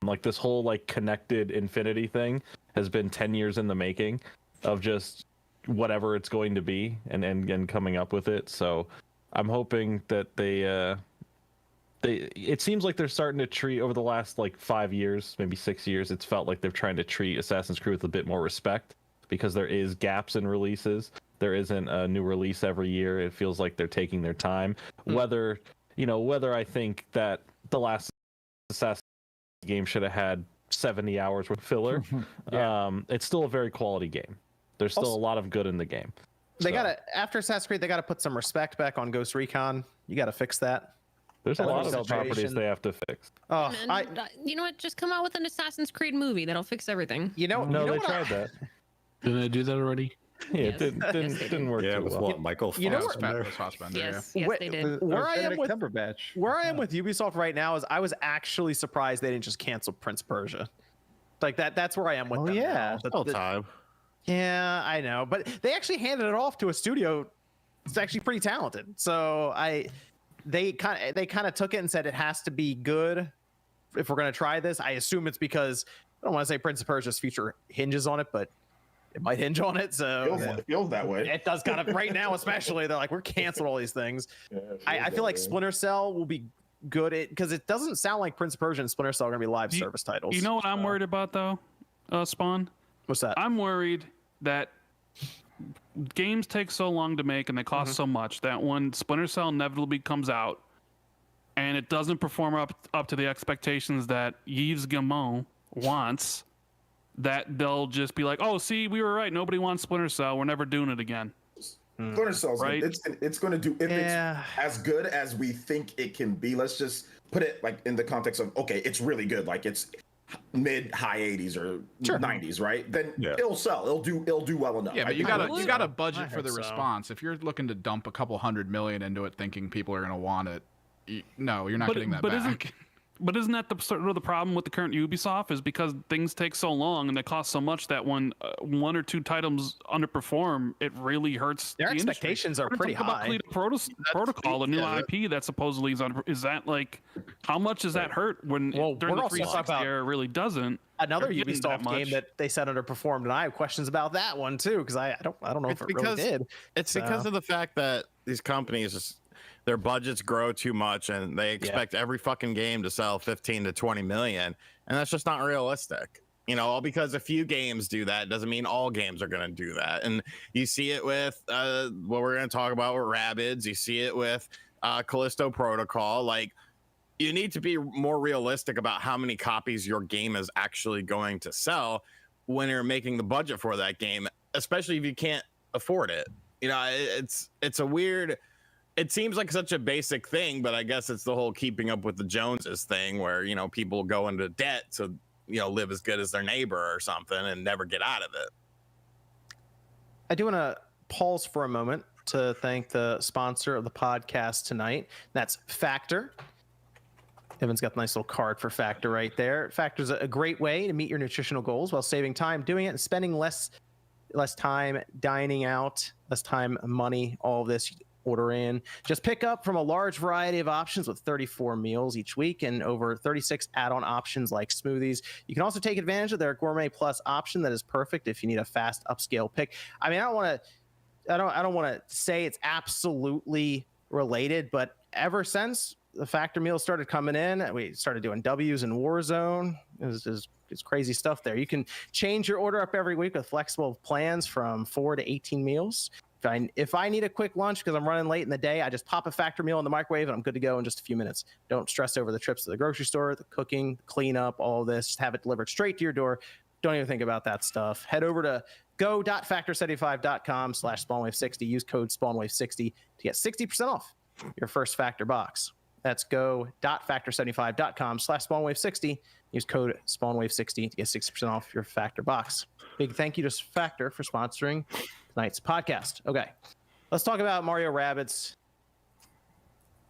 Like this whole like connected Infinity thing has been 10 years in the making of just whatever it's going to be and coming up with it. So I'm hoping that they it seems like they're starting to treat over the last like 5 years, maybe 6 years, it's felt like they're trying to treat Assassin's Creed with a bit more respect because there is gaps in releases. There isn't a new release every year. It feels like they're taking their time. Whether I think that the last Assassin's game should have had 70 hours worth of filler, it's still a very quality game. There's still a lot of good in the game. They gotta, after Assassin's Creed, they gotta put some respect back on Ghost Recon. You gotta fix that. There's a lot of properties they have to fix. Oh, you know what? Just come out with an Assassin's Creed movie that'll fix everything. they tried that. Didn't they do that already? Yeah, Yes. it didn't work too with well. what, Michael Fassbender? Yes, Wh- they did. Where I am Benedict with Cumberbatch. where I am with Ubisoft right now is I was actually surprised they didn't just cancel Prince of Persia. Like that's where I am with them. yeah. Now. All time. Yeah, I know, but they actually handed it off to a studio. It's actually pretty talented. So they kind of took it and said it has to be good if we're gonna try this. I assume it's because I don't want to say Prince of Persia's future hinges on it, but it might hinge on it. So It feels that way. it does kind of right now, especially they're like we're canceling all these things. I feel like Splinter Cell will be good because it doesn't sound like Prince of Persia and Splinter Cell are gonna be live service titles. You know what I'm worried about though, Spawn? What's that? I'm worried that games take so long to make and they cost so much that when Splinter Cell inevitably comes out and it doesn't perform up to the expectations that Yves Guillemot wants, that they'll just be like, oh, see, we were right. Nobody wants Splinter Cell. We're never doing it again. Splinter Cell's Right? it's going to do if it's as good as we think it can be. Let's just put it like in the context of okay, it's really good. Like it's mid high 80s or 90s, right? Then it'll sell. It'll do well enough. Yeah, but you gotta budget I for the hope so. response. If you're looking to dump a couple $100 million into it, thinking people are gonna want it, no, you're not getting that back. But isn't that the sort of the problem with the current Ubisoft is because things take so long and they cost so much that when one or two titles underperform, it really hurts. Their the industry. expectations are What pretty about high. Clear Protocol, the new IP that supposedly is that like, how much does that hurt when during we're the also 360 talking about era it really doesn't? Another Or getting Ubisoft that game much. that they said underperformed, and I have questions about that one too because I don't know if it really did. It's because of the fact that these companies, their budgets grow too much and they expect every fucking game to sell 15 to 20 million. And that's just not realistic. You know, all because a few games do that doesn't mean all games are going to do that. And you see it with what we're going to talk about with Rabbids. You see it with Callisto Protocol. Like, you need to be more realistic about how many copies your game is actually going to sell when you're making the budget for that game, especially if you can't afford it. You know, it's a weird... It seems like such a basic thing, but I guess it's the whole keeping up with the Joneses thing where, you know, people go into debt to, you know, live as good as their neighbor or something and never get out of it. I do want to pause for a moment to thank the sponsor of the podcast tonight. That's Factor. Evan's got a nice little card for Factor right there. Factor's a great way to meet your nutritional goals while saving time doing it and spending less time dining out, less time, money, all of this. Order in. Just pick up from a large variety of options with 34 meals each week and over 36 add-on options like smoothies. You can also take advantage of their Gourmet Plus option that is perfect if you need a fast upscale pick. I mean, I don't want to say it's absolutely related, but ever since the Factor meals started coming in, we started doing W's in Warzone. It's crazy stuff there. You can change your order up every week with flexible plans from 4 to 18 meals. If I need a quick lunch because I'm running late in the day, I just pop a Factor meal in the microwave and I'm good to go in just a few minutes. Don't stress over the trips to the grocery store, the cooking, cleanup, all of this. Just have it delivered straight to your door. Don't even think about that stuff. Head over to go.factor75.com/spawnwave60. Use code spawnwave60 to get 60% off your first Factor box. That's go.factor75.com/spawnwave60. Use code spawnwave60 to get 60% off your Factor box. Big thank you to Factor for sponsoring tonight's podcast. Okay, let's talk about Mario Rabbids.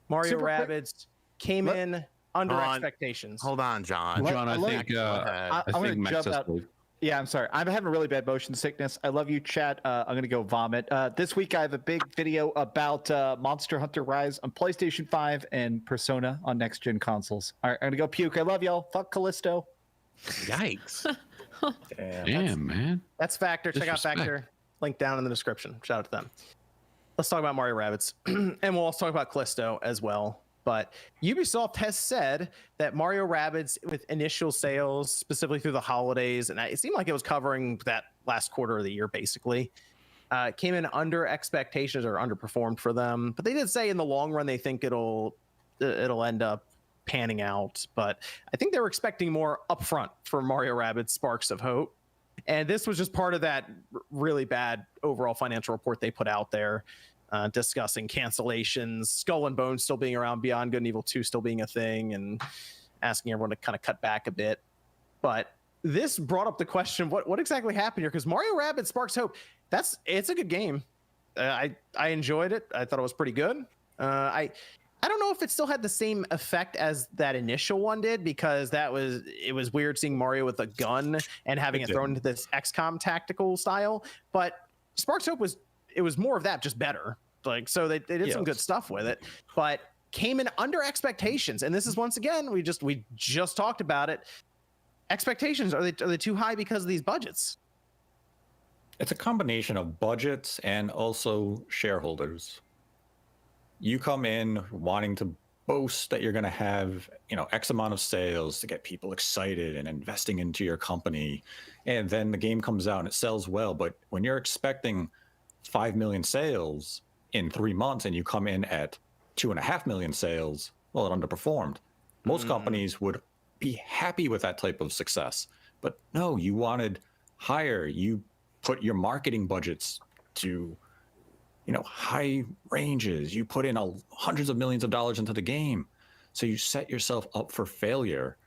Mario Rabbids came in under expectations. Hold on, John. John, I think Max has to. Yeah, I'm sorry. I'm having a really bad motion sickness. I love you, chat. I'm going to go vomit. This week, I have a big video about Monster Hunter Rise on PlayStation 5 and Persona on next-gen consoles. All right, I'm going to go puke. I love y'all. Fuck Callisto. Yikes. Damn, man. That's Factor. Check out Factor. Link down in the description. Shout out to them. Let's talk about Mario Rabbids. And we'll also talk about Callisto as well. But Ubisoft has said that Mario Rabbids, with initial sales, specifically through the holidays, and it seemed like it was covering that last quarter of the year, basically, came in under expectations or underperformed for them. But they did say in the long run they think it'll end up panning out. But I think they were expecting more upfront for Mario Rabbids Sparks of Hope. And this was just part of that really bad overall financial report they put out there. Discussing cancellations, Skull and Bones still being around, Beyond Good and Evil 2 still being a thing, and asking everyone to kind of cut back a bit. But this brought up the question, what exactly happened here? Because Mario Rabbids Sparks Hope, it's a good game. I enjoyed it. I thought it was pretty good. I don't know if it still had the same effect as that initial one did, because it was weird seeing Mario with a gun and having it thrown into this XCOM tactical style. But Sparks Hope was more of that, just better. Like, so they did some good stuff with it, but came in under expectations. And this is, once again, we just talked about it. Expectations, are they too high because of these budgets? It's a combination of budgets and also shareholders. You come in wanting to boast that you're going to have, X amount of sales to get people excited and investing into your company. And then the game comes out and it sells well. But when you're expecting 5 million sales in 3 months and you come in at 2.5 million sales, well, it underperformed. Most companies would be happy with that type of success, but no, you wanted higher. You put your marketing budgets to, high ranges. You put in hundreds of millions of dollars into the game. So you set yourself up for failure,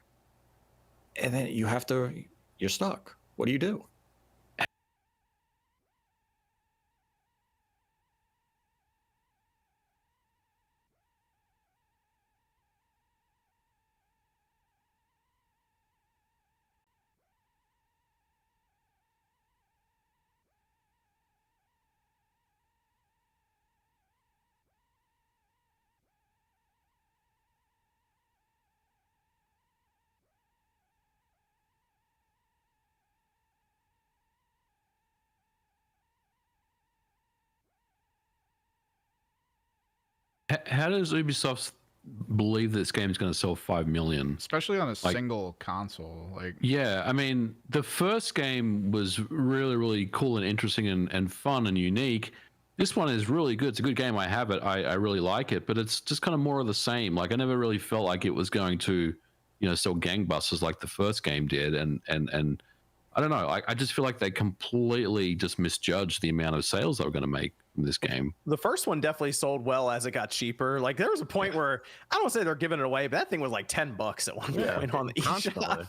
and then you're stuck. What do you do? How does Ubisoft believe this game is going to sell 5 million? Especially on a single console. Yeah, I mean, the first game was really, really cool and interesting and fun and unique. This one is really good. It's a good game. I have it. I really like it, but it's just kind of more of the same. Like, I never really felt like it was going to, sell gangbusters like the first game did. And I don't know. I just feel like they completely just misjudged the amount of sales they were going to make from this game. The first one definitely sold well as it got cheaper. Like, there was a point where, I don't say they're giving it away, but that thing was like $10 at one point on the eShop.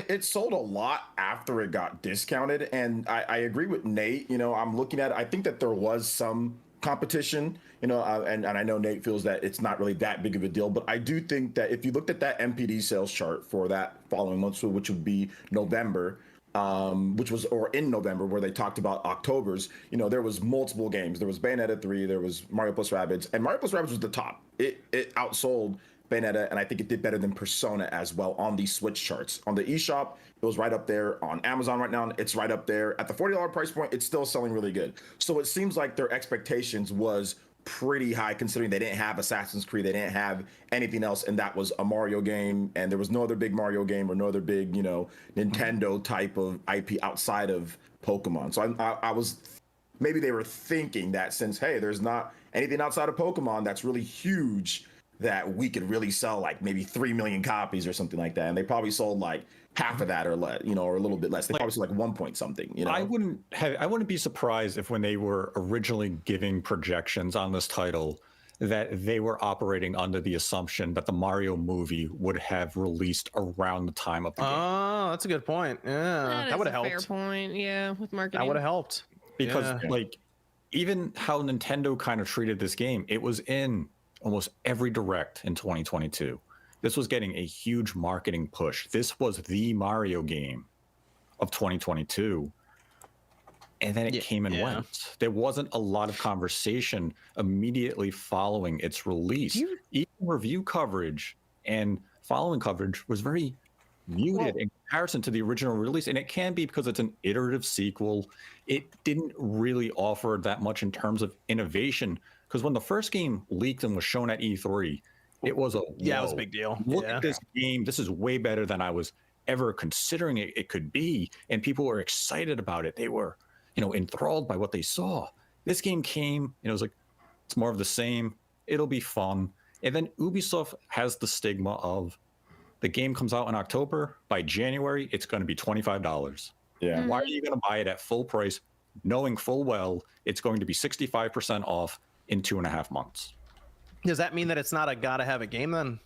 It sold a lot after it got discounted. And I agree with Nate. I'm looking at it. I think that there was some competition, and I know Nate feels that it's not really that big of a deal, but I do think that if you looked at that MPD sales chart for that following month, which would be November, or in November, where they talked about October's, there was multiple games. There was Bayonetta 3, there was Mario plus Rabbids, and Mario plus Rabbids was the top. It outsold Bayonetta, and I think it did better than Persona as well on the Switch charts. On the eShop, it was right up there. On Amazon right now, it's right up there. At the $40 price point, it's still selling really good. So it seems like their expectations was pretty high, considering they didn't have Assassin's Creed, they didn't have anything else, and that was a Mario game, and there was no other big Mario game or no other big, Nintendo type of IP outside of Pokemon. So I was, maybe they were thinking that since, hey, there's not anything outside of Pokemon that's really huge, that we could really sell like maybe 3 million copies or something like that. And they probably sold like half of that or less, or a little bit less. They probably sold like 1 point something, I wouldn't be surprised if when they were originally giving projections on this title that they were operating under the assumption that the Mario movie would have released around the time of the game. Oh, that's a good point. Yeah, that would have helped. Fair point. Yeah, with marketing. That would have helped. Because even how Nintendo kind of treated this game, it was in almost every direct in 2022. This was getting a huge marketing push. This was the Mario game of 2022. And then it came and went. There wasn't a lot of conversation immediately following its release. Even review coverage and following coverage was very muted in comparison to the original release, and it can be because it's an iterative sequel. It didn't really offer that much in terms of innovation, because when the first game leaked and was shown at E3, it was it was a big deal. Look at this game. This is way better than I was ever considering it could be, and people were excited about it. They were, enthralled by what they saw. This game came, and it was like, it's more of the same. It'll be fun. And then Ubisoft has the stigma of the game comes out in October. By January, it's going to be $25. Yeah. Why are you going to buy it at full price, knowing full well it's going to be 65% off in 2.5 months? Does that mean that it's not a gotta have a game then?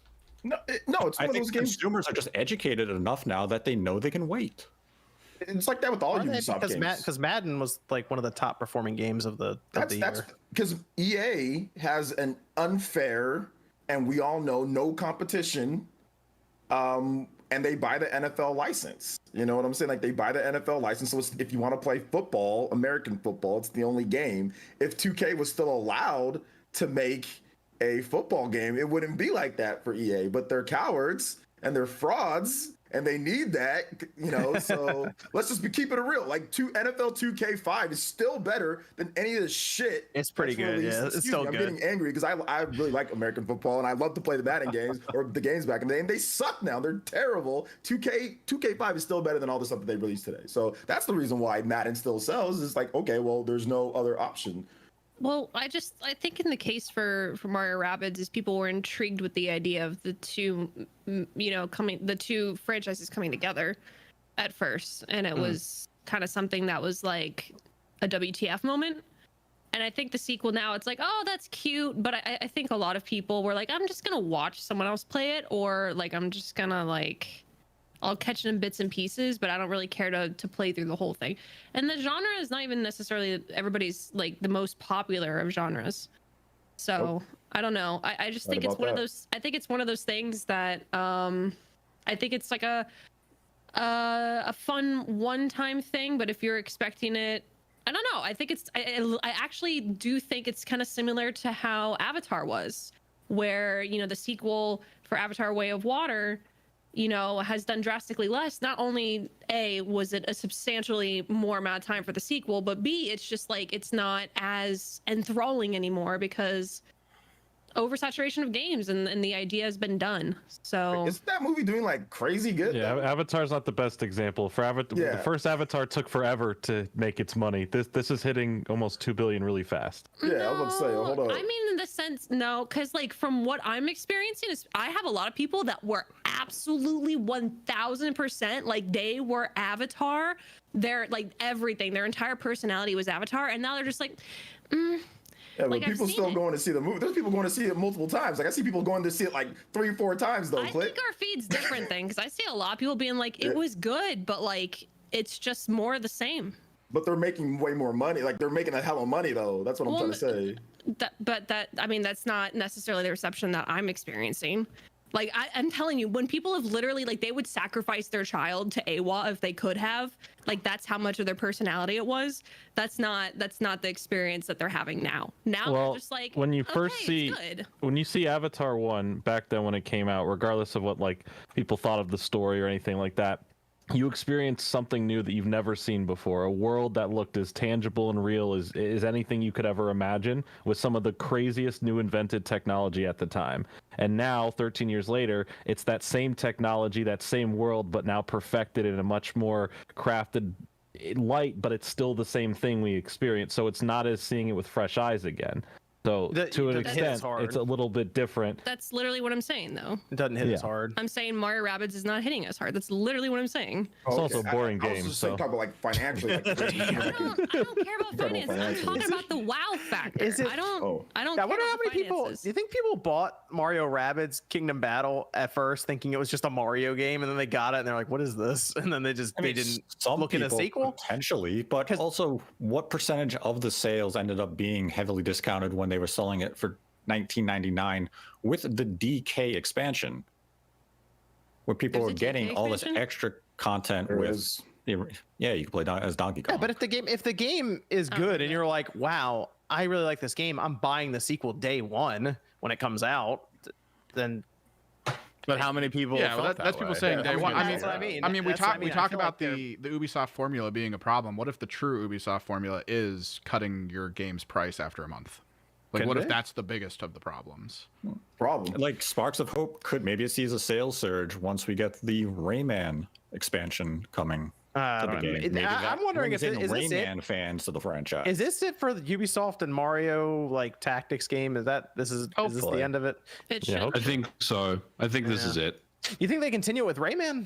No, it's one of those games. Consumers are just educated enough now that they know they can wait. It's like that with all Ubisoft games. Because Madden was like one of the top performing games of the year. That's because EA has an unfair, and we all know, no competition. And they buy the NFL license. You know what I'm saying? Like, they buy the NFL license. So if you want to play football, American football, it's the only game. If 2K was still allowed to make a football game, it wouldn't be like that for EA. But they're cowards and they're frauds, and they need that, so let's just be keeping it real. Like, NFL 2K5 is still better than any of the shit. It's pretty good. Yeah, it's still good. I'm getting angry because I really like American football, and I love to play the Madden games or the games back in the day, and they suck now. They're terrible. 2K5 is still better than all the stuff that they released today. So that's the reason why Madden still sells. It's like, okay, well, there's no other option. Well, I think in the case for Mario Rabbids is people were intrigued with the idea of the two, the two franchises coming together at first. And it was kind of something that was like a WTF moment. And I think the sequel now, it's like, oh, that's cute. But I think a lot of people were like, I'm just going to watch someone else play it. Or like, I'm just going to I'll catch it in bits and pieces, but I don't really care to play through the whole thing. And the genre is not even necessarily everybody's like the most popular of genres. So I don't know. I just think it's one of those. I think it's one of those things that I think it's like a fun one-time thing. But if you're expecting it, I don't know. I think I actually do think it's kind of similar to how Avatar was, where the sequel for Avatar: Way of Water, has done drastically less. Not only A, was it a substantially more amount of time for the sequel, but B, it's just like, it's not as enthralling anymore because oversaturation of games and the idea has been done. So isn't that movie doing like crazy good? Yeah, Avatar's not the best example. The first Avatar took forever to make its money. This is hitting almost 2 billion really fast. Yeah, I was about to say, hold on. I mean, in the sense, no, because like from what I'm experiencing is I have a lot of people that were absolutely 1000% like they were Avatar. They're like everything, their entire personality was Avatar, and now they're just like yeah, but people still going to see the movie. There's people going to see it multiple times. Like, I see people going to see it like 3 or 4 times though. I think our feed's different thing, because I see a lot of people being like, it was good, but like it's just more of the same. But they're making way more money. Like, they're making a hell of money though. That's what I'm trying to say. That's not necessarily the reception that I'm experiencing. Like, I'm telling you, when people have literally, like, they would sacrifice their child to AWA if they could have, like, that's how much of their personality it was. That's not the experience that they're having now. Now they're just like, when you first when you see Avatar 1 back then when it came out, regardless of what, like, people thought of the story or anything like that, you experience something new that you've never seen before, a world that looked as tangible and real as anything you could ever imagine, with some of the craziest new invented technology at the time. And now, 13 years later, it's that same technology, that same world, but now perfected in a much more crafted light, but it's still the same thing we experience. So it's not as seeing it with fresh eyes again. So to an extent, it's a little bit different. That's literally what I'm saying, though. It doesn't hit as hard. I'm saying Mario Rabbids is not hitting as hard. That's literally what I'm saying. It's also a boring game. I was just talking about like financially. Like, I don't care about finances. I'm talking about the wow factor. I don't care about people. Do you think people bought Mario Rabbids Kingdom Battle at first thinking it was just a Mario game, and then they got it and they're like, "What is this?" And then they didn't look in a sequel. Potentially, but also, what percentage of the sales ended up being heavily discounted when they were selling it for $19.99 with the DK expansion, where people were getting all this extra content you can play as Donkey Kong. Yeah, but if the game is good and you're like, wow, I really like this game, I'm buying the sequel day one when it comes out, then But how many people? Yeah, well, that's people saying day one. That's what I mean. I mean, we talk I feel about like the Ubisoft formula being a problem. What if the true Ubisoft formula is cutting your game's price after a month? Like, what if that's the biggest of the problems? Like Sparks of Hope could maybe see a sales surge once we get the Rayman expansion coming to the game. Maybe I'm wondering if is Rayman fans to the franchise. Is this it for the Ubisoft and Mario like tactics game? Is this the end of it? It should. I think so. I think this is it. You think they continue with Rayman?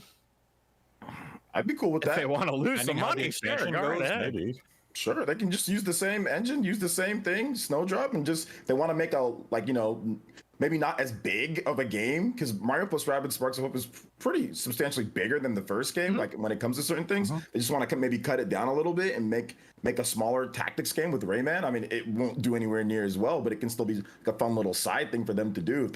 I'd be cool with that. If they want to lose some Depending how the money, expansion sure, go goes, ahead. maybe. Sure, they can just use the same engine, use the same thing, Snowdrop, and just they want to make a maybe not as big of a game because Mario plus Rabbids Sparks of Hope is pretty substantially bigger than the first game. Like when it comes to certain things, they just want to maybe cut it down a little bit and make a smaller tactics game with Rayman. I mean, it won't do anywhere near as well, but it can still be like a fun little side thing for them to do if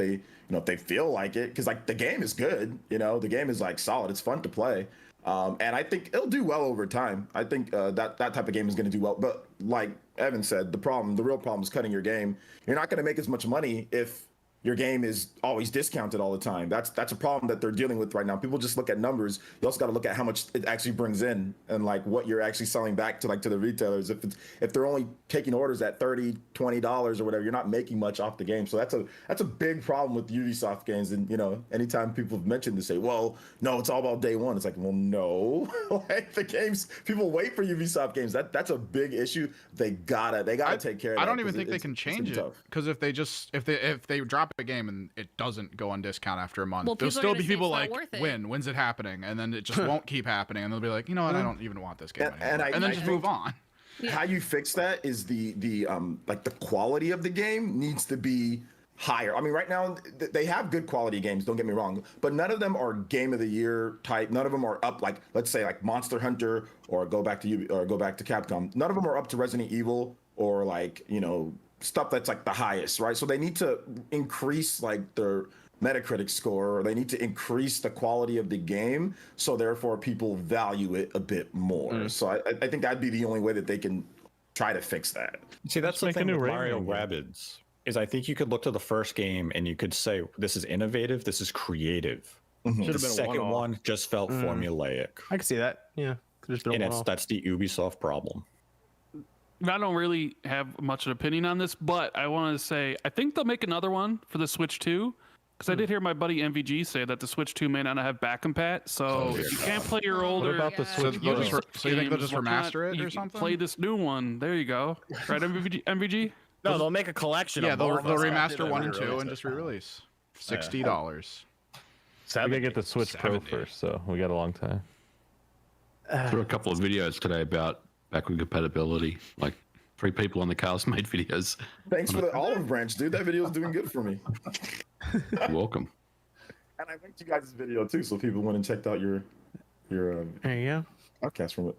they feel like it. Because like the game is good, the game is like solid. It's fun to play. And I think it'll do well over time. I think that type of game is going to do well. But like Evan said, the real problem is cutting your game. You're not going to make as much money if your game is always discounted all the time. That's a problem that they're dealing with right now. People just look at numbers. You also got to look at how much it actually brings in and like what you're actually selling back to the retailers. If they're only taking orders at $30, $20 or whatever, you're not making much off the game. So that's a big problem with Ubisoft games. And anytime people have mentioned to say, well, no, it's all about day one. It's like, well, no, like the games, people wait for Ubisoft games. That's a big issue. They gotta take care of that. I don't even think they can change it because if they drop a game and it doesn't go on discount after a month, there'll still be people like, when's it happening? And then it just won't keep happening, and they'll be like, you know what, I don't even want this game anymore. And then just move on. How you fix that is the quality of the game needs to be higher. I mean, right now they have good quality games, don't get me wrong, but none of them are game of the year type. None of them are up like, let's say like Monster Hunter or go back to Capcom. None of them are up to Resident Evil or like, stuff that's like the highest, right? So they need to increase like their Metacritic score, or they need to increase the quality of the game, so therefore people value it a bit more. So I think that'd be the only way that they can try to fix that. See, that's the thing with Mario Rabbids, is I think you could look to the first game and you could say, this is innovative, this is creative. The second one just felt formulaic. I can see that. Yeah. That's the Ubisoft problem. I don't really have much of an opinion on this, but I want to say I think they'll make another one for the Switch 2, because I did hear my buddy MVG say that the Switch 2 may not have back compat. So if you can't play your older, what about the Switch? So you think they'll just remaster it or something? Play this new one. There you go. Right, MVG? No, they'll make a collection. Yeah, they'll remaster 1 and 2 and just re-release. $60. We gotta get the Switch Pro first, so we got a long time. There were a couple of videos today about backward compatibility. Like 3 people on the cast made videos. Thanks for the olive branch, dude. That video is doing good for me. You're welcome. And I linked you guys' video too, so people went and checked out your there you go. podcast from it.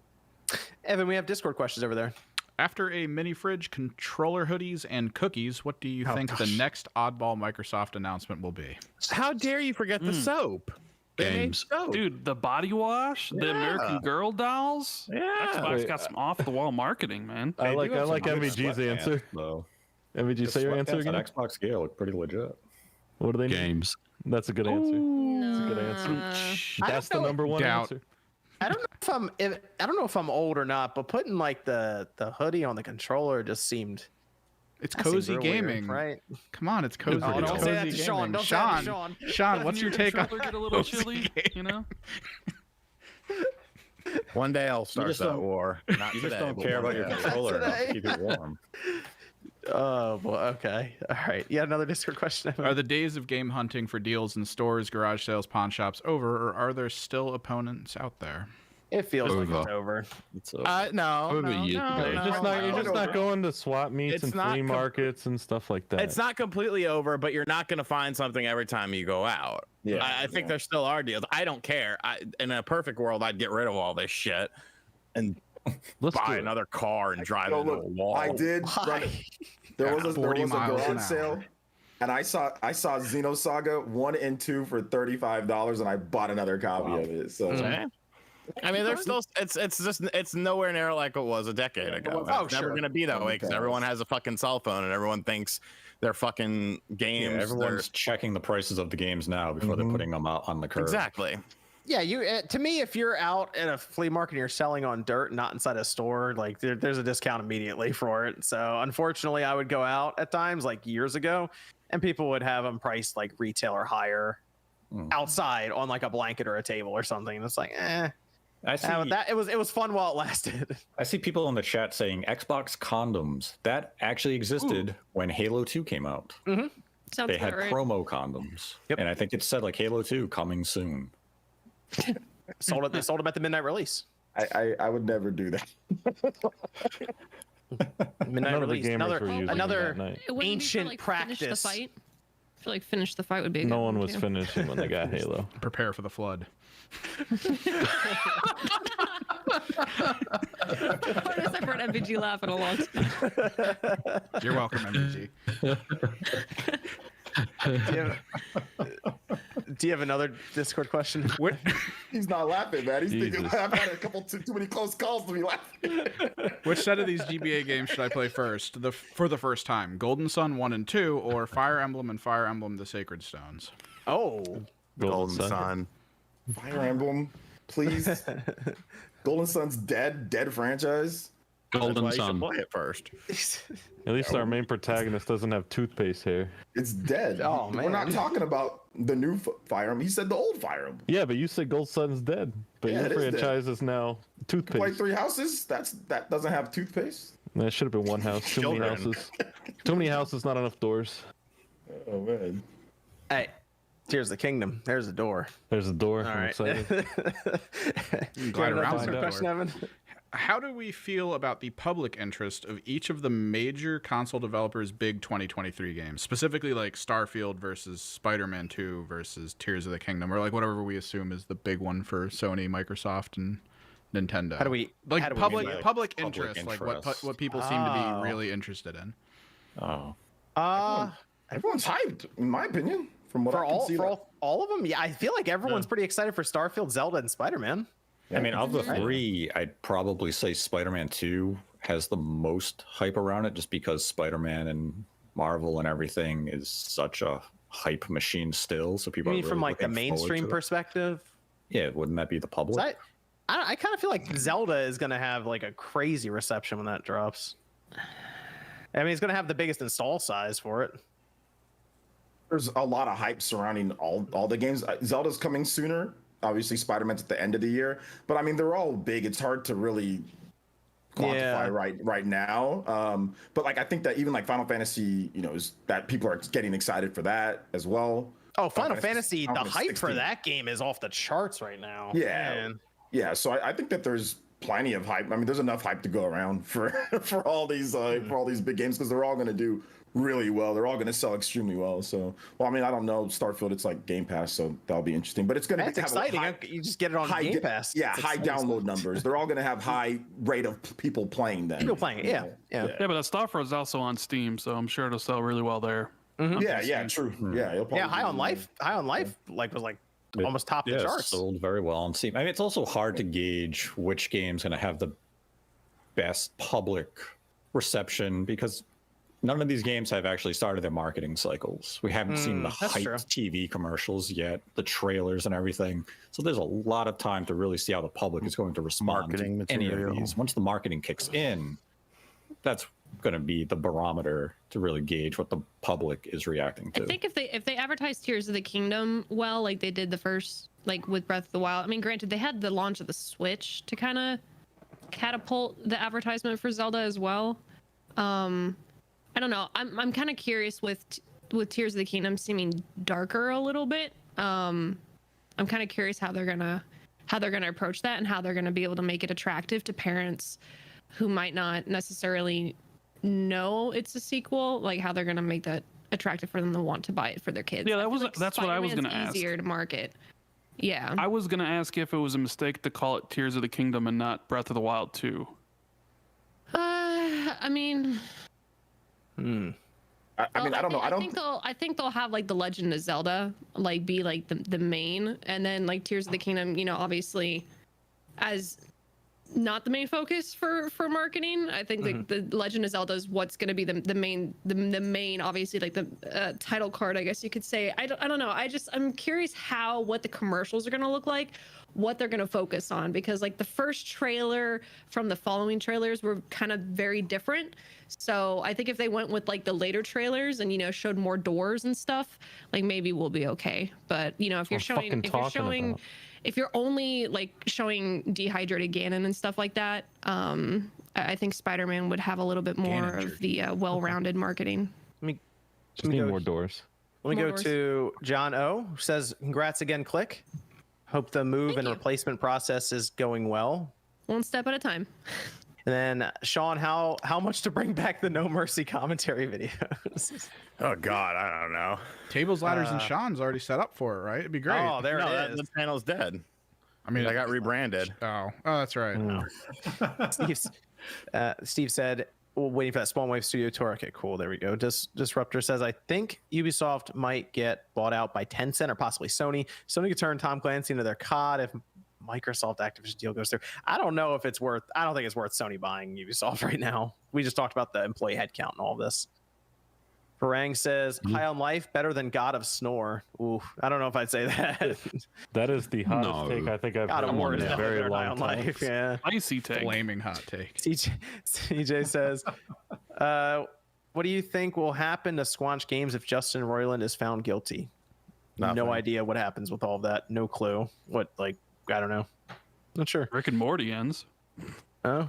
Evan, we have Discord questions over there. After a mini fridge, controller hoodies, and cookies, what do you think the next oddball Microsoft announcement will be? How dare you forget the soap? Games. Dude, the body wash, the American Girl dolls. Xbox got some off the wall marketing, man. I like MVG's answer. MVG, say your answer again. Xbox Gear look pretty legit. What do they need? Games. That's a good answer. That's a good answer. That's the number one answer. I don't know if I'm old or not, but putting like the hoodie on the controller just seemed. It's cozy gaming, weird, right? Come on, it's cozy. Oh, don't say that to Sean. Don't say that to Sean. Sean, what's your take on get a little chilly, you know? One day I'll start that war. You just don't care about your controller enough to keep it warm. Oh, boy. Okay. All right. Yeah, another Discord question. Are the days of game hunting for deals in stores, garage sales, pawn shops over, or are there still opponents out there? It feels like it's over. No. You're just not going to swap meets and flea markets and stuff like that. It's not completely over, but you're not going to find something every time you go out. Yeah, I think there still are deals. I don't care. In a perfect world, I'd get rid of all this shit and buy another car and drive into a wall. I did. There was a garage sale, and I saw Xenosaga 1 and 2 for $35, and I bought another copy of it. So. I mean, there's still it's nowhere near like it was a decade ago. It's never gonna be that way because everyone has a fucking cell phone and everyone thinks they're fucking games. Yeah, everyone's checking the prices of the games now before they're putting them out on the curb. Exactly. Yeah, to me, if you're out at a flea market and you're selling on dirt, not inside a store, like there's a discount immediately for it. So unfortunately, I would go out at times like years ago, and people would have them priced like retail or higher outside on like a blanket or a table or something. And it's like, I see that it was fun while it lasted. I see people in the chat saying Xbox condoms that actually existed when Halo 2 came out. They had promo condoms, and I think it said like Halo 2 coming soon. They sold them at the midnight release. I would never do that. Midnight release. Another ancient like practice. I feel like finish the fight would be. No one was finishing when they got Halo. Prepare for the flood. Hardest I've heard MVG laugh in a long time. You're welcome, MVG. Do you have another Discord question? He's not laughing, man. He's thinking I've had a couple too many close calls to be laughing. Which set of these GBA games should I play first? For the first time, Golden Sun 1 and 2, or Fire Emblem and Fire Emblem: The Sacred Stones? Oh, Golden Sun. Fire Emblem, please. Golden Sun's dead franchise. Golden Sun. Play it first. At least our main protagonist doesn't have toothpaste hair. It's dead. Oh man, we're not talking about the new Fire Emblem. He said the old Fire Emblem. Yeah, but you said Gold Sun's dead. But your franchise is now toothpaste. Play 3 houses. That doesn't have toothpaste. That should have been one house. Too many houses. Too many houses, not enough doors. Oh man. Hey, Tears of the Kingdom. There's the door. There's the door. All I'm right. excited. Glide around the question, Evan. How do we feel about the public interest of each of the major console developers' big 2023 games? Specifically, like Starfield versus Spider-Man 2 versus Tears of the Kingdom, or like whatever we assume is the big one for Sony, Microsoft, and Nintendo. How do we public interest, like what people seem to be really interested in? Everyone's hyped, in my opinion. From what I can see, all of them, yeah, I feel like everyone's pretty excited for Starfield, Zelda, and Spider-Man. I mean, of the three, I'd probably say Spider-Man 2 has the most hype around it, just because Spider-Man and Marvel and everything is such a hype machine still. So people. You mean are really from like the mainstream perspective? Yeah, wouldn't that be the public? I kind of feel like Zelda is going to have like a crazy reception when that drops. I mean, it's going to have the biggest install size for it. There's a lot of hype surrounding all the games. Zelda's coming sooner. Obviously, Spider-Man's at the end of the year, but I mean, they're all big. It's hard to really quantify right now. But like, I think that even like Final Fantasy, is that people are getting excited for that as well. Oh, Final Fantasy, the hype for that game is off the charts right now. Yeah, man. Yeah. So I think that there's plenty of hype. I mean, there's enough hype to go around for all these big games, because they're all going to do really well. They're all going to sell extremely well. So, I mean, I don't know. Starfield, it's like Game Pass, so that'll be interesting. But it's going to be exciting. You just get it on Game Pass. Yeah, high download numbers. They're all going to have high rate of people playing them. People playing it, yeah. Yeah, but that Starfield is also on Steam, so I'm sure it'll sell really well there. Mm-hmm. Yeah, true. Yeah, it'll probably High on Life was like almost top the charts. Sold very well on Steam. I mean, it's also hard to gauge which game's going to have the best public reception, because none of these games have actually started their marketing cycles. We haven't seen the hyped TV commercials yet, the trailers and everything. So there's a lot of time to really see how the public is going to respond to any of these. Once the marketing kicks in, that's going to be the barometer to really gauge what the public is reacting to. I think if they advertise Tears of the Kingdom well, like they did the first, like with Breath of the Wild. I mean, granted, they had the launch of the Switch to kind of catapult the advertisement for Zelda as well. I don't know. I'm kind of curious with Tears of the Kingdom seeming darker a little bit. I'm kind of curious how they're gonna approach that, and how they're gonna be able to make it attractive to parents who might not necessarily know it's a sequel. Like how they're gonna make that attractive for them to want to buy it for their kids. Yeah, that's what I was gonna ask. Easier to market. Yeah. I was gonna ask if it was a mistake to call it Tears of the Kingdom and not Breath of the Wild 2. I mean. I don't know. I think they'll have like the Legend of Zelda like be like the main, and then like Tears of the Kingdom, obviously as not the main focus for marketing. I think the Legend of Zelda is what's going to be the main obviously like the title card, I guess you could say. I don't know. I'm curious what the commercials are going to look like, what they're going to focus on, because like the first trailer from the following trailers were kind of very different. So I think if they went with like the later trailers and showed more doors and stuff, like maybe we'll be okay. But if if you're only like showing dehydrated Ganon and stuff like that, I think Spider-Man would have a little bit more of the well-rounded marketing. Just need more doors. Let me go to John O, who says, congrats again, Click. Hope the move and replacement process is going well. One step at a time. And then Sean, how much to bring back the No Mercy commentary videos? Oh God, I don't know. Tables, ladders, and Sean's already set up for it, right? It'd be great. Oh, there it is. The panel's dead. I mean, I got rebranded. Oh, that's right. Steve said, waiting for that Spawn Wave Studio tour. Okay, cool. There we go. Disruptor says, I think Ubisoft might get bought out by Tencent or possibly Sony. Sony could turn Tom Clancy into their COD if Microsoft Activision deal goes through. I don't know if I don't think it's worth Sony buying Ubisoft right now. We just talked about the employee headcount and all this. Farang says, High on Life better than God of Snore. Ooh, I don't know if I'd say that. That is the hottest take I think I've heard in a very long time. Life, yeah. Icy take. Flaming hot take. CJ says, what do you think will happen to Squanch Games if Justin Roiland is found guilty? Nothing. No idea what happens with all of that. No clue. What, like, I don't know. Not sure. Rick and Morty ends. Oh.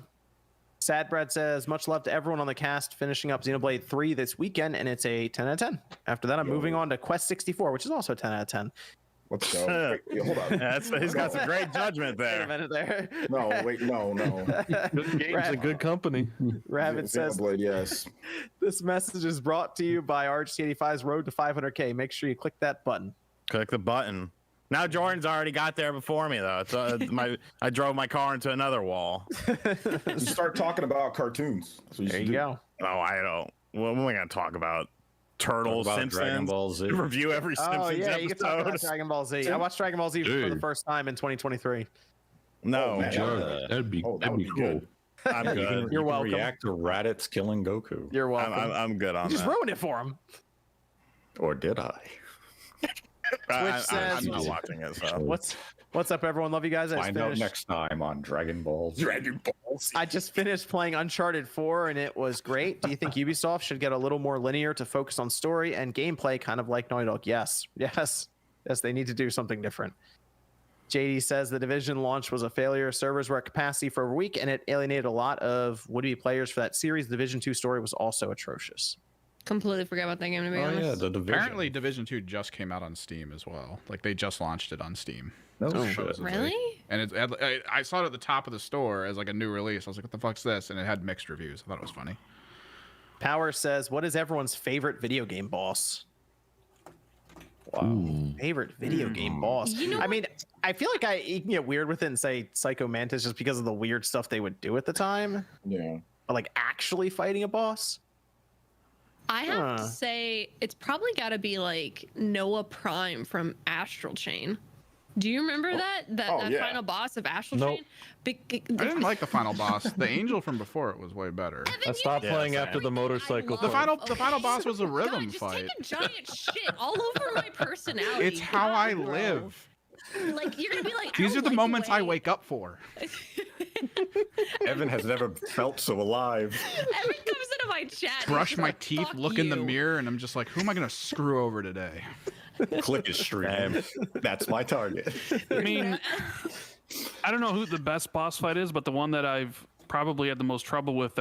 Sad Brad says, much love to everyone on the cast, finishing up Xenoblade 3 this weekend, and it's a 10 out of 10. After that, I'm moving on to Quest 64, which is also a 10 out of 10. Let's go. Wait, hold on. He's got some great judgment there. Wait a minute there. No. Good games and good company. Rabbit says, Xenoblade, yes. This message is brought to you by RHC85's Road to 500K. Make sure you click that button. Click the button. Now Jordan's already got there before me, though. I drove my car into another wall. You start talking about cartoons. There you go. Oh, I don't. What am I going to talk about? Turtles, Simpsons, Dragon Ball Z. Review every Simpsons you episode. can talk about Dragon Ball Z. I watched Dragon Ball Z for the first time in 2023. No, that'd be cool. Good. I'm good. You're welcome. React to Raditz killing Goku. You're welcome. I'm good on You that. just ruined it for him. Or did I? I'm not watching it. So. What's up, everyone? Love you guys. Find out next time on Dragon Ball Z. I just finished playing Uncharted 4 and it was great. Do you think Ubisoft should get a little more linear to focus on story and gameplay, kind of like Naughty Dog? Yes, they need to do something different. JD says the Division launch was a failure. Servers were at capacity for a week and it alienated a lot of would-be players for that series. The Division 2 story was also atrocious. Completely forgot about that game, to be honest. Yeah, the Division. Apparently, Division 2 just came out on Steam as well. Like, they just launched it on Steam. No shit. Really? And I saw it at the top of the store as like a new release. I was like, what the fuck's this? And it had mixed reviews. I thought it was funny. Power says, what is everyone's favorite video game boss? Wow. Favorite video game boss? I mean, I feel like you can get weird with it and say Psycho Mantis just because of the weird stuff they would do at the time. Yeah. But like actually fighting a boss? I have to say, it's probably got to be like Noah Prime from Astral Chain. Do you remember that final boss of Astral Chain? I didn't like the final boss. The angel from before it was way better. I stopped playing after the motorcycle. The final boss was a rhythm fight. Just taking giant shit all over my personality. It's how I live. Like you're gonna be like. These are the moments I wake up for. Evan has never felt so alive. Evan comes into my chat. Brush my teeth, look in the mirror, and I'm just like, who am I gonna screw over today? Click his stream. That's my target. I mean, I don't know who the best boss fight is, but the one that I've probably had the most trouble with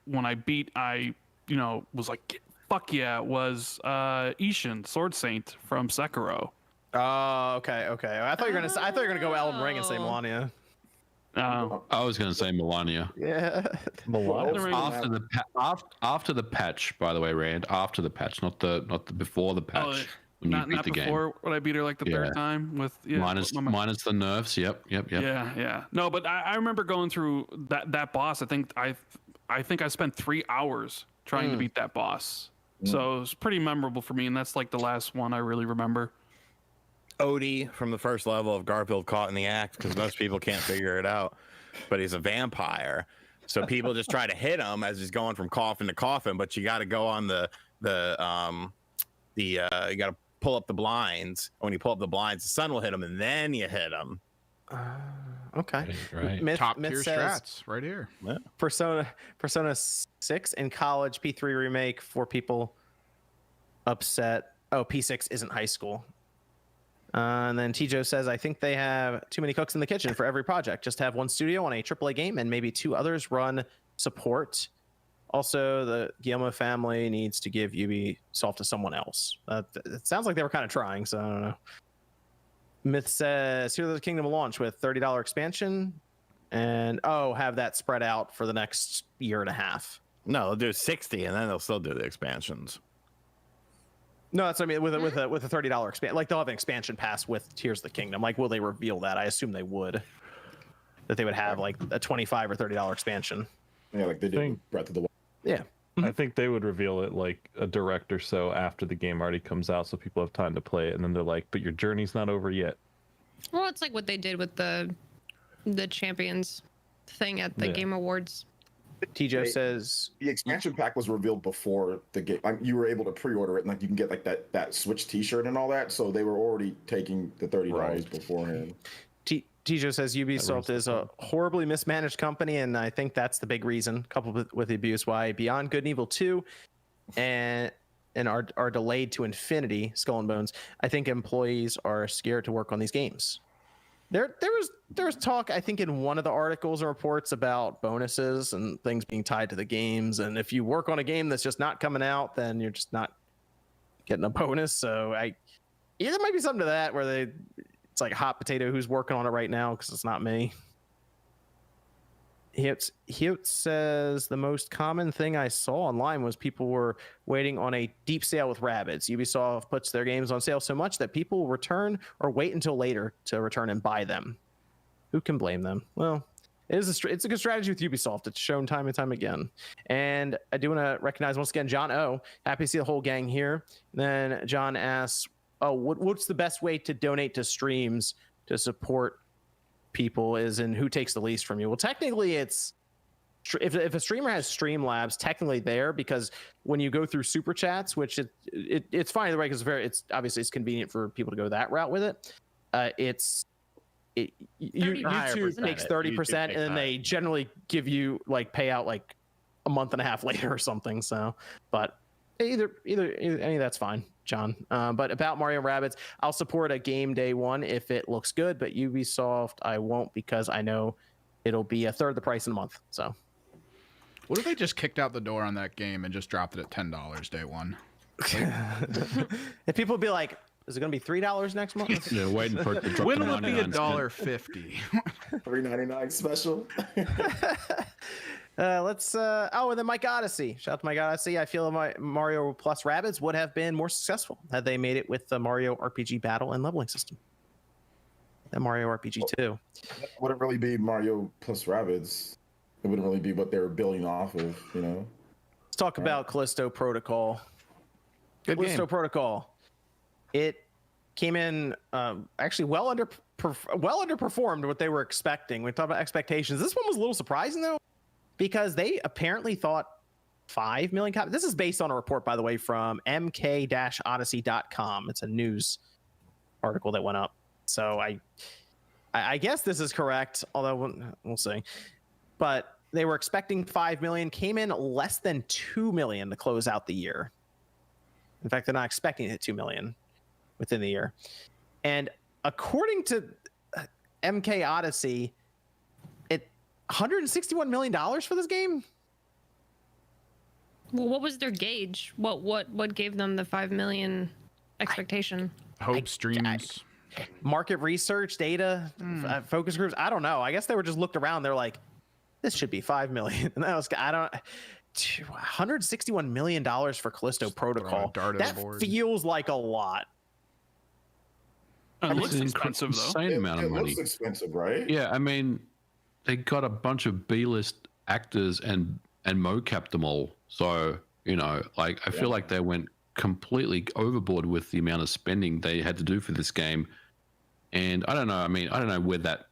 when I beat, was like, fuck yeah, was Ishin, Sword Saint from Sekiro. Oh, okay. I thought you were gonna go Elden Ring and say Melania. I was going to say Melania. Yeah, Melania. After the patch, by the way, Rand. After the patch, not the before the patch. Not before when I beat her like the third time with minus the nerfs. Yep. Yeah. No, but I remember going through that boss. I think I spent 3 hours trying to beat that boss. So it was pretty memorable for me, and that's like the last one I really remember. Odie from the first level of Garfield Caught in the Act, because most people can't figure it out. But he's a vampire, so people just try to hit him as he's going from coffin to coffin. But you got to go on you got to pull up the blinds. When you pull up the blinds, the sun will hit him, and then you hit him. Okay. Right. Top tier strats right here. Yeah. Persona 6 in college, P3 remake for people upset. Oh, P6 isn't high school. And then Tijo says, I think they have too many cooks in the kitchen for every project. Just have one studio on a AAA game and maybe 2 others run support. Also, the Guillermo family needs to give Ubisoft to someone else. It sounds like they were kind of trying, so I don't know. Myth says, Heroes of the Kingdom launch with $30 expansion and, have that spread out for the next year and a half. No, they'll do 60 and then they'll still do the expansions. No, that's what I mean with a $30 expansion. Like they'll have an expansion pass with Tears of the Kingdom. Like, will they reveal that? I assume they would. That they would have like a $25 or $30 expansion. Yeah, like they did with Breath of the Wild. Yeah. I think they would reveal it like a direct or so after the game already comes out, so people have time to play it, and then they're like, "But your journey's not over yet." Well, it's like what they did with the Champions thing at the Game Awards. Tijo says the expansion pack was revealed before the game. You were able to pre-order it, and like you can get like that Switch T-shirt and all that. So they were already taking the $30 beforehand. Tijo says Ubisoft is a horribly mismanaged company, and I think that's the big reason, coupled with the abuse, why Beyond Good and Evil 2 and are delayed to Infinity, Skull and Bones. I think employees are scared to work on these games. There was talk, I think, in one of the articles and reports about bonuses and things being tied to the games. And if you work on a game that's just not coming out, then you're just not getting a bonus. So there might be something to that where it's like a hot potato who's working on it right now because it's not me. Hiot says the most common thing I saw online was people were waiting on a deep sale with Rabbids. Ubisoft puts their games on sale so much that people return or wait until later to return and buy them. Who can blame them? Well, it's a good strategy with Ubisoft. It's shown time and time again. And I do want to recognize once again John O. Happy to see the whole gang here. Then John asks, what's the best way to donate to streams to support people and who takes the least from you? Well, technically it's if a streamer has Streamlabs, technically there, because when you go through super chats, which it's fine either way, because it's obviously it's convenient for people to go that route with it. YouTube takes 30%, and then they generally give you like payout like a month and a half later or something. So, but either any of that's fine, John. But about Mario Rabbids, I'll support a game day one if it looks good, but Ubisoft I won't, because I know it'll be a third the price in a month. So what if they just kicked out the door on that game and just dropped it at $10 day one? If people would be like, is it going to be $3 next month? Yeah, waiting for it to drop. When will it be $1.50? $3.99 special. And then Mike Odyssey. Shout out to Mike Odyssey. I feel Mario plus Rabbids would have been more successful had they made it with the Mario RPG battle and leveling system. That Mario RPG 2. That wouldn't really be Mario plus Rabbids. It wouldn't really be what they were building off of, you know. Let's talk about Callisto Protocol. Callisto Protocol. It came in actually well underperformed what they were expecting. We talk about expectations. This one was a little surprising though, because they apparently thought 5 million copies. This is based on a report, by the way, from mk-odyssey.com. It's a news article that went up. So I guess this is correct, although we'll see. But they were expecting 5 million, came in less than 2 million to close out the year. In fact, they're not expecting to hit 2 million within the year. And according to MK Odyssey, $161 million for this game. Well, what was their gauge? What gave them the 5 million expectation? Hope streams, market research data, focus groups. I don't know. I guess they were just looked around. They're like, this should be 5 million. And that was $161 million for Callisto Protocol. That feels like a lot. It looks expensive though. Insane amount of money. It looks expensive, right? Yeah, I mean, they got a bunch of B-list actors and mocapped them all. So, I feel like they went completely overboard with the amount of spending they had to do for this game And I don't know. I mean, I don't know where that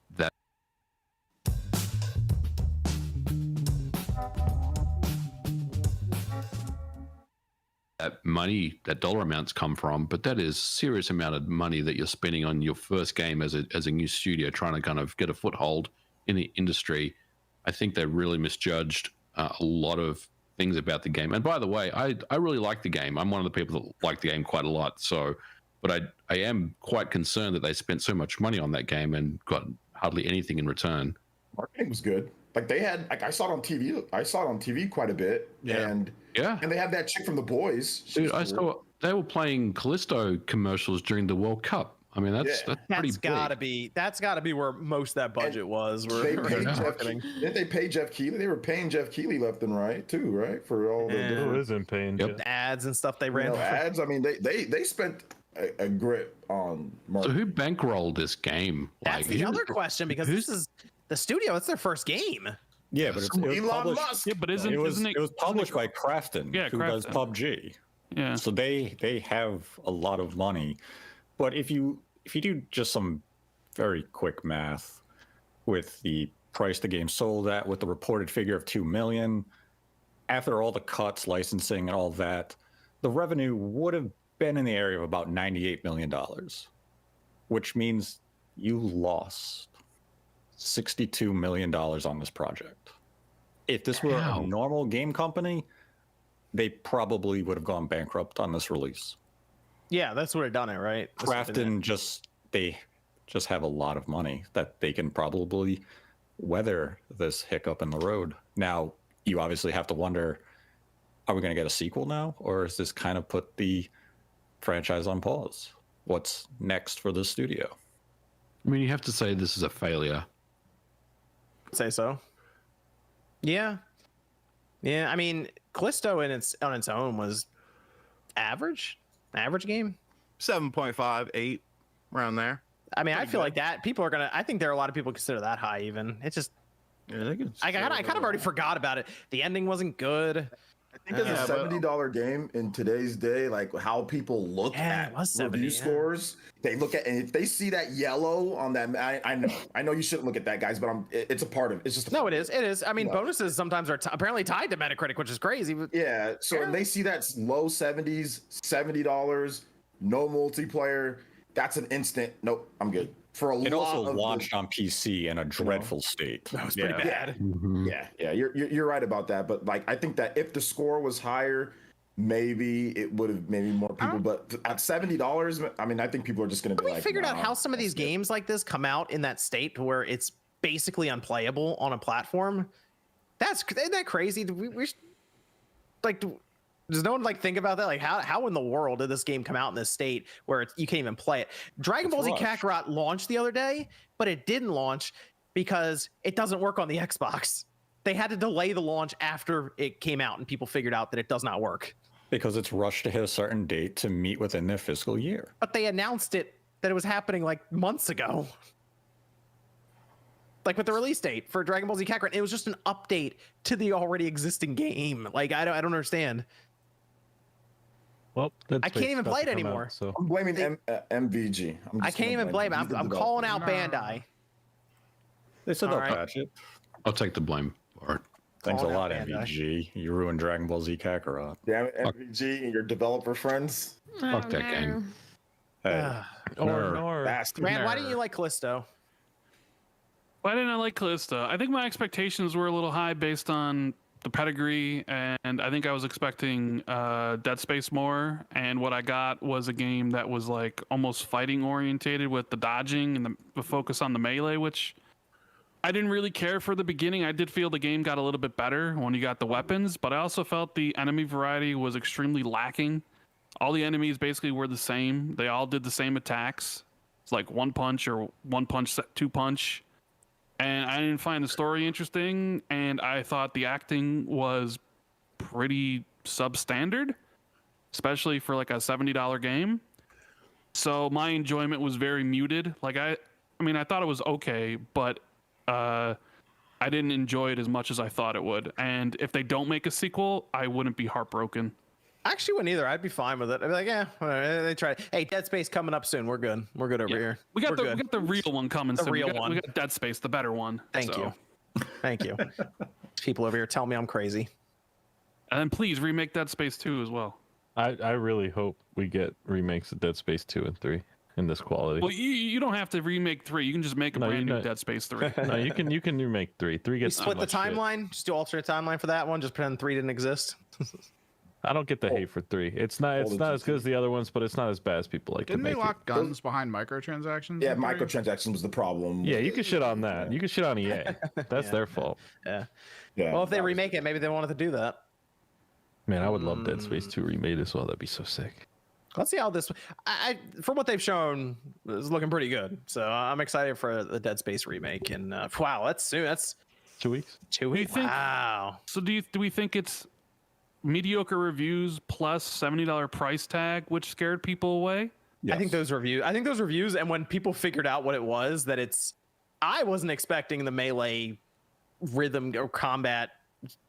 money, that dollar amounts come from, but that is serious amount of money that you're spending on your first game as a new studio trying to kind of get a foothold in the industry. I think they really misjudged a lot of things about the game. And by the way, I really like the game. I'm one of the people that like the game quite a lot. So, but I am quite concerned that they spent so much money on that game and got hardly anything in return. Marketing was good. Like they had, like I saw it on TV. I saw it on TV quite a bit. And they had that chick from The Boys. Dude, I saw they were playing Callisto commercials during the World Cup. I mean, that's pretty big. That's gotta be where most of that budget was. They paid didn't they pay Jeff Keighley? They were paying Jeff Keighley left and right too, right? For all the who isn't paying the ads and stuff they ran. Ads. I mean, they spent a grip on marketing. So who bankrolled this game? That's the other question, because this is the studio. It's their first game. Yeah, but it was Elon Musk. Yeah, but it was published by Krafton, who does PUBG. Yeah. So they have a lot of money. But if you do just some very quick math with the price the game sold at, with the reported figure of 2 million, after all the cuts, licensing, and all that, the revenue would have been in the area of about $98 million, which means you lost $62 million on this project. If this were a normal game company, they probably would have gone bankrupt on this release. Yeah, that's what it done it, right? Krafton they just have a lot of money that they can probably weather this hiccup in the road. Now, you obviously have to wonder, are we going to get a sequel now? Or is this kind of put the franchise on pause? What's next for the studio? I mean, you have to say this is a failure. Say so. Yeah. I mean, Callisto on its own was average game. 7.5, 8, around there. I mean, I feel like that people are gonna. I think there are a lot of people consider that high. Even it's just. Yeah, I kind of already forgot about it. The ending wasn't good. I think it's a $70 game in today's day, like how people look at review scores. They look at, and if they see that yellow on that, I know you shouldn't look at that, guys, but it's a part of it. It's just it is. I mean, bonuses sometimes are apparently tied to Metacritic, which is crazy. Yeah. So when they see that low 70s, $70, no multiplayer, that's an instant. Nope, I'm good. It also launched on PC in a dreadful state. That was pretty bad. Yeah. You're right about that. But like, I think that if the score was higher, maybe it would have maybe more people. But at $70, I mean, I think people are just going to be like. We figured out how some of these games like this come out in that state to where it's basically unplayable on a platform. Isn't that crazy? Does no one think about that? Like how in the world did this game come out in this state where you can't even play it? Dragon Ball Z Kakarot launched the other day, but it didn't launch because it doesn't work on the Xbox. They had to delay the launch after it came out and people figured out that it does not work. Because it's rushed to hit a certain date to meet within their fiscal year. But they announced that it was happening months ago. With the release date for Dragon Ball Z Kakarot, it was just an update to the already existing game. I don't understand. Well, I can't even play it anymore. Out, so. I'm blaming MVG. I can't even blame it. I'm calling out Bandai. They said they'll patch it. I'll take the blame for it. Thanks a lot, MVG. You ruined Dragon Ball Z Kakarot. Damn it, MVG and your developer friends. Fuck that game. Hey. Rand, why didn't you like Callisto? Why didn't I like Callisto? I think my expectations were a little high based on the pedigree, and I think I was expecting Dead Space more, and what I got was a game that was almost fighting orientated with the dodging and the focus on the melee, which I didn't really care for the beginning. I did feel the game got a little bit better when you got the weapons, but I also felt the enemy variety was extremely lacking. All the enemies basically were the same. They all did the same attacks. It's like one punch or one punch, two punch. And I didn't find the story interesting, and I thought the acting was pretty substandard, especially for a $70 game. So my enjoyment was very muted. I thought it was okay, but I didn't enjoy it as much as I thought it would. And if they don't make a sequel, I wouldn't be heartbroken. I actually wouldn't either. I'd be fine with it. I'd be like, yeah, they tried. Hey, Dead Space coming up soon. We're good. We're good over here. We got the real one coming soon. Real one. We got Dead Space, the better one. Thank you. People over here tell me I'm crazy. And then please remake Dead Space 2 as well. I really hope we get remakes of Dead Space 2 and 3 in this quality. Well, you don't have to remake 3. You can just make a brand new Dead Space 3. No, you can remake 3. 3 gets split the timeline. Shit. Just do alternate timeline for that one. Just pretend 3 didn't exist. I don't get the hate for 3. It's not as good as the other ones, but it's not as bad as people like Didn't to make they lock guns behind microtransactions? Yeah, microtransactions was the problem. Yeah, you can shit on that. You can shit on EA. That's their fault. Yeah. Well, if they remake it, maybe they wanted to do that. Man, I would love Dead Space 2 remade as well. That'd be so sick. Let's see how this. From what they've shown, it's looking pretty good. So I'm excited for the Dead Space remake. And wow, that's soon. That's 2 weeks. 2 weeks. Wow. So do we think it's mediocre reviews plus $70 price tag, which scared people away? Yes. I think those reviews, and when people figured out what it was, that it's. I wasn't expecting the melee rhythm or combat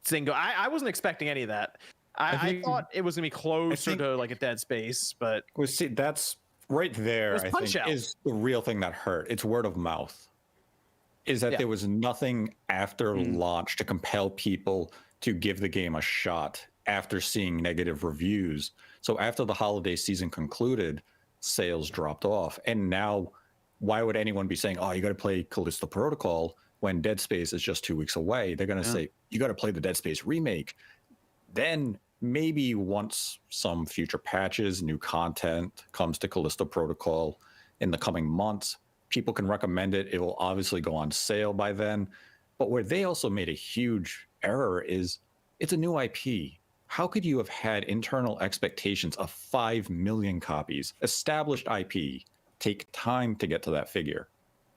single. I wasn't expecting any of that. I thought it was gonna be closer to like a Dead Space, but well, see, that's right there. I think is the real thing that hurt. It's word of mouth. Is that there was nothing after launch to compel people to give the game a shot after seeing negative reviews. So after the holiday season concluded, sales dropped off, and now why would anyone be saying, "Oh, you got to play Callisto Protocol" when Dead Space is just 2 weeks away? They're gonna say, "You got to play the Dead Space remake." Then maybe once some future patches, new content comes to Callisto Protocol in the coming months, people can recommend it. It will obviously go on sale by then. But where they also made a huge error is it's a new IP. How could you have had internal expectations of 5 million copies, established IP, take time to get to that figure?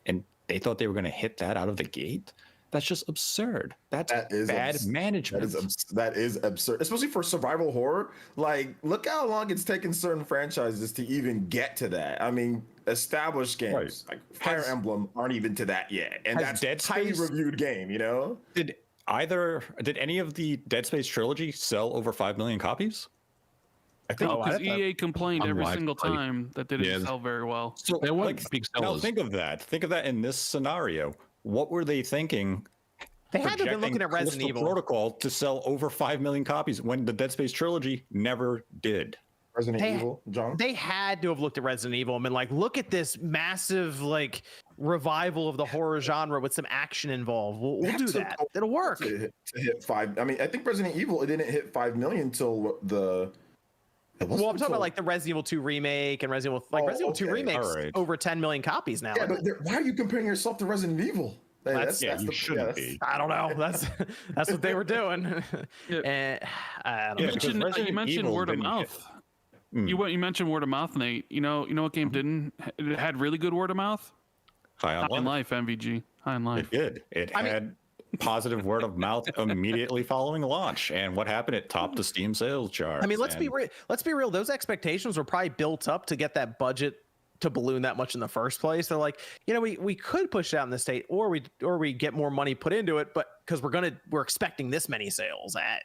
And they thought they were going to hit that out of the gate? That's just absurd. That is bad management. That is absurd, especially for survival horror. Like, look how long it's taken certain franchises to even get to that. I mean, established games like Fire Emblem aren't even to that yet, and that's a highly reviewed game. You know, did any of the Dead Space trilogy sell over 5 million copies? I think because EA complained every single time that they didn't sell very well. So they weren't big sellers. Now think of that. Think of that in this scenario. What were they thinking? They had to have been looking at Resident Evil Protocol to sell over 5 million copies when the Dead Space trilogy never did. Resident Evil, John? They had to have looked at Resident Evil and been like, look at this massive like revival of the horror genre with some action involved. We'll do that. It'll work. To hit 5. I mean, I think Resident Evil, it didn't hit 5 million until the. Well, I'm talking about like the Resident Evil 2 remake and Resident Evil 2 remakes over 10 million copies now. Yeah, but why are you comparing yourself to Resident Evil? That's shouldn't be. I don't know. That's what they were doing. And I don't know. You mentioned word of mouth. You mentioned word of mouth, Nate. You know what game didn't? It had really good word of mouth. High on Life, MVG. High on Life. It did. It had positive word of mouth immediately following launch, and what happened? It topped the Steam sales chart. I mean, let's be real. Those expectations were probably built up to get that budget to balloon that much in the first place. They're like, we could push it out in the state, or we get more money put into it, but because we're expecting this many sales. I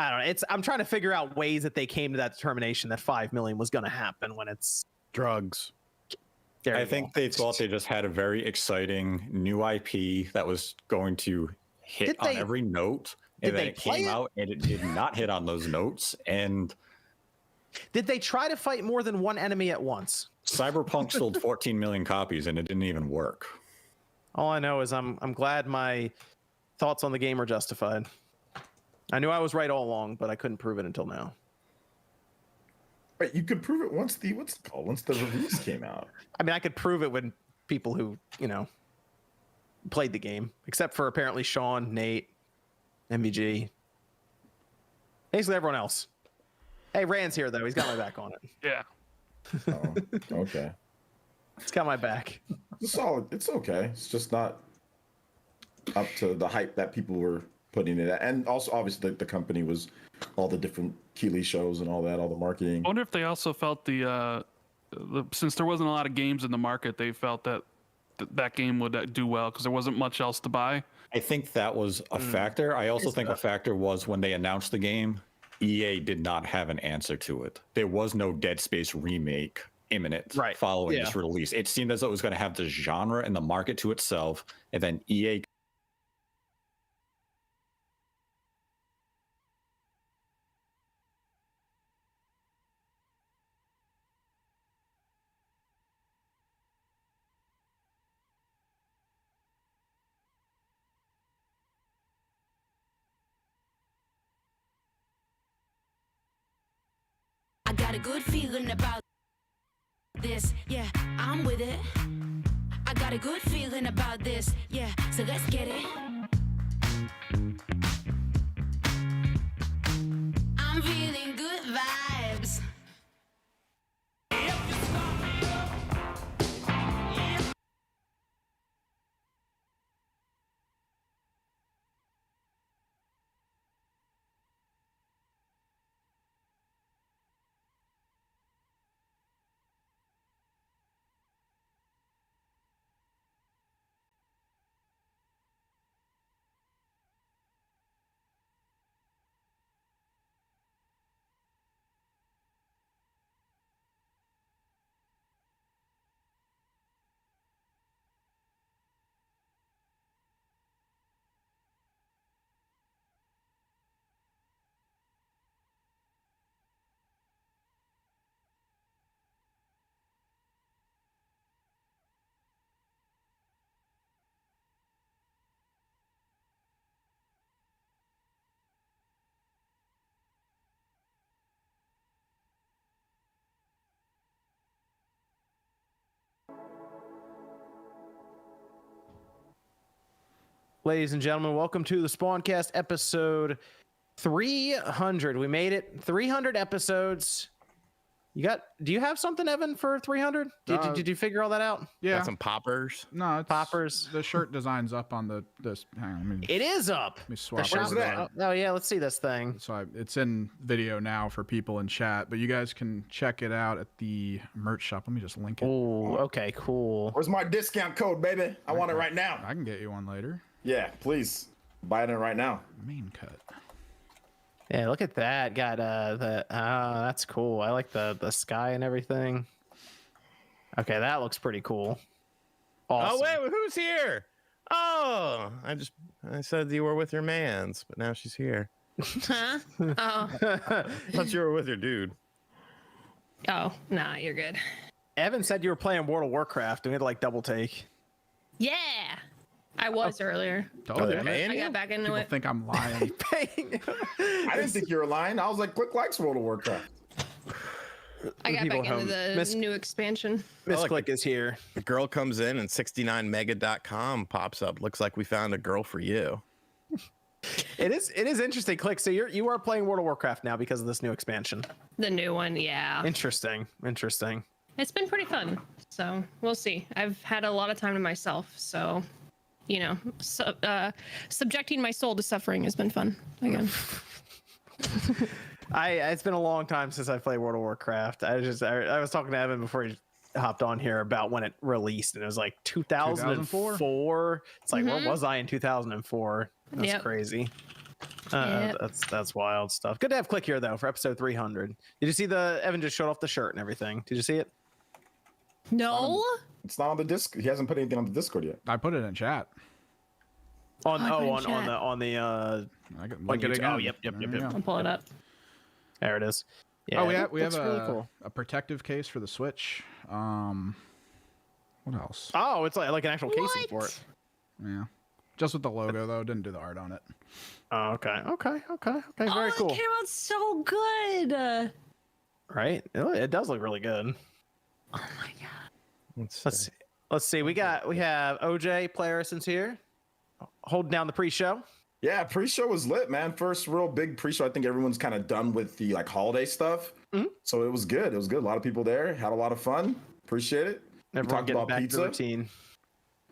don't know. I'm trying to figure out ways that they came to that determination that 5 million was going to happen when it's drugs. I think they thought they just had a very exciting new IP that was going to hit on every note, and then it came out and it did not hit on those notes. And did they try to fight more than one enemy at once? Cyberpunk sold 14 million copies and it didn't even work. All I know is I'm glad my thoughts on the game are justified. I knew I was right all along, but I couldn't prove it until now. Right, you could prove it once the reviews came out. I mean, I could prove it when people who played the game, except for apparently Sean, Nate, MVG, basically everyone else. Hey, Rand's here though. He's got my back on it. Yeah. Oh, okay. It's got my back. It's solid. It's okay. It's just not up to the hype that people were putting it at. And also, obviously, the company was all the different Keighley shows and all that, all the marketing. I wonder if they also felt the since there wasn't a lot of games in the market, they felt that that game would do well because there wasn't much else to buy. I think that was a factor. I also think a factor was when they announced the game, EA did not have an answer to it. There was no Dead Space remake imminent following this release. It seemed as though it was going to have the genre and the market to itself, and then EA. I got a good feeling about this, yeah, I'm with it. I got a good feeling about this, yeah, so let's get it. I'm feeling good vibes. Ladies and gentlemen, welcome to the Spawncast episode 300. We made it. 300 episodes. Do you have something, Evan, for 300? Did you figure all that out? Yeah. Got some poppers. No, it's, poppers. The shirt design's up on this. Hang on, it is up. Let me swap it. Oh yeah, let's see this thing. So it's in video now for people in chat, but you guys can check it out at the merch shop. Let me just link it. Oh, okay, cool. Where's my discount code, baby? I want it right now. I can get you one later. Yeah, please. Buy it right now. Main cut. Yeah, look at that. Got that's cool. I like the sky and everything. Okay, that looks pretty cool. Awesome. Oh wait, who's here? Oh, I said you were with your mans, but now she's here. Huh? Oh. I thought you were with your dude. Oh, nah, you're good. Evan said you were playing World of Warcraft and we had to like double take. Yeah. I was earlier. Okay. I got back into People it. think I'm lying. I didn't think you were lying. I was like, Click likes World of Warcraft. I got back into the new expansion. Miss Click is here. The girl comes in and 69mega.com pops up. Looks like we found a girl for you. It is interesting, Click. So you are playing World of Warcraft now because of this new expansion. The new one, yeah. Interesting. It's been pretty fun. So we'll see. I've had a lot of time to myself, so subjecting my soul to suffering has been fun again. It's been a long time since I played World of Warcraft. I was talking to Evan before he hopped on here about when it released, and it was like 2004. It's like, where was I in 2004? That's crazy. That's wild stuff. Good to have Click here though for episode 300. Did you see Evan just showed off the shirt and everything? Did you see it? No. It's not on the disc. He hasn't put anything on the Discord yet. I put it in chat. On the I can link it again. Oh, yep. I'll pull it up. There it is. Yeah, we have really cool. a protective case for the Switch. What else? Oh, it's like an actual casing for it. Yeah. Just with the logo though, didn't do the art on it. Oh, okay. Very cool. It came out so good. Right? It does look really good. Oh my god. Let's see. We have OJ Playerson's here, holding down the pre-show. Yeah, pre-show was lit, man. First real big pre-show. I think everyone's kind of done with the like holiday stuff. Mm-hmm. So it was good. A lot of people there. Had a lot of fun. Appreciate it. Everyone talked getting about back pizza. to the routine.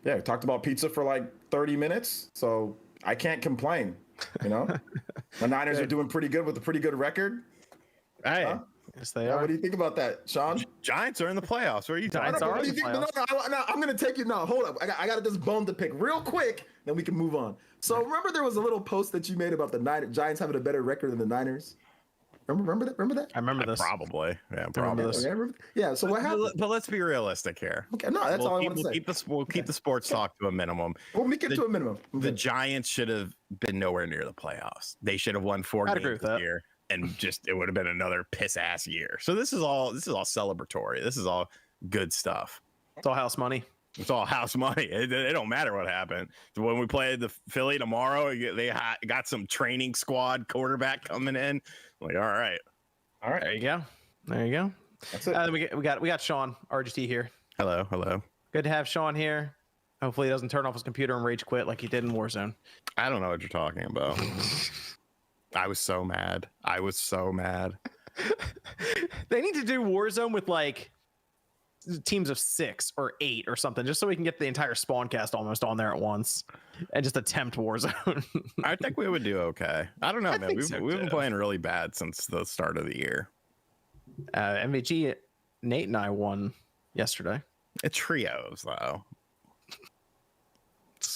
Yeah, we talked about pizza for like 30 minutes. So I can't complain. The Niners are doing pretty good with a pretty good record. Hey. Huh? Yes, they are. What do you think about that, Sean? Giants are in the playoffs. What are you talking about? What do you think? No, I'm going to take you. No, hold up. I got this bone to pick real quick, then we can move on. So remember there was a little post that you made about the Giants having a better record than the Niners? Remember that? I remember this. Probably. Yeah, probably. Yeah. So what happened? But let's be realistic here. Okay, no, that's all I want to say. We'll keep the sports talk to a minimum. We'll make it to a minimum. The Giants should have been nowhere near the playoffs. They should have won 4 games this year, and just it would have been another piss ass year. So this is all celebratory. This is all good stuff. It's all house money. It's all house money. It don't matter what happened. When we play the Philly tomorrow, they got some training squad quarterback coming in. Like, all right. There you go. That's it. We got Sean RGT here. Hello. Good to have Sean here. Hopefully he doesn't turn off his computer and rage quit like he did in Warzone. I don't know what you're talking about. I was so mad. They need to do Warzone with like teams of 6 or 8 or something, just so we can get the entire spawn cast almost on there at once and just attempt Warzone. I think we would do okay. I don't know, man. We've been playing really bad since the start of the year. MVG, Nate and I won yesterday. It's trios though.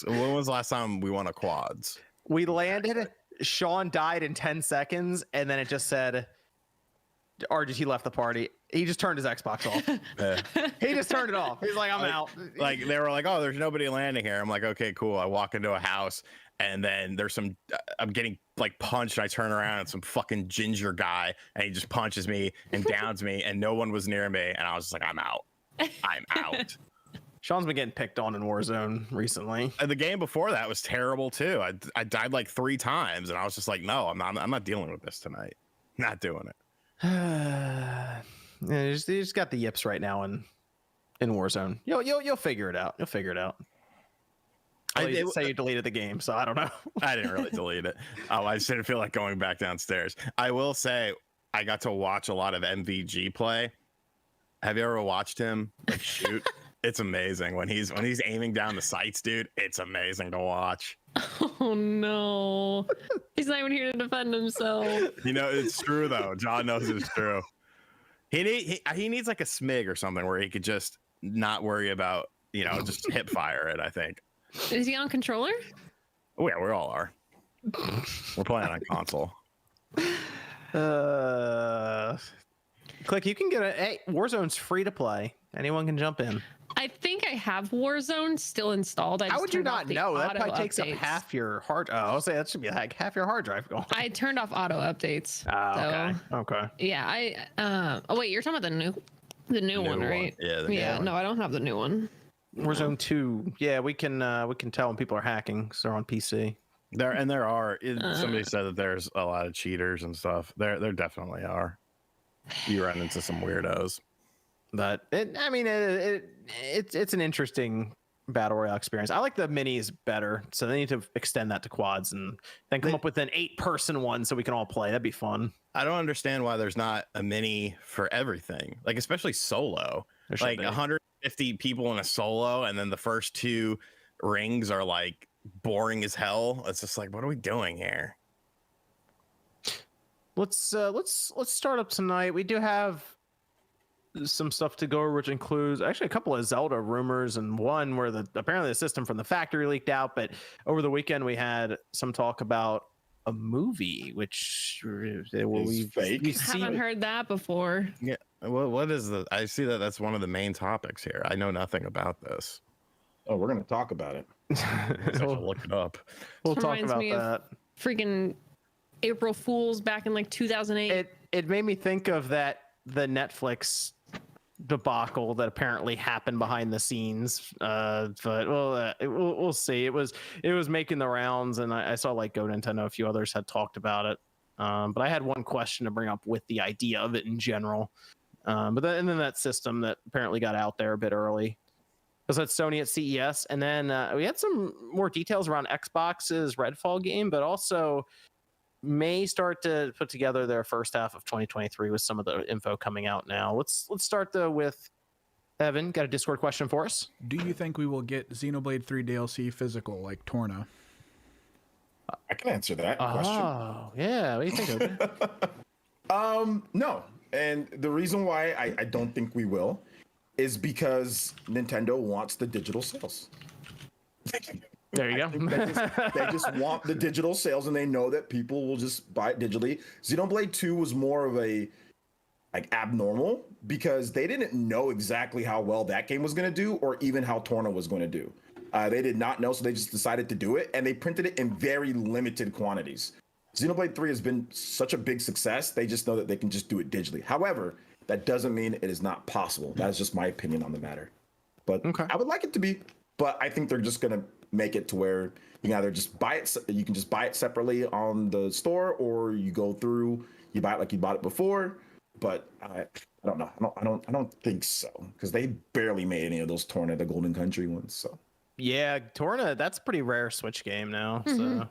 When was the last time we won a quads? We landed, Sean died in 10 seconds, and then it just said RGT left the party. He just turned his Xbox off. He just turned it off. He's like, I'm out. Like they were like, oh, there's nobody landing here. I'm like, okay, cool. I walk into a house and then there's I'm getting like punched. And I turn around and some fucking ginger guy and he just punches me and downs me and no one was near me. And I was just like, I'm out. Sean's been getting picked on in Warzone recently. And the game before that was terrible too. I died like 3 times and I was just like, no, I'm not dealing with this tonight. Not doing it. Yeah, you just got the yips right now in Warzone. You'll figure it out. I say you deleted the game, so I don't know. I didn't really delete it. I just didn't feel like going back downstairs. I will say I got to watch a lot of MVG play. Have you ever watched him like shoot? It's amazing when he's aiming down the sights, dude. It's amazing to watch. Oh no, he's not even here to defend himself. You know it's true though. John knows it's true. He needs like a smig or something where he could just not worry about just hip fire it. I think. Is he on controller? Oh yeah, we all are. We're playing on console. Click. You can get Warzone's free to play. Anyone can jump in. I think I have Warzone still installed. How would you not know? That probably takes up half your hard. I'll say that should be like half your hard drive going. I turned off auto updates. Okay. Yeah, oh wait, you're talking about the new one, right? Yeah. No, I don't have the new one. Warzone 2. Yeah, we can tell when people are hacking because they're on PC. There are. Somebody said that there's a lot of cheaters and stuff. There definitely are. You run into some weirdos. But it's an interesting battle royale experience. I like the minis better, so they need to extend that to quads and then come up with an 8-person one so we can all play. That'd be fun. I don't understand why there's not a mini for everything, like especially solo. Like 150 people in a solo, and then the first 2 rings are like boring as hell. It's just like, what are we doing here? Let's start up tonight. We do have some stuff to go over, which includes actually a couple of Zelda rumors and one where apparently the system from the factory leaked out. But over the weekend, we had some talk about a movie, which is fake. I haven't heard that before. Yeah. What is the? I see that's one of the main topics here. I know nothing about this. Oh, we're gonna talk about it. We'll look it up. We'll talk about that. Freaking April Fools back in like 2008. It made me think of the Netflix debacle that apparently happened behind the scenes. But we'll see. It was making the rounds, and I saw like Go Nintendo, a few others had talked about it. But I had one question to bring up with the idea of it in general. But then that system that apparently got out there a bit early. Was at Sony at CES, and then we had some more details around Xbox's Redfall game, but also may start to put together their first half of 2023 with some of the info coming out now. Let's start though with Evan. Got a Discord question for us? Do you think we will get Xenoblade 3 DLC physical like Torna? I can answer that question. Oh, yeah. What do you think of it? No. And the reason why I don't think we will is because Nintendo wants the digital sales. There you go. They just want the digital sales, and they know that people will just buy it digitally. Xenoblade 2 was more of a abnormal because they didn't know exactly how well that game was going to do, or even how Torna was going to do. They did not know, so they just decided to do it, and they printed it in very limited quantities. Xenoblade 3 has been such a big success, they just know that they can just do it digitally. However, that doesn't mean it is not possible. That is just my opinion on the matter. But I would like it to be, but I think they're just going to make it to where you can either just buy it, you can just buy it separately on the store, or you go through, you buy it like you bought it before. But I don't know. I don't think so, because they barely made any of those Torna, the Golden Country ones. So yeah, Torna, that's a pretty rare Switch game now. So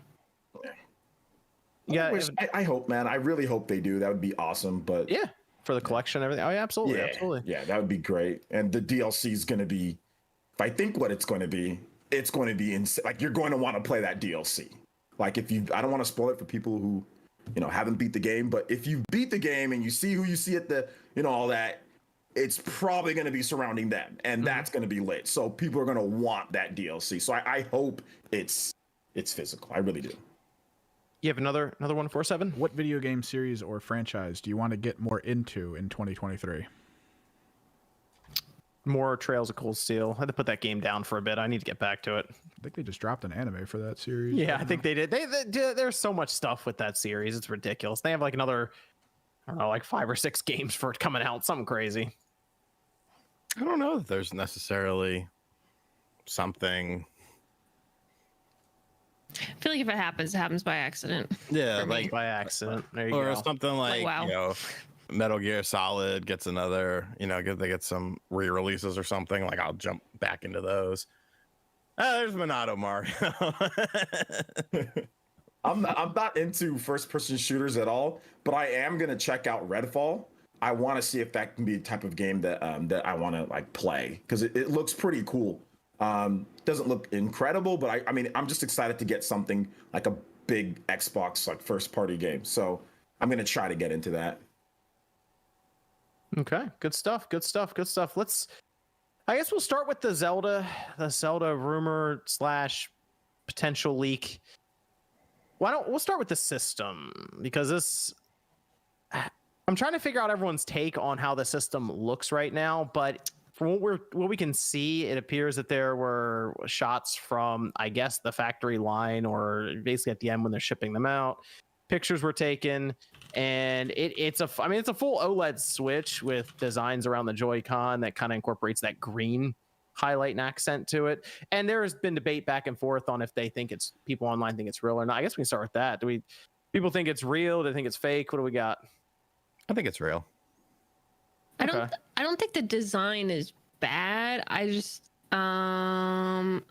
yeah, I hope, man. I really hope they do. That would be awesome. But yeah, for the collection, everything. Oh yeah, absolutely, absolutely. Yeah, that would be great. And the DLC is going to be, if I think what it's going to be insane. Like, you're going to want to play that DLC. Like, I don't want to spoil it for people who, haven't beat the game, but if you beat the game and you see who you see at the, all that, it's probably going to be surrounding them, and that's going to be lit. So people are going to want that DLC. So I hope it's physical. I really do. You have another 147? What video game series or franchise do you want to get more into in 2023? More Trails of Cold Steel. I had to put that game down for a bit. I need to get back to it. I think they just dropped an anime for that series. Yeah, I think they did. There's so much stuff with that series. It's ridiculous. They have like another, I don't know, like 5 or 6 games for it coming out. Something crazy. I don't know if there's necessarily something. I feel like if it happens by accident. Yeah, like by accident. There you go. Or something like, wow. Metal Gear Solid gets another, they get some re-releases or something. Like, I'll jump back into those. There's Monado Mario. I'm not into first-person shooters at all, but I am gonna check out Redfall. I want to see if that can be a type of game that I want to play, because it looks pretty cool. Doesn't look incredible, but I mean, I'm just excited to get something like a big Xbox first-party game. So I'm gonna try to get into that. Okay, good stuff. I guess we'll start with the Zelda rumor / potential leak. We'll start with the system, because I'm trying to figure out everyone's take on how the system looks right now, but from what we can see, it appears that there were shots from, I guess, the factory line, or basically at the end when they're shipping them out. Pictures were taken, and it's a full OLED Switch with designs around the Joy-Con that kind of incorporates that green highlight and accent to it. And there has been debate back and forth on if people online think it's real or not. I guess we can start with that. People think it's real? Do they think it's fake? What do we got? I think it's real. I don't think the design is bad. I just I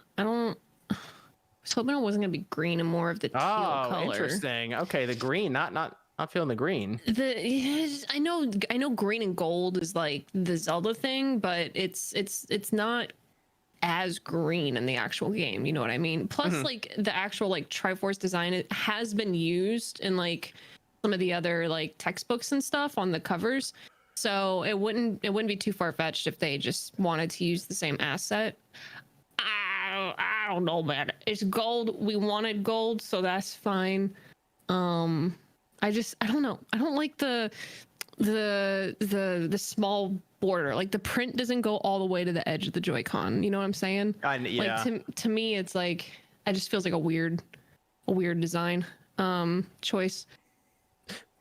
was hoping it wasn't gonna be green and more of the teal color. Interesting. Okay, the green, not feeling the green. I know green and gold is like the Zelda thing, but it's not as green in the actual game. You know what I mean? Plus, like the actual Triforce design, it has been used in some of the other textbooks and stuff on the covers. So it wouldn't be too far-fetched if they just wanted to use the same asset. I don't know, man. It's gold. We wanted gold, so that's fine. I don't know. I don't like the small border. Like, the print doesn't go all the way to the edge of the Joy-Con. You know what I'm saying? Yeah. To me, it's it just feels like a weird design choice.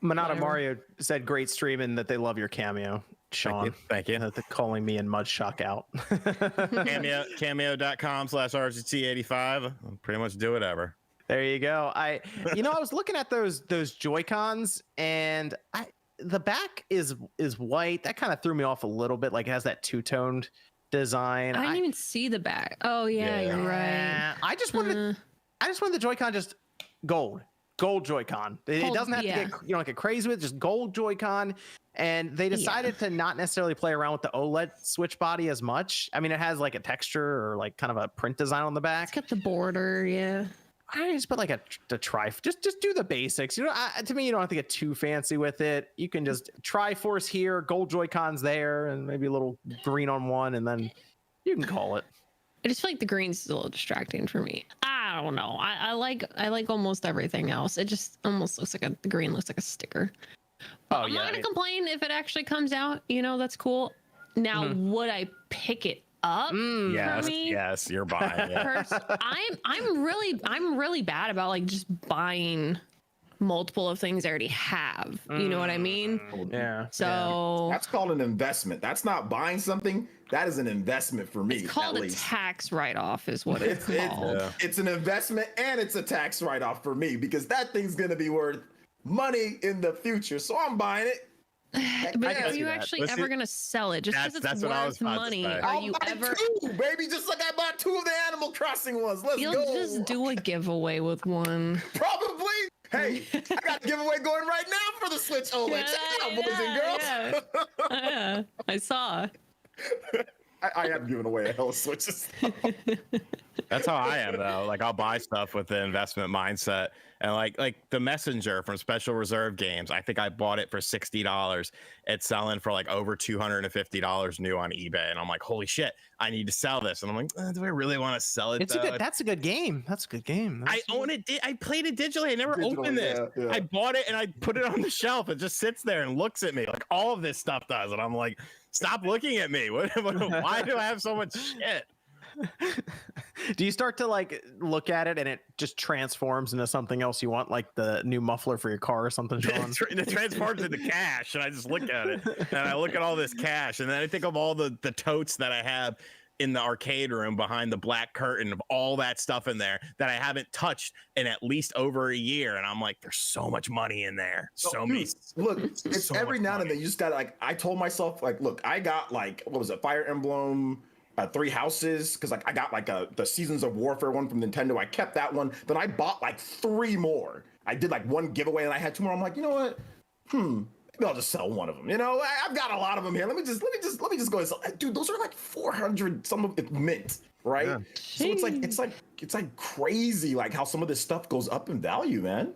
Monado Mario said great stream and that they love your cameo, Sean. Thank you. They're calling me and Mudshock out. Cameo.com/RGT85. I'll pretty much do whatever. There you go. I was looking at those Joy-Cons, and the back is white. That kind of threw me off a little bit. Like, it has that two-toned design. I didn't even see the back. Oh yeah, you're right. I just wanted the Joy-Con just gold Joy-Con. It doesn't have to get like a crazy with, just gold Joy-Con. And they decided to not necessarily play around with the OLED Switch body as much. I mean, it has like a texture or like kind of a print design on the back. It's got the border, yeah. I just put like a just do the basics. To me, you don't have to get too fancy with it. You can just Triforce here, gold Joy-Cons there, and maybe a little green on one, and then you can call it. I just feel like the green's a little distracting for me. I don't know. I like almost everything else. It just almost looks like the green looks like a sticker. But I'm not gonna complain if it actually comes out. You know, that's cool. Now, would I pick it up? Yes, you're buying it. I'm really bad about like just buying multiple of things I already have. You know what I mean? Yeah. So that's called an investment. That's not buying something. That is an investment for me. It's called a tax write-off, is what it's called. It's an investment and it's a tax write-off for me because that thing's gonna be worth money in the future. So I'm buying it. But are you actually ever gonna sell it? Just because it's worth money, are you ever? Two, baby, just like I bought 2 of the Animal Crossing ones. You'll just do a giveaway with one. Probably. Hey, I got a giveaway going right now for the Switch OLED. Check it out, boys and girls. Yeah, I saw. I am giving away a hell of Switches. That's how I am though. Like I'll buy stuff with the investment mindset, and like the Messenger from Special Reserve Games. I think I bought it for $60. It's selling for like over $250 new on eBay, and I'm like, holy shit, I need to sell this. And I'm like, do I really want to sell it? That's a good game. That's a good game. I own it. I played it digitally. I never opened it. Yeah. I bought it and I put it on the shelf. It just sits there and looks at me like all of this stuff does, and I'm like, stop looking at me. Why do I have so much shit? Do you start to like look at it and it just transforms into something else you want, like the new muffler for your car or something, Sean? It transforms into cash, and I just look at it and I look at all this cash, and then I think of all the totes that I have in the arcade room behind the black curtain of all that stuff in there that I haven't touched in at least over a year, and I'm like, there's so much money in there. Look, it's every now and then you just gotta like. I told myself like, look, I got like what was it, Fire Emblem. 3 Houses, because like I got like the Seasons of Warfare one from Nintendo. I kept that one. Then I bought like 3 more. I did like 1 giveaway and I had 2 more. I'm like, you know what? Maybe I'll just sell one of them. You know, I've got a lot of them here. Let me just go and sell. Dude, those are like 400. Some of it mint, right? Yeah. So it's like crazy, like how some of this stuff goes up in value, man.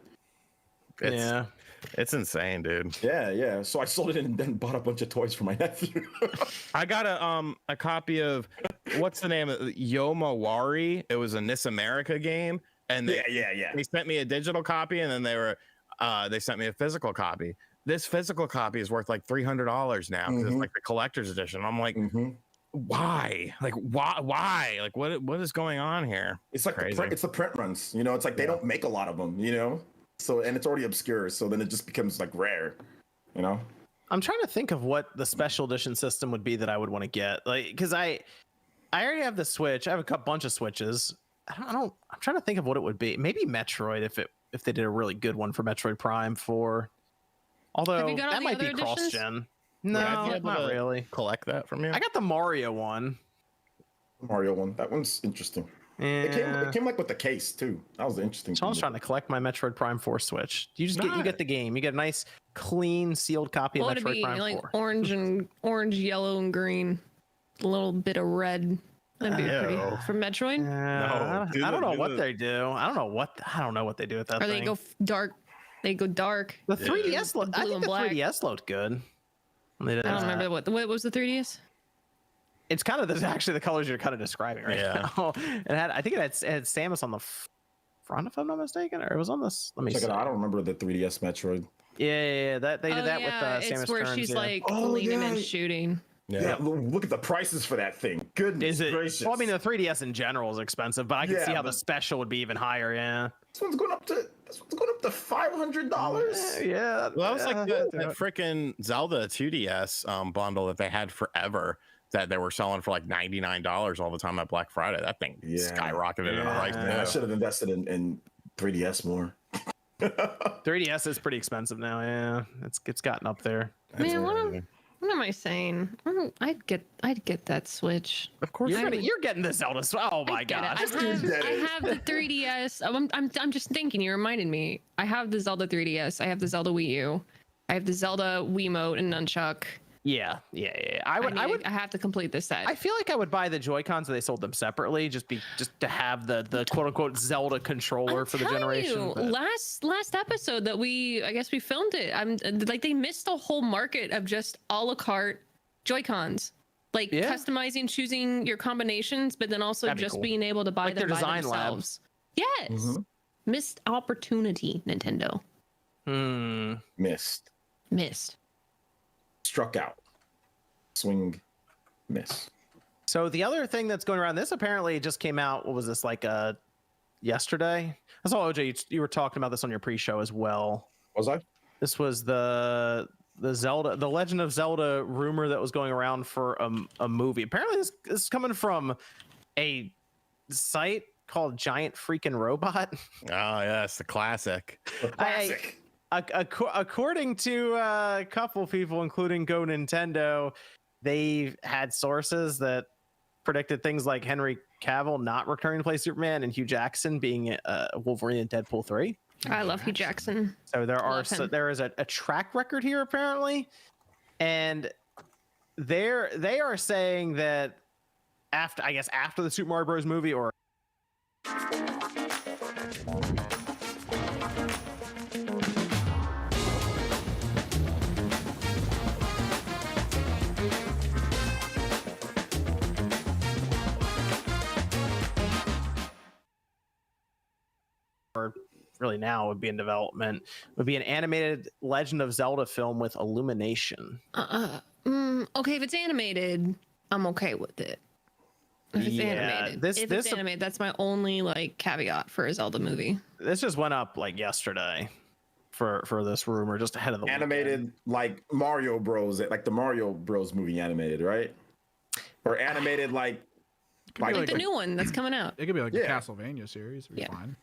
It's insane, dude. Yeah. So I sold it and then bought a bunch of toys for my nephew. I got a copy of what's the name of Yomawari. It was a NIS America game, and they sent me a digital copy, and then they sent me a physical copy. This physical copy is worth like $300 now because it's like the collector's edition. I'm like, why? Like why? Like what is going on here? It's like it's the print runs. You know, it's like they don't make a lot of them. You know. So, and it's already obscure, so then it just becomes like rare, you know. I'm trying to think of what the special edition system would be that I would want to get, like, because I already have the Switch. I have a bunch of Switches. I'm trying to think of what it would be. Maybe Metroid, if they did a really good one for Metroid Prime 4. Although that might be cross-gen. No, not really. Collect that from you. I got the Mario one. That one's interesting. Yeah. It came like with the case too. That was the interesting. So I was trying to collect my Metroid Prime 4 Switch. You get the game. You get a nice, clean, sealed copy of Metroid Prime 4. Like orange, yellow, and green. A little bit of red. That'd be pretty for Metroid. I don't know what they do. I don't know what they do with that. Or they go dark. They go dark. The 3DS look. I think the 3DS looked good. I don't remember what was the 3DS. It's kind of actually the colors you're kind of describing right now. I think it had Samus on the front, if I'm not mistaken, or it was on this. Let me check it out. I don't remember the 3DS Metroid. Yeah. That they did that with Samus. It's where she's like leaning and shooting. Yeah, look at the prices for that thing. Goodness gracious. Well, I mean, the 3DS in general is expensive, but I can see how the special would be even higher. Yeah. This one's going up to $500. Yeah. Well, that was like the freaking Zelda 2DS bundle that they had forever. That they were selling for like $99 all the time at Black Friday. That thing skyrocketed in price. I should have invested in 3DS more. 3DS is pretty expensive now. Yeah, it's gotten up there. Man, what am I saying? I'd get that Switch. Of course, you're getting the Zelda. Oh my god! I have the 3DS. I'm just thinking. You reminded me. I have the Zelda 3DS. I have the Zelda Wii U. I have the Zelda Wiimote and Nunchuck. Yeah. I have to complete this set. I feel like I would buy the Joy-Cons if they sold them separately, just to have the quote unquote Zelda controller for the generation. Last episode that we filmed it. I'm like, they missed the whole market of just a la carte Joy-Cons. Like customizing, choosing your combinations, but then also just cool. Being able to buy them by themselves. Labs. Yes. Missed opportunity, Nintendo. Missed. Struck out. Swing. Miss. So the other thing that's going around, this apparently just came out. What was this, like yesterday? I saw OJ. You were talking about this on your pre-show as well. Was I? This was the Zelda, the Legend of Zelda rumor that was going around for a movie. Apparently, this is coming from a site called Giant Freaking Robot. Oh yes, the classic. According to a couple people, including Go Nintendo, they had sources that predicted things like Henry Cavill not returning to play Superman and Hugh Jackson being Wolverine in Deadpool 3. I love Hugh Jackson. So there is a track record here apparently, and they are saying that after the Super Mario Bros. Movie or really now would be in development, would be an animated Legend of Zelda film with Illumination. Okay, if it's animated, I'm okay with it. If it's animated, that's my only like caveat for a Zelda movie. This just went up like yesterday for this rumor, just ahead of the animated weekend. Like Mario Bros, like the Mario Bros movie animated, right? Or animated like the new one that's coming out. It could be like the Castlevania series. It'd be fine.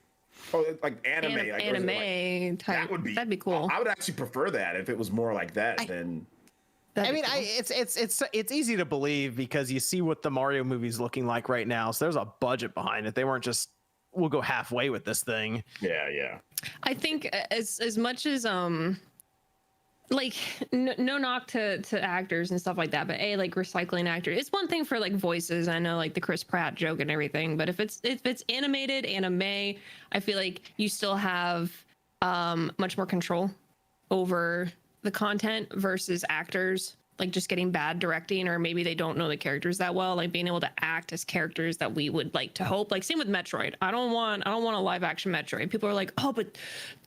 Oh, like anime, anime type. That'd be cool. I would actually prefer that if it was more like that than. I mean, it's easy to believe because you see what the Mario movie's looking like right now. So there's a budget behind it. They weren't just, we'll go halfway with this thing. Yeah. I think as much as like no knock to actors and stuff like that, but like recycling actors, it's one thing for like voices. I know like the Chris Pratt joke and everything, but if it's animated anime, I feel like you still have much more control over the content versus actors like just getting bad directing, or maybe they don't know the characters that well, like being able to act as characters that we would like to hope. Like same with Metroid. I don't want a live action Metroid. People are like, oh, but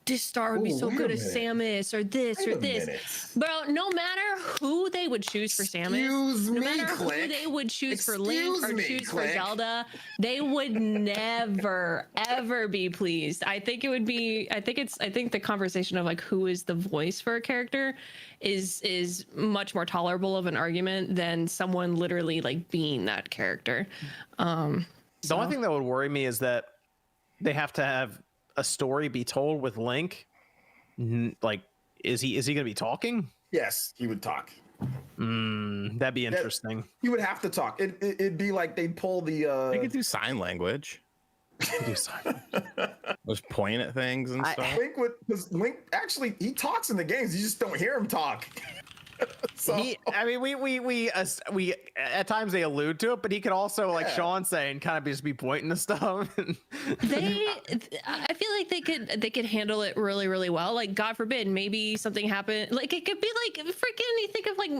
this star would be so good as Samus or this or this. Bro, no matter who they would choose for Samus, no matter who they would choose for Link or choose for Zelda, they would never ever be pleased. I think the conversation of like who is the voice for a character is much more tolerable of an argument than someone literally like being that character. The only thing that would worry me is that they have to have a story be told with Link. Like, is he going to be talking? Yes, he would talk. That'd be interesting. He would have to talk. It'd be like they'd pull the. They could do sign language. Just point at things and stuff. Link actually he talks in the games. You just don't hear him talk. So we at times they allude to it, but he could also, like Sean saying, kind of just be pointing to stuff. I feel like they could handle it really, really well. Like, God forbid, maybe something happened. Like, it could be like freaking. You think of like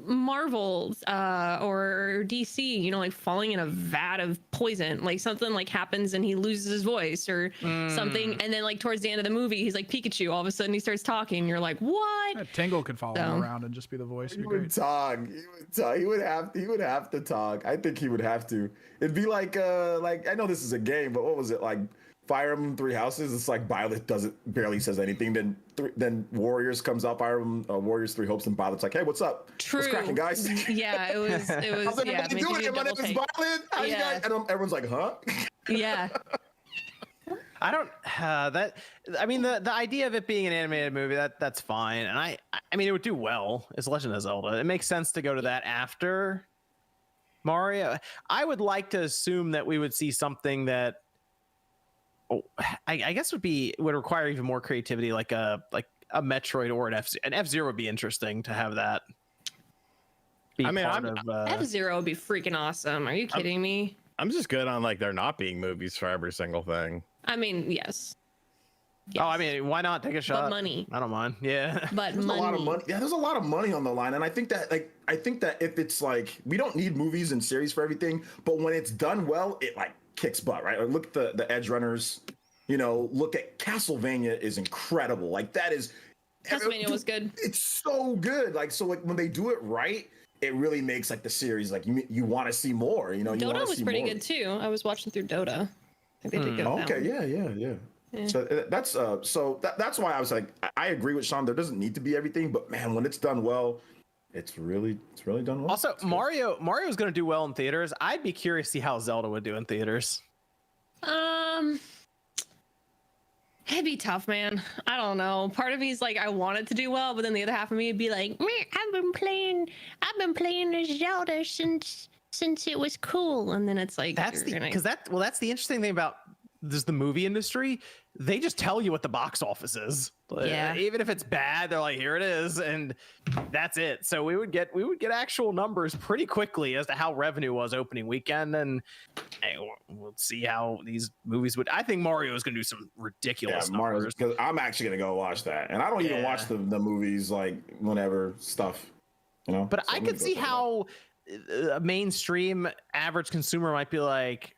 Marvel or DC, you know, like falling in a vat of poison. Like something like happens and he loses his voice or something, and then like towards the end of the movie, he's like Pikachu. All of a sudden, he starts talking. You're like, what? Tingle could follow him around and just be the voice. He would talk. He would have to talk. I think he would have to. It'd be like I know this is a game, but what was it like? Fire Emblem Three Houses. It's like Violet barely says anything. Then Warriors comes up. Fire Emblem Warriors Three Hopes, and Violet's like, hey, what's up? True. What's cracking, guys? Yeah, it was. How's everybody doing? My name is Violet. How you guys? And everyone's like, huh? Yeah. I don't I mean the idea of it being an animated movie, that's fine, and I mean it would do well as Legend of Zelda. It makes sense to go to that after Mario. I would like to assume that we would see something that I guess would require even more creativity, like a Metroid or an F-Zero would be interesting to have that. F-Zero would be freaking awesome. Are you kidding me? I'm just good on like there not being movies for every single thing. I mean, yes. Yes. Oh, I mean, why not take a shot? But money. I don't mind. Yeah. But there's money. a lot of money. Yeah, there's a lot of money on the line, and I think that if it's like we don't need movies and series for everything, but when it's done well, it like kicks butt, right? Like, look at the Edge Runners. You know, look at Castlevania is incredible. Like that is. Castlevania was good. It's so good. Like so, like when they do it right, it really makes like the series like you want to see more. You know, Dota was pretty good too. I was watching through Dota. I think they did good. Okay, yeah. So that's why I was like, I agree with Sean. There doesn't need to be everything, but man, when it's done well, it's really done well. Also, Mario's going to do well in theaters. I'd be curious to see how Zelda would do in theaters. It'd be tough, man. I don't know. Part of me is like, I want it to do well, but then the other half of me would be like, I've been playing this Zelda since it was cool, and then it's like that's the interesting thing about the movie industry. They just tell you what the box office is. Yeah. Even if it's bad, they're like, here it is, and that's it. So we would get actual numbers pretty quickly as to how revenue was opening weekend, and hey, we'll see how these movies would. I think Mario is going to do some ridiculous numbers. Because I'm actually going to go watch that, and I don't even watch the movies like whenever stuff, you know. But so I could see how a mainstream average consumer might be like,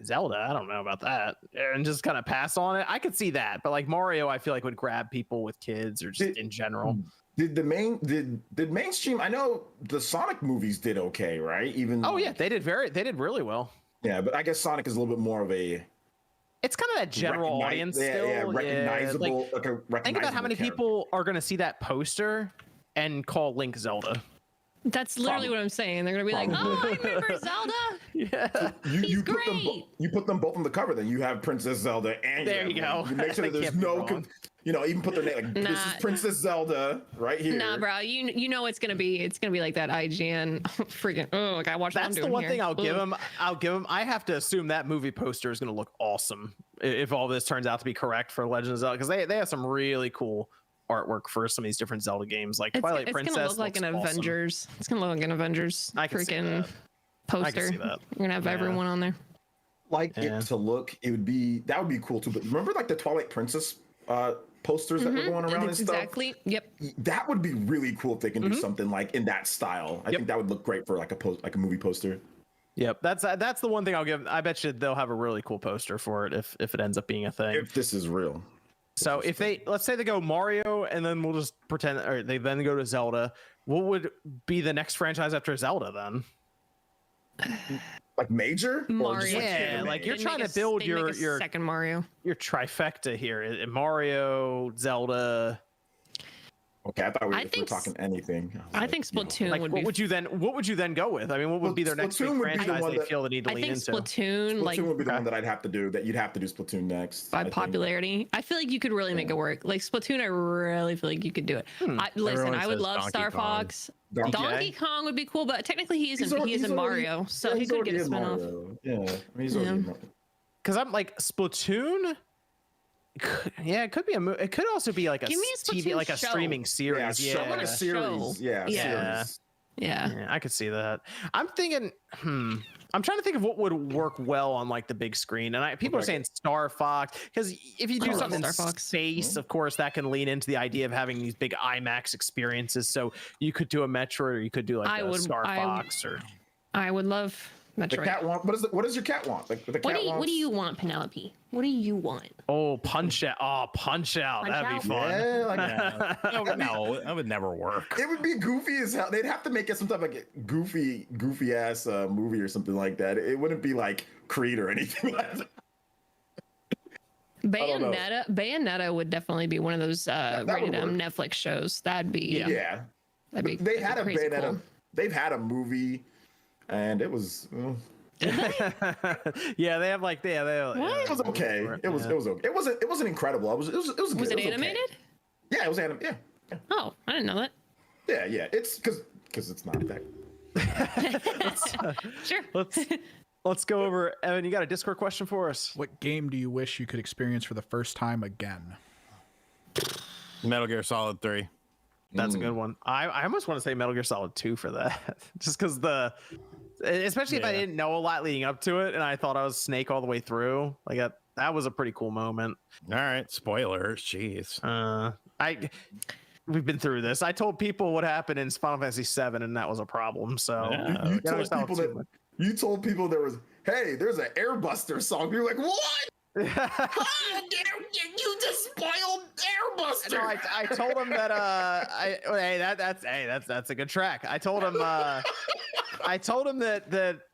Zelda, I don't know about that, and just kind of pass on it. I could see that, but like Mario, I feel like would grab people with kids or just in general. Did mainstream? I know the Sonic movies did okay, right? They did really well. Yeah, but I guess Sonic is a little bit more of a. It's kind of that general audience still. Yeah, recognizable. Think about how many people are going to see that poster and call Link Zelda. That's literally what I'm saying. They're gonna be like, "Oh, I remember Zelda. Yeah, he's great." You put them both on the cover. Then you have Princess Zelda, and there you go. You make sure that there's no, even put their name like this is Princess Zelda right here. Nah, bro, you know it's gonna be like that IGN freaking. Oh, like I watched. That's the one thing I'll give him. I have to assume that movie poster is gonna look awesome if all this turns out to be correct for Legend of Zelda, because they have some really cool artwork for some of these different Zelda games, like Twilight Princess. It's gonna look like an Avengers. It's gonna look like an Avengers freaking poster. You're gonna have everyone on there. It to look, that would be cool too. But remember, like the Twilight Princess posters that were going around and stuff. Exactly. Yep. That would be really cool if they can do something like in that style. I think that would look great for like a movie poster. Yep, that's the one thing I'll give. I bet you they'll have a really cool poster for it if it ends up being a thing. If this is real. So if let's say they go Mario, and then we'll just pretend, or they then go to Zelda, what would be the next franchise after Zelda then? Like major? Mario. Yeah, like you're trying to build your second Mario. Your trifecta here. Mario, Zelda. Okay, I thought we were talking anything. I think Splatoon would be. What would you then go with? I mean, what would be their next big franchise they feel the need to lean into? Splatoon would be the one that I'd have to do. That you'd have to do Splatoon next. By popularity, I feel like you could really make it work. Like Splatoon, I really feel like you could do it. Listen, I would love Star Fox. Donkey Kong would be cool, but technically he isn't Mario, so he could get a spinoff. Yeah, he's already. Because I'm like Splatoon. Yeah, it could be it could also be like a TV, like a streaming series. Like a series. Yeah. I could see that. I'm thinking. I'm trying to think of what would work well on like the big screen, and people are saying Star Fox, because if you do something in space, of course that can lean into the idea of having these big IMAX experiences. So you could do a Metro, or you could do like a Star Fox, or I would love Metroid. The cat want. What does your cat want? Like the cat what do you want, Penelope? What do you want? Oh, Punch Out! Oh, Punch Out! That'd be fun. Yeah, no, that would never work. It would be goofy as hell. They'd have to make it some type of like goofy ass movie or something like that. It wouldn't be like Creed or anything like that. Bayonetta would definitely be one of those rated M Netflix shows. That'd be That'd be. They had a Bayonetta. Cool. They've had a movie, and it was. Yeah, they have like it was okay. It was okay. It wasn't incredible. It was good. Was it animated? Okay. Yeah, it was animated. Yeah. Oh, I didn't know that. Yeah. It's because it's not that. Sure. Let's go over. Evan, you got a Discord question for us? What game do you wish you could experience for the first time again? Metal Gear Solid 3. That's a good one. I almost want to say Metal Gear Solid 2 for that, just because especially if I didn't know a lot leading up to it, and I thought I was Snake all the way through. Like That was a pretty cool moment. All right, spoilers. Jeez. We've been through this. I told people what happened in Final Fantasy VII, and that was a problem. So you told people there's an Airbuster song. You're like, what? You just spoiled Airbuster. No, I told him that that's a good track. I told him that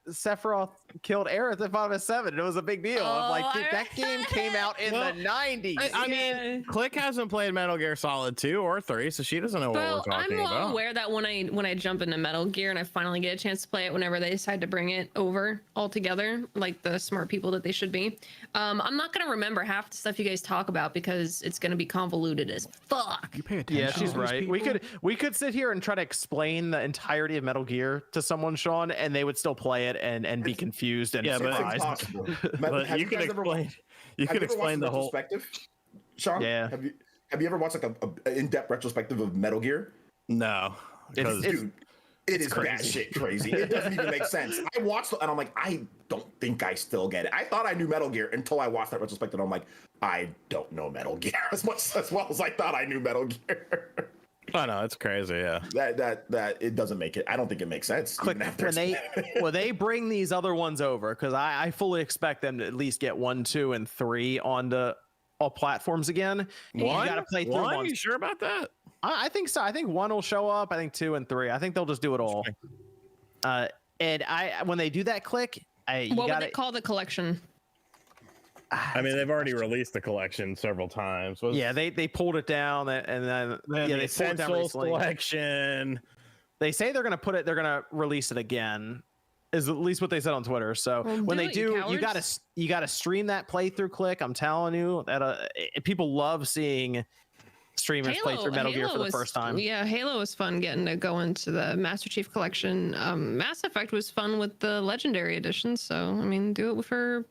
Sephiroth killed Aerith in Final Fantasy VII. It was a big deal. I'm like, dude, that game came out in the 90s. I mean, Click hasn't played Metal Gear Solid 2 or 3, so she doesn't know what we're talking about. I'm aware that when I jump into Metal Gear and I finally get a chance to play it whenever they decide to bring it over altogether, like the smart people that they should be, I'm not going to remember half the stuff you guys talk about because it's going to be convoluted as fuck. You pay attention. Yeah, she's right. We could sit here and try to explain the entirety of Metal Gear to someone, Sean, and they would still play it and be confused and surprised. But you can explain the whole perspective. Sean, yeah. Have you ever watched like a in-depth retrospective of Metal Gear? No, dude, it is batshit crazy. It doesn't even make sense. I watched it and I'm like, I don't think I still get it. I thought I knew Metal Gear until I watched that retrospective. And I'm like, I don't know Metal Gear as well as I thought I knew Metal Gear. Oh no, it's crazy. Yeah, that it doesn't make it. I don't think it makes sense. When they bring these other ones over, because I fully expect them to at least get 1, 2, and 3 onto all platforms again. You gotta play through one. You sure about that? I think so. I think 1 will show up. I think 2 and 3. I think they'll just do it all. And when they do that, Click. What would they call the collection? I mean, they've already released the collection several times. They pulled it down, and then the Essentials collection. They say they're gonna release it again, is at least what they said on Twitter. So when they do, you gotta stream that playthrough. Click, I'm telling you that people love seeing streamers play through Metal Gear for the first time. Yeah, Halo was fun getting to go into the Master Chief collection. Mass Effect was fun with the Legendary Edition. So I mean, do it for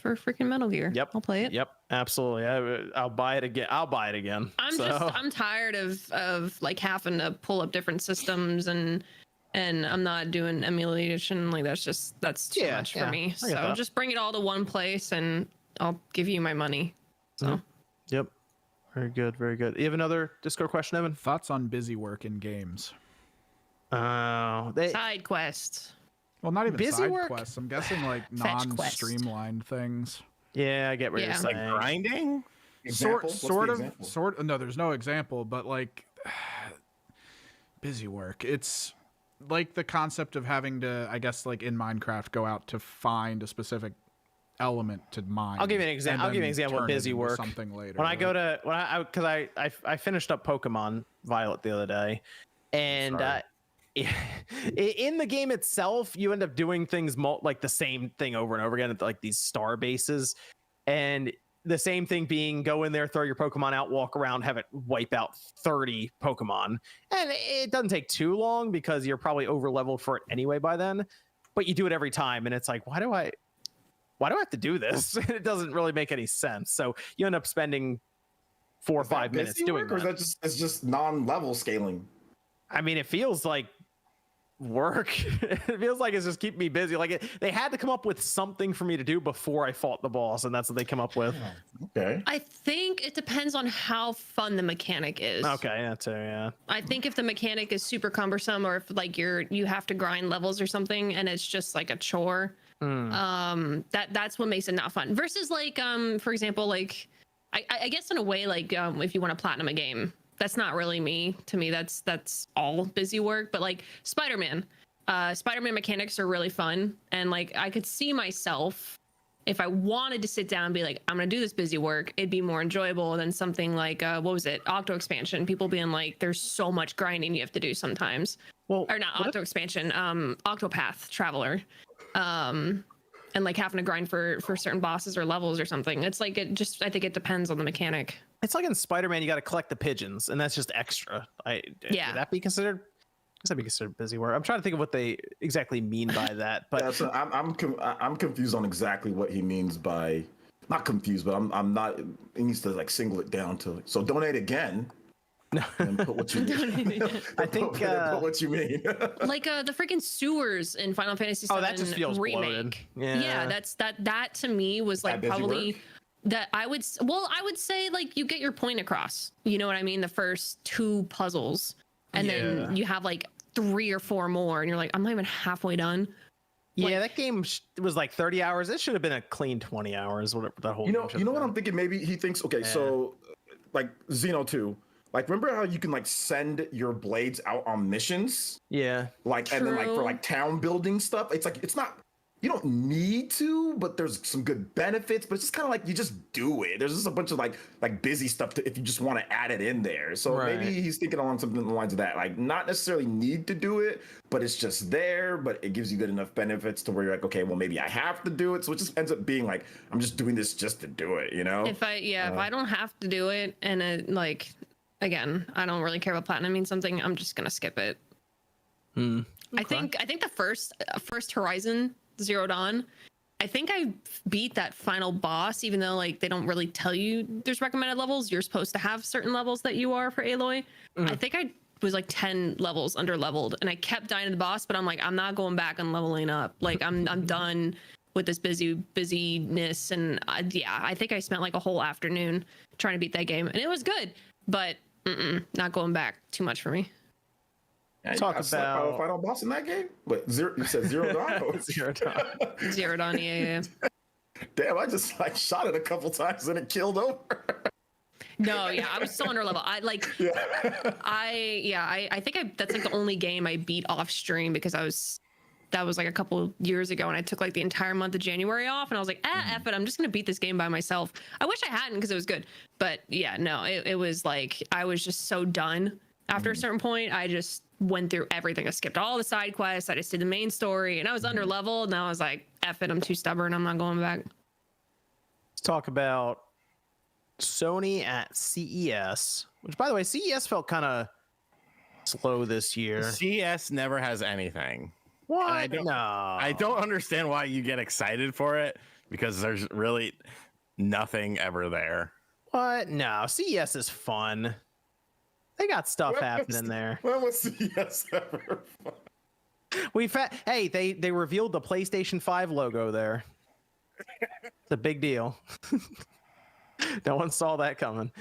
freaking Metal Gear. Yep, I'll play it. Yep, absolutely. I'll buy it again. I'm tired of like having to pull up different systems and I'm not doing emulation. Like that's too much for me. So just bring it all to one place and I'll give you my money. So. Yep. Very good. Very good. You have another Discord question, Evan? Thoughts on busy work in games? Side quests. Well, not even busy side quests. I'm guessing like non-streamlined things. Yeah, I get what you're saying. Like grinding? Sort of. No, there's no example, but like busy work. It's like the concept of having to, I guess, like in Minecraft, go out to find a specific element to mine. I'll give you an example. Of busy work. Something later. When I go to because I finished up Pokemon Violet the other day, and in the game itself, you end up doing things like the same thing over and over again at like these star bases, and the same thing being go in there, throw your Pokemon out, walk around, have it wipe out 30 Pokemon, and it doesn't take too long because you're probably over leveled for it anyway by then, but you do it every time, and it's like, why do I have to do this? It doesn't really make any sense. So you end up spending 4 or 5 minutes doing that. Or is that just non-level scaling? I mean, it feels like work. It feels like it's just keeping me busy. Like they had to come up with something for me to do before I fought the boss, and that's what they come up with. Okay. I think it depends on how fun the mechanic is. Okay, that's yeah. I think if the mechanic is super cumbersome, or if like you have to grind levels or something, and it's just like a chore, that's what makes it not fun. Versus like for example, like I guess in a way, like if you want to platinum a game. That's not really me. To me, that's all busy work. But like Spider-Man mechanics are really fun, and like I could see myself if I wanted to sit down and be like, I'm gonna do this busy work, it'd be more enjoyable than something like what was it, Octo Expansion? People being like, there's so much grinding you have to do sometimes. Well, or not Octo Expansion, Octopath Traveler, and like having to grind for certain bosses or levels or something. It's like I think it depends on the mechanic. It's like in Spider-Man, you got to collect the pigeons, and that's just extra. Would that be considered? Does that be considered busy work? I'm trying to think of what they exactly mean by that. But yeah, so I'm confused on exactly what he means by, not confused, but I'm not. He needs to like single it down to. So donate again. And put what you mean. I think put what you mean. Like the freaking sewers in Final Fantasy VII that just feels remake. Bloated. Yeah, that to me was like probably that I would say like you get your point across. You know what I mean? The first 2 puzzles, and then you have like 3 or 4 more, and you're like, I'm not even halfway done. Yeah, that game was like 30 hours. It should have been a clean 20 hours. Whatever that whole. You know what I'm thinking? Maybe he thinks, okay, so like Xeno 2. Like, remember how you can like send your blades out on missions? Yeah. Like, and then like for like town building stuff, it's like, it's not, you don't need to, but there's some good benefits, but it's just kind of like you just do it. There's just a bunch of like busy stuff if you just want to add it in there. So maybe he's thinking along something along the lines of that, like not necessarily need to do it, but it's just there, but it gives you good enough benefits to where you're like, okay, well maybe I have to do it. So it just ends up being like, I'm just doing this just to do it, you know? If I don't have to do it, and it, like, again, I don't really care about platinum means something, I'm just gonna skip it. Okay. I think the first Horizon Zero Dawn, I think I beat that final boss, even though like they don't really tell you there's recommended levels. You're supposed to have certain levels that you are for Aloy. I think I was like 10 levels under leveled, and I kept dying to the boss, but I'm like, I'm not going back and leveling up. Like I'm done with this busyness, and I think I spent like a whole afternoon trying to beat that game, and it was good, but not going back too much for me. Talk about final boss in that game. What, zero? You said Zero Dawn. Zero Dawn. Zero Dawn. Yeah. Damn, I just like shot it a couple times and it killed over. No, yeah, I was still under level. I think that's like the only game I beat off stream, because that was like a couple years ago, and I took like the entire month of January off, and I was like, F it, I'm just gonna beat this game by myself. I wish I hadn't, because it was good, but yeah, no, it was like I was just so done after a certain point. I just went through everything. I skipped all the side quests. I just did the main story, and I was under leveled, and I was like, F it, I'm too stubborn. I'm not going back. Let's talk about Sony at CES, which, by the way, CES felt kind of slow this year. CES never has anything. What? I don't understand why you get excited for it, because there's really nothing ever there. What? No, CES is fun. They got stuff happening there. When was CES ever fun? Hey, they revealed the PlayStation 5 logo there. It's a big deal. No one saw that coming.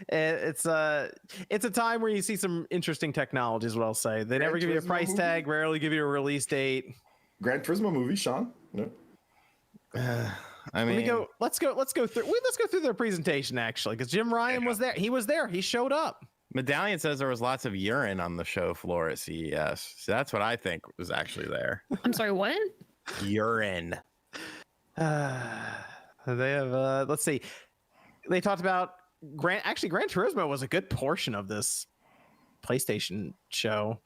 It's a time where you see some interesting technology, is what I'll say. They never give you a price tag, rarely give you a release date. Gran Turismo movie, Sean. No. Let's go through their presentation, actually, because Jim Ryan was there. He was there. He showed up. Medallion says there was lots of urine on the show floor at CES. So that's what I think was actually there. I'm sorry, what? Urine. They have let's see. They talked about Gran Turismo was a good portion of this PlayStation show.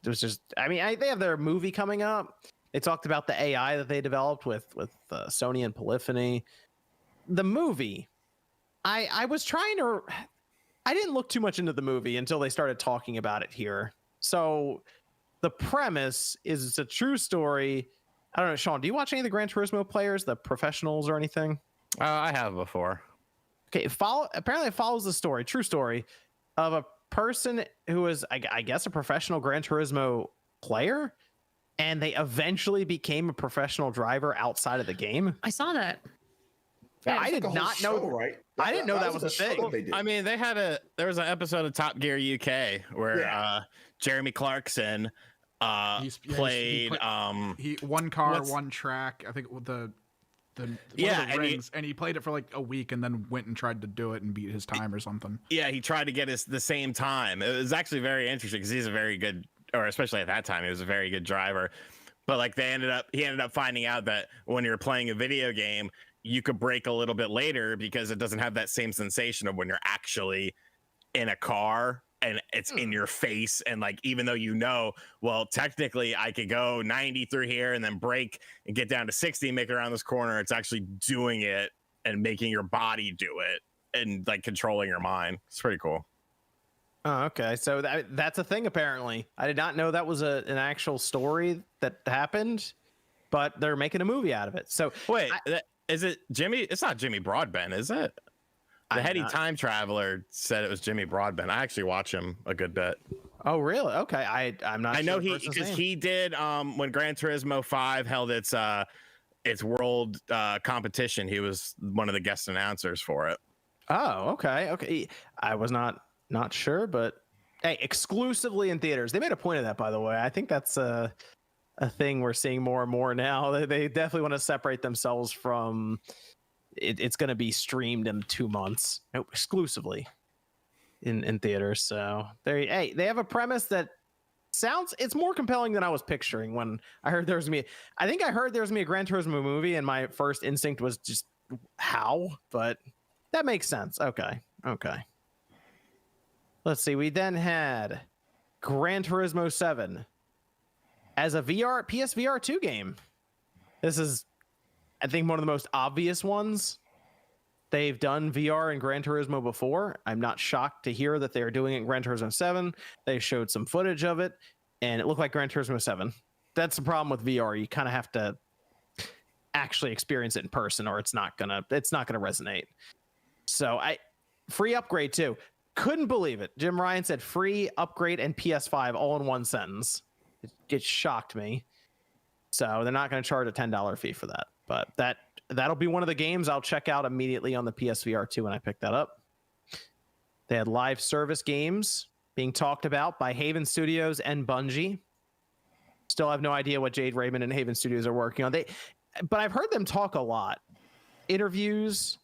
It was just, they have their movie coming up. They talked about the AI that they developed with Sony and Polyphony. The movie, I didn't look too much into the movie until they started talking about it here. So the premise is it's a true story. I don't know, Sean, do you watch any of the Gran Turismo players, the professionals or anything? I have before. Okay, apparently it follows the story, true story, of a person who was, I guess, a professional Gran Turismo player, and they eventually became a professional driver outside of the game. I saw that. Yeah, I did not know. Right? I didn't know that was a thing. There was an episode of Top Gear UK where Jeremy Clarkson played one car, one track. I think with the rings, and he played it for like a week and then went and tried to do it and beat his time or something. Yeah, he tried to get the same time. It was actually very interesting because he's a very good, or especially at that time, he was a very good driver. But like he ended up finding out that when you're playing a video game, you could brake a little bit later because it doesn't have that same sensation of when you're actually in a car and it's in your face. And like, even though well, technically I could go 90 through here and then brake and get down to 60 and make it around this corner. It's actually doing it and making your body do it and like controlling your mind. It's pretty cool. Oh, okay. So that's a thing, apparently. I did not know that was an actual story that happened, but they're making a movie out of it. So wait, is it Jimmy? It's not Jimmy Broadbent, is it? The heady time traveler said it was Jimmy Broadbent. I actually watch him a good bit. Oh, really? Okay. I'm not. I know because he did when Gran Turismo 5 held its its world competition. He was one of the guest announcers for it. Oh, okay. I was not sure, but hey, exclusively in theaters. They made a point of that, by the way. I think that's a thing we're seeing more and more now. They definitely want to separate themselves from it's going to be streamed in 2 months. Nope, exclusively in theaters. So they have a premise that it's more compelling than I was picturing when I heard there was me. I think I heard there was me a Gran Turismo movie, and my first instinct was just how, but that makes sense. Okay. Let's see. We then had Gran Turismo 7 as a PSVR 2 game. This is, I think, one of the most obvious ones. They've done VR in Gran Turismo before. I'm not shocked to hear that they're doing it in Gran Turismo 7. They showed some footage of it, and it looked like Gran Turismo 7. That's the problem with VR. You kind of have to actually experience it in person, or it's not gonna resonate. So free upgrade too. Couldn't believe it. Jim Ryan said free upgrade and PS5 all in one sentence. It shocked me. So they're not going to charge a $10 fee for that, but that'll be one of the games I'll check out immediately on the PSVR 2 when I pick that up. They had live service games being talked about by Haven Studios and Bungie. Still have no idea what Jade Raymond and Haven Studios are working on. But I've heard them talk a lot. Interviews.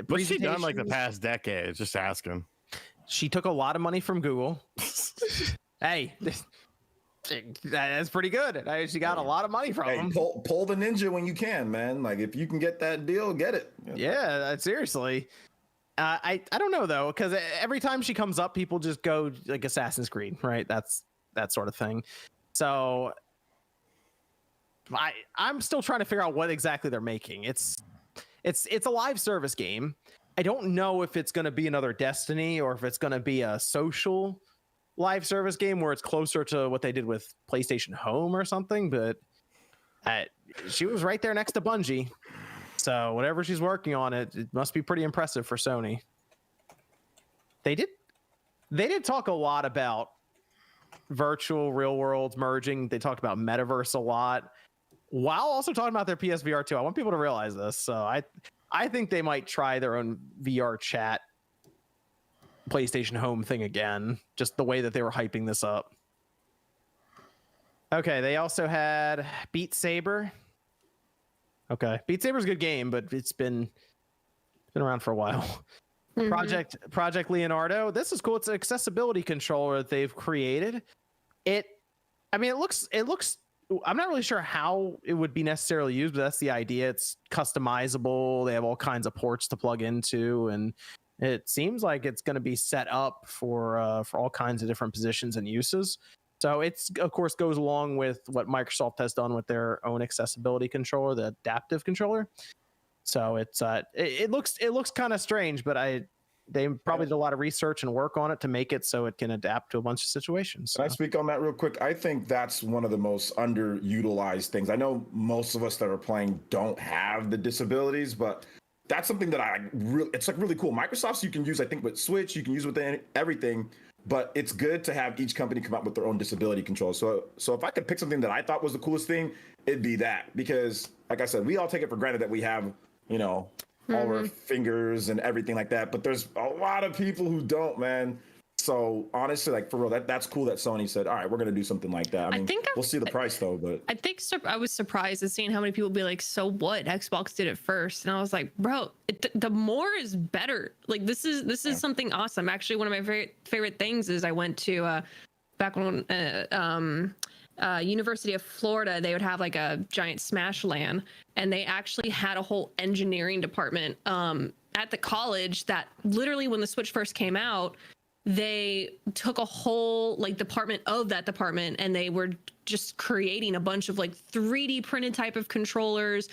What's she done like the past decade? Just asking. She took a lot of money from Google. Hey, that's pretty good. She got a lot of money from them. Pull the ninja when you can, man. Like if you can get that deal, get it. Yeah, seriously. I don't know though, because every time she comes up, people just go like Assassin's Creed, right? That's that sort of thing. So I'm still trying to figure out what exactly they're making. It's a live service game. I don't know if it's going to be another Destiny or if it's going to be a social live service game where it's closer to what they did with PlayStation Home or something, but she was right there next to Bungie. So whatever she's working on, it must be pretty impressive for Sony. They did talk a lot about virtual real worlds merging. They talked about metaverse a lot, while also talking about their PSVR 2. I want people to realize this. So I think they might try their own VR chat PlayStation Home thing again, just the way that they were hyping this up. Okay, they also had Beat Saber. Okay, Beat Saber's a good game, but it's been around for a while. Mm-hmm. Project Leonardo. This is cool. It's an accessibility controller that they've created. It looks I'm not really sure how it would be necessarily used, but that's the idea. It's customizable. They have all kinds of ports to plug into, and it seems like it's going to be set up for all kinds of different positions and uses. So it's, of course, goes along with what Microsoft has done with their own accessibility controller, the adaptive controller. So it looks kind of strange, but they probably did a lot of research and work on it to make it so it can adapt to a bunch of situations. Can I speak on that real quick? I think that's one of the most underutilized things. I know most of us that are playing don't have the disabilities, but that's something that it's like really cool. Microsoft's you can use, I think, with Switch, you can use with everything, but it's good to have each company come up with their own disability control. So if I could pick something that I thought was the coolest thing, it'd be that, because like I said, we all take it for granted that we have, all our fingers and everything like that, but there's a lot of people who don't, man. So honestly, like for real, that's cool that Sony said, all right, we're going to do something like that. I mean, we'll see the price though, but I think I was surprised at seeing how many people be like, so what? Xbox did it first. And I was like, bro, the more is better. Like this is something awesome. Actually, one of my favorite things is I went to back when University of Florida, they would have like a giant Smash LAN, and they actually had a whole engineering department at the college that literally when the Switch first came out, they took a whole like department of that department, and they were just creating a bunch of like 3D printed type of controllers.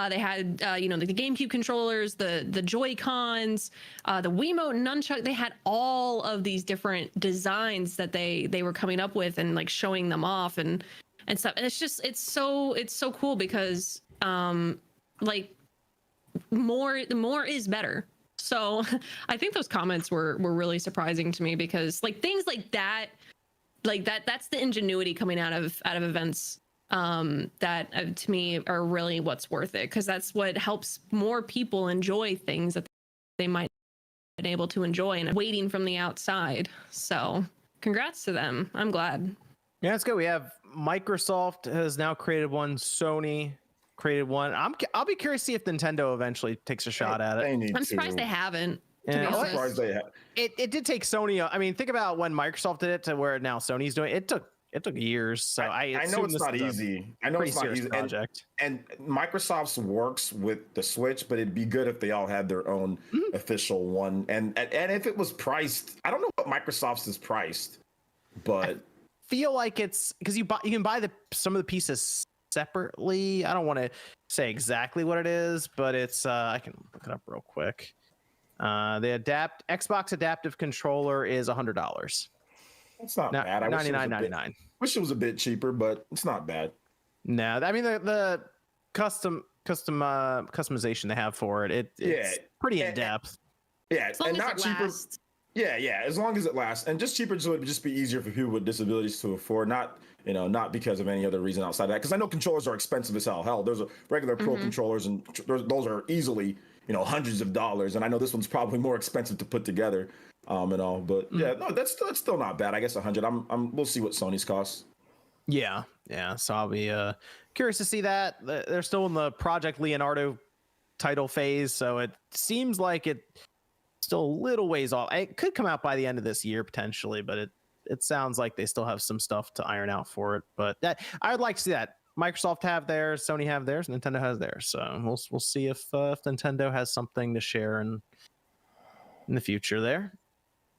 They had the GameCube controllers, the Joy-Cons, the Wiimote, Nunchuck. They had all of these different designs that they were coming up with and like showing them off and stuff. And it's so cool because like more is better. So I think those comments were really surprising to me, because like things like that, that's the ingenuity coming out of events that to me are really what's worth it, because that's what helps more people enjoy things that they might have been able to enjoy and waiting from the outside. So congrats to them. I'm glad. Yeah, let's go. We have Microsoft has now created one. Sony created one. I'll be curious to see if Nintendo eventually takes a shot at it. I'm surprised they haven't. Yeah, I'm surprised they have. It did take Sony. I mean, think about when Microsoft did it to where now Sony's doing it. It took years. So I know it's not easy. I know it's not easy. Project. And Microsoft's works with the Switch, but it'd be good if they all had their own official one. And if it was priced, I don't know what Microsoft's is priced, but I feel like it's because you can buy some of the pieces separately. I don't want to say exactly what it is, but it's I can look it up real quick. The Xbox adaptive controller is $100. It's not bad. I $99.99. Wish it was a bit cheaper, but it's not bad. No, I mean the customization they have for it. It's pretty in depth. Yeah, as long and as not it cheaper. lasts. Yeah, as long as it lasts, and just cheaper, so it would just be easier for people with disabilities to afford. Not because of any other reason outside of that. Because I know controllers are expensive as hell. Hell, there's a regular pro controllers, and those are easily hundreds of dollars. And I know this one's probably more expensive to put together. And all, but yeah, no, that's still not bad. I guess 100. We'll see what Sony's costs. Yeah. So I'll be curious to see that. They're still in the Project Leonardo title phase, so it seems like it's still a little ways off. It could come out by the end of this year potentially, but it sounds like they still have some stuff to iron out for it. But I would like to see that. Microsoft have theirs, Sony have theirs, Nintendo has theirs. So we'll see if Nintendo has something to share in the future there.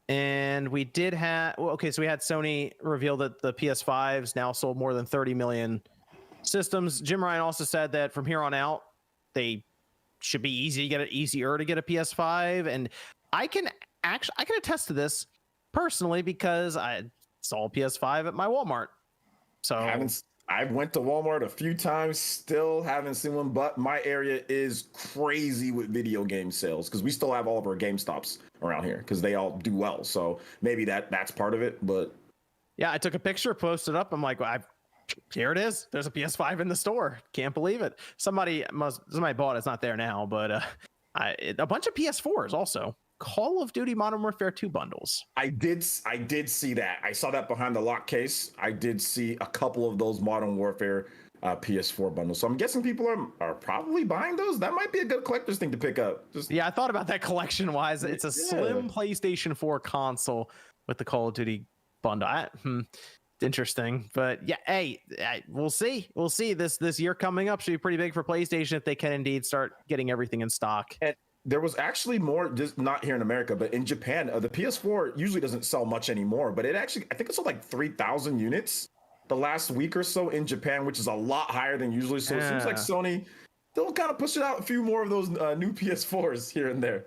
And we did have so we had Sony reveal that the PS5s now sold more than 30 million systems. Jim Ryan also said that from here on out, they should be easier to get a PS5. And I can attest to this personally because I saw a PS5 at my Walmart. So I went to Walmart a few times, still haven't seen one, but my area is crazy with video game sales because we still have all of our GameStops around here because they all do well. So maybe that's part of it. But yeah, I took a picture, posted up. I'm like, here it is. There's a PS5 in the store. Can't believe it. Somebody bought it. It's not there now, but a bunch of PS4s also. Call of Duty Modern Warfare 2 bundles. I did see that. I saw that behind the lock case. I did see a couple of those Modern Warfare PS4 bundles. So I'm guessing people are probably buying those. That might be a good collector's thing to pick up. I thought about that collection wise. It's a slim PlayStation 4 console with the Call of Duty bundle. Interesting, but yeah, hey, we'll see. We'll see. This year coming up should be pretty big for PlayStation if they can indeed start getting everything in stock. And there was actually more, just not here in America, but in Japan. The PS4 usually doesn't sell much anymore, but I think it sold like 3,000 units the last week or so in Japan, which is a lot higher than usually. So It seems like Sony, they'll kind of push it out a few more of those new PS4s here and there.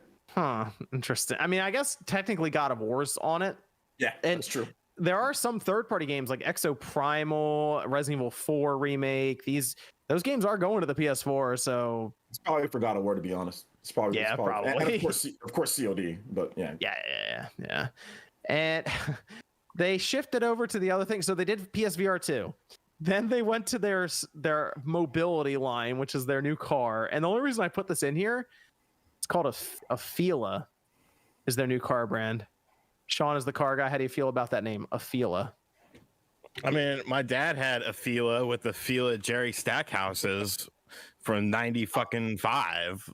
Interesting. I mean, I guess technically God of War's on it. Yeah, that's true. There are some third-party games like Exoprimal, Resident Evil 4 remake. Those games are going to the PS4, so it's probably for God of War, to be honest. It's probably probably. And of course COD, but yeah. Yeah. And they shifted over to the other thing. So they did PSVR 2. Then they went to their mobility line, which is their new car. And the only reason I put this in here, it's called a Fila, is their new car brand. Sean is the car guy. How do you feel about that name, Afila? I mean, my dad had a Fila with the Fila Jerry Stackhouses from 95.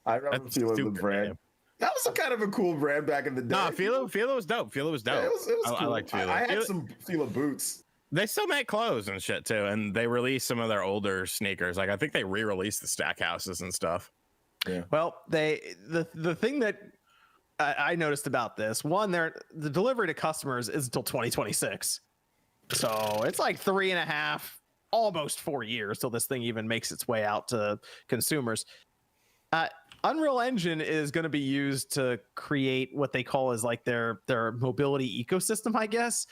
I remember Fila the brand. Name. That was kind of a cool brand back in the day. No, Fila was dope. Fila was dope. Yeah, it was cool. I liked Fila. I had some Fila boots. They still make clothes and shit too, and they released some of their older sneakers. Like I think they re-released the Stackhouses and stuff. Yeah. Well, the thing that I noticed about this one, the delivery to customers is until 2026, so it's like 3.5, almost 4 years till this thing even makes its way out to consumers. Unreal Engine is going to be used to create what they call as like their mobility ecosystem, I guess.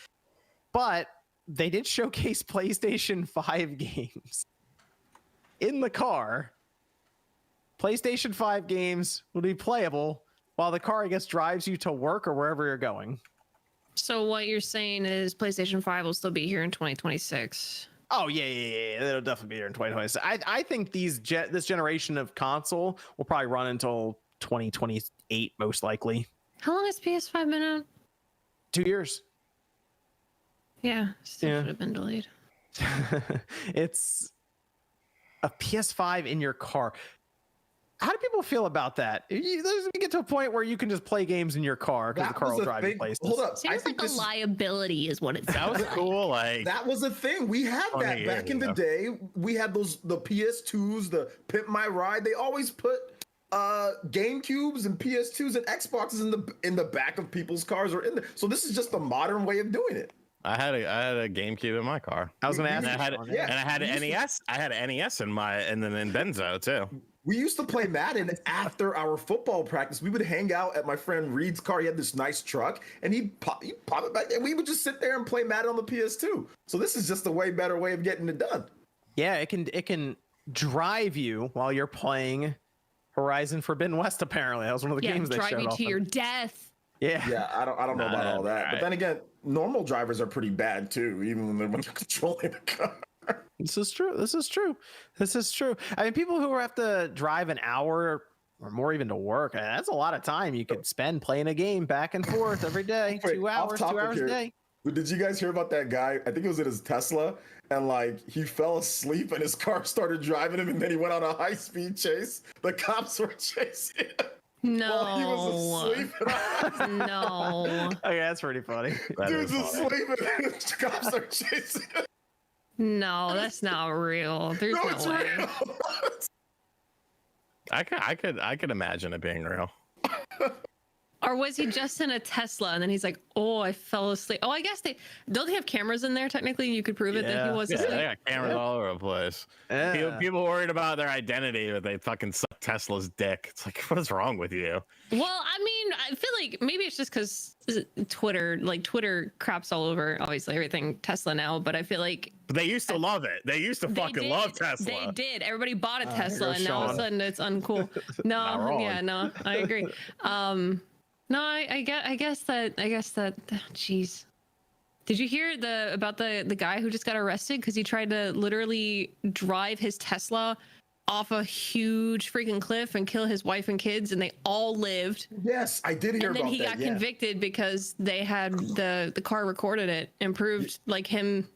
But they did showcase PlayStation 5 games in the car. PlayStation 5 games will be playable while the car, I guess, drives you to work or wherever you're going. So what you're saying is PlayStation 5 will still be here in 2026. Oh yeah. It'll definitely be here in 2026. I think this generation of console will probably run until 2028 most likely. How long has PS5 been out? 2 years. Yeah, still should have been delayed. It's a PS5 in your car. How do people feel about that? You get to a point where you can just play games in your car because the car will drive you places. Hold up, seems like a liability is what it That was cool. Like that was a thing. We had that back in the day. We had the PS2s, the Pimp My Ride. They always put GameCubes and PS2s and Xboxes in the back of people's cars or in there. So this is just the modern way of doing it. I had a GameCube in my car. I was gonna ask. And I had an NES. I had an NES in Benzo too. We used to play Madden after our football practice. We would hang out at my friend Reed's car. He had this nice truck, and he'd pop it back, and we would just sit there and play Madden on the PS2. So this is just a way better way of getting it done. Yeah, it can drive you while you're playing Horizon Forbidden West. Apparently, that was one of the games they showed. Drive you to your death. Yeah, I don't know about all that. Right. But then again, normal drivers are pretty bad too, even when they're controlling the car. This is true. I mean, people who have to drive an hour or more even to work, that's a lot of time you could spend playing a game back and forth every day. Wait, 2 hours a day. Did you guys hear about that guy? I think it was in his Tesla, and like he fell asleep and his car started driving him, and then he went on a high-speed chase. The cops were chasing him. No. While he was asleep. No. Okay, that's pretty funny. Dude's asleep and the cops are chasing him. No, that's not real. There's no way. Real. I could imagine it being real. Or was he just in a Tesla and then he's like, "Oh, I fell asleep." Oh, I guess they have cameras in there. Technically, you could prove it that he was asleep. They got cameras all over the place. People worried about their identity, but they fucking suck Tesla's dick. It's like, what is wrong with you? Well, I mean, I feel like maybe it's just because Twitter craps all over obviously everything Tesla now, but I feel like they used to love it. They used to fucking love Tesla. They did. Everybody bought a Tesla, and now all of a sudden it's uncool. No, I agree. No, I guess that. Jeez. Did you hear about the guy who just got arrested because he tried to literally drive his Tesla off a huge freaking cliff and kill his wife and kids, and they all lived. Yes, I did hear about that. And then he got convicted because they had the car recorded it and proved like him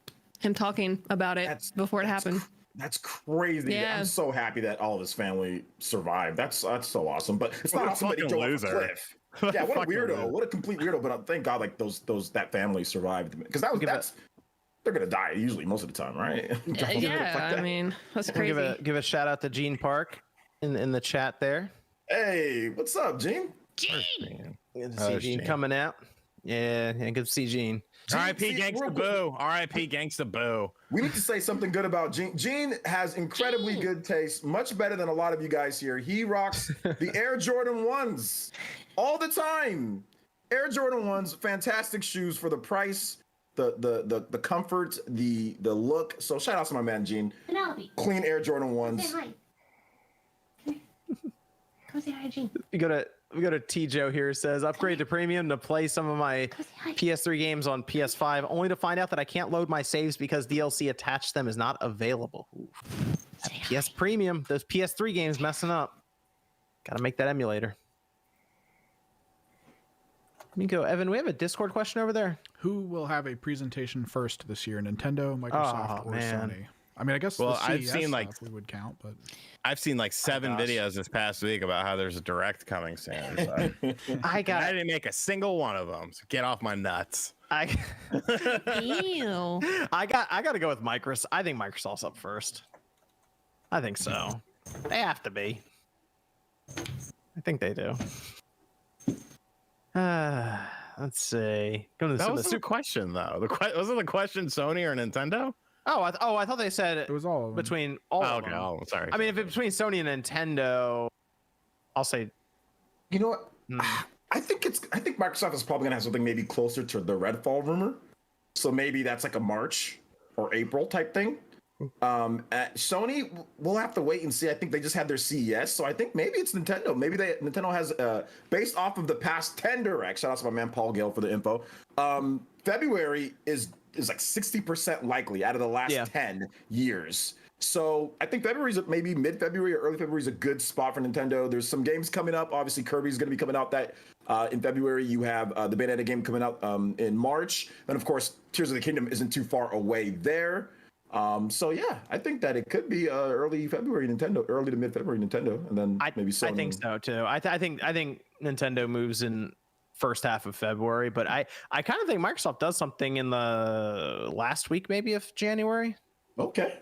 talking about it before it happened. That's crazy. Yeah. I'm so happy that all of his family survived. That's so awesome. But it's not somebody go off a cliff. Yeah, what a weirdo! What a complete weirdo! But thank God, like that family survived, because they're gonna die usually most of the time, right? Yeah, I mean that's crazy. Give a shout out to Gene Park in the chat there. Hey, what's up, Gene? Gene, good to see Gene coming out. Yeah, good to see Gene. R.I.P. Gangsta Boo. R.I.P. Gangsta Boo. We need to say something good about Gene. Gene has incredibly good taste, much better than a lot of you guys here. He rocks the Air Jordan 1s all the time. Air Jordan 1s, fantastic shoes for the price, the comfort, the look. So shout out to my man Gene. Penelope. Clean Air Jordan 1s. Say hi. Come say hi, Gene. We go to T. Joe here, says upgrade to premium to play some of my PS3 games on PS5, only to find out that I can't load my saves because DLC attached to them is not available. PS Premium, those PS3 games messing up. Gotta make that emulator. Let me go. Evan, we have a Discord question over there. Who will have a presentation first this year? Nintendo, Microsoft, or Sony? I mean, I guess I've seen like we would count, but I've seen like 7 videos this past week about how there's a direct coming soon. So. I didn't make a single one of them. So get off my nuts. Ew. I got to go with Microsoft. I think Microsoft's up first. I think so. They have to be. I think they do. Let's see. That was the question though. Wasn't the question Sony or Nintendo? Oh, I thought they said it was all between all of them. Oh, sorry. I mean, if it's between Sony and Nintendo, I'll say. You know what? I think Microsoft is probably gonna have something maybe closer to the Redfall rumor. So maybe that's like a March or April type thing. At Sony, we'll have to wait and see. I think they just had their CES, so I think maybe it's Nintendo. Maybe Nintendo has based off of the past 10 Directs. Shout out to my man Paul Gale for the info. February is is like 60% likely out of the last 10 years. So I think maybe mid-February or early February is a good spot for Nintendo. There's some games coming up. Obviously, Kirby's going to be coming out in February. You have the Bayonetta game coming out in March. And of course, Tears of the Kingdom isn't too far away there. So yeah, I think that it could be early February Nintendo, early to mid-February Nintendo, and then maybe Sony. I think so too. I think Nintendo moves in first half of February, but I kind of think Microsoft does something in the last week maybe of January. Okay,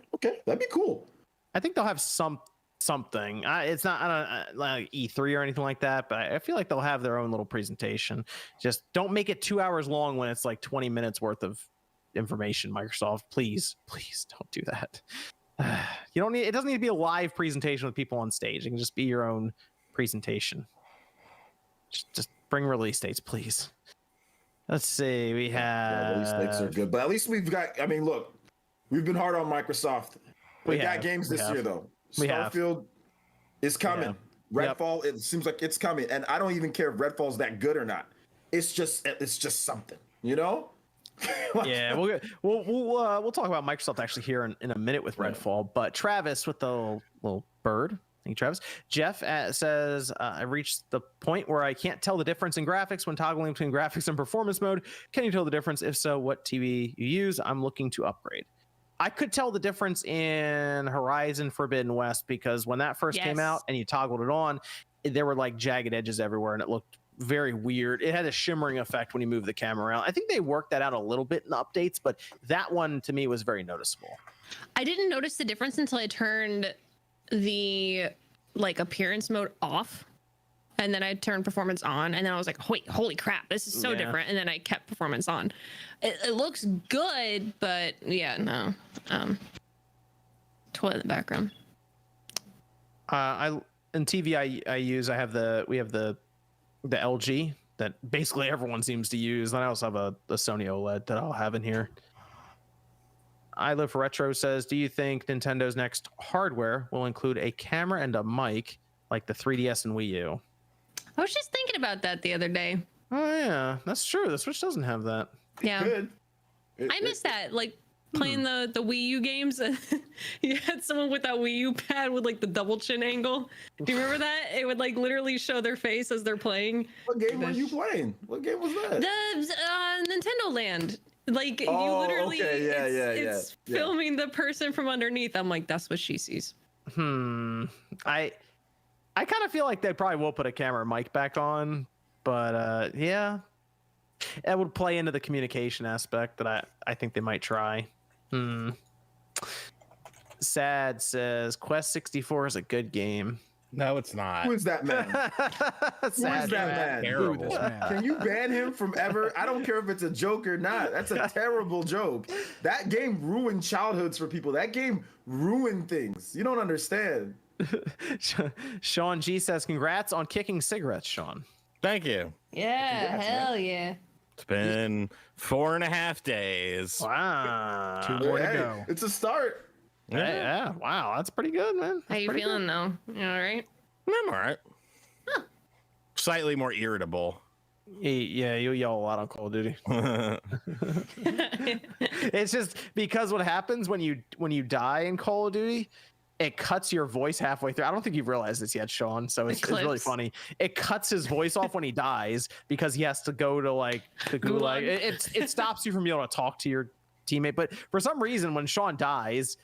that'd be cool. I think they'll have something. It's not like E3 or anything like that, but I feel like they'll have their own little presentation. Just don't make it 2 hours long when it's like 20 minutes worth of information. Microsoft, please don't do that. You don't need. It doesn't need to be a live presentation with people on stage. It can just be your own presentation. Just bring release dates, please. Let's see. We have release dates are good, but at least we've got. I mean, look. We've been hard on Microsoft. We got games this year, though. Starfield is coming. Redfall, it seems like it's coming. And I don't even care if Redfall's that good or not. It's just something, you know? Yeah, we'll talk about Microsoft actually here in a minute with Redfall. But Travis with the little bird. Thank you, Travis. Jeff says, I reached the point where I can't tell the difference in graphics when toggling between graphics and performance mode. Can you tell the difference? If so, what TV you use? I'm looking to upgrade. I could tell the difference in Horizon Forbidden West because when that first came out and you toggled it on, there were like jagged edges everywhere and it looked very weird. It had a shimmering effect when you move the camera around. I think they worked that out a little bit in the updates, but that one to me was very noticeable. I didn't notice the difference until I turned the appearance mode off. And then I turned performance on, and then I was like, wait, holy crap, this is so different. And then I kept performance on. It looks good, but no. Toilet in the background. In TV we have the LG that basically everyone seems to use. And I also have a Sony OLED that I'll have in here. I Live for Retro says, do you think Nintendo's next hardware will include a camera and a mic like the 3DS and Wii U? I was just thinking about that the other day. Oh yeah, that's true. The Switch doesn't have that. Yeah, I miss that. Like playing the Wii U games. You had someone with that Wii U pad with like the double chin angle. Do you remember that? It would like literally show their face as they're playing. What game were you playing? What game was that? The Nintendo Land. Like you literally, it's filming the person from underneath. I'm like, that's what she sees. I kind of feel like they probably will put a camera mic back on, but it would play into the communication aspect that I think they might try. Sad says Quest 64 is a good game. No, it's not. Who is that man? Who is that man? Terrible. Can you ban him from ever? I don't care if it's a joke or not. That's a terrible joke. That game ruined childhoods for people. That game ruined things. You don't understand. Sean G says, congrats on kicking cigarettes, Sean. Thank you. Yeah, congrats, hell man. Yeah. It's been 4.5 days. Wow. 2 more to go. It's a start. Yeah. Wow, that's pretty good, man. How you feeling though? You all right? I'm all right. Huh. Slightly more irritable. Yeah, you yell a lot on Call of Duty. It's just because what happens when you die in Call of Duty, it cuts your voice halfway through. I don't think you've realized this yet, Sean. So it's really funny. It cuts his voice off when he dies because he has to go to like the gulag. It stops you from being able to talk to your teammate. But for some reason, when Sean dies,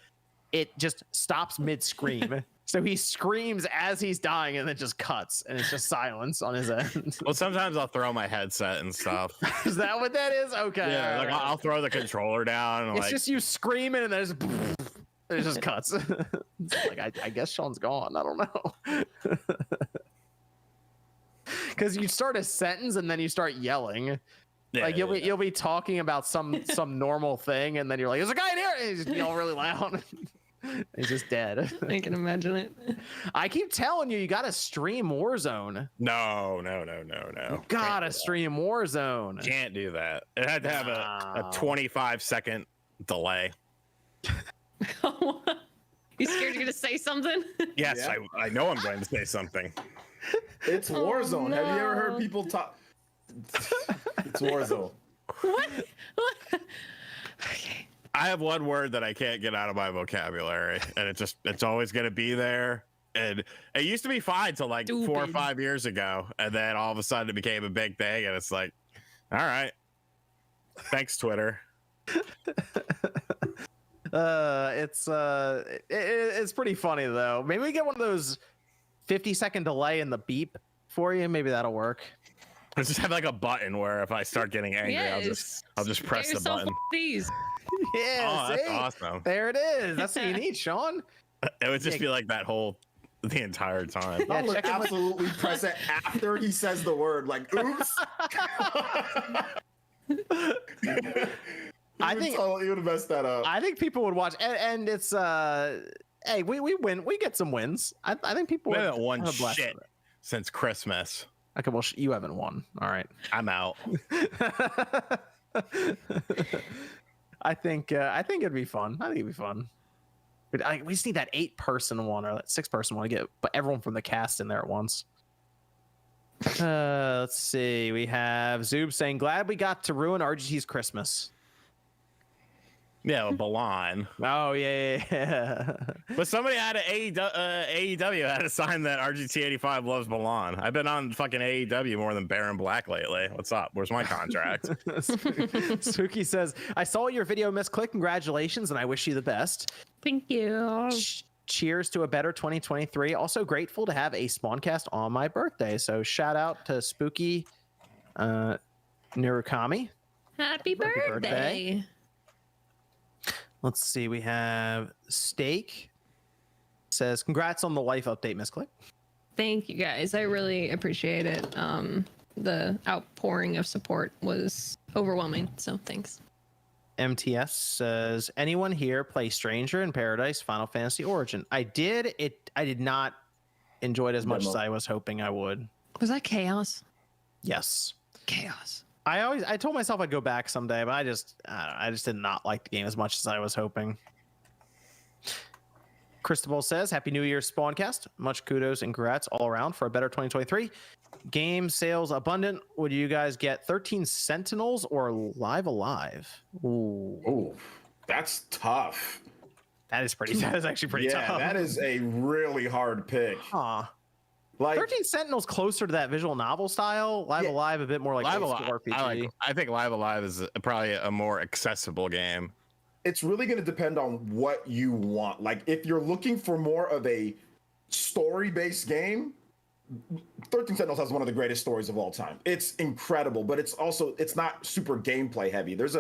it just stops mid-scream. So he screams as he's dying and then just cuts and it's just silence on his end. Well, sometimes I'll throw my headset and stuff. Is that what that is? Okay. Yeah, like I'll throw the controller down. And it's just you screaming and there's it just cuts. Like I guess Sean's gone. I don't know. Because you start a sentence and then you start yelling. Yeah, like you'll be talking about some normal thing and then you're like, "There's a guy in here!" And you just yell really loud. He's just dead. I can imagine it. I keep telling you gotta stream Warzone. No. You gotta stream Warzone. Can't do that. It had to have a 25-second delay. You scared you're gonna say something? Yes, yeah. I know I'm going to say something. It's Warzone. No. Have you ever heard people talk? It's Warzone. What? I have one word that I can't get out of my vocabulary, and it's always going to be there. And it used to be fine till like 4 or 5 years ago, and then all of a sudden it became a big thing, and it's like, all right, thanks, Twitter. It's pretty funny though. Maybe we get one of those 50-second delay in the beep for you. Maybe that'll work. I just have like a button where if I start getting angry, I'll just press the button. These. Yeah, oh, that's awesome. There it is. That's what you need, Sean. It would just be like that the entire time. Yeah, look absolutely present after he says the word. Like, oops. I think you would have messed that up. I think people would watch, and it's hey, we win. We get some wins. I think people we haven't won shit since Christmas. Okay, well, you haven't won. All right, I'm out. I think it'd be fun. I think it'd be fun. But we just need that 8-person one or that 6-person one to get, but everyone from the cast in there at once. Let's see. We have Zoob saying, "Glad we got to ruin RGT's Christmas." Yeah, Balan. Oh yeah. But somebody had AEW had a sign that RGT85 loves Balan. I've been on fucking AEW more than Baron Black lately. What's up? Where's my contract? Spooky says, "I saw your video, Miss Click. Congratulations, and I wish you the best." Thank you. Cheers to a better 2023. Also grateful to have a Spawncast on my birthday. So shout out to Spooky Nirukami. Happy birthday. Let's see. We have Steak says, "Congrats on the life update, Miss Click." Thank you guys. I really appreciate it. The outpouring of support was overwhelming. So thanks. MTS says, "Anyone here play Stranger in Paradise Final Fantasy Origin?" I did. I did not enjoy it as much as I was hoping I would. Was that chaos? Yes. Chaos. I told myself I'd go back someday, but I just did not like the game as much as I was hoping. Cristobal says, "Happy New Year, Spawncast. Much kudos and congrats all around for a better 2023. Game sales abundant. Would you guys get 13 Sentinels or Live Alive?" Ooh, that's tough. That is actually pretty tough. Yeah, that is a really hard pick. Huh. Like 13 Sentinels closer to that visual novel style. Live Alive a bit more like Live Alive RPG. I think Live Alive is probably a more accessible game. It's really going to depend on what you want. Like if you're looking for more of a story-based game, 13 Sentinels has one of the greatest stories of all time. It's incredible, but it's not super gameplay heavy. There is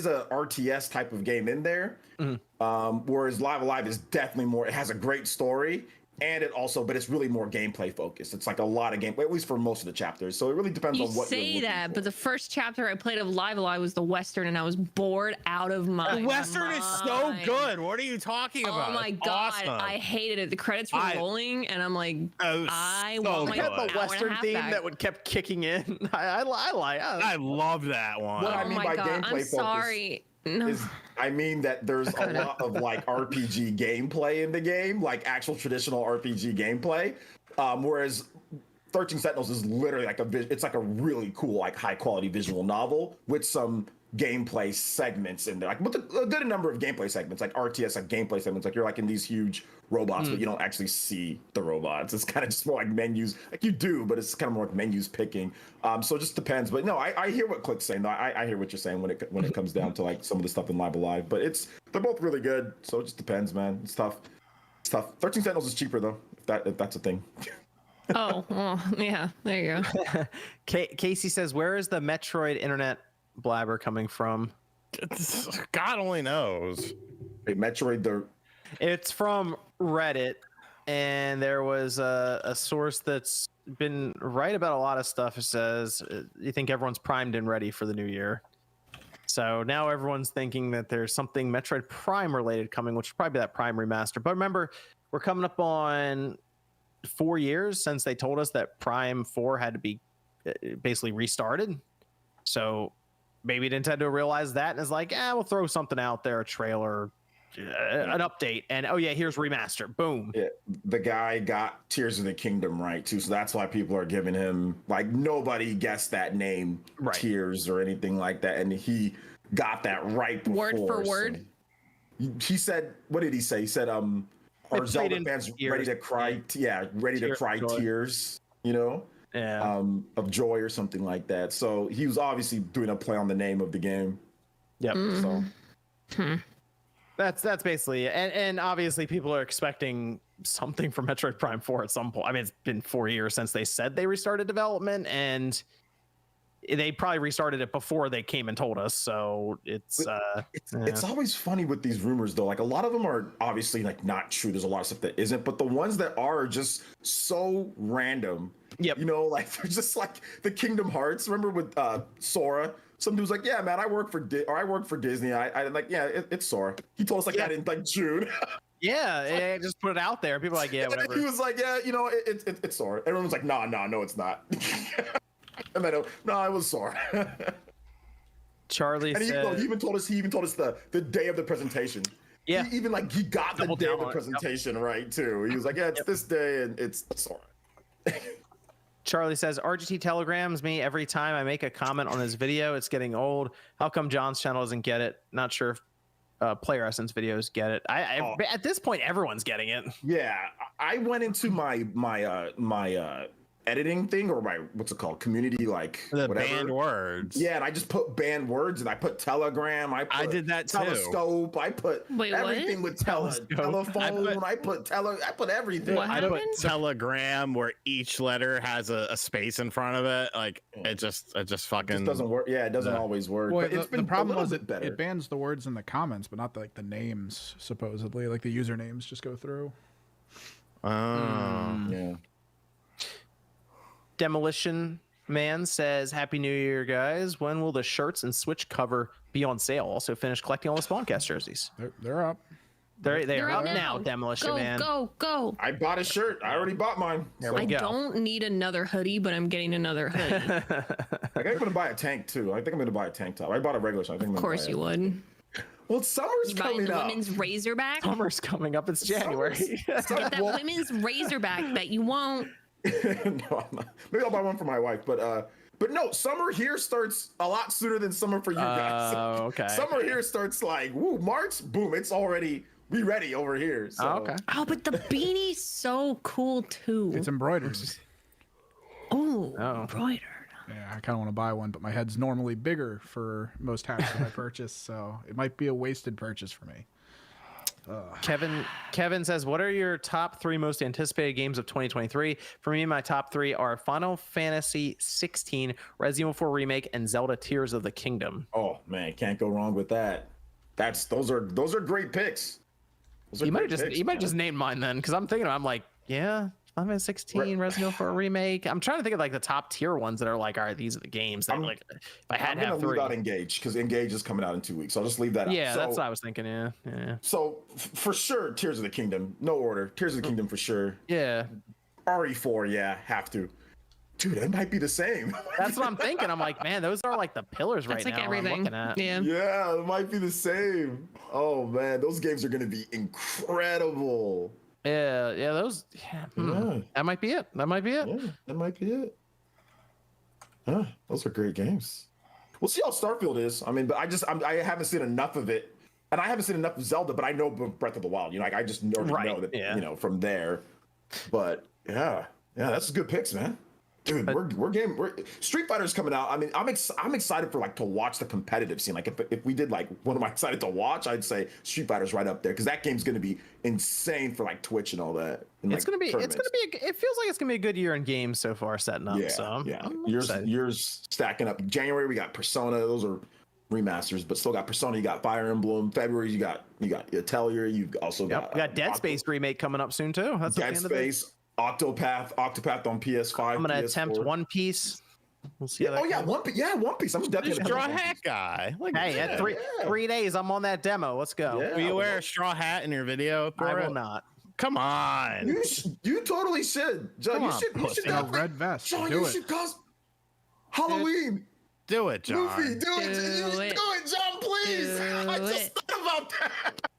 a RTS type of game in there, whereas Live Alive is definitely more. It has a great story. And but it's really more gameplay focused. It's like a lot of gameplay, at least for most of the chapters. So it really depends on what you're looking for. But the first chapter I played of Live Alive was the Western, and I was bored out of my mind. The Western is so good. What are you talking about? Oh my god, awesome. I hated it. The credits were rolling, and I'm like, I want my the Western theme that kept kicking in. I love that one. What I mean by gameplay focus. Sorry. No. I mean that there's a lot of like RPG gameplay in the game, like actual traditional RPG gameplay, whereas 13 Sentinels is literally like it's like a really cool, like high quality visual novel with some gameplay segments in there, like with a good number of gameplay segments, like RTS, like gameplay segments, like you're like in these huge robots, but you don't actually see the robots. It's kind of just more like menus, like you do, but it's kind of more like menus picking. So it just depends. But no, I hear what Click's saying. No, I hear what you're saying when it comes down to like some of the stuff in Live Alive. But they're both really good. So it just depends, man. It's tough. 13 Sentinels is cheaper though, if that's a thing. Oh, well, yeah. There you go. Casey says, "Where is the Metroid internet blabber coming from?" God only knows. Hey, Metroid, it's from Reddit, and there was a source that's been right about a lot of stuff. It says, "You think everyone's primed and ready for the new year?" So now everyone's thinking that there's something Metroid Prime related coming, which would probably be that Prime remaster. But remember, we're coming up on 4 years since they told us that Prime 4 had to be basically restarted. So maybe Nintendo realized that and is like, we'll throw something out there, a trailer, an update, and here's remaster. Boom. Yeah, the guy got Tears of the Kingdom right too, so that's why people are giving him, like, nobody guessed that name, right, Tears or anything like that, and he got that right before. Word for word. So he said, what did he say? He said, "Are Zelda fans ready to cry? Ready to cry tears. You know, of joy or something like that." So he was obviously doing a play on the name of the game. Yep. Mm-hmm. So that's basically it. And obviously people are expecting something from Metroid Prime 4 at some point. I mean, it's been 4 years since they said they restarted development, and they probably restarted it before they came and told us. So it's always funny with these rumors though. Like a lot of them are obviously like not true. There's a lot of stuff that isn't, but the ones that are just so random. Yep. You know, like they're just like the Kingdom Hearts. Remember with Sora? Some dude's like, "Yeah, man, I work for Disney." I'm like, "Yeah, it's Sora." He told us like that in like June. Yeah, just put it out there. People are like, "Yeah, whatever." He was like, "Yeah, you know, it's Sora." Everyone was like, "No, it's not." And then no, it was Sora. Charlie and said, he even told us the day of the presentation. Yeah, he got the day of the presentation right too. He was like, "Yeah, it's this day and it's Sora." Charlie says, RGT telegrams me every time I make a comment on this video. It's getting old. How come John's channel doesn't get it? Not sure if Player Essence videos get it. At this point, everyone's getting it. Yeah, I went into my editing thing, or my what's it called, community, like the whatever. Banned words. Yeah, and I just put banned words, and I put Telegram. I did that too. Telescope. I put everything with telephone. I put everything. I put Telegram, where each letter has a space in front of it. Like it just fucking it doesn't work. Yeah, it doesn't always work. Well, but it's been the problem was better. It bans the words in the comments, but not the names. Supposedly, like the usernames just go through. Yeah. Demolition Man says, Happy New Year, guys. When will the shirts and Switch cover be on sale? Also, finish collecting all the Spawncast jerseys. They're up. They're up now, Demolition Man. Go. I bought a shirt. I already bought mine. I don't need another hoodie, but I'm getting another hoodie. I think I'm gonna buy a tank too. I think I'm gonna buy a tank top. I bought a regular, so I think. Of course you would. Well, summer's coming up. Women's Razorback. Summer's coming up. It's January. Get that women's Razorback that you won't. No, I'm not. Maybe I'll buy one for my wife, but no, summer here starts a lot sooner than summer for you guys. Okay. Summer here starts like March, boom, it's already ready over here. So. Okay. Oh, but the beanie's so cool too. It's embroidered. Oh, embroidered. Yeah, I kind of want to buy one, but my head's normally bigger for most hats that I purchase, so it might be a wasted purchase for me. Kevin says, what are your top 3 most anticipated games of 2023? For me, my top 3 are Final Fantasy 16, Resident Evil 4 Remake, and Zelda Tears of the Kingdom. Oh man, can't go wrong with that. Those are great picks. You might just name mine then, because I'm like, yeah, Final Fantasy 16, Resident Evil 4 Remake. I'm trying to think of like the top tier ones that are like, all right, these are the games that if I had to have 3. Leave out Engage, because Engage is coming out in 2 weeks. So I'll just leave that out. Yeah, that's what I was thinking. Yeah. So for sure, Tears of the Kingdom, no order. Tears of the Kingdom for sure. Yeah. RE4, yeah, have to. Dude, it might be the same. That's what I'm thinking. I'm like, man, those are like the pillars right now. Everything. I'm looking at. Yeah, it might be the same. Oh man, those games are gonna be incredible. Yeah, those. Yeah. That might be it. Yeah, that might be it. Huh, those are great games. We'll see how Starfield is. I mean, but I haven't seen enough of it, and I haven't seen enough of Zelda. But I know Breath of the Wild. You know, like I just already know that. Yeah. You know, from there. But yeah, that's good picks, man. Dude, we're Street Fighter's coming out. I mean, I'm excited for to watch the competitive scene. Like if we did what am I excited to watch? I'd say Street Fighter's right up there, because that game's gonna be insane for Twitch and all that. And, it feels like it's gonna be a good year in games so far setting up. Years stacking up. January we got Persona. Those are remasters, but still got Persona. You got Fire Emblem. February you got Atelier. You've also got Dead Space remake coming up soon too. That's Dead Space. Octopath on PS5. I'm gonna PS4. attempt One Piece. We'll see. One Piece. I'm definitely a straw hat guy. At 3 days, I'm on that demo. Let's go. Will you wear a straw hat in your video? I will not. Come on. You totally should. John, you should a red vest. John, you should cos Halloween. Do it, John. Luffy, do it, John, please. I just thought about that.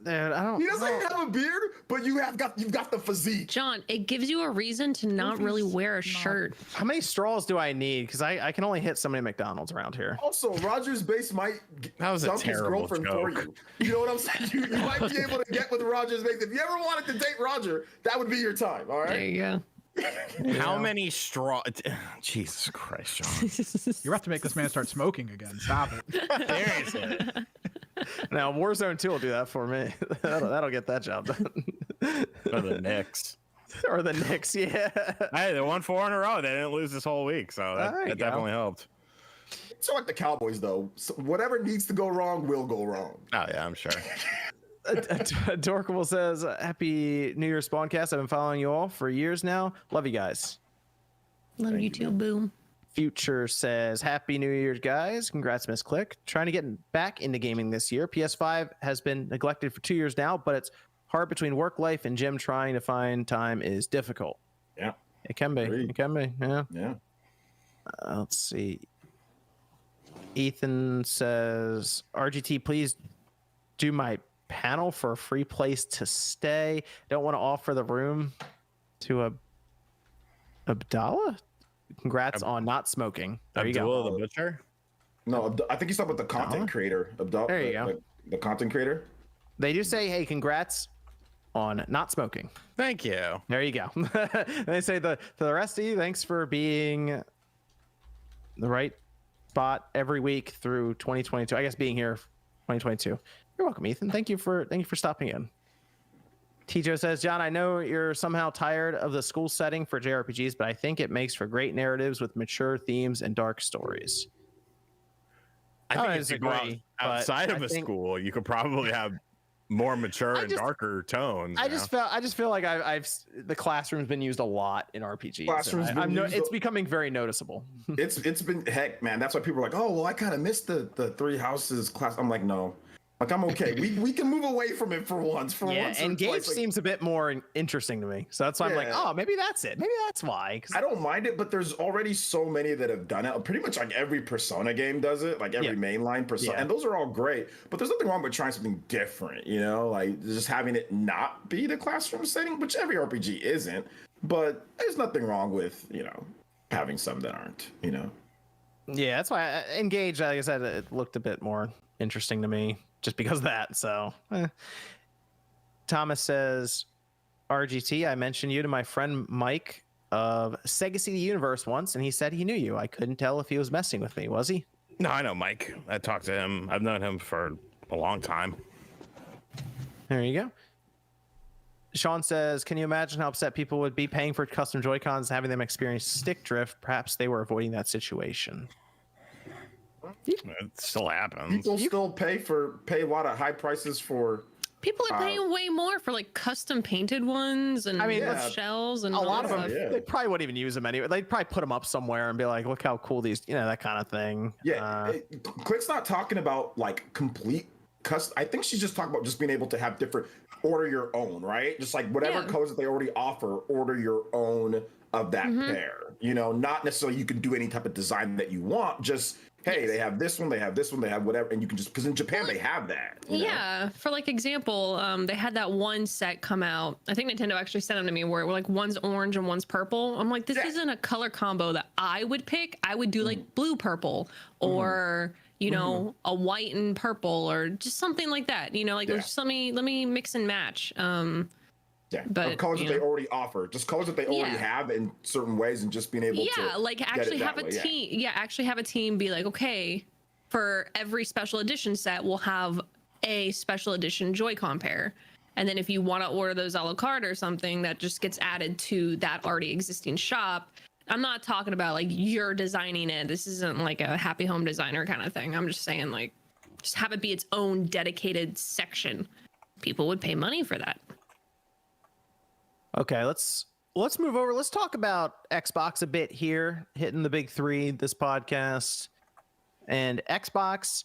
I don't. He doesn't have a beard, but you've got the physique. John, it gives you a reason to not really wear a shirt. How many straws do I need? Because I can only hit so many McDonald's around here. Also, Roger's base might dump his girlfriend for you. You know what I'm saying? You might be able to get with Roger's base. If you ever wanted to date Roger, that would be your time. All right. There you go. How many straw? Jesus Christ, John! You have to make this man start smoking again. Stop it. Seriously. Now Warzone 2 will do that for me. that'll get that job done. Or the Knicks. Or the Knicks, yeah. Hey, they won 4 in a row. They didn't lose this whole week, so that definitely helped. So like the Cowboys, though, so whatever needs to go wrong will go wrong. Oh yeah, I'm sure. Dorkable says, "Happy New Year, Spawncast. I've been following you all for years now. Love you guys." Love you too, boom. Future says, "Happy New Year, guys. Congrats, Miss Click. Trying to get back into gaming this year. PS5 has been neglected for 2 years now, but it's hard between work life and gym. Trying to find time is difficult." Yeah, it can be. Agreed. It can be. Yeah. Yeah. Let's see. Ethan says, "RGT, please do my panel for a free place to stay. Don't want to offer the room to Abdallah. Congrats on not smoking." There you go. The Butcher? No, I think he's talking about the content creator. There you go. The content creator. They do say, "Hey, congrats on not smoking." Thank you. There you go. They say for the rest of you, thanks for being the right spot every week through 2022. I guess being here 2022. You're welcome, Ethan. Thank you for stopping in. Tijo says, "John, I know you're somehow tired of the school setting for JRPGs, but I think it makes for great narratives with mature themes and dark stories." I think if you go outside of a school, you could probably have more mature and darker tones. I just feel like I've the classroom's been used a lot in RPGs. It's becoming very noticeable. It's been heck, man. That's why people are like, "Oh, well, I kind of missed the Three Houses class." I'm like, no. Like, I'm okay. We can move away from it for once. And Gage seems a bit more interesting to me. So that's why I'm like, oh, maybe that's it. Maybe that's why. I don't mind it, but there's already so many that have done it. Pretty much like every Persona game does it, like every mainline Persona. And those are all great. But there's nothing wrong with trying something different, you know? Like just having it not be the classroom setting, which every RPG isn't. But there's nothing wrong with, you know, having some that aren't, you know? Yeah, that's why Engage, like I said, it looked a bit more interesting to me. Just because of that. So Thomas says, "RGT, I mentioned you to my friend Mike of Sega CD Universe once, and he said he knew you. I couldn't tell if he was messing with me. Was he?" No, I know Mike. I talked to him. I've known him for a long time. There you go. Sean says, "Can you imagine how upset people would be paying for custom Joy-Cons and having them experience stick drift? Perhaps they were avoiding that situation." It still happens. People still pay a lot of high prices for. People are paying way more for like custom painted ones and shells and a lot of them. Stuff. They probably wouldn't even use them anyway. They'd probably put them up somewhere and be like, "Look how cool these," that kind of thing. Yeah, Click's not talking about like complete custom. I think she's just talking about just being able to have different order your own, right? Just like whatever colors that they already offer, order your own of that pair. You know, not necessarily you can do any type of design that you want. Just hey, they have this one, they have this one, they have whatever, and you can just because in Japan they have that. Yeah, for like example, they had that one set come out. I think Nintendo actually sent them to me where like one's orange and one's purple. I'm like, this isn't a color combo that I would pick. I would do like blue purple or you know a white and purple or just something like that. You know, like just let me mix and match. But colors that they already offer, just colors that they already have in certain ways, and just being able to like actually have a team. Actually have a team be like, okay, for every special edition set, we'll have a special edition Joy-Con pair, and then if you want to order those a la carte or something, that just gets added to that already existing shop. I'm not talking about like you're designing it. This isn't like a Happy Home Designer kind of thing. I'm just saying like, just have it be its own dedicated section. People would pay money for that. Okay, let's move over. Let's talk about Xbox a bit here, hitting the big three this podcast. And Xbox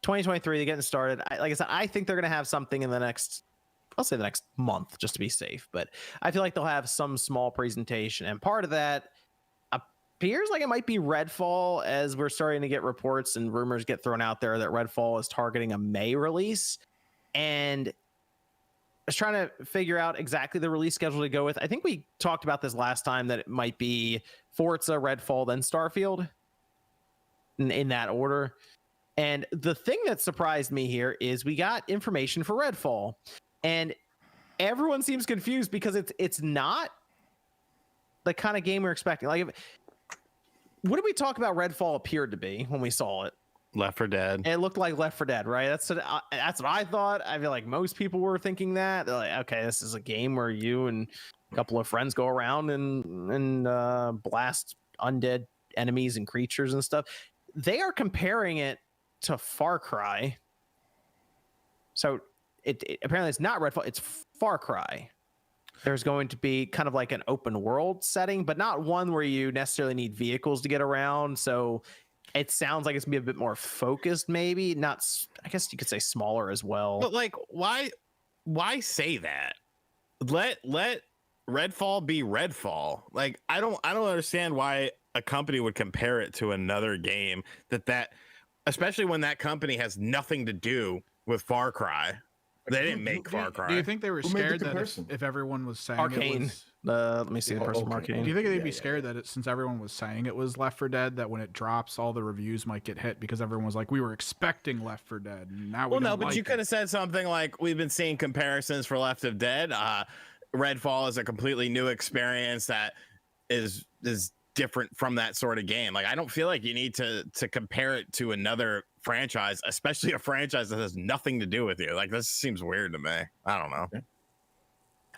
2023, they're getting started. Like I said, I think they're going to have something in the next month, just to be safe. But I feel like they'll have some small presentation. And part of that appears like it might be Redfall, as we're starting to get reports and rumors get thrown out there that Redfall is targeting a May release. And I was trying to figure out exactly the release schedule to go with. I think we talked about this last time, that it might be Forza, Redfall, then Starfield in that order. And the thing that surprised me here is we got information for Redfall, and everyone seems confused because it's not the kind of game we're expecting. Like, what did we talk about Redfall appeared to be when we saw it? Left 4 Dead. It looked like Left 4 Dead, right? That's what I thought. I feel like most people were thinking that. They're like, okay, this is a game where you and a couple of friends go around and blast undead enemies and creatures and stuff. They are comparing it to Far Cry. So it apparently it's not Redfall, it's Far Cry. There's going to be kind of like an open world setting, but not one where you necessarily need vehicles to get around. So it sounds like it's gonna be a bit more focused, maybe. Not, I guess you could say smaller as well. But like, why say that? Let Redfall be Redfall. Like, I don't understand why a company would compare it to another game that especially when that company has nothing to do with Far Cry. They didn't make Far Cry. Do you think they were scared that if everyone was saying Arcane? It was... Let me see the person from Arcane. Do you think they'd be scared that since everyone was saying it was Left 4 Dead, that when it drops, all the reviews might get hit because everyone was like, we were expecting Left 4 Dead. And now but you could have said something like, we've been seeing comparisons for Left 4 Dead. Redfall is a completely new experience that is different from that sort of game. Like, I don't feel like you need to compare it to another franchise, especially a franchise that has nothing to do with you. Like, this seems weird to me. I don't know. Yeah.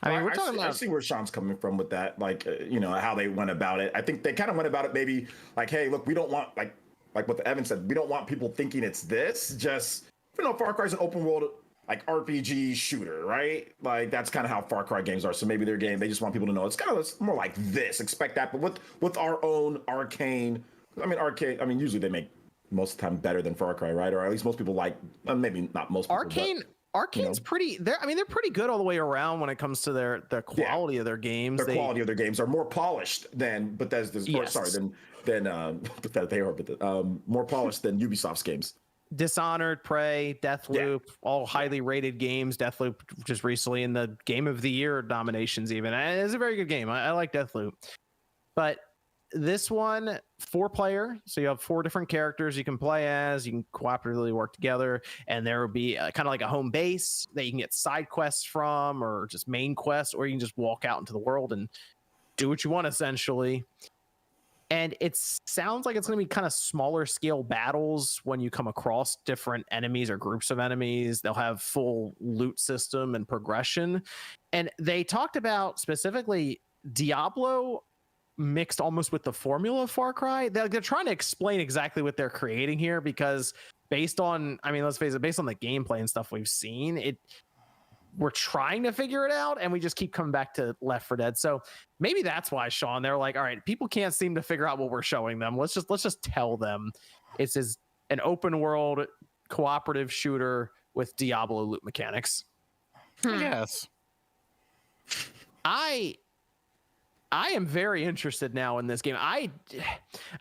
I mean, I see where Sean's coming from with that, like, how they went about it. I think they kind of went about it maybe like, hey, look, we don't want, like what the Evan said, we don't want people thinking it's this. Just, Far Cry's an open world, like, RPG shooter, right? Like, that's kind of how Far Cry games are. So maybe their game, they just want people to know it's kind of more like this. Expect that, but with our own Arcane. Usually they make most of the time better than Far Cry, right? Or at least most people like, maybe not most people. Arcane's pretty. They're pretty good all the way around when it comes to their quality of their games. The quality of their games are more polished than Bethesda's. Yes. More polished than Ubisoft's games. Dishonored, Prey, Deathloop, all highly rated games. Deathloop just recently in the Game of the Year nominations even. And it's a very good game. I like Deathloop. But this one, 4-player, so you have 4 different characters you can play as. You can cooperatively work together, and there will be kind of like a home base that you can get side quests from, or just main quests, or you can just walk out into the world and do what you want, essentially. And it sounds like it's going to be kind of smaller scale battles when you come across different enemies or groups of enemies. They'll have full loot system and progression. And they talked about specifically Diablo mixed almost with the formula of Far Cry. They're trying to explain exactly what they're creating here, because based on, let's face it, based on the gameplay and stuff we've seen, we're trying to figure it out, and we just keep coming back to Left 4 Dead. So maybe that's why, Sean, they're like, all right, people can't seem to figure out what we're showing them. Let's just tell them it's an open world cooperative shooter with Diablo loot mechanics. Yes. I am very interested now in this game. I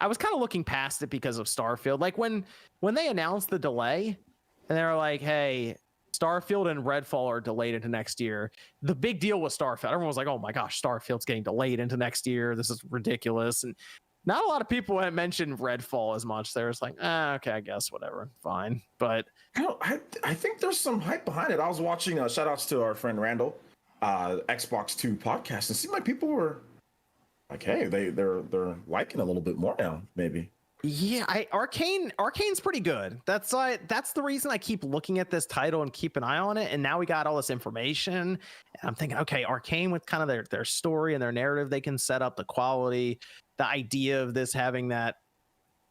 was kind of looking past it because of Starfield. Like when they announced the delay and they were like, hey, Starfield and Redfall are delayed into next year. The big deal was Starfield. Everyone was like, oh my gosh, Starfield's getting delayed into next year. This is ridiculous. And not a lot of people had mentioned Redfall as much. They were just like, okay, I guess, whatever, fine. But I think there's some hype behind it. I was watching, shout outs to our friend Randall, Xbox 2 podcast, and it seemed like people were like, hey, they're liking a little bit more now, maybe. Yeah, Arcane's pretty good. That's the reason I keep looking at this title and keep an eye on it. And now we got all this information, and I'm thinking, okay, Arcane, with kind of their story and their narrative they can set up, the quality, the idea of this having that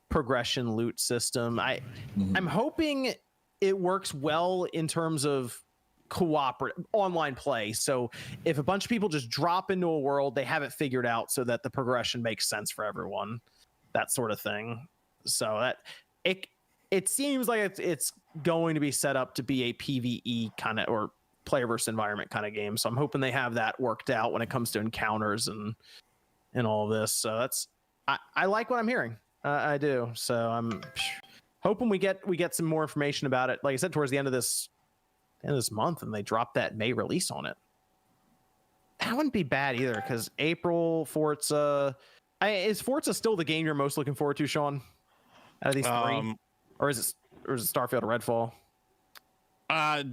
progression loot system. I'm hoping it works well in terms of cooperative online play. So if a bunch of people just drop into a world, they have it figured out so that the progression makes sense for everyone, that sort of thing. So that it seems like it's going to be set up to be a PvE kind of, or player versus environment kind of game. So I'm hoping they have that worked out when it comes to encounters and all of this. So I like what I'm hearing. I do. So I'm hoping we get some more information about it. Like I said, towards the end of this end of this month, and they drop that May release on it. That wouldn't be bad either, because April Forza. Is Forza still the game you're most looking forward to, Sean? Out of these three, or is it Starfield or Redfall?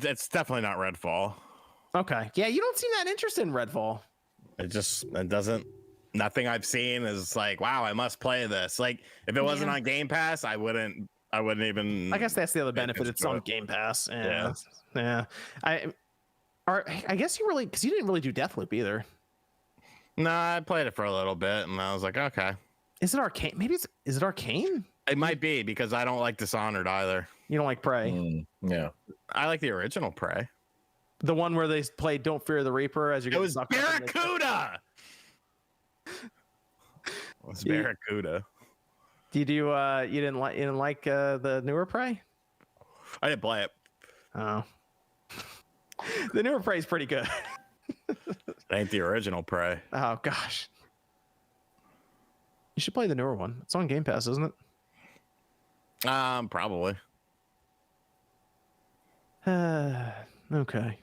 It's definitely not Redfall. Okay, yeah, you don't seem that interested in Redfall. It doesn't. Nothing I've seen is like, wow, I must play this. Like, if it wasn't on Game Pass, I wouldn't even. I guess that's the other benefit. It's on Game Pass. Yeah. I guess you really, because you didn't really do Deathloop either. No, I played it for a little bit, and I was like, okay. Is it Arcane? Maybe is it Arcane? It might be, because I don't like Dishonored either. You don't like Prey? Yeah. I like the original Prey. The one where they play Don't Fear the Reaper as you're. It was Barracuda. It was Barracuda. You didn't like the newer Prey? I didn't play it. Oh. The newer Prey is pretty good. Ain't the original Prey. Oh gosh. You should play the newer one. It's on Game Pass, isn't it? Probably. Okay.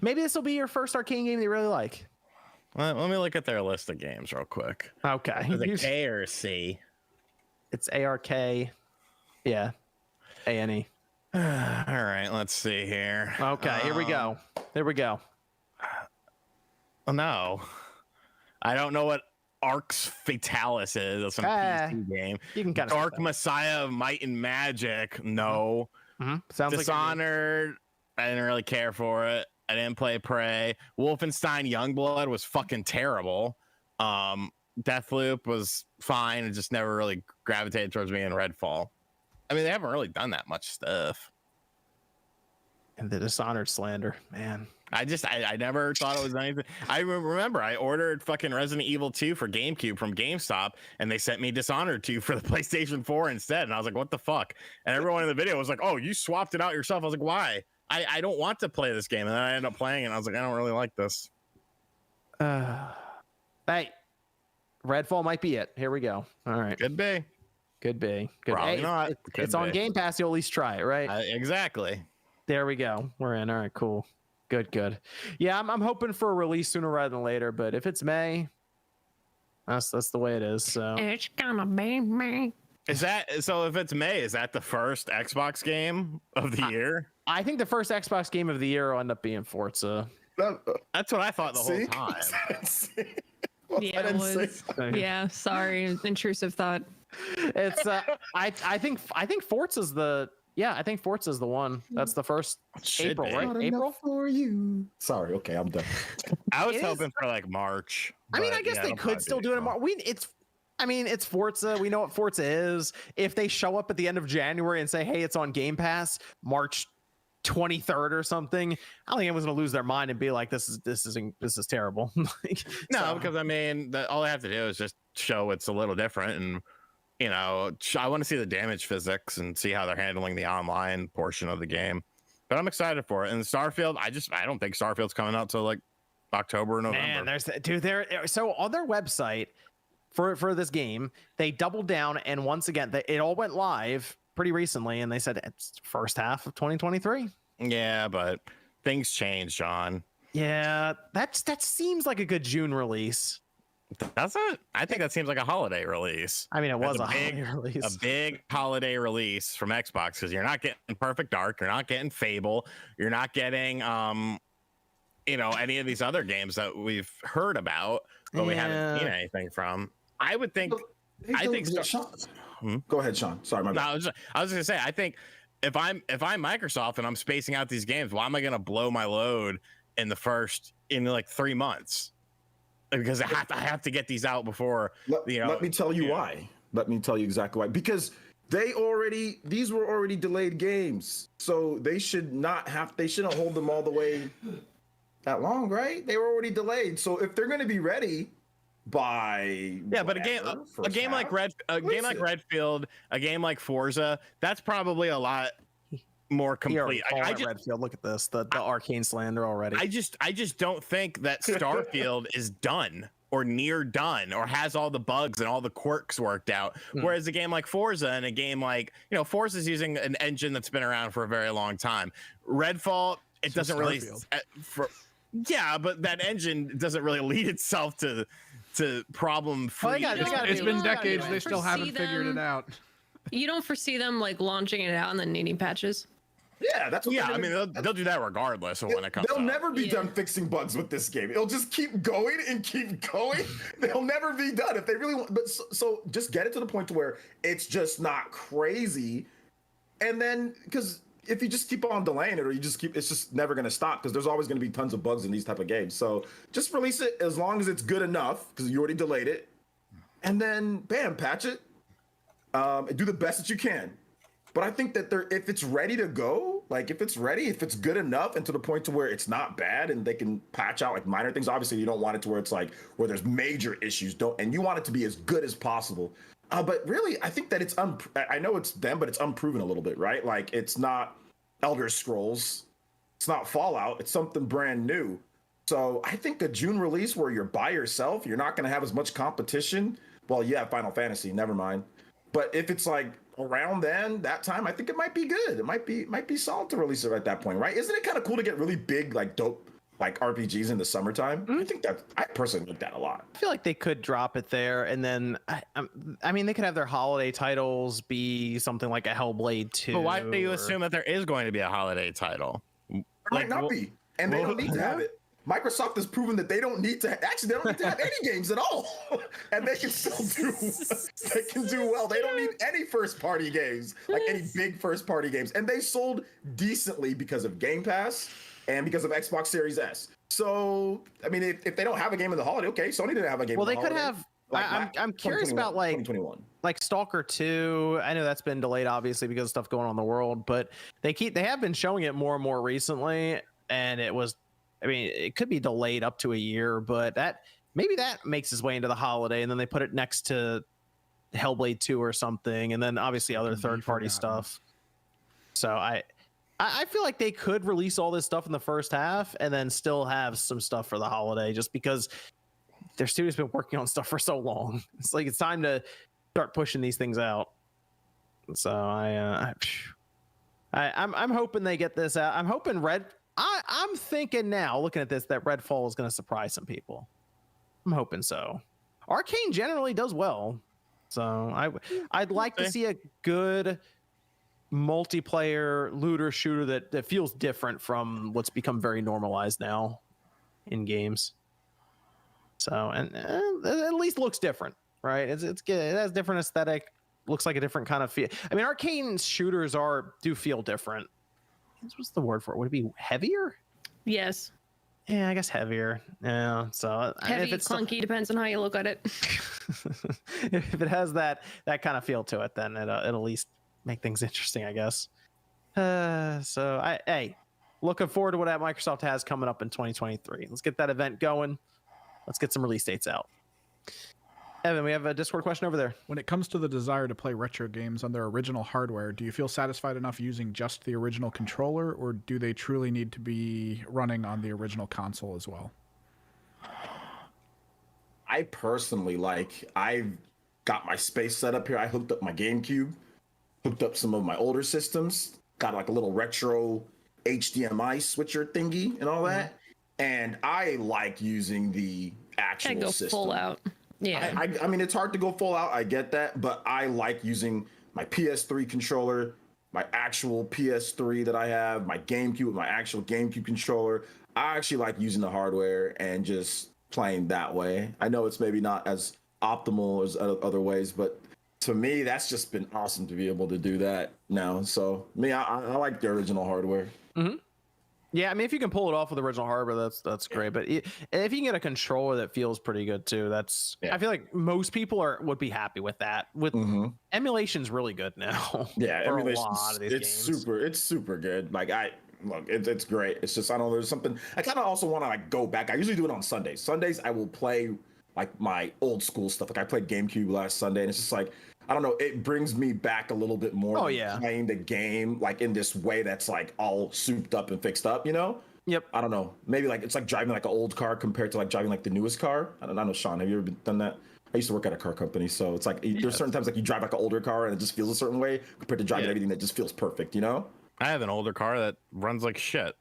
Maybe this will be your first Arcane game that you really like. Let me look at their list of games real quick. Okay. Is it K or C? It's ARK. Yeah. ANE. All right, let's see here. Okay, here we go. There we go. Oh, no. I don't know what Arx Fatalis is. That's some PC game. You can kind of Dark Messiah of Might and Magic. No. Mm-hmm. Sounds Dishonored. I didn't really care for it. I didn't play Prey. Wolfenstein Youngblood was fucking terrible. Deathloop was fine. It just never really gravitated towards me in Redfall. I mean, they haven't really done that much stuff. And the Dishonored slander, man. I never thought it was anything. I remember I ordered fucking Resident Evil 2 for GameCube from GameStop, and they sent me Dishonored 2 for the PlayStation 4 instead. And I was like, what the fuck? And everyone in the video was like, oh, you swapped it out yourself. I was like, why? I don't want to play this game. And then I ended up playing it, and I was like, I don't really like this. Hey, Redfall might be it. Here we go. All right. Could be. Probably not. It's on Game Pass. You'll at least try it, right? Exactly. There we go. We're in. All right, cool. Good. Yeah, I'm hoping for a release sooner rather than later, but if it's May, that's the way it is. So it's gonna be May. Is that so? If it's May, is that the first Xbox game of the year? I think the first Xbox game of the year will end up being Forza. That's what I thought the whole time. Yeah, it was. Yeah, sorry, intrusive thought. It's I think Forza's the. Yeah, I think Forza's the one. That's the first April, right? April for you. Sorry, okay, I'm done. I was hoping for like March. I mean, I guess they could still do it in March. It's Forza. We know what Forza is. If they show up at the end of January and say, "Hey, it's on Game Pass, March 23rd or something," I don't think anyone's gonna lose their mind and be like, "This is terrible." Because I mean, all they have to do is just show it's a little different and. You know, I want to see the damage physics and see how they're handling the online portion of the game. But I'm excited for it. And Starfield, I don't think Starfield's coming out till like October or November. Man, so on their website for this game, they doubled down, and once again, it all went live pretty recently, and they said it's first half of 2023. Yeah, but things change, John. Yeah, that seems like a good June release. Does it? I think that seems like a holiday release. I mean, it was a holiday release. A big holiday release from Xbox, because you're not getting Perfect Dark, you're not getting Fable, you're not getting any of these other games that we've heard about, but we haven't seen anything from. I would think. Go ahead, Sean. Sorry, my bad. No, I was gonna say. I think if I'm Microsoft and I'm spacing out these games, why am I gonna blow my load in like 3 months? Because I have to get these out before. Let me tell you why. Let me tell you exactly why. Because these were already delayed games, so they shouldn't hold them all the way that long, right? They were already delayed. So if they're going to be ready by but a game like Redfield, a game like Forza, that's probably a lot more complete. Redfield, look at this, the Arcane slander already. I just don't think that Starfield is done or near done or has all the bugs and all the quirks worked out. Whereas a game like Forza and a game like Forza's using an engine that's been around for a very long time. Redfall, it doesn't really yeah, but that engine doesn't really lead itself to problem free. It's been decades. They still haven't figured it out. You don't foresee them like launching it out and then needing patches? Yeah, that's what. I mean, they'll do that regardless of when it comes. They'll out. never be done fixing bugs with this game. It'll just keep going and keep going. They'll never be done if they really want. But so just get it to the point to where it's just not crazy, and then because if you just keep on delaying it or you just keep, it's just never going to stop because there's always going to be tons of bugs in these type of games. So just release it as long as it's good enough because you already delayed it, and then bam, patch it, and do the best that you can. But I think that if it's ready to go, like if it's good enough and to the point to where it's not bad and they can patch out like minor things. Obviously, you don't want it to where it's like where there's major issues. And you want it to be as good as possible. But really, I think that it's I know it's them, but it's unproven a little bit, right? Like it's not Elder Scrolls, it's not Fallout, it's something brand new. So I think a June release where you're by yourself, you're not going to have as much competition. Well, yeah, Final Fantasy, never mind. But if it's like around then, that time, I think it might be good. It might be solid to release it at that point, right? Isn't it kind of cool to get really big, like dope, like RPGs in the summertime? I think that I personally like that a lot. I feel like they could drop it there, and then I mean, they could have their holiday titles be something like a Hellblade 2. But why do you assume that there is going to be a holiday title? There might not be, and they don't need to have it. Microsoft has proven that they don't need to they don't need to have any games at all, and they can still do well. They don't need any first party games, like any big first party games, and they sold decently because of Game Pass and because of Xbox Series S. So I mean, if they don't have a game in the holiday, okay, Sony didn't have a game. Well, in the they could holiday. have. I'm curious about like 2021. Like Stalker 2. I know that's been delayed obviously because of stuff going on in the world, but they have been showing it more and more recently, and it was. I mean, it could be delayed up to a year, but maybe that makes its way into the holiday, and then they put it next to Hellblade 2 or something, and then obviously other third-party stuff. So I feel like they could release all this stuff in the first half and then still have some stuff for the holiday, just because their studio's been working on stuff for so long. It's like it's time to start pushing these things out. So I'm hoping they get this out. I'm hoping I'm thinking now, looking at this, that Redfall is going to surprise some people. I'm hoping so. Arcane generally does well, so I'd like to see a good multiplayer looter shooter that feels different from what's become very normalized now in games. So and at least looks different, right? It's good. It has different aesthetic. Looks like a different kind of feel. I mean, Arcane shooters do feel different. What's the word for it? Would it be heavier? Yes. Yeah, I guess heavier. Yeah. So heavy, if it's clunky, depends on how you look at it. If it has that kind of feel to it, then it'll at least make things interesting, I guess. So looking forward to what Microsoft has coming up in 2023. Let's get that event going. Let's get some release dates out. Evan, we have a Discord question over there. When it comes to the desire to play retro games on their original hardware, do you feel satisfied enough using just the original controller, or do they truly need to be running on the original console as well? I personally I've got my space set up here. I hooked up my GameCube, hooked up some of my older systems, got like a little retro HDMI switcher thingy and all that. And I like using the actual go system. Full out. Yeah. I mean, it's hard to go full out. I get that, but I like using my PS3 controller, my actual PS3 that I have, my GameCube with my actual GameCube controller. I actually like using the hardware and just playing that way. I know it's maybe not as optimal as other ways, but to me, that's just been awesome to be able to do that now. So I like the original hardware. Mm-hmm. Yeah, I mean, if you can pull it off with the original hardware, that's great. But if you can get a controller that feels pretty good too, I feel like most people would be happy with that. With emulation's really good now. Yeah, emulation. It's super good. Like it's great. It's just I don't know. There's something I kind of also want to go back. I usually do it on Sundays. Sundays I will play like my old school stuff. Like I played GameCube last Sunday, and it's just like I don't know. It brings me back a little bit more. Oh yeah, playing the game like in this way that's like all souped up and fixed up. You know. Yep. I don't know. Maybe like it's like driving like an old car compared to like driving like the newest car. I don't know, Sean. Have you ever done that? I used to work at a car company, so it's like there's certain times like you drive like an older car and it just feels a certain way compared to driving everything that just feels perfect. You know. I have an older car that runs like shit.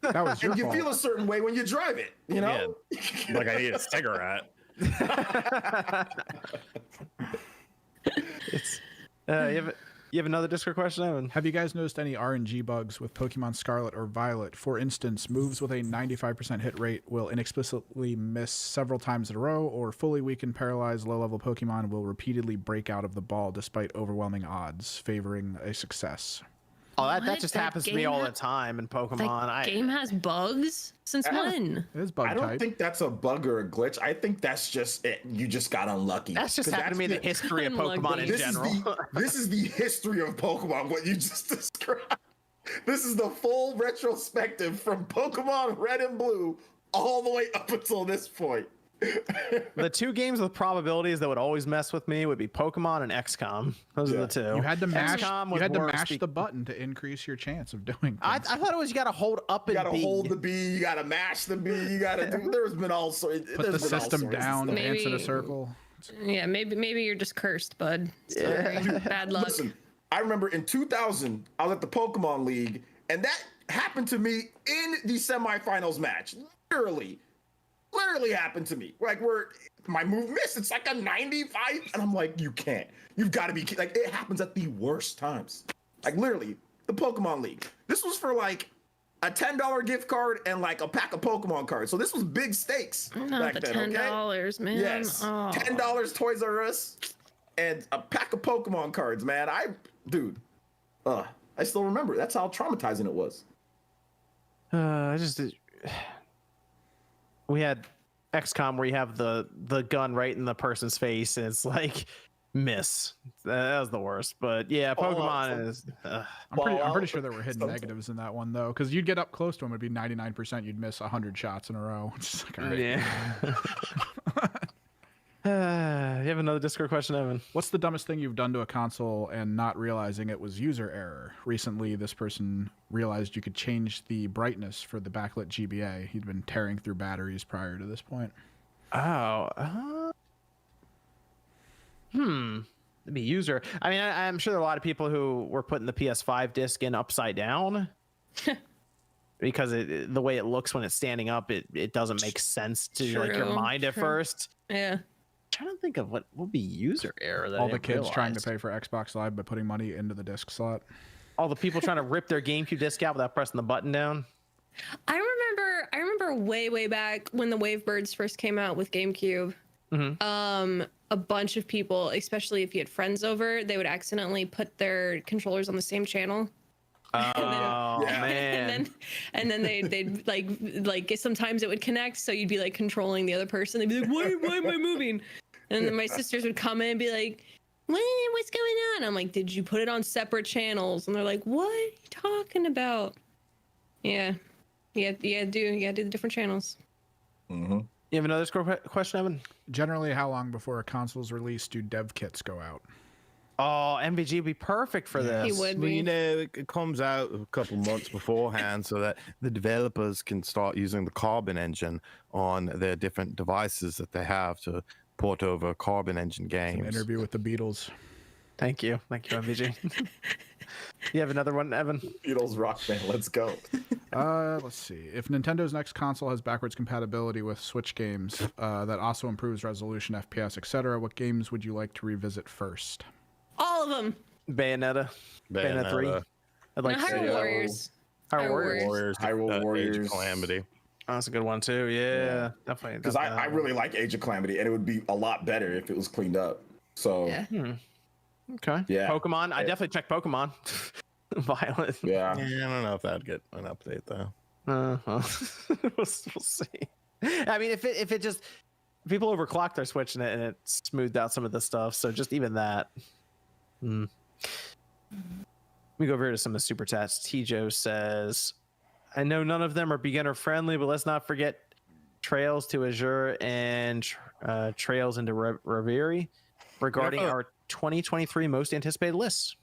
That was your and you fault. feel a certain way when you drive it, you know? Yeah. Like I need a cigarette. You have another Discord question, Evan? Have you guys noticed any RNG bugs with Pokemon Scarlet or Violet? For instance, moves with a 95% hit rate will inexplicably miss several times in a row, or fully weakened, paralyzed, low-level Pokemon will repeatedly break out of the ball despite overwhelming odds, favoring a success. Oh, that just happens to me all the time in Pokemon. That game has bugs? Since when? It is bug I don't type. think that's a bug or a glitch. I think that's just it. You just got unlucky. That's just happened to me in the history of Pokemon in general. This is the history of Pokemon, what you just described. This is the full retrospective from Pokemon Red and Blue all the way up until this point. The two games with probabilities that would always mess with me would be Pokemon and XCOM. Those are the two. You had to mash. XCOM You was had to worse mash the button to increase your chance of doing things. I thought it was you got to hold up and You gotta B. hold the B, you gotta mash the B, you gotta do. There's been all sorts. Put the system down, dance in a Maybe- circle. Yeah, maybe you're just cursed, bud. Sorry. Bad luck. Listen, I remember in 2000, I was at the Pokemon League, and that happened to me in the semifinals match. Literally happened to me. Like, where my move missed, it's like a 95, and I'm like, you can't. You've got to be like, it happens at the worst times. Like, literally, the Pokemon League. This was for like a $10 gift card and like a pack of Pokemon cards. So this was big stakes Not back the then. $10, Okay? man. Yes, Oh. $10 Toys R Us and a pack of Pokemon cards, man. I still remember. That's how traumatizing it was. We had XCOM where you have the gun right in the person's face, and it's like miss. That was the worst. But yeah, Pokemon is. I'm pretty sure there were hidden negatives in that one though, because you'd get up close to him, it'd be 99%. You'd miss 100 shots in a row. It's just like, all right. Yeah. You have another Discord question, Evan? What's the dumbest thing you've done to a console and not realizing it was user error? Recently, this person realized you could change the brightness for the backlit GBA. He'd been tearing through batteries prior to this point. That'd be user. I mean, I'm sure there are a lot of people who were putting the PS5 disc in upside down because the way it looks when it's standing up, it doesn't make sense to like your mind at first. Yeah. I'm trying to think of what would be user error. That all the kids trying to pay for Xbox Live by putting money into the disc slot. All the people trying to rip their GameCube disc out without pressing the button down. I remember way back when the Wavebirds first came out with GameCube. Mm-hmm. A bunch of people, especially if you had friends over, they would accidentally put their controllers on the same channel. Oh man! And then they'd like sometimes it would connect, so you'd be like controlling the other person. They'd be like, why am I moving? And then my sisters would come in and be like, what's going on? I'm like, did you put it on separate channels? And they're like, what are you talking about? Yeah, you gotta do the different channels. Mm-hmm. You have another question, Evan? Generally, how long before a console's release do dev kits go out? Oh, MVG would be perfect for this. He would be. You know, it comes out a couple months beforehand so that the developers can start using the Carbon engine on their different devices that they have to port over Carbon engine games. An interview with the Beatles. Thank you, MVG. You have another one, Evan? Beatles rock band. Let's go. Let's see. If Nintendo's next console has backwards compatibility with Switch games that also improves resolution, FPS, etc., what games would you like to revisit first? All of them. Bayonetta 3. I'd like to Hyrule Warriors. Hyrule Warriors. Age of Calamity. Oh, that's a good one too. Yeah. Definitely. Because I really like Age of Calamity, and it would be a lot better if it was cleaned up. So yeah. Okay. Yeah. Pokemon. I definitely check Pokemon. Violet. Yeah. I don't know if that'd get an update though. We'll see. I mean, if it just people overclock their Switch and it smoothed out some of the stuff, so just even that. Let me go over here to some of the super chats. T-Joe says, I know none of them are beginner friendly, but let's not forget Trails to Azure and Trails into Reverie regarding our 2023 most anticipated lists.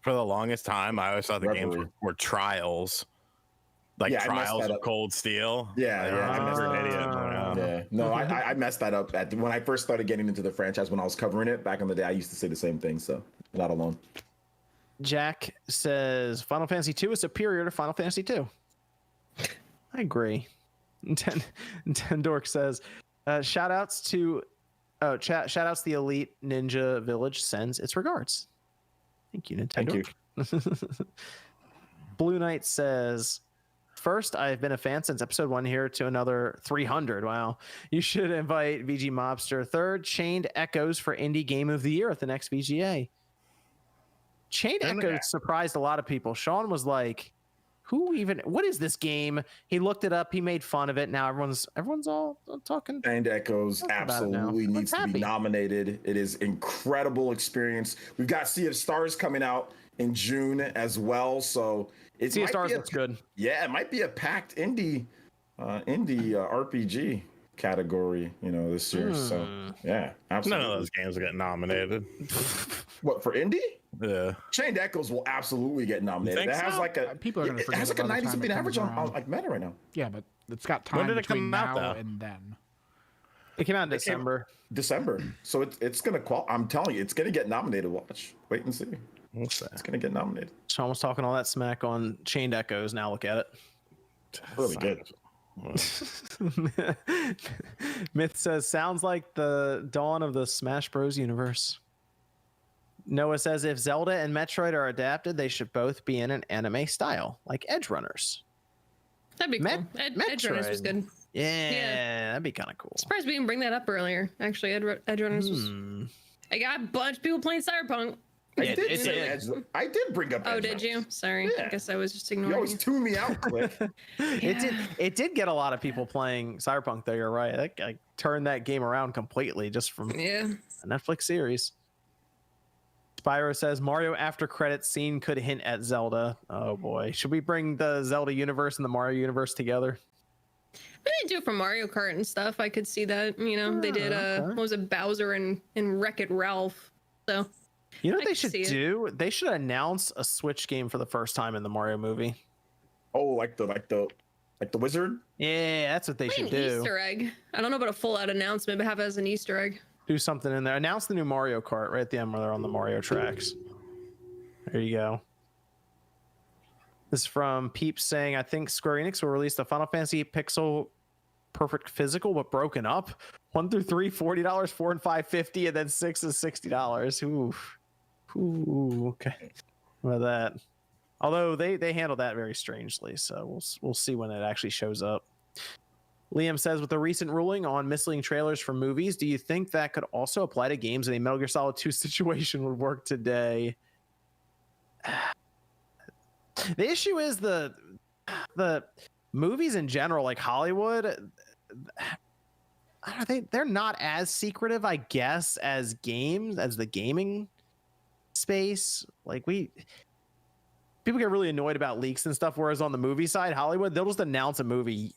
For the longest time, I always thought the games were Trials. Like Trials of Cold Steel. Yeah. I messed an idiot. Yeah. No, I messed that up when I first started getting into the franchise. When I was covering it back in the day, I used to say the same thing. So not alone. Jack says Final Fantasy 2 is superior to Final Fantasy 2. I agree. Tendork says, shout outs to shout outs to the Elite Ninja Village sends its regards. Thank you, Nintendo. Thank you. Blue Knight says, first, I've been a fan since episode 1 here to another 300. Wow. You should invite VG Mobster. Third, Chained Echoes for Indie Game of the Year at the next VGA. Chained Echoes surprised a lot of people. Sean was like, what is this game? He looked it up. He made fun of it. Now everyone's all talking. Chained Echoes absolutely needs to be nominated. It is incredible experience. We've got Sea of Stars coming out in June as well. So Sea of Stars looks good. Yeah, it might be a packed indie RPG category, this year. So yeah, absolutely. None of those games get nominated. What, for indie? Yeah. Chained Echoes will absolutely get nominated. It has people are going to forget. It has like a 90-something average on like Meta right now. Yeah, but it's got time between now and then. It came out in December. So it's gonna I'm telling you, it's gonna get nominated. Watch, wait and see. It's gonna get nominated. Sean was talking all that smack on Chained Echoes. Now look at it. Really good. Myth says, sounds like the dawn of the Smash Bros. Universe. Noah says, if Zelda and Metroid are adapted, they should both be in an anime style, like Edge Runners. That'd be cool. Edge Runners was good. Yeah, that'd be kind of cool. Surprised we didn't bring that up earlier. Actually, Edge Runners was. I got a bunch of people playing Cyberpunk. I did bring up. Oh, did you? Sorry, I guess I was just ignoring. You always tune me out, Click. It did get a lot of people playing Cyberpunk, though. You're right. I turned that game around completely just from a Netflix series. Spyro says Mario after credits scene could hint at Zelda. Oh boy, should we bring the Zelda universe and the Mario universe together? They didn't do it for Mario Kart and stuff. I could see that. They did. What was it, Bowser and Wreck-It Ralph? So. You know what they should do? They should announce a Switch game for the first time in the Mario movie. Oh, like the wizard? Yeah, that's what they should do. Easter egg. I don't know about a full out announcement, but have it as an Easter egg. Do something in there. Announce the new Mario Kart right at the end where they're on the Mario tracks. There you go. This is from Peeps saying, I think Square Enix will release the Final Fantasy Pixel Perfect Physical, but broken up. 1 through 3, $40, 4 and 5, $50, and then 6 is $60. Ooh, okay. What about that? Although they handled that very strangely, so we'll see when it actually shows up. Liam says, with the recent ruling on misleading trailers for movies, do you think that could also apply to games and a Metal Gear Solid 2 situation would work today? The issue is the movies in general, like Hollywood, they're not as secretive, I guess, as games, as the gaming space. Like people get really annoyed about leaks and stuff, whereas on the movie side, Hollywood, they'll just announce a movie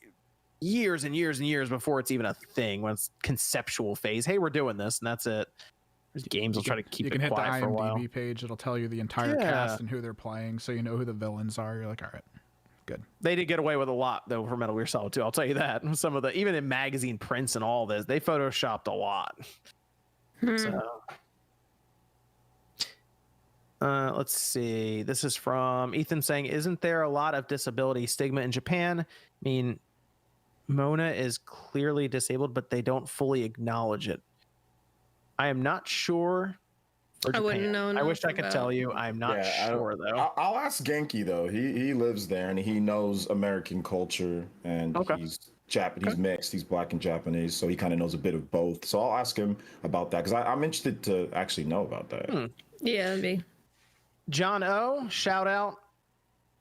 years and years and years before it's even a thing, when it's conceptual phase. Hey, we're doing this, and that's it. There's games will try to keep it quiet for a while. You can hit the IMDb page. It'll tell you the entire cast and who they're playing, so you know who the villains are. You're like, all right, good. They did get away with a lot, though, for Metal Gear Solid 2. I'll tell you that. Some of even in magazine prints and all this, they photoshopped a lot. So, let's see. This is from Ethan saying, isn't there a lot of disability stigma in Japan? I mean, Mona is clearly disabled, but they don't fully acknowledge it. I am not sure. I wouldn't know. I wish I could tell you. I'm not sure, though. I'll ask Genki, though. He lives there, and he knows American culture, and he's Japanese mixed. He's Black and Japanese, so he kind of knows a bit of both. So I'll ask him about that, because I'm interested to actually know about that. Yeah, that'd be. John O, shout out.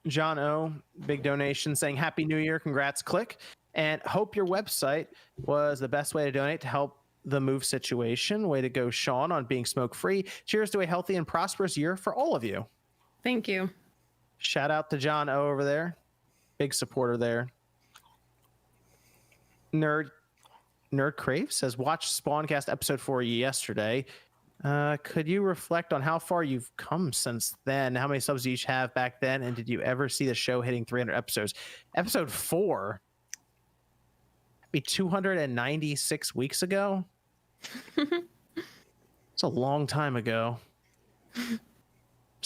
John O, big donation saying Happy New Year. Congrats, Click. And hope your website was the best way to donate to help the move situation. Way to go, Sean, on being smoke-free. Cheers to a healthy and prosperous year for all of you. Thank you. Shout out to John O over there. Big supporter there. Nerd Crave says, watch Spawncast episode 4 yesterday. Could you reflect on how far you've come since then? How many subs do you each have back then? And did you ever see the show hitting 300 episodes? Episode 4? Be 296 weeks ago. It's a long time ago.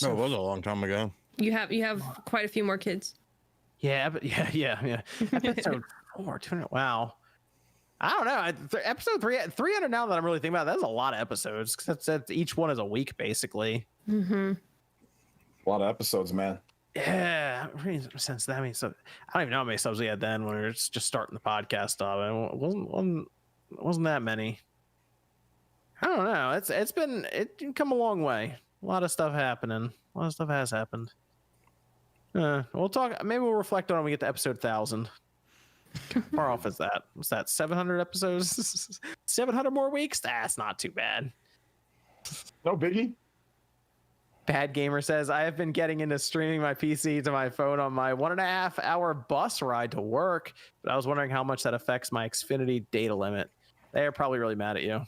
No, it was a long time ago. You have quite a few more kids. Yeah. Episode 4, 200. Wow. I don't know. Episode 300 now that I'm really thinking about it, that's a lot of episodes. Because that's each one is a week, basically. Mm-hmm. A lot of episodes, man. Yeah. Since that means, so I don't even know how many subs we had then when we were just starting the podcast off. It wasn't that many. I don't know. It's come a long way. A lot of stuff happening. A lot of stuff has happened. We'll talk. Maybe we'll reflect on it when we get to episode 1000. How far off is that? What's that? 700 episodes? 700 more weeks? That's not too bad. No biggie. Bad Gamer says, I have been getting into streaming my PC to my phone on my 1.5 hour bus ride to work, but I was wondering how much that affects my Xfinity data limit. They're probably really mad at you.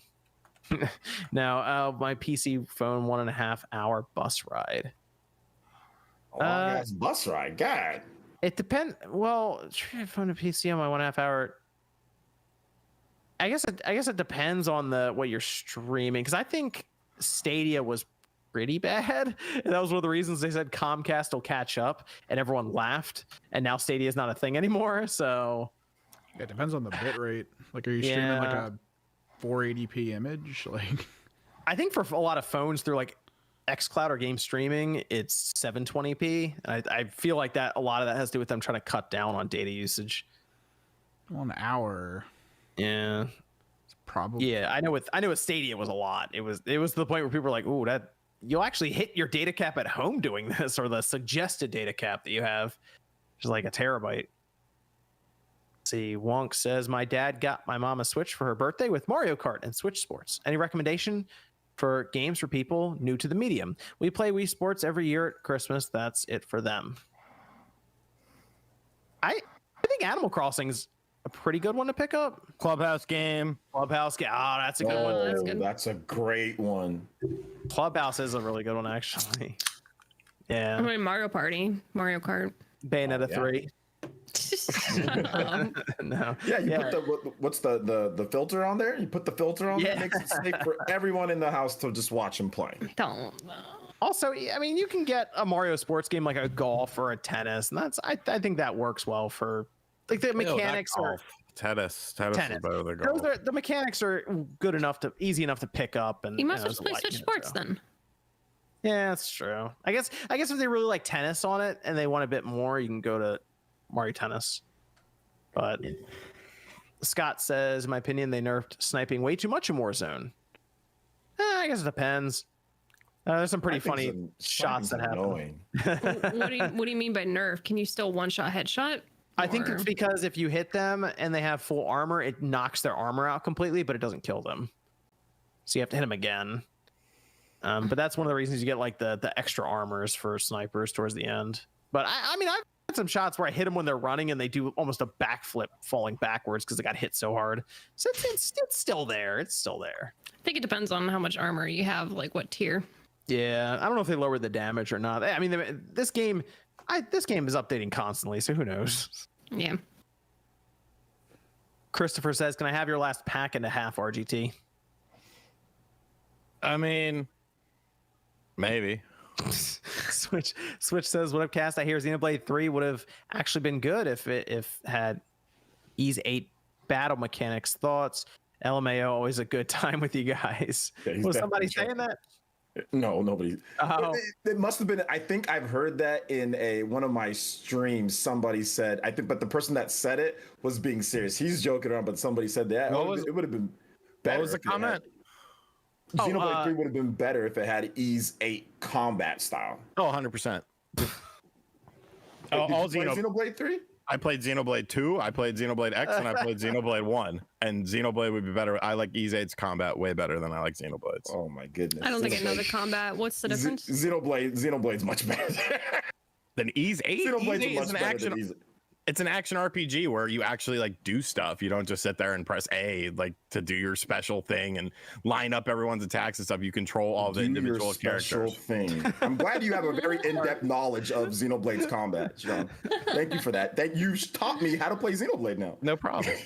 Now, my PC phone 1.5 hour bus ride. Bus ride, God. It depends. Well, phone to PC on my 1.5 hour. I guess it depends on what you're streaming, because I think Stadia was pretty bad. And that was one of the reasons they said Comcast will catch up, and everyone laughed. And now Stadia is not a thing anymore. So it depends on the bit rate. Like, are you streaming like a 480p image? Like, I think for a lot of phones through like xCloud or game streaming, it's 720p. I feel like that a lot of that has to do with them trying to cut down on data usage. 1 hour. Yeah. It's probably. Yeah, I know with Stadia was a lot. It was to the point where people were like, "Ooh, that you'll actually hit your data cap at home doing this," or the suggested data cap that you have, which is like a terabyte. Let's see, Wonk says, my dad got my mom a Switch for her birthday with Mario Kart and Switch Sports. Any recommendation for games for people new to the medium? We play Wii Sports every year at Christmas. That's it for them. I think Animal Crossing's a pretty good one to pick up. Clubhouse game. Oh, that's a good one. That's good. That's a great one. Clubhouse is a really good one, actually. Yeah. I mean, Mario Kart. Bayonetta 3. No. Yeah, put the what's the filter on there? You put the filter on there, it makes it safe for everyone in the house to just watch them play. Don't. Also, I mean, you can get a Mario sports game like a golf or a tennis, and I think that works well for like the mechanics or tennis is better than golf. The mechanics are good enough easy enough to pick up, and you must just play Switch Sports then. Yeah, that's true. I guess if they really like tennis on it and they want a bit more, you can go to Mario Tennis. But Scott says, in my opinion, they nerfed sniping way too much in Warzone. I guess it depends. There's some pretty funny shots that happen. What do you mean by nerf? Can you still one-shot headshot? I think it's because if you hit them and they have full armor, it knocks their armor out completely, but it doesn't kill them. So you have to hit them again. But that's one of the reasons you get like the extra armors for snipers towards the end. But I mean, I've had some shots where I hit them when they're running and they do almost a backflip falling backwards because they got hit so hard. So it's still there. It's still there. I think it depends on how much armor you have, like what tier. Yeah, I don't know if they lowered the damage or not. I mean, this game is updating constantly, so who knows? Yeah. Christopher says, "Can I have your last pack and a half RGT?" I mean, maybe. Switch says, "What up, cast? I hear Xenoblade 3 would have actually been good if it had Ys 8 battle mechanics. Thoughts? LMAO, always a good time with you guys." Yeah, was somebody saying that? No, nobody. Oh. It must have been. I think I've heard that in one of my streams. Somebody said, I think, but the person that said it was being serious. He's joking around, but somebody said that. It would have been better. What was the comment? Xenoblade 3 would have been better if it had Ys 8 combat style. Oh, 100%. All Xenoblade 3? I played Xenoblade 2, I played Xenoblade X, and I played Xenoblade 1. And Xenoblade would be better. I like Ys 8's combat way better than I like Xenoblade's. Oh my goodness. I don't think I know the combat. What's the difference? Xenoblade's much better than Ys 8. Xenoblade's Ys 8 is an action. It's an action RPG where you actually like do stuff. You don't just sit there and press A like to do your special thing and line up everyone's attacks and stuff. You control all the individual characters. Thing. I'm glad you have a very in-depth knowledge of Xenoblade's combat, John. Thank you for that. You taught me how to play Xenoblade now. No problem.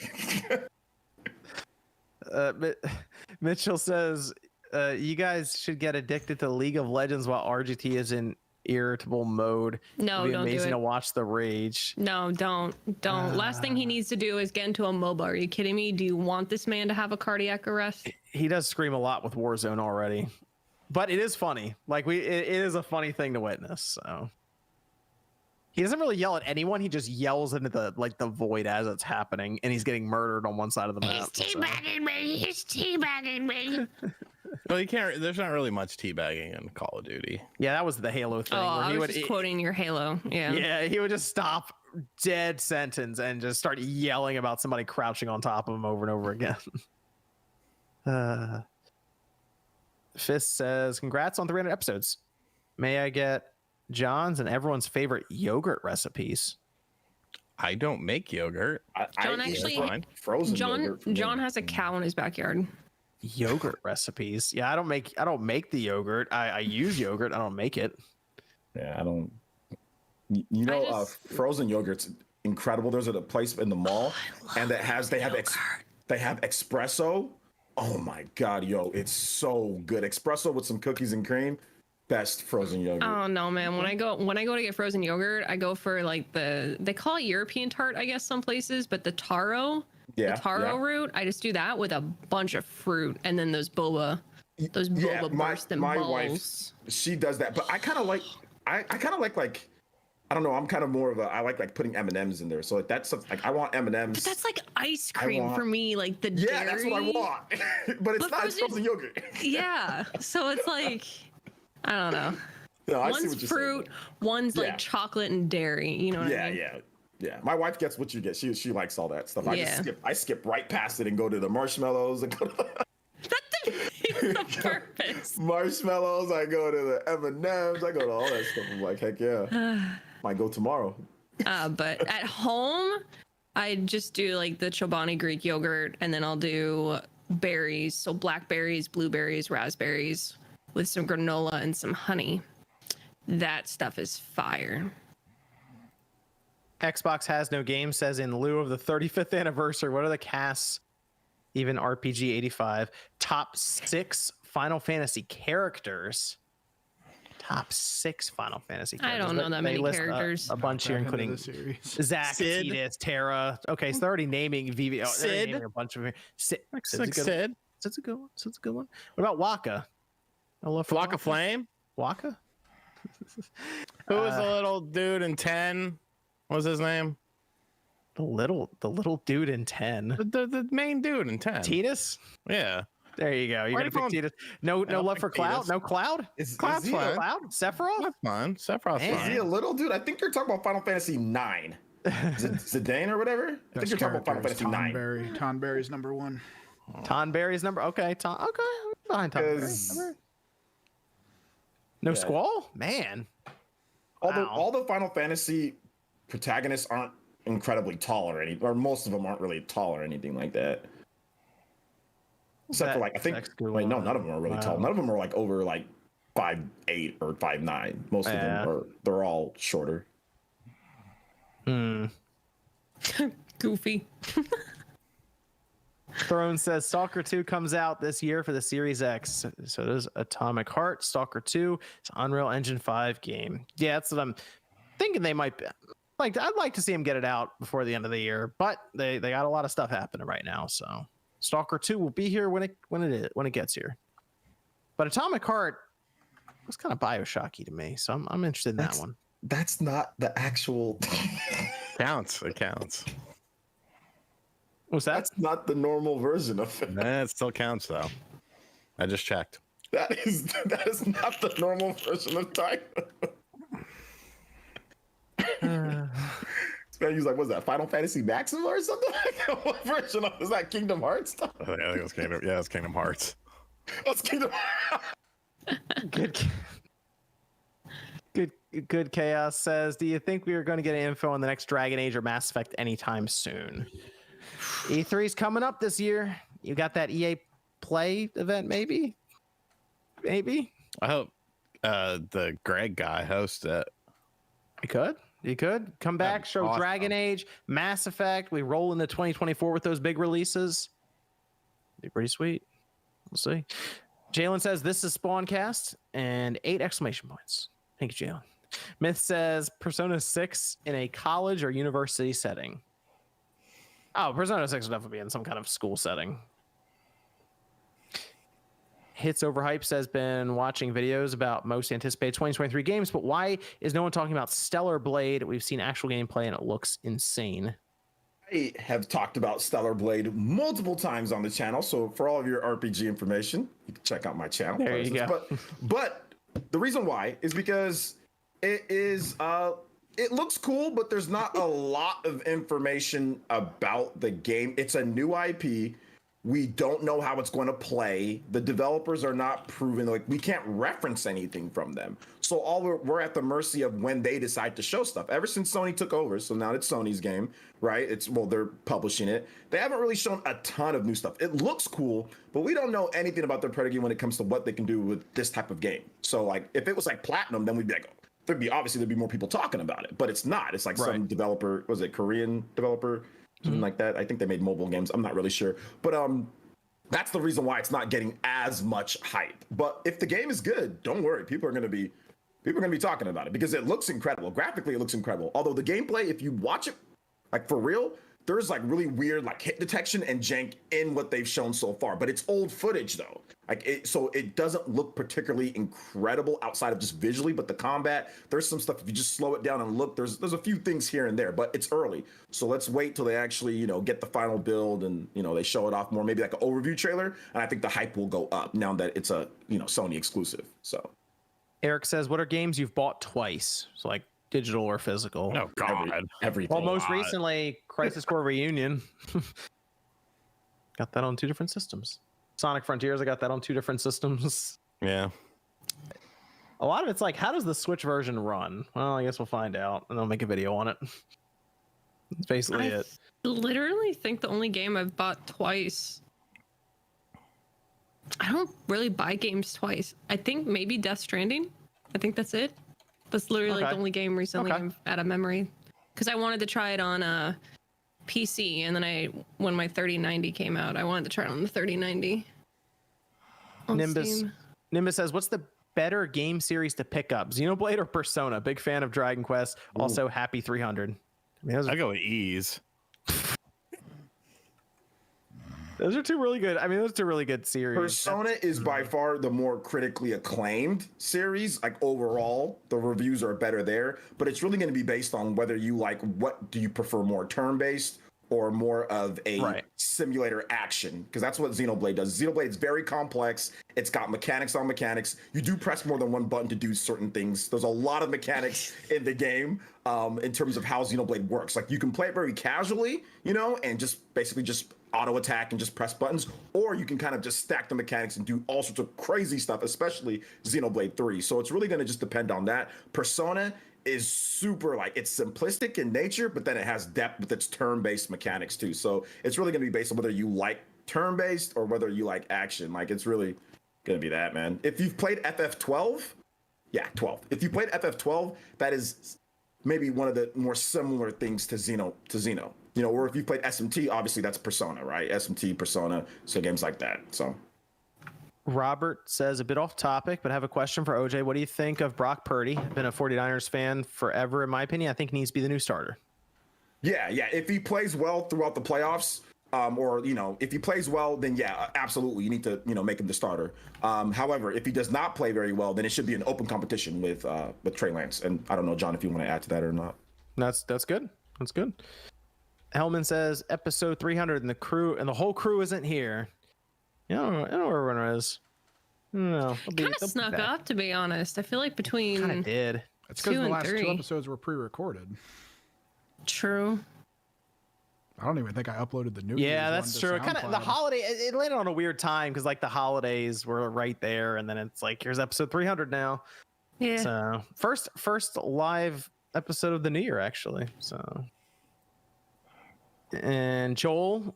Mitchell says, "You guys should get addicted to League of Legends while RGT is in irritable mode. No, It'd be don't amazing do it. to watch the rage. No, don't. Last thing he needs to do is get into a MOBA. Are you kidding me? Do you want this man to have a cardiac arrest? He does scream a lot with Warzone already, but it is funny. Like it is a funny thing to witness. So he doesn't really yell at anyone. He just yells into the void as it's happening, and he's getting murdered on one side of the map. He's teabagging me. He's teabagging me. Well, you can't. There's not really much teabagging in Call of Duty. Yeah, that was the Halo thing. Oh, where I he was would, just quoting your Halo. Yeah. Yeah, he would just stop dead sentence and just start yelling about somebody crouching on top of him over and over again. Fist says, "Congrats on 300 episodes. May I get John's and everyone's favorite yogurt recipes?" I don't make yogurt. John actually, frozen yogurt. John has a cow in his backyard. Yogurt recipes. Yeah, I don't make the yogurt. I use yogurt. I don't make it. Yeah, I don't. You know, frozen yogurt's incredible. There's a place in the mall, and they have espresso. Oh my god, yo, it's so good. Espresso with some cookies and cream. Best frozen yogurt. Oh no, man. When I go to get frozen yogurt, I go for like they call it European tart, I guess, some places, but the taro. The taro root, I just do that with a bunch of fruit and then those boba burst and my balls. wife, she does that, but I kind of like I don't know, I'm kind of more of I like putting M&Ms in there, so like that's like I want M&Ms. But that's like ice cream for me, like the dairy. That's what I want. But it's not frozen yogurt. Yeah, so it's like I don't know. No, one's fruit, one's like chocolate and dairy. You know what I mean? Yeah. My wife gets what you get. She likes all that stuff. I skip right past it and go to the marshmallows and go to the purpose. Marshmallows. I go to the M&Ms. I go to all that stuff. I'm like, heck yeah. Might go tomorrow. But at home, I just do like the Chobani Greek yogurt, and then I'll do berries. So blackberries, blueberries, raspberries with some granola and some honey. That stuff is fire. Xbox has no game says, in lieu of the 35th anniversary, what are the casts, even RPG 85, top 6 Final Fantasy characters? Top 6 Final Fantasy characters. I don't know that many characters. A bunch here, including Zack, Tidus, Terra. Okay, so they're already naming VV. Oh, Sid. Naming a bunch of Sid. Sid's a good one. Sid's a good one. What about Waka? I love Flock of Flame. Waka. Who was the little dude in 10? What was his name? The little dude in 10. The main dude in 10. Tidus? Yeah. There you go. You're gonna pick Tidus. No love for Cloud. Tidus. No Cloud. Cloud's fine. Cloud. Sephiroth. That's fine. Sephiroth's fine. Is he a little dude? I think you're talking about Final Fantasy 9. Zidane or whatever. I think you're talking about Final Fantasy 9. Tonberry's number 1. Tonberry's number. Okay. Okay. Behind Tonberry. No Squall? Man. All the Final Fantasy protagonists aren't incredibly tall or most of them aren't really tall or anything like that. Except for like, I think, wait, no, none of them are really tall. None of them are like over like 5'8" or 5'9". Most of them they're all shorter. Goofy. Throne says Stalker 2 comes out this year for the Series X. So there's Atomic Heart, Stalker 2. It's an Unreal Engine 5 game. Yeah, that's what I'm thinking they might be. I'd like to see them get it out before the end of the year, but they got a lot of stuff happening right now. So Stalker 2 will be here when it gets here. But Atomic Heart was kind of BioShocky to me, so I'm interested in that one. That's not the actual counts. It counts. What's that? That's not the normal version of it. It still counts though. I just checked. That is not the normal version of time. He's like, what's that? Final Fantasy Maxima or something? What version of is that? Kingdom Hearts stuff? I think it was Kingdom. Yeah, it's Kingdom Hearts. That's Kingdom. Good Chaos says, do you think we are going to get info on the next Dragon Age or Mass Effect anytime soon? E3's coming up this year. You got that EA Play event, maybe? I hope the Greg guy hosts it. He could come back, show awesome. Dragon Age, Mass Effect. We roll into 2024 with those big releases. Be pretty sweet. We'll see. Jalen says this is Spawncast and 8 exclamation points. Thank you, Jalen. Myth says Persona 6 in a college or university setting. Oh, Persona 6 would definitely be in some kind of school setting. Hits Overhyped says, been watching videos about most anticipated 2023 games, but why is no one talking about Stellar Blade? We've seen actual gameplay and it looks insane. I have talked about Stellar Blade multiple times on the channel, so for all of your RPG information, you can check out my channel. There you go. But the reason why is because it looks cool, but there's not a lot of information about the game. It's a new IP. We don't know how it's going to play. The developers are not proven, like we can't reference anything from them. So we're at the mercy of when they decide to show stuff. Ever since Sony took over, so now it's Sony's game, right? They're publishing it. They haven't really shown a ton of new stuff. It looks cool, but we don't know anything about their pedigree when it comes to what they can do with this type of game. So like if it was like Platinum, then we'd be like, there'd be more people talking about it, but it's not. It's like some developer, was it Korean developer? Something like that. I think they made mobile games. I'm not really sure. But that's the reason why it's not getting as much hype. But if the game is good, don't worry. People are going to be talking about it because it looks incredible. Graphically, it looks incredible. Although the gameplay, if you watch it, like for real, there's like really weird like hit detection and jank in what they've shown so far. But it's old footage though. So it doesn't look particularly incredible outside of just visually, but the combat, there's some stuff. If you just slow it down and look, there's a few things here and there, but it's early. So let's wait till they actually, get the final build and, they show it off more, maybe like an overview trailer. And I think the hype will go up now that it's a, Sony exclusive. So Eric says, what are games you've bought twice? So like digital or physical? Oh God. Everything. Well, most recently Crisis Core Reunion. Got that on 2 different systems. Sonic Frontiers, I got that on 2 different systems. Yeah. A lot of it's like, how does the Switch version run? Well, I guess we'll find out, and I'll make a video on it. That's basically it. I literally think the only game I've bought twice. I don't really buy games twice. I think maybe Death Stranding. I think that's it. That's literally the only game recently I'm out of memory. Because I wanted to try it on a PC, and then when my 3090 came out, I wanted to try it on the 3090. Nimbus says, what's the better game series to pick up, Xenoblade or Persona? Big fan of Dragon Quest. Also, happy 300. I go with Ease. Those are 2 really good. Those are 2 really good series. Persona is by far the more critically acclaimed series. Like overall, the reviews are better there, but it's really going to be based on whether you like, what do you prefer, more turn-based or more of a simulator action? Because that's what Xenoblade does. Xenoblade is very complex. It's got mechanics on mechanics. You do press more than one button to do certain things. There's a lot of mechanics in the game in terms of how Xenoblade works. Like you can play it very casually, and just basically just auto attack and just press buttons, or you can kind of just stack the mechanics and do all sorts of crazy stuff, especially Xenoblade 3. So it's really going to just depend on that. Persona is super, it's simplistic in nature, but then it has depth with its turn-based mechanics too. So it's really going to be based on whether you like turn-based or whether you like action. It's really going to be that, man. If you've played FF12, 12. If you played FF12, that is maybe one of the more similar things to Xeno. Or if you played SMT, obviously that's Persona, right? SMT, Persona, so games like that. So Robert says, a bit off topic, but I have a question for OJ. What do you think of Brock Purdy? I've been a 49ers fan forever, in my opinion. I think he needs to be the new starter. Yeah. If he plays well throughout the playoffs, or if he plays well, then yeah, absolutely, you need to make him the starter. However, if he does not play very well, then it should be an open competition with Trey Lance. And I don't know, John, if you want to add to that or not. That's good. That's good. Hellman says episode 300 and the whole crew isn't here. I don't know where everyone is. No, kind of snuck up, to be honest. I feel like between kind of did. It's because the last 2 episodes were pre-recorded. True. I don't even think I uploaded the new. Yeah, that's true. Kind of the holiday. It landed on a weird time because the holidays were right there, and then it's like here's episode 300 now. Yeah. So first live episode of the new year, actually. So. And Joel,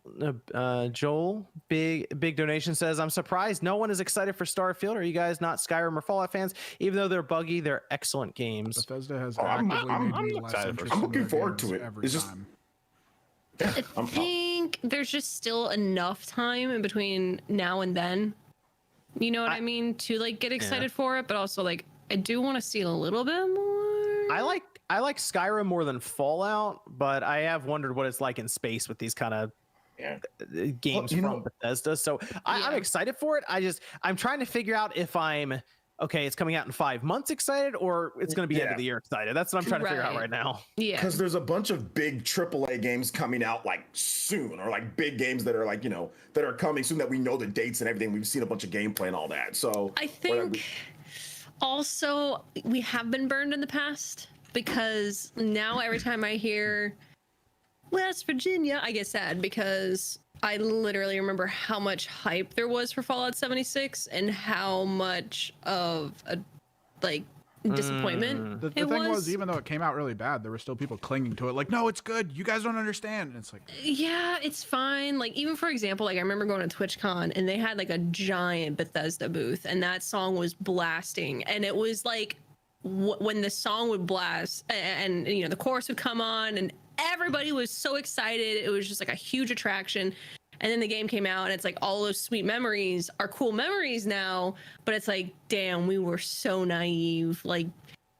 big donation says, I'm surprised no one is excited for Starfield. Are you guys not Skyrim or Fallout fans? Even though they're buggy, they're excellent games. Bethesda has I'm looking forward to it. Every time. I think there's just still enough time in between now and then. You know what I mean? To get excited for it, but also I do want to see a little bit more. I like Skyrim more than Fallout, but I have wondered what it's like in space with these kind of games from Bethesda. So I'm excited for it. I'm trying to figure out if I'm okay, it's coming out in 5 months excited, or it's going to be end of the year excited. That's what I'm trying to figure out right now. Yeah. Because there's a bunch of big AAA games coming out like soon, or like big games that are like, that are coming soon that we know the dates and everything. We've seen a bunch of gameplay and all that. So I think also we have been burned in the past, because now every time I hear West Virginia, I get sad, because I literally remember how much hype there was for Fallout 76 and how much of a disappointment the thing was, even though it came out really bad, there were still people clinging to it like, no, it's good, you guys don't understand. And it's like, yeah, it's fine. Like, even for example, like I remember going to TwitchCon and they had like a giant Bethesda booth and that song was blasting, and it was like when the song would blast and the chorus would come on and everybody was so excited. It was just like a huge attraction. And then the game came out and it's like all those sweet memories are cool memories now, but it's like, damn, we were so naive. Like,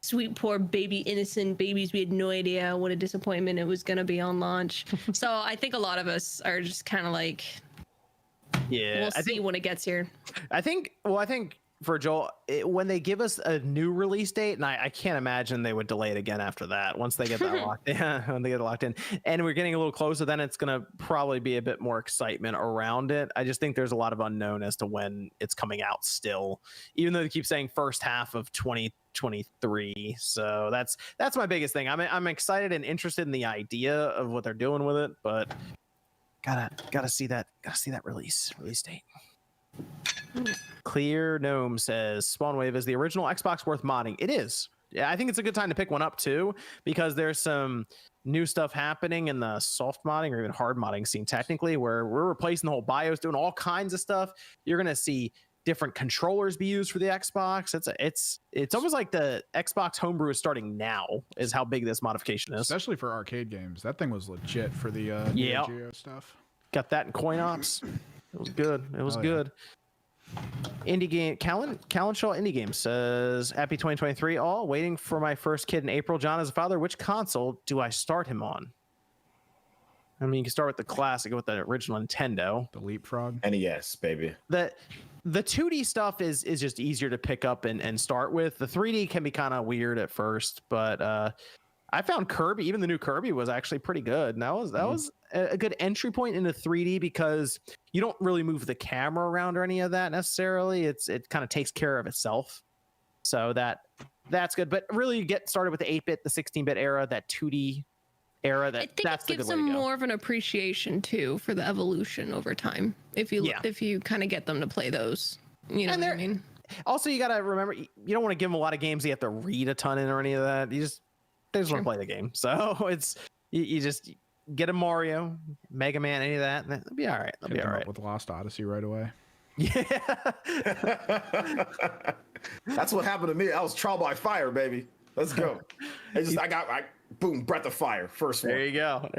sweet, poor baby, innocent babies. We had no idea what a disappointment it was going to be on launch. So I think a lot of us are just kind of like, we'll see when it gets here. I think for Joel, when they give us a new release date, and I can't imagine they would delay it again after that. Once they get that locked in, when they get it locked in, and we're getting a little closer, then it's going to probably be a bit more excitement around it. I just think there's a lot of unknown as to when it's coming out still, even though they keep saying first half of 2023. So that's my biggest thing. I'm excited and interested in the idea of what they're doing with it, but gotta see that release date. Clear Gnome says Spawnwave is the original Xbox worth modding. It is. Yeah, I think it's a good time to pick one up too, because there's some new stuff happening in the soft modding or even hard modding scene technically, where we're replacing the whole BIOS, doing all kinds of stuff. You're gonna see different controllers be used for the Xbox. It's almost like the Xbox homebrew is starting now, is how big this modification is. Especially for arcade games. That thing was legit for the Neo Geo stuff. Got that in Coin Ops. It was good. It was good. Indie game. Callan Shaw Indie Game says, happy 2023 all. Waiting for my first kid in April. John, as a father, which console do I start him on? I mean, you can start with the classic, with the original Nintendo. The Leapfrog. NES, baby. The 2D stuff is just easier to pick up and start with. The 3D can be kind of weird at first, but I found Kirby, even the new Kirby, was actually pretty good. And that was a good entry point into 3D, because you don't really move the camera around or any of that necessarily. It kind of takes care of itself. So that's good. But really, you get started with the 8-bit, the 16-bit era, that 2D era. I think it gives them more of an appreciation too for the evolution over time. If you kind of get them to play those, you know what I mean. Also, you got to remember, you don't want to give them a lot of games you have to read a ton in or any of that. They just want to play the game. So it's you just get a Mario, Mega Man, any of that, and that'll be all right. That'll be all right. With Lost Odyssey right away. Yeah. That's what happened to me. I was trial by fire, baby. Let's go. Boom, Breath of Fire, first one. There you go.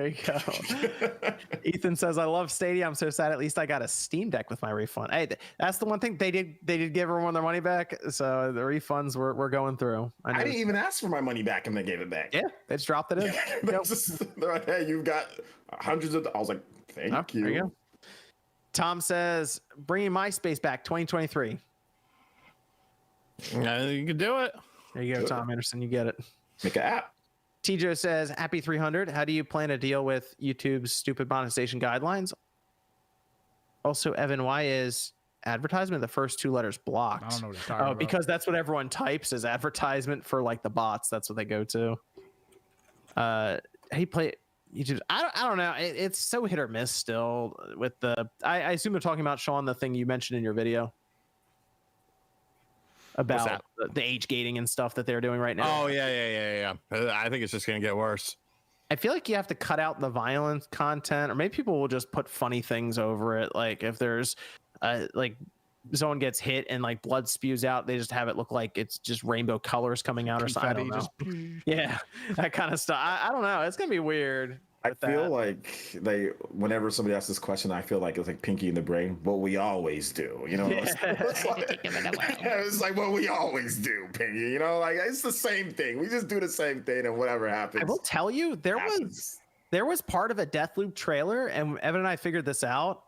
Ethan says, I love Stadia. I'm so sad. At least I got a Steam Deck with my refund. Hey, that's the one thing they did give everyone their money back. So the refunds were going through. I didn't even ask for my money back, and they gave it back. Yeah, they just dropped it in. They're like, hey, you've got hundreds of. I was like, thank you. There you go. Tom says, bringing MySpace back 2023. You can do it. There you go, Tom Anderson. You get it. Make an app. Tijo says, happy 300. How do you plan to deal with YouTube's stupid monetization guidelines? Also, Evan, why is advertisement the first two letters blocked? I don't know what you're talking about. Because that's what everyone types as advertisement for like the bots. That's what they go to. He play YouTube. I don't know. It's so hit or miss still with the. I assume they're talking about, Sean, the thing you mentioned in your video about the age gating and stuff that they're doing right now. Oh yeah. I think it's just gonna get worse. I feel like you have to cut out the violent content, or maybe people will just put funny things over it. Like if there's like someone gets hit and like blood spews out, they just have it look like it's just rainbow colors coming out or something. I don't know. Yeah, that kind of stuff. I don't know. It's gonna be weird. I feel like whenever somebody asks this question, I feel like it's like Pinky in the Brain. What we always do, you know. It's like what we always do, Pinky. You know, like it's the same thing. We just do the same thing, and whatever happens. I will tell you, there was part of a Deathloop trailer, and Evan and I figured this out.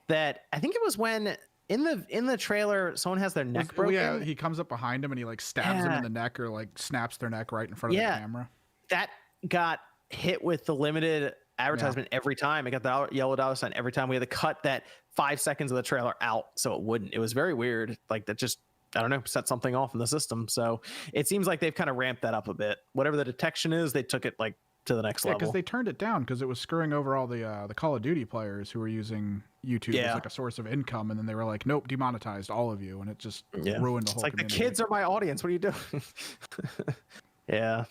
That I think it was when in the trailer, someone has their neck broken. Yeah, he comes up behind him and he like stabs them in the neck or like snaps their neck right in front of the camera. That got hit with the limited advertisement every time. It got the yellow dollar sign every time. We had to cut that 5 seconds of the trailer out so it wouldn't. It was very weird. Like that just, I don't know, set something off in the system. So it seems like they've kind of ramped that up a bit. Whatever the detection is, they took it like to the next level. Because they turned it down because it was screwing over all the Call of Duty players who were using YouTube as like a source of income, and then they were like, nope, demonetized all of you, and it just ruined the whole. It's like community. The kids are my audience. What are you doing? Yeah.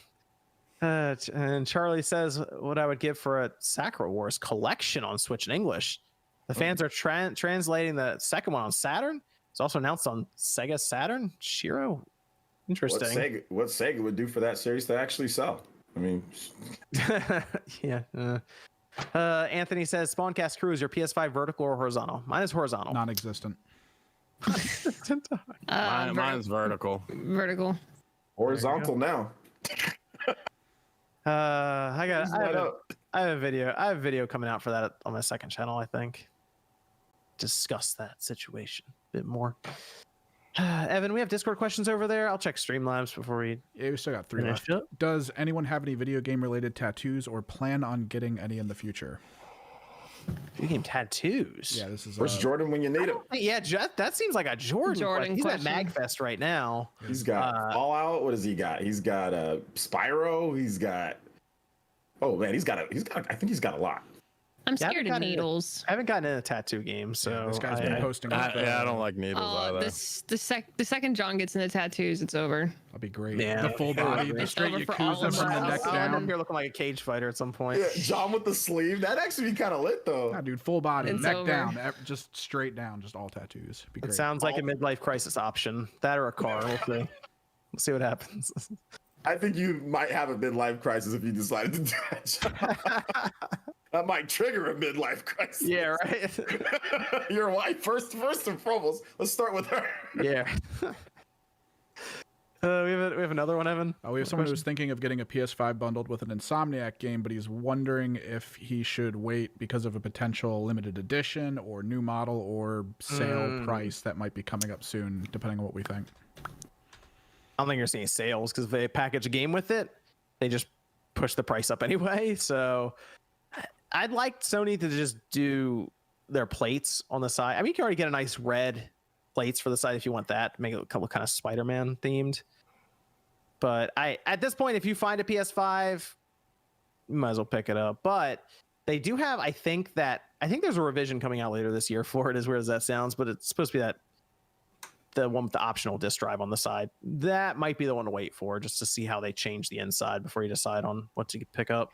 And Charlie says, what I would give for a Sakura Wars collection on Switch in English. The fans are translating the second one on Saturn. It's also announced on Sega Saturn. Shiro, interesting. What Sega would do for that series to actually sell? I mean, yeah. Anthony says, Spawncast Crew, is your PS5 vertical or horizontal? Mine is horizontal. Non-existent. Mine's vertical. Vertical. Horizontal now. I have a video coming out for that on my second channel, I think. Discuss that situation a bit more. Evan, we have Discord questions over there. I'll check Streamlabs before we. Yeah, we still got 3 left. Does anyone have any video game related tattoos or plan on getting any in the future? Video game tattoos. Yeah, this is. Where's Jordan when you need him? Yeah, that seems like a Jordan he's question. At MagFest right now. He's got Fallout. What does he got? He's got Spyro. He's got. Oh man, he's got. I think he's got a lot. I'm scared of needles. I haven't gotten in a tattoo game, so this guy's been posting. I don't like needles either. The second John gets into tattoos, it's over. That'll be great. Yeah. The full body, the straight Yakuza from the neck down. I'm here looking like a cage fighter at some point. Yeah, John with the sleeve. That'd actually be kind of lit though. Yeah, dude, full body, it's neck over. Down, just straight down, just all tattoos. Be great. It sounds like a midlife crisis option. That or a car. We'll see. We'll see what happens. I think you might have a midlife crisis if you decided to do that. That might trigger a midlife crisis. Yeah, right. Your wife, first and foremost. Let's start with her. Yeah. We have another one, Evan. We have someone who's thinking of getting a PS5 bundled with an Insomniac game, but he's wondering if he should wait because of a potential limited edition or new model or sale price that might be coming up soon, depending on what we think. I don't think you're seeing sales because if they package a game with it, they just push the price up anyway. So I'd like Sony to just do their plates on the side. I mean, you can already get a nice red plates for the side if you want that. Make it a couple kind of Spider-Man themed. But at this point, if you find a PS5, you might as well pick it up. But they do have, I think there's a revision coming out later this year for it, as weird as that sounds, but it's supposed to be the one with the optional disk drive on the side. That might be the one to wait for, just to see how they change the inside before you decide on what to pick up.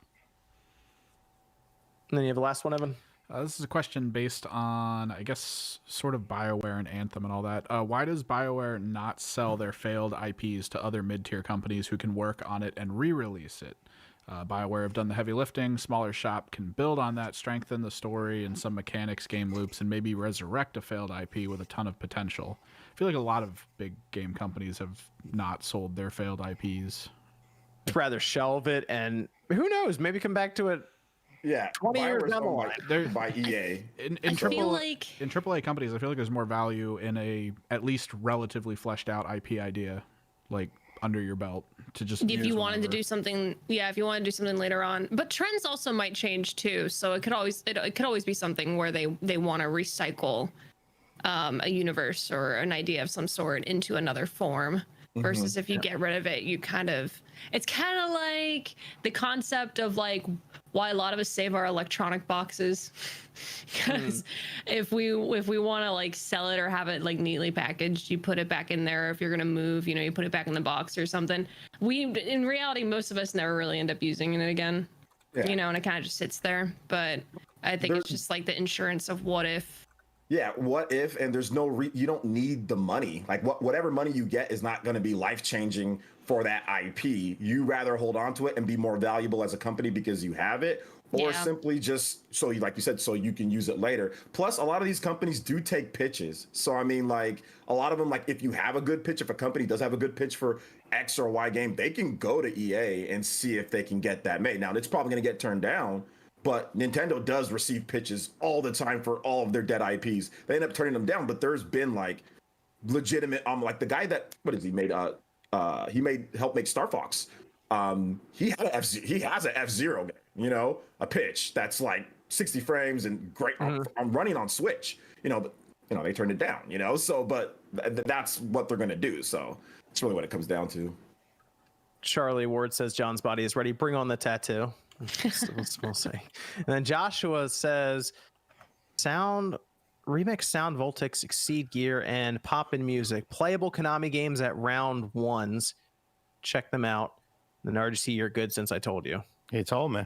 And then you have the last one, Evan. This is a question based on, I guess, sort of BioWare and Anthem and all that. Why does BioWare not sell their failed IPs to other mid-tier companies who can work on it and re-release it? BioWare have done the heavy lifting. Smaller shop can build on that, strengthen the story and some mechanics, game loops, and maybe resurrect a failed IP with a ton of potential. I feel like a lot of big game companies have not sold their failed IPs. I'd rather shelve it and who knows, maybe come back to it. Yeah, 20 years down the line. By EA. In AAA companies, I feel like there's more value in a at least relatively fleshed out IP idea, like under your belt, to just. If you wanted to do something, if you want to do something later on, but trends also might change too. So it could always be something where they want to recycle a universe or an idea of some sort into another form. Versus if you get rid of it, it's kind of like the concept of like why a lot of us save our electronic boxes, because if we want to like sell it or have it like neatly packaged, you put it back in there. If you're gonna move, you put it back in the box or something. In reality, most of us never really end up using it again, and it kind of just sits there. But I think it's just like the insurance of what if. Yeah, what if? And there's no you don't need the money. Like whatever money you get is not going to be life changing for that IP. You rather hold on to it and be more valuable as a company because you have it, or simply just so you, like you said, so you can use it later. Plus, a lot of these companies do take pitches. So I mean, like a lot of them, like if you have a good pitch, if a company does have a good pitch for X or Y game, they can go to EA and see if they can get that made. Now it's probably going to get turned down, but Nintendo does receive pitches all the time for all of their dead IPs. They end up turning them down, but there's been like legitimate, like the guy that, what is he made? Helped make Star Fox. He has an F-Zero game, you know, a pitch that's like 60 frames and great. I'm running on Switch, you know, but you know, they turned it down, you know, so, but that's what they're going to do. So it's really what it comes down to. Charlie Ward says John's body is ready. Bring on the tattoo. We'll see. And then Joshua says remix Sound Voltix, Exceed Gear, and Poppin' Music. Playable Konami games at round ones. Check them out. The RGC, you're good since I told you. He told me.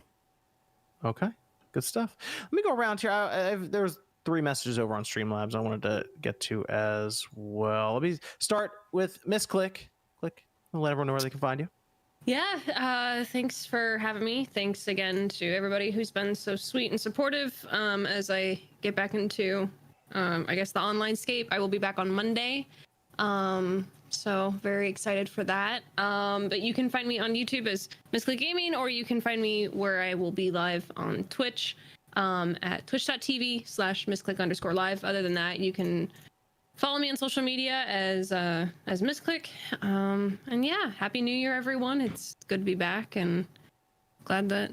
Okay, good stuff. Let me go around here. There's 3 messages over on Streamlabs I wanted to get to as well. Let me start with Miss Click. I'll let everyone know where they can find you. Yeah, thanks for having me. Thanks again to everybody who's been so sweet and supportive as I get back into, I guess, the online scape. I will be back on Monday. So very excited for that. But you can find me on YouTube as Misclick Gaming, or you can find me where I will be live on Twitch at twitch.tv/misclick_live. Other than that, you can follow me on social media as Misclick. And yeah, Happy New Year, everyone. It's good to be back and glad that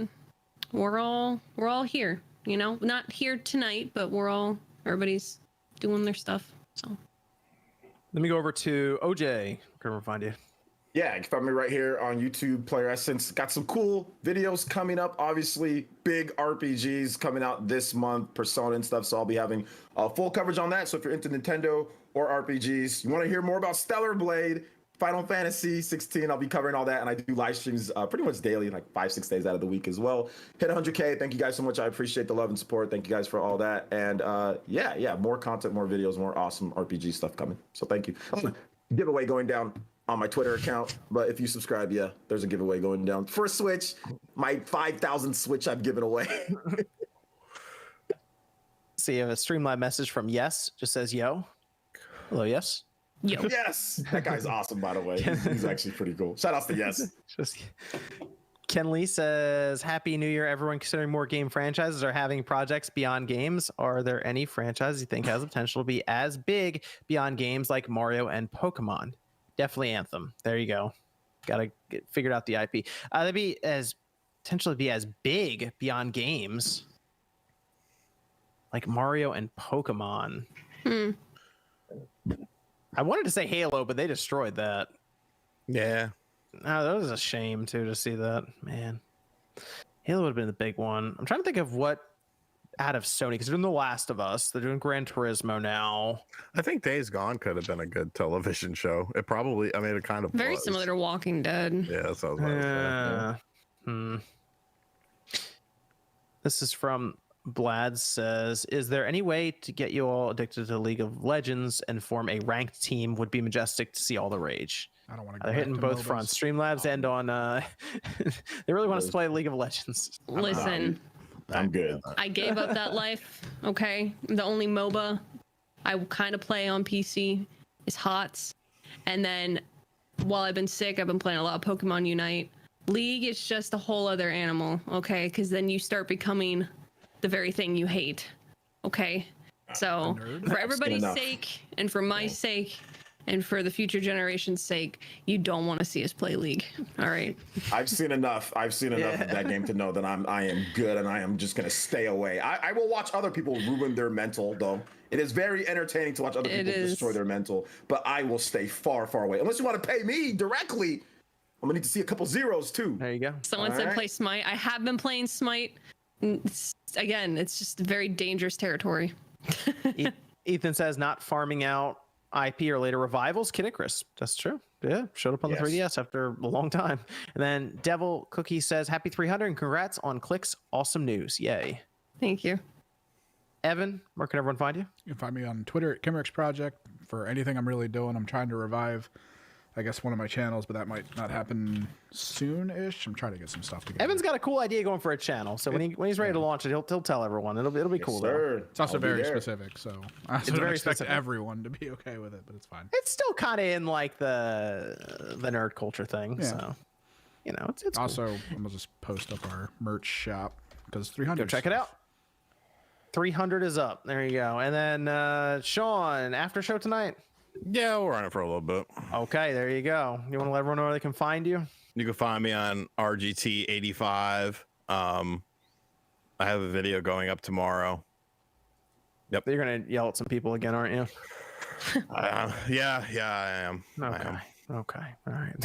we're all here. You know, not here tonight, but everybody's doing their stuff. So. Let me go over to OJ. Where can we find you? Yeah, you can find me right here on YouTube, Player Essence. Got some cool videos coming up. Obviously, big RPGs coming out this month, Persona and stuff. So I'll be having full coverage on that. So if you're into Nintendo or RPGs, you want to hear more about Stellar Blade, Final Fantasy 16, I'll be covering all that. And I do live streams pretty much daily, like 5-6 days out of the week as well. Hit 100K. Thank you guys so much. I appreciate the love and support. Thank you guys for all that. And yeah, more content, more videos, more awesome RPG stuff coming. So thank you. Giveaway going down on my Twitter account, but if you subscribe, there's a giveaway going down for Switch. My 5,000 Switch I've given away. See, you have a Streamlab message from Yes. Just says, yo. Hello, Yes. Yo. Yes, that guy's awesome, by the way. He's actually pretty cool. Shout outs to Yes. Ken Lee says, Happy New Year, everyone. Considering more game franchises are having projects beyond games, are there any franchises you think has the potential to be as big beyond games like Mario and Pokemon? Definitely Anthem. There you go. Got to get figured out the IP. That'd be potentially be as big beyond games like Mario and Pokemon. I wanted to say Halo, but they destroyed that. Yeah. Oh, that was a shame too to see that. Man, Halo would have been the big one. I'm trying to think of what out of Sony, because they're doing The Last of Us. They're doing Gran Turismo now. I think Days Gone could have been a good television show. It probably, it kind of very was. Similar to Walking Dead. Yeah, that sounds like This is from Blad says, is there any way to get you all addicted to League of Legends and form a ranked team? Would be majestic to see all the rage. I don't want to go. They're hitting both fronts. Streamlabs end on they really want us to play League of Legends. Listen, I'm good. I gave up that life. Okay, the only MOBA I kind of play on PC is HOTS, and then while I've been sick, I've been playing a lot of Pokemon Unite. League is just a whole other animal. Okay, because then you start becoming the very thing you hate. Okay, so for everybody's sake and for my sake and for the future generation's sake, you don't want to see us play League. All right. I've seen enough of that game to know that I am good, and I am just gonna stay away. I will watch other people ruin their mental, though. It is very entertaining to watch other people destroy their mental, but I will stay far, far away. Unless you want to pay me directly, I'm gonna need to see a couple zeros too. There you go. Someone said play Smite. I have been playing Smite. Again, it's just very dangerous territory. Ethan says not farming out IP or later revivals. Kid Icarus. That's true. Yeah, showed up on the 3DS after a long time. And then Devil Cookie says happy 300 and congrats on Click's awesome news. Yay. Thank you. Evan, where can everyone find you? You can find me on Twitter at Kimrix Project for anything I'm really doing. I'm trying to revive I guess one of my channels, but that might not happen soon-ish. I'm trying to get some stuff together. Evan's got a cool idea going for a channel, so when he's ready to launch it, he'll tell everyone. It'll be cool. Sir. It's also very specific, so I also don't expect everyone to be okay with it, but it's fine. It's still kind of in like the nerd culture thing, so you know, it's also cool. I'm gonna just post up our merch shop because 300. Go check it out. 300 is up. There you go. And then Sean, after show tonight. Yeah, we'll run it for a little bit. Okay, there you go. You want to let everyone know where they can find you? You can find me on RGT85. I have a video going up tomorrow. Yep. You're gonna yell at some people again, aren't you? Yeah, I am. Okay. All right.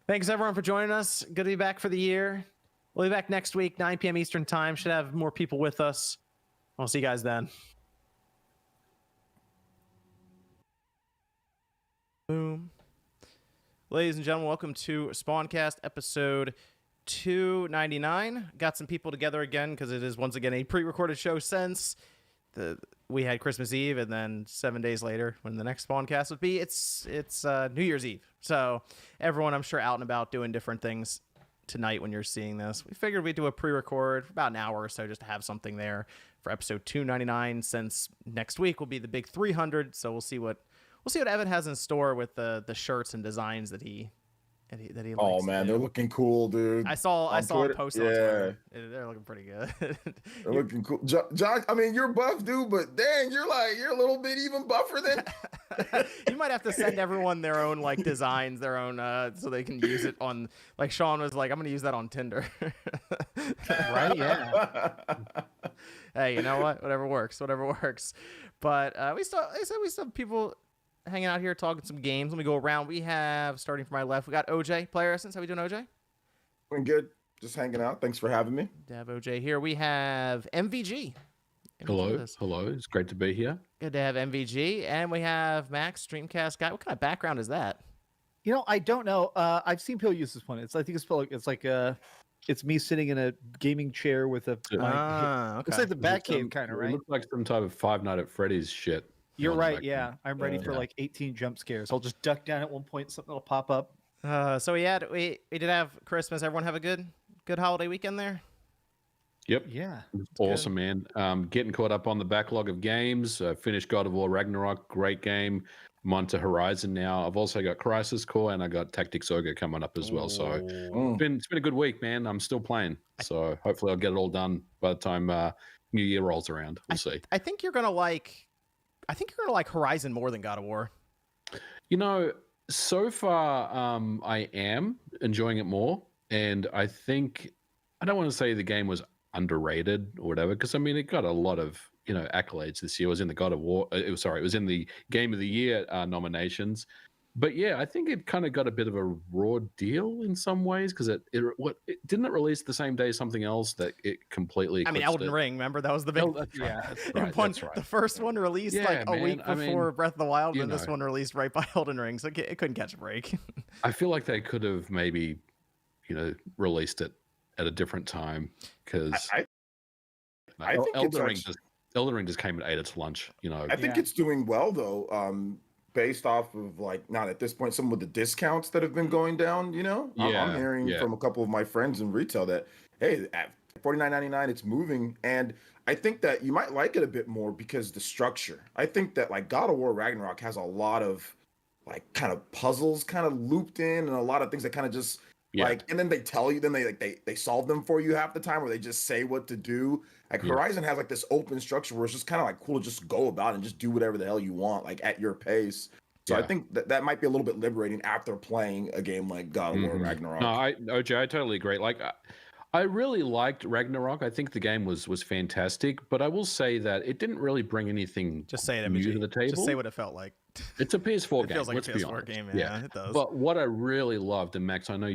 Thanks everyone for joining us. Good to be back for the year. We'll be back next week, 9 p.m. Eastern time. Should have more people with us. I'll see you guys then. Boom. Ladies and gentlemen, welcome to Spawncast episode 299. Got some people together again because it is once again a pre-recorded show since we had Christmas Eve, and then 7 days later when the next Spawncast would be, it's New Year's Eve. So everyone, I'm sure, out and about doing different things tonight when you're seeing this. We figured we'd do a pre-record for about an hour or so just to have something there for episode 299, since next week will be the big 300. So we'll see what Evan has in store with the shirts and designs that he likes. Oh man, they're looking cool, dude. I saw a post on Twitter. They're looking pretty good. They're looking cool. John, I mean, you're buff, dude, but dang, you're a little bit even buffer than. You might have to send everyone their own like designs, their own so they can use it on. Like Sean was like, I'm gonna use that on Tinder. Right? Yeah. Hey, you know what? Whatever works. But we still have people hanging out here talking some games. Let me go around. We have, starting from my left, we got OJ, Player Essence. How we doing, OJ? Doing good. Just hanging out. Thanks for having me. To have OJ here. We have MVG. Hello. It's great to be here. Good to have MVG. And we have Max, Dreamcast guy. What kind of background is that? You know, I don't know. I've seen people use this one. It's me sitting in a gaming chair with a. Okay. Looks like the Batcave kind of, right? It looks like some type of Five Nights at Freddy's shit. You're right. Yeah, I'm ready for like 18 jump scares. I'll just duck down at one point, something will pop up. So we did have Christmas. Everyone have a good holiday weekend there. Yep. Yeah. Awesome, man. Getting caught up on the backlog of games. Finished God of War Ragnarok. Great game. I'm on to Horizon now. I've also got Crisis Core and I got Tactics Ogre coming up as well. So it's been a good week, man. I'm still playing. So hopefully I'll get it all done by the time New Year rolls around. We'll see. I think you're gonna like Horizon more than God of War. You know, so far I am enjoying it more, and I think I don't want to say the game was underrated or whatever, because I mean it got a lot of accolades this year. It was in the God of War. It was in the Game of the Year nominations. But yeah, I think it kind of got a bit of a raw deal in some ways, because it didn't release the same day as something else that it completely. I mean, Elden Ring. Remember that was the big. That's right. The first one released like a week before Breath of the Wild, and this one released right by Elden Ring, so it couldn't catch a break. I feel like they could have maybe, released it at a different time, because I think Elden Ring just came and ate its lunch. I think it's doing well though. Based off of not at this point, some of the discounts that have been going down, I'm hearing from a couple of my friends in retail that, hey, at $49.99, it's moving. And I think that you might like it a bit more because the structure. I think that like God of War Ragnarok has a lot of like kind of puzzles kind of looped in, and a lot of things that kind of just and then they tell you, then they solve them for you half the time, or they just say what to do. Like Horizon has like this open structure where it's just kind of like cool to just go about and just do whatever the hell you want, like at your pace. So I think that might be a little bit liberating after playing a game like God of War Ragnarok. No, OJ, I totally agree. Like, I really liked Ragnarok. I think the game was fantastic, but I will say that it didn't really bring anything new to the table. Just say what it felt like. It's a PS4 game. It feels like let's a be PS4 honest. game. Yeah, it does. But what I really loved, and Max, I know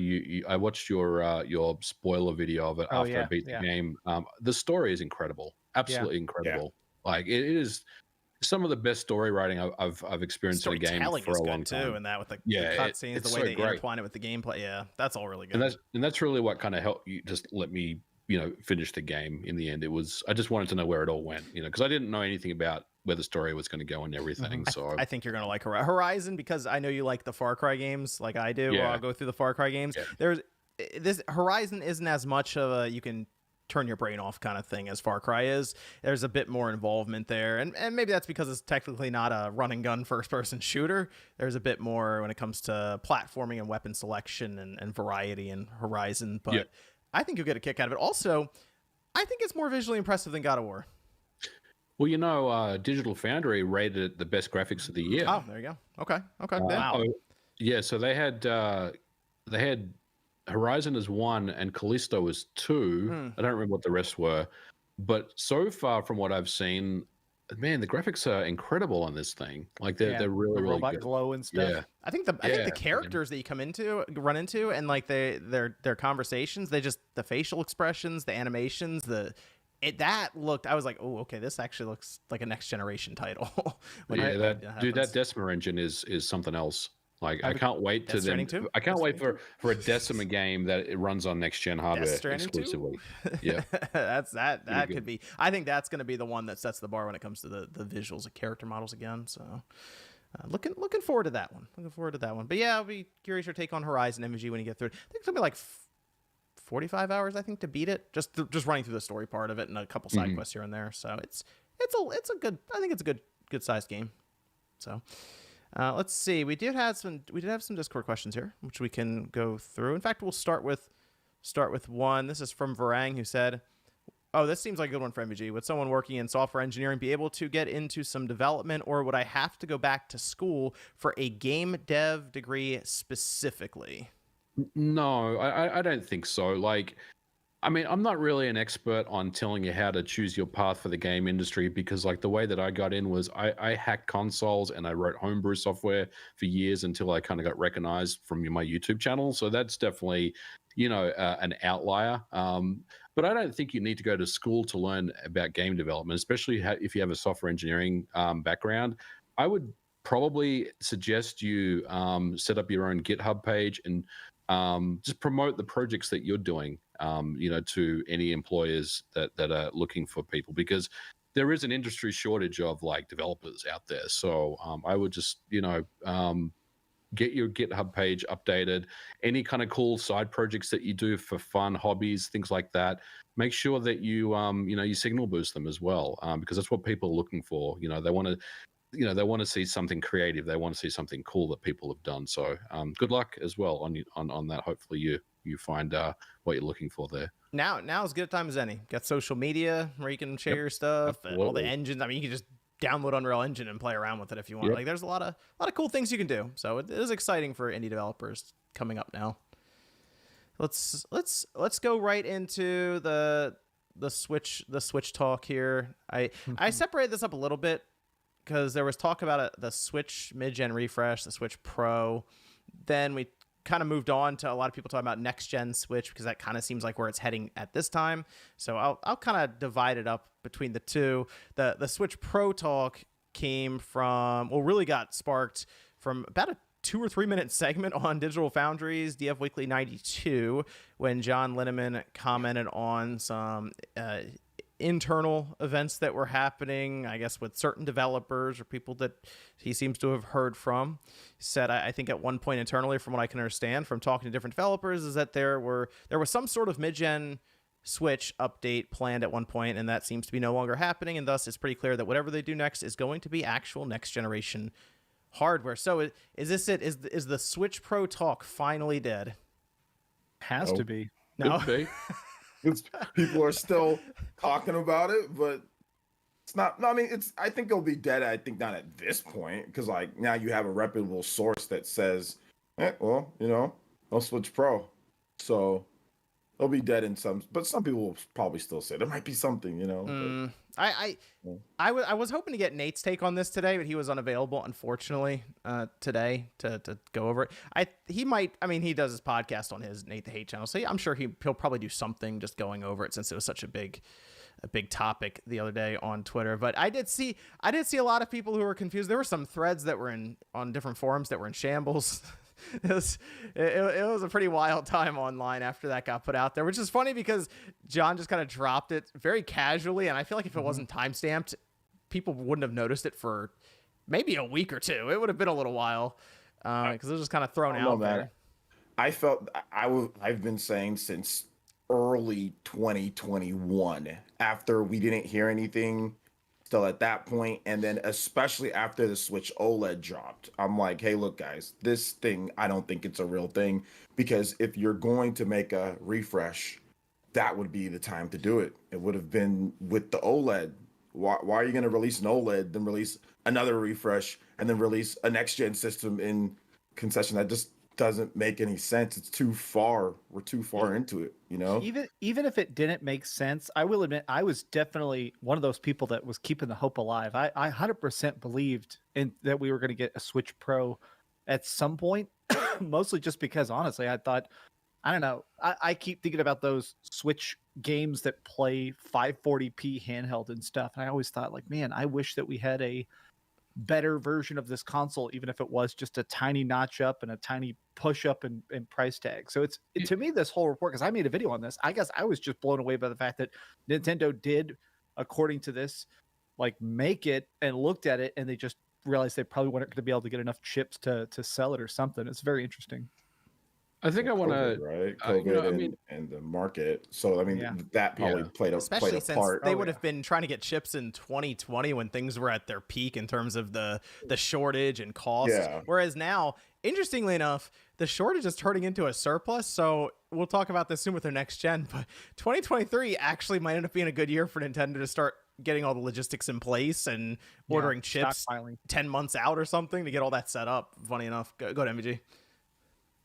I watched your spoiler video of it after I beat the game. The story is incredible, absolutely incredible. Yeah. Like it is some of the best story writing I've experienced in a game for a long time. Too, and that with the cutscenes, the way they intertwine it with the gameplay. Yeah, that's all really good. And that's really what kind of helped you just let me finish the game in the end. I just wanted to know where it all went, because I didn't know anything about where the story was going to go and everything. So I think you're going to like Horizon, because I know you like the Far Cry games like I do. Yeah. I'll go through the Far Cry games. Yeah. This Horizon isn't as much of a you can turn your brain off kind of thing as Far Cry is. There's a bit more involvement there, and maybe that's because it's technically not a run and gun first person shooter. There's a bit more when it comes to platforming and weapon selection and variety in Horizon, but I think you'll get a kick out of it. Also, I think it's more visually impressive than God of War. Well, Digital Foundry rated it the best graphics of the year. Oh, there you go. Okay. Wow. Yeah, so they had Horizon as 1 and Callisto as 2. I don't remember what the rest were, but so far from what I've seen, man, the graphics are incredible on this thing. Like they're really really robot good. glow and stuff. Yeah. I think the characters that you run into, and like their conversations, the facial expressions, the animations, that looked. I was like, oh, okay, this actually looks like a next generation title. that Decima engine is something else. Like I can't wait to them. I can't wait for a Decima game that it runs on next gen hardware exclusively. Yeah, that could be. I think that's going to be the one that sets the bar when it comes to the visuals of character models again. So, looking forward to that one. But yeah, I'll be curious your take on Horizon MVG when you get through it. I think it's gonna be like 45 hours, I think, to beat it. Just running through the story part of it and a couple side quests here and there. So it's a good. I think it's a good sized game. So. Let's see. We did have some Discord questions here, which we can go through. In fact, we'll start with one. This is from Varang, who said, "Oh, this seems like a good one for MVG. Would someone working in software engineering be able to get into some development, or would I have to go back to school for a game dev degree specifically?" No, I don't think so. Like, I mean, I'm not really an expert on telling you how to choose your path for the game industry, because like the way that I got in was I hacked consoles and I wrote homebrew software for years until I kind of got recognized from my YouTube channel. So that's definitely, an outlier. But I don't think you need to go to school to learn about game development, especially if you have a software engineering background. I would probably suggest you set up your own GitHub page and just promote the projects that you're doing, to any employers that are looking for people, because there is an industry shortage of like developers out there. So I would just, get your GitHub page updated, any kind of cool side projects that you do for fun, hobbies, things like that. Make sure that you, you signal boost them as well, because that's what people are looking for. They want to see something creative. They want to see something cool that people have done. So good luck as well on that. Hopefully you find what you're looking for there. Now as good a time as any. Got social media where you can share your stuff, and all the engines. I mean, you can just download Unreal Engine and play around with it if you want. Like, there's a lot of cool things you can do. So it is exciting for indie developers coming up now. Let's go right into the Switch talk here. I separated this up a little bit, because there was talk about the Switch mid-gen refresh, the Switch Pro. Then we kind of moved on to a lot of people talking about next-gen Switch, because that kind of seems like where it's heading at this time. So I'll kind of divide it up between the two. The Switch Pro talk really got sparked from about a 2 or 3 minute segment on Digital Foundry's DF Weekly 92, when John Linneman commented on some internal events that were happening, I guess, with certain developers or people that he seems to have heard from. He said, I think at one point internally, from what I can understand from talking to different developers, is that there was some sort of mid-gen Switch update planned at one point, and that seems to be no longer happening, and thus it's pretty clear that whatever they do next is going to be actual next generation hardware. So is this it? Is the Switch Pro talk finally dead? Has to be. No. People are still talking about it, but it's not. No, I mean, I think it'll be dead. I think not at this point, because like now you have a reputable source that says, no Switch Pro, so it'll be dead in some. But some people will probably still say there might be something, I was hoping to get Nate's take on this today, but he was unavailable, unfortunately, today to go over it. He does his podcast on his Nate the Hate channel, so I'm sure he'll probably do something just going over it, since it was such a big topic the other day on Twitter. But I did see a lot of people who were confused. There were some threads that were on different forums that were in shambles. It was a pretty wild time online after that got put out there, which is funny because John just kind of dropped it very casually, and I feel like if it wasn't timestamped, people wouldn't have noticed it for maybe a week or two. It would have been a little while because it was just kind of thrown out there. I felt I've been saying since early 2021, after we didn't hear anything still at that point, and then especially after the Switch OLED dropped, I'm like, hey, look, guys, this thing, I don't think it's a real thing, because if you're going to make a refresh, that would be the time to do it. It would have been with the OLED. Why are you going to release an OLED, then release another refresh, and then release a next-gen system in concession? That just doesn't make any sense. It's too far. We're too far into it, you know? Even if it didn't make sense, I will admit I was definitely one of those people that was keeping the hope alive. I 100% believed in that we were going to get a Switch Pro at some point, mostly just because, honestly, I thought, I don't know, I keep thinking about those Switch games that play 540p handheld and stuff, and I always thought, like, man, I wish that we had a better version of this console, even if it was just a tiny notch up and a tiny push up in price tag. So to me, this whole report, because I made a video on this, I guess I was just blown away by the fact that Nintendo did, according to this, like, make it and looked at it, and they just realized they probably weren't going to be able to get enough chips to sell it or something. It's very interesting. I think I want to, right? COVID and the market. So I mean, that probably played a Especially since part. They would have been trying to get chips in 2020 when things were at their peak in terms of the shortage and cost. Yeah. Whereas now, interestingly enough, the shortage is turning into a surplus. So we'll talk about this soon with their next gen. But 2023 actually might end up being a good year for Nintendo to start getting all the logistics in place and ordering chips 10 months out or something to get all that set up. Funny enough, go to MVG.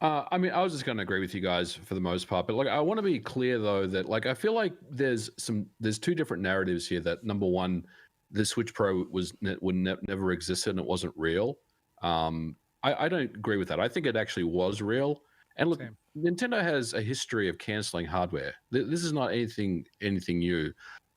I mean, I was just going to agree with you guys for the most part, but like, I want to be clear though that, like, I feel like there's two different narratives here. That number one, the Switch Pro never existed and it wasn't real. I don't agree with that. I think it actually was real. And look, Nintendo has a history of canceling hardware. This is not anything new.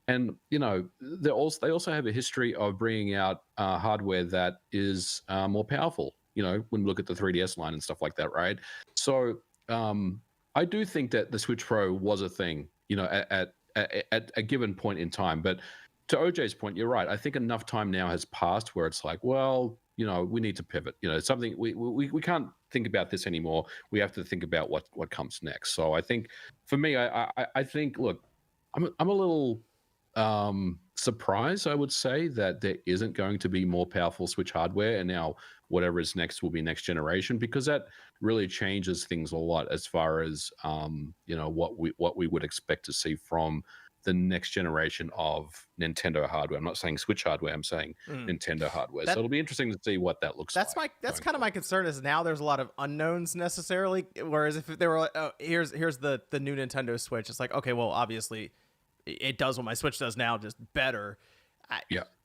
And you know, they also have a history of bringing out hardware that is more powerful. You know, when we look at the 3DS line and stuff like that, right? So I do think that the Switch Pro was a thing, you know, at a given point in time. But to OJ's point, you're right. I think enough time now has passed where it's like, well, you know, we need to pivot. You know, something we can't think about this anymore. We have to think about what comes next. So I think for me, I think, look, I'm a little surprised, I would say, that there isn't going to be more powerful Switch hardware, and now whatever is next will be next generation, because that really changes things a lot as far as you know, what we would expect to see from the next generation of Nintendo hardware. I'm not saying Switch hardware, I'm saying Nintendo hardware. So it'll be interesting to see what that looks like. That's kind of my concern, is now there's a lot of unknowns necessarily, whereas if they were like, oh, here's the new Nintendo Switch, it's like, okay, well, obviously it does what my Switch does now, just better.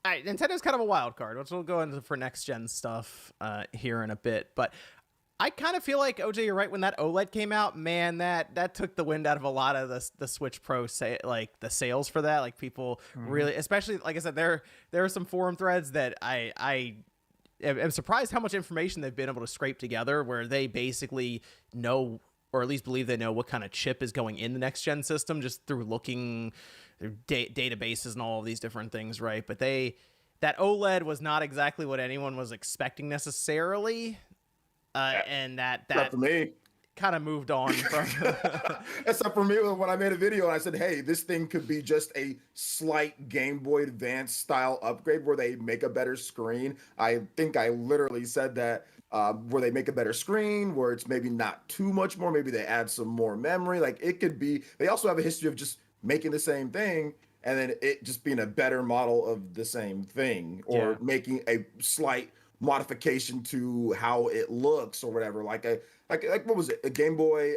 Nintendo's kind of a wild card, which we'll go into for next gen stuff here in a bit. But I kind of feel like, OJ, you're right. When that OLED came out, man, that took the wind out of a lot of the Switch Pro like the sales for that. Like, people really, especially, like I said, there are some forum threads that I am surprised how much information they've been able to scrape together, where they basically know, or at least believe they know, what kind of chip is going in the next gen system just through looking through databases and all of these different things, right? But that OLED was not exactly what anyone was expecting necessarily, and that for me kind of moved on from. Except for me, when I made a video and I said, hey, this thing could be just a slight Game Boy Advance style upgrade where they make a better screen. I think I literally said that. Where they make a better screen, where it's maybe not too much more, maybe they add some more memory. Like, it could be, they also have a history of just making the same thing and then it just being a better model of the same thing, or making a slight modification to how it looks or whatever. Like what was it? A Game Boy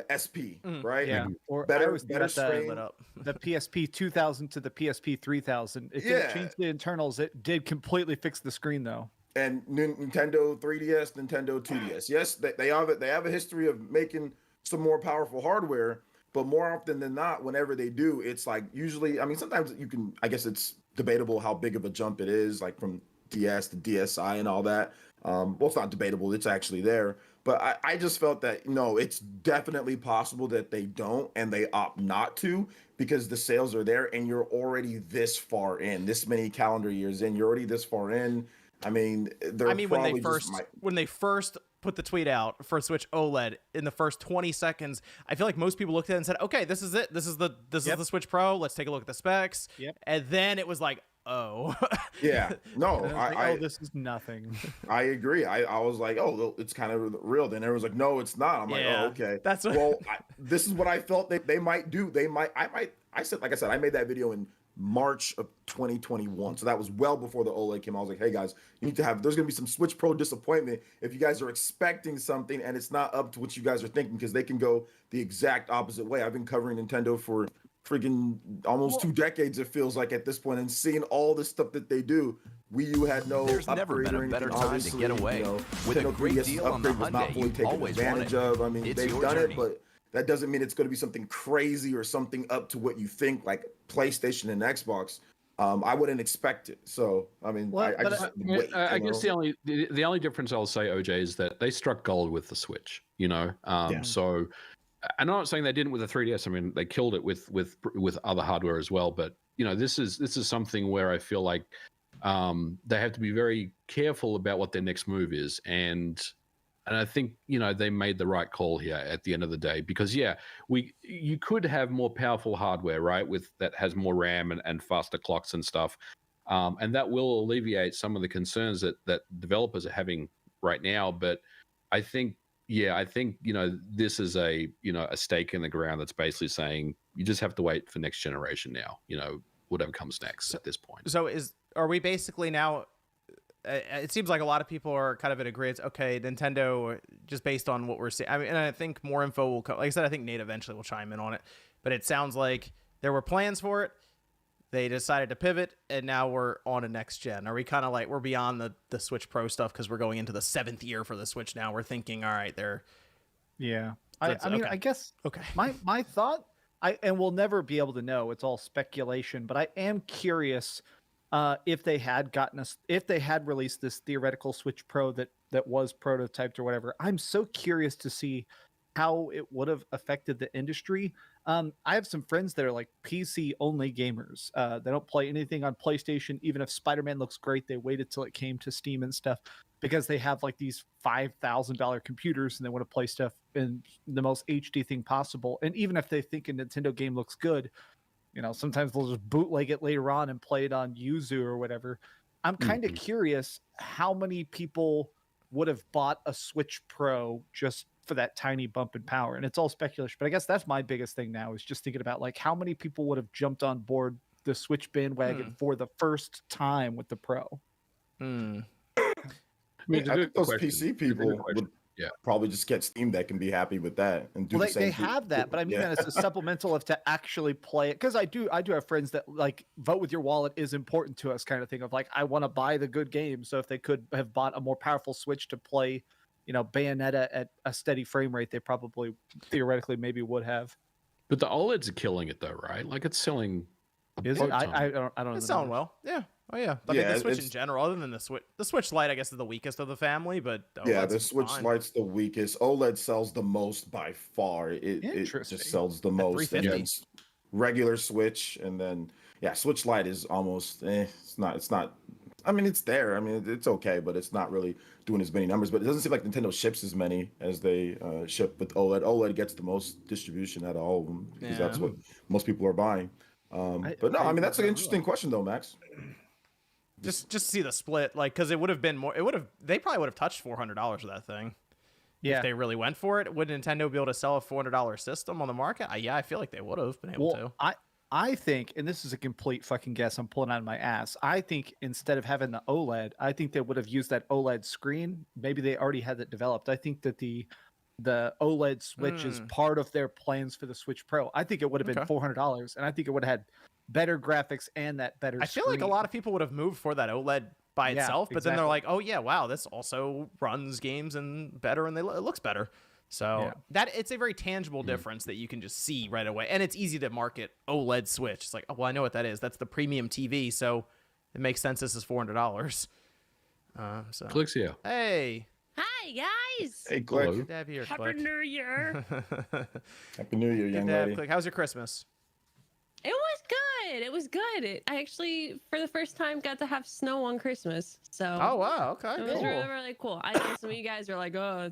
SP, right? Yeah. Or better screen. The PSP 2000 to the PSP 3000. It didn't change the internals. It did completely fix the screen though. And Nintendo 3DS, Nintendo 2DS. Yes, they have a history of making some more powerful hardware, but more often than not, whenever they do, it's like, usually, I mean, sometimes you can, I guess it's debatable how big of a jump it is, like from DS to DSi and all that. Well, it's not debatable, it's actually there. But I just felt that no, it's definitely possible that they don't and they opt not to because the sales are there and you're already this far in, this many calendar years in, you're already this far in. I mean, when they first put the tweet out for Switch OLED in the first 20 seconds, I feel like most people looked at it and said, "Okay, this is it. This is the Switch Pro. Let's take a look at the specs." Yep. And then it was like, "Oh." Yeah. No, this is nothing. I agree. I was like, "Oh, it's kind of real." Then everyone's like, "No, it's not." I'm like, "Oh, okay." That's this is what I felt they might do. I said, like I said, I made that video in March of 2021. So that was well before the OLED came out. I was like, hey guys, there's going to be some Switch Pro disappointment if you guys are expecting something and it's not up to what you guys are thinking, because they can go the exact opposite way. I've been covering Nintendo for freaking almost 2 decades, it feels like at this point, and seeing all the stuff that they do. Wii U had no There's never been a better time to get away. With a great deal on the Hyundai you always wanted. I mean, they've done it, but that doesn't mean it's going to be something crazy or something up to what you think, like PlayStation and Xbox. I wouldn't expect it. So, I mean, I guess the only difference I'll say, OJ, is that they struck gold with the Switch. So I'm not saying they didn't with the 3DS. I mean, they killed it with other hardware as well. But this is something where I feel like they have to be very careful about what their next move is, and I think they made the right call here at the end of the day, because you could have more powerful hardware, right, that has more RAM and faster clocks and stuff, and that will alleviate some of the concerns that developers are having right now. But I think this is a stake in the ground that's basically saying you just have to wait for next generation now. Whatever comes next at this point. So are we basically now? It seems like a lot of people are kind of in agreement. Okay, Nintendo, just based on what we're seeing. I mean, and I think more info will come. Like I said, I think Nate eventually will chime in on it. But it sounds like there were plans for it. They decided to pivot, and now we're on a next gen. Are we kind of like we're beyond the Switch Pro stuff because we're going into the 7th year for the Switch now? We're thinking, all right, they're. Yeah, I mean, okay. I guess. Okay. My thought, and we'll never be able to know. It's all speculation, but I am curious. If they had released this theoretical Switch Pro that was prototyped or whatever, I'm so curious to see how it would have affected the industry. I have some friends that are like PC only gamers. They don't play anything on PlayStation. Even if Spider-Man looks great, they waited till it came to Steam and stuff because they have like these $5,000 computers and they want to play stuff in the most HD thing possible. And even if they think a Nintendo game looks good, sometimes they'll just bootleg it later on and play it on Yuzu or whatever. I'm kind of curious how many people would have bought a Switch Pro just for that tiny bump in power. And it's all speculation, but I guess that's my biggest thing now is just thinking about like how many people would have jumped on board the Switch bandwagon for the first time with the Pro. I think those PC people would probably just get Steam Deck and be happy with that and do the same. They have that, but I mean that it's a supplemental of to actually play it, because I do have friends that like vote with your wallet is important to us kind of thing of like I want to buy the good game. So if they could have bought a more powerful Switch to play, Bayonetta at a steady frame rate, they probably theoretically maybe would have. But the OLEDs are killing it though, right? Like it's selling. Is it? I don't know. It's selling well. Yeah. Oh yeah. I mean, the Switch in general, other than the Switch Lite, I guess is the weakest of the family, but the Switch Lite's the weakest. OLED sells the most by far. It just sells the most. And then regular Switch, and then Switch Lite is almost it's not. I mean, it's there. I mean, it's okay, but it's not really doing as many numbers. But it doesn't seem like Nintendo ships as many as they ship with OLED. OLED gets the most distribution out of all of them because that's what most people are buying. But no, I mean that's an interesting question though, Max. Just see the split, like, because it would have been more. They probably would have touched $400 for that thing. Yeah, if they really went for it, would Nintendo be able to sell a $400 system on the market? I feel like they would have been able to. I think, and this is a complete fucking guess I'm pulling out of my ass, I think instead of having the OLED, I think they would have used that OLED screen. Maybe they already had it developed. I think that the OLED Switch is part of their plans for the Switch Pro. I think it would have been $400, and I think it would have had better graphics and that better I feel like a lot of people would have moved for that OLED by itself, but then they're like, oh yeah, wow, this also runs games and better, and it looks better. So that it's a very tangible difference that you can just see right away, and it's easy to market OLED Switch. It's like, oh well, I know what that is. That's the premium TV, so it makes sense. This is $400. Flixio. Hey, Hi guys. Hey, Click. Good to have you here, Happy Click. New Year. Happy New Year, young Good to have lady. Click. How's your Christmas? It was good. It was good. I actually, for the first time, got to have snow on Christmas. So. Oh wow. Okay. It was Cool. really, really cool. I know some of you guys are like, "Oh,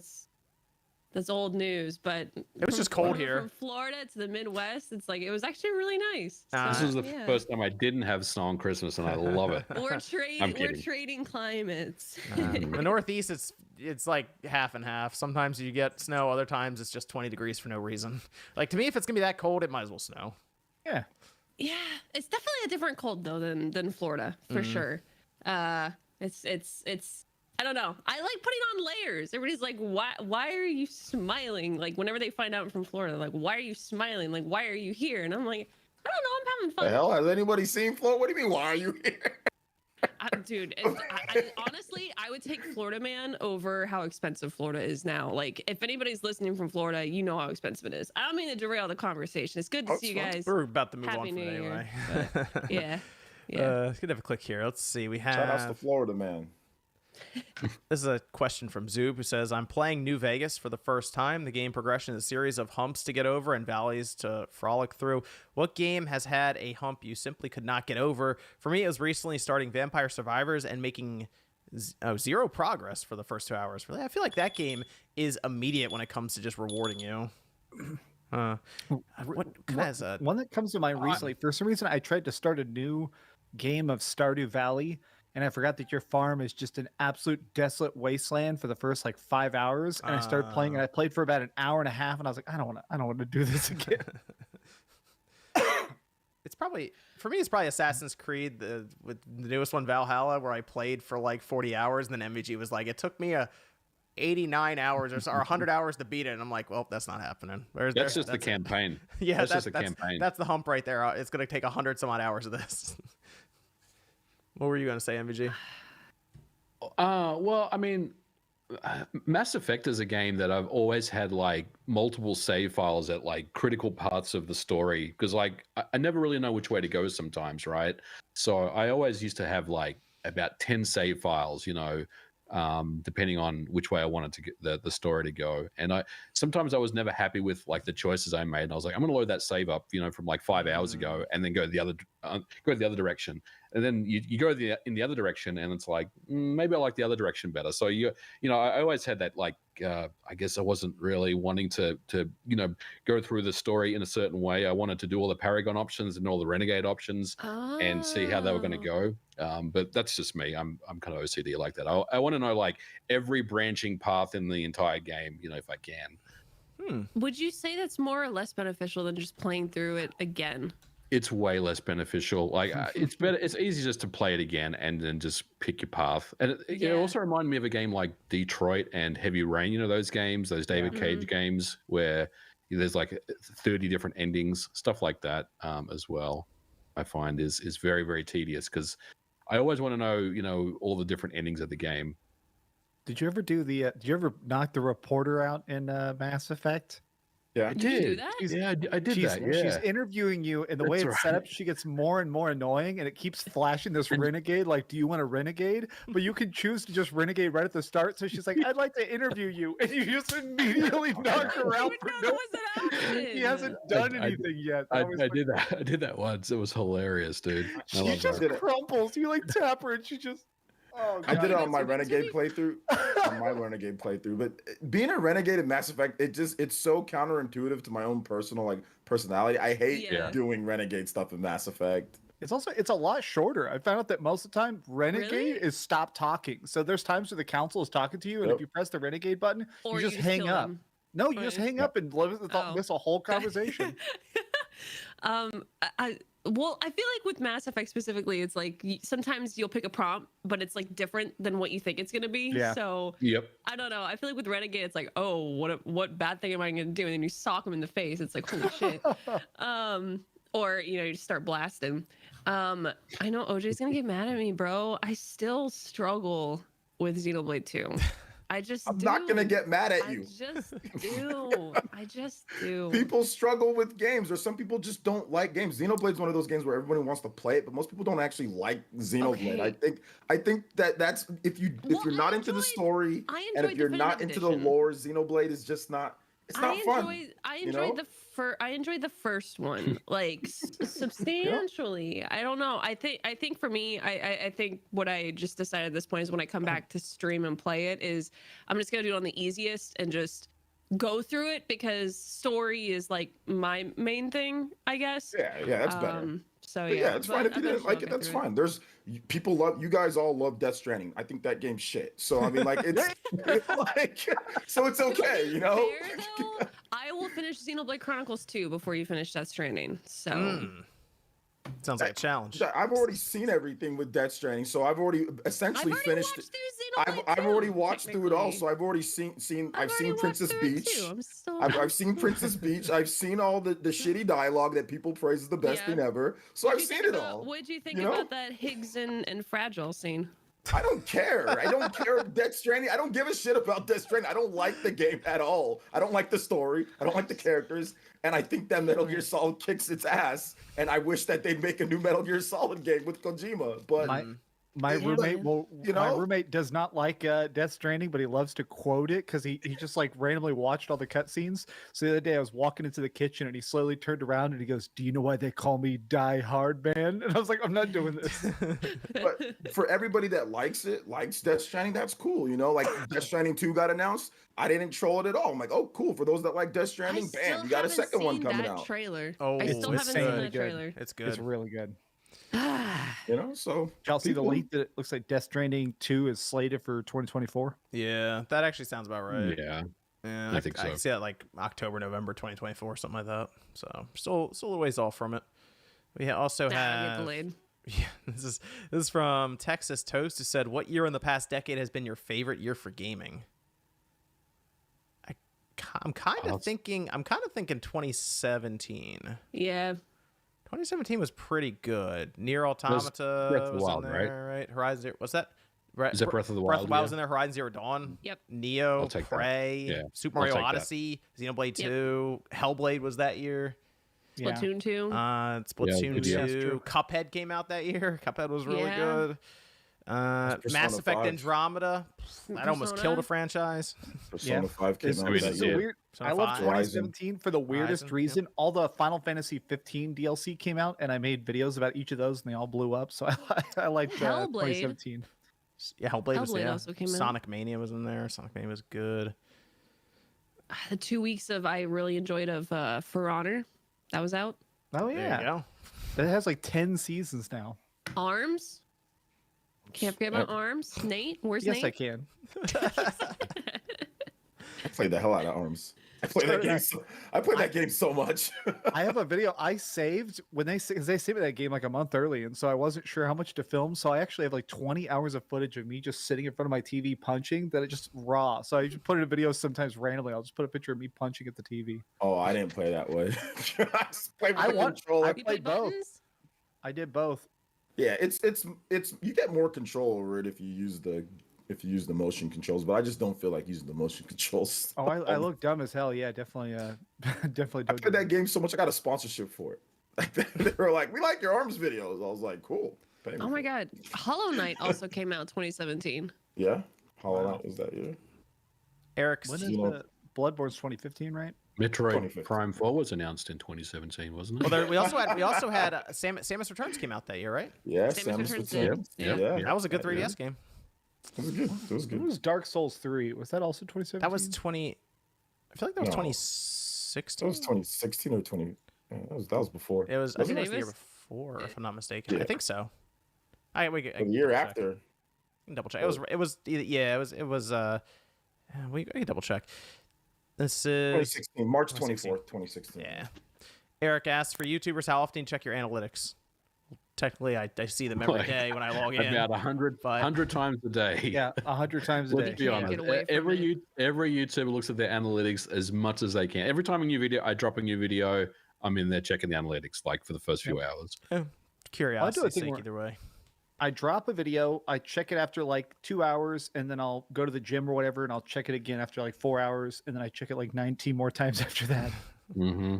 that's old news," but It was just cold here. From Florida to the Midwest, it's like it was actually really nice. This was the first time I didn't have snow on Christmas, and I love it. We're trading climates. The Northeast, it's like half and half. Sometimes you get snow, other times it's just 20 degrees for no reason. Like to me, if it's gonna be that cold, it might as well snow. Yeah. Yeah, it's definitely a different cold though than Florida for sure. It's I don't know. I like putting on layers. Everybody's like, why are you smiling? Like whenever they find out I'm from Florida, like, why are you smiling? Like, why are you here? And I'm like, I don't know. I'm having fun. The hell? Has anybody seen Florida? What do you mean? Why are you here? Dude, honestly, I would take Florida Man over how expensive Florida is now. Like, if anybody's listening from Florida, you know how expensive it is. I don't mean to derail the conversation. It's good to see you guys. We're about to move Happy on New from it Year. anyway. Yeah. Let's have a click here. Let's see. We have. Shout outs to Florida, man. This is a question from Zoob who says, I'm playing New Vegas for the first time. The game progression is a series of humps to get over and valleys to frolic through. What game has had a hump you simply could not get over? For me, it was recently starting Vampire Survivors and making zero progress for the first 2 hours. Really, I feel like that game is immediate when it comes to just rewarding you. One that comes to mind recently, for some reason, I tried to start a new game of Stardew Valley, and I forgot that your farm is just an absolute desolate wasteland for the first like 5 hours. And I started playing, and I played for about an hour and a half, and I was like, I don't want to do this again. It's probably, for me, it's probably Assassin's Creed, with the newest one, Valhalla, where I played for like 40 hours, and then MVG was like, it took me 89 hours or 100 hours to beat it, and I'm like, well, that's not happening. That's just the campaign. Yeah, that's just a campaign. That's the hump right there. It's going to take 100 some odd hours of this. What were you going to say, MVG? Well, I mean, Mass Effect is a game that I've always had like multiple save files at like critical parts of the story, because like I never really know which way to go sometimes, right? So I always used to have like about 10 save files, you know, depending on which way I wanted to get the story to go. And sometimes I was never happy with like the choices I made. And I was like, I'm going to load that save up, you know, from like 5 hours ago, and then go the other direction. And then you go in the other direction, and it's like, maybe I like the other direction better. So you know, I always had that like, I guess I wasn't really wanting to you know, go through the story in a certain way. I wanted to do all the Paragon options and all the Renegade options and see how they were going to go. But that's just me. I'm kind of OCD like that. I want to know like every branching path in the entire game, you know, if I can. Would you say that's more or less beneficial than just playing through it again? It's way less beneficial. Like it's better. It's easy just to play it again and then just pick your path. And it also reminded me of a game like Detroit and Heavy Rain. You know those games, those David Cage games where there's like 30 different endings, stuff like that as well. I find is very, very tedious because I always want to know, you know, all the different endings of the game. Did you ever do the? Did you ever knock the reporter out in Mass Effect? Yeah, I did. You do that? I did that. Yeah. She's interviewing you, and the way it's set up, she gets more and more annoying, and it keeps flashing this renegade. Like, do you want a renegade? But you can choose to just renegade right at the start. So she's like, "I'd like to interview you," and you just immediately knock her out for no. He hasn't done anything yet. I did that. I did that once. It was hilarious, dude. She just crumples. You like tap her, and she just. Oh, I did it on my Renegade playthrough. But being a Renegade in Mass Effect, it's so counterintuitive to my own personality. I hate doing Renegade stuff in Mass Effect. It's a lot shorter. I found out that most of the time Renegade is stop talking. So there's times where the council is talking to you, and if you press the Renegade button, you just hang up. No, you just hang up and miss a whole conversation. Well, I feel like with Mass Effect specifically, it's like sometimes you'll pick a prompt, but it's like different than what you think it's gonna be. Yeah. So I don't know. I feel like with Renegade, it's like, oh, what bad thing am I gonna do? And then you sock him in the face. It's like, holy shit. Or you know, you just start blasting. I know OJ's gonna get mad at me, bro. I still struggle with Xenoblade 2. I just I'm not gonna get mad at you. I just do. People struggle with games, or some people just don't like games. Xenoblade's one of those games where everybody wants to play it, but most people don't actually like Xenoblade. Okay. I think that's if you're not into the story and if you're not into the lore, Xenoblade is just not. It's not fun. I enjoyed the first one like substantially. I don't know. I think for me, I think what I just decided at this point is when I come back to stream and play it is I'm just gonna do it on the easiest and just go through it because story is like my main thing, I guess. Yeah, that's better. So yeah, it's fine if you didn't like it. That's fine. There's people love you guys all love Death Stranding. I think that game's shit. So I mean, like it's like so it's okay, you know. Fair, though, I will finish Xenoblade Chronicles 2 before you finish Death Stranding. So sounds like a challenge. I've already seen everything with Death Stranding, so I've already essentially finished. I've already watched through it all, so I've already seen Princess Beach. I've seen Princess Beach. I've seen all the shitty dialogue that people praise as the best thing ever. So I've seen it all. What did you think about that Higgs and Fragile scene? I don't care. I don't care. Death Stranding. I don't give a shit about Death Stranding. I don't like the game at all. I don't like the story. I don't like the characters. And I think that Metal Gear Solid kicks its ass. And I wish that they'd make a new Metal Gear Solid game with Kojima. But my roommate my roommate does not like Death Stranding, but he loves to quote it because he just like randomly watched all the cutscenes. So the other day I was walking into the kitchen and he slowly turned around and he goes, "Do you know why they call me Die Hard Man?" And I was like, "I'm not doing this." But for everybody that likes Death Stranding, that's cool. You know, like Death Stranding 2 got announced. I didn't troll it at all. I'm like, oh, cool. For those that like Death Stranding, bam, you got a second one coming out. Trailer. Oh, I still haven't seen that trailer. It's good. It's really good. You know, so y'all see the leak that it looks like Death Stranding 2 is slated for 2024? Yeah, that actually sounds about right. Yeah, I think so. I see that like October, November 2024, something like that. So still a little ways off from it. We also have delayed. Yeah, this is from Texas Toast, who said, "What year in the past decade has been your favorite year for gaming?" I'm kind of thinking 2017. Yeah. 2017 was pretty good. Nier Automata was in there, right? Horizon, what's that? Right. Is that Breath of the Wild? Breath of the Wild was in there. Horizon Zero Dawn. Yep. Neo, Prey, Super Mario Odyssey, Xenoblade 2, Hellblade was that year. Splatoon 2. Splatoon 2. Cuphead came out that year. Cuphead was really good. Mass Effect 5. Andromeda. That almost killed a franchise. Persona 5 came out that year. I love 2017 for the weirdest reason. Yep. All the Final Fantasy 15 DLC came out, and I made videos about each of those, and they all blew up. So I like 2017. Yeah, Hellblade was there. Also came Sonic Mania was in there. Sonic Mania was good. The 2 weeks I really enjoyed of For Honor. That was out. Oh, yeah. There you go. It has like 10 seasons now. ARMS. Can't forget about ARMS. Nate, where's Nate? Yes, I can. I played the hell out of ARMS. I played that game so much. I have a video I saved when they saved me that game like a month early, and so I wasn't sure how much to film. So I actually have like 20 hours of footage of me just sitting in front of my TV punching that it just raw. So I just put in a video sometimes randomly. I'll just put a picture of me punching at the TV. Oh, I didn't play that way. I played both. I did both. Yeah, it's you get more control over it if you use the motion controls, but I just don't feel like using the motion controls. Oh, I look dumb as hell. Yeah, definitely definitely don't. I played that game so much I got a sponsorship for it. They were like, "We like your ARMS videos." I was like, "Cool." Oh my god, Hollow Knight also came out 2017. Yeah, Hollow Knight was that year. Eric's Bloodborne's 2015, right? Metroid Prime 4 was announced in 2017, wasn't it? Well, we also had Samus Returns came out that year, right? Yeah, Samus Returns. Yeah, that was a good 3DS game. It was good. It was good. What was Dark Souls 3? Was that also 2017? That was 20. I feel like that was 2016. That was 2016 or 20. Yeah, that was before. It was. I think it was the year before, if I'm not mistaken. Yeah. I think so. The year after. Double check. It was. We can double check. This is 2016, March 24th, 2016. Yeah. Eric asks, for YouTubers, how often do you check your analytics? Technically, I see them every day when I log in. About 100 times a day. Yeah, 100 times a day. Let's be honest. Every YouTuber looks at their analytics as much as they can. Every time I drop a new video, I'm in there checking the analytics, like for the first few hours. Curiosity sake, either way. I drop a video, I check it after like 2 hours, and then I'll go to the gym or whatever, and I'll check it again after like 4 hours, and then I check it like 19 more times after that. Mm-hmm.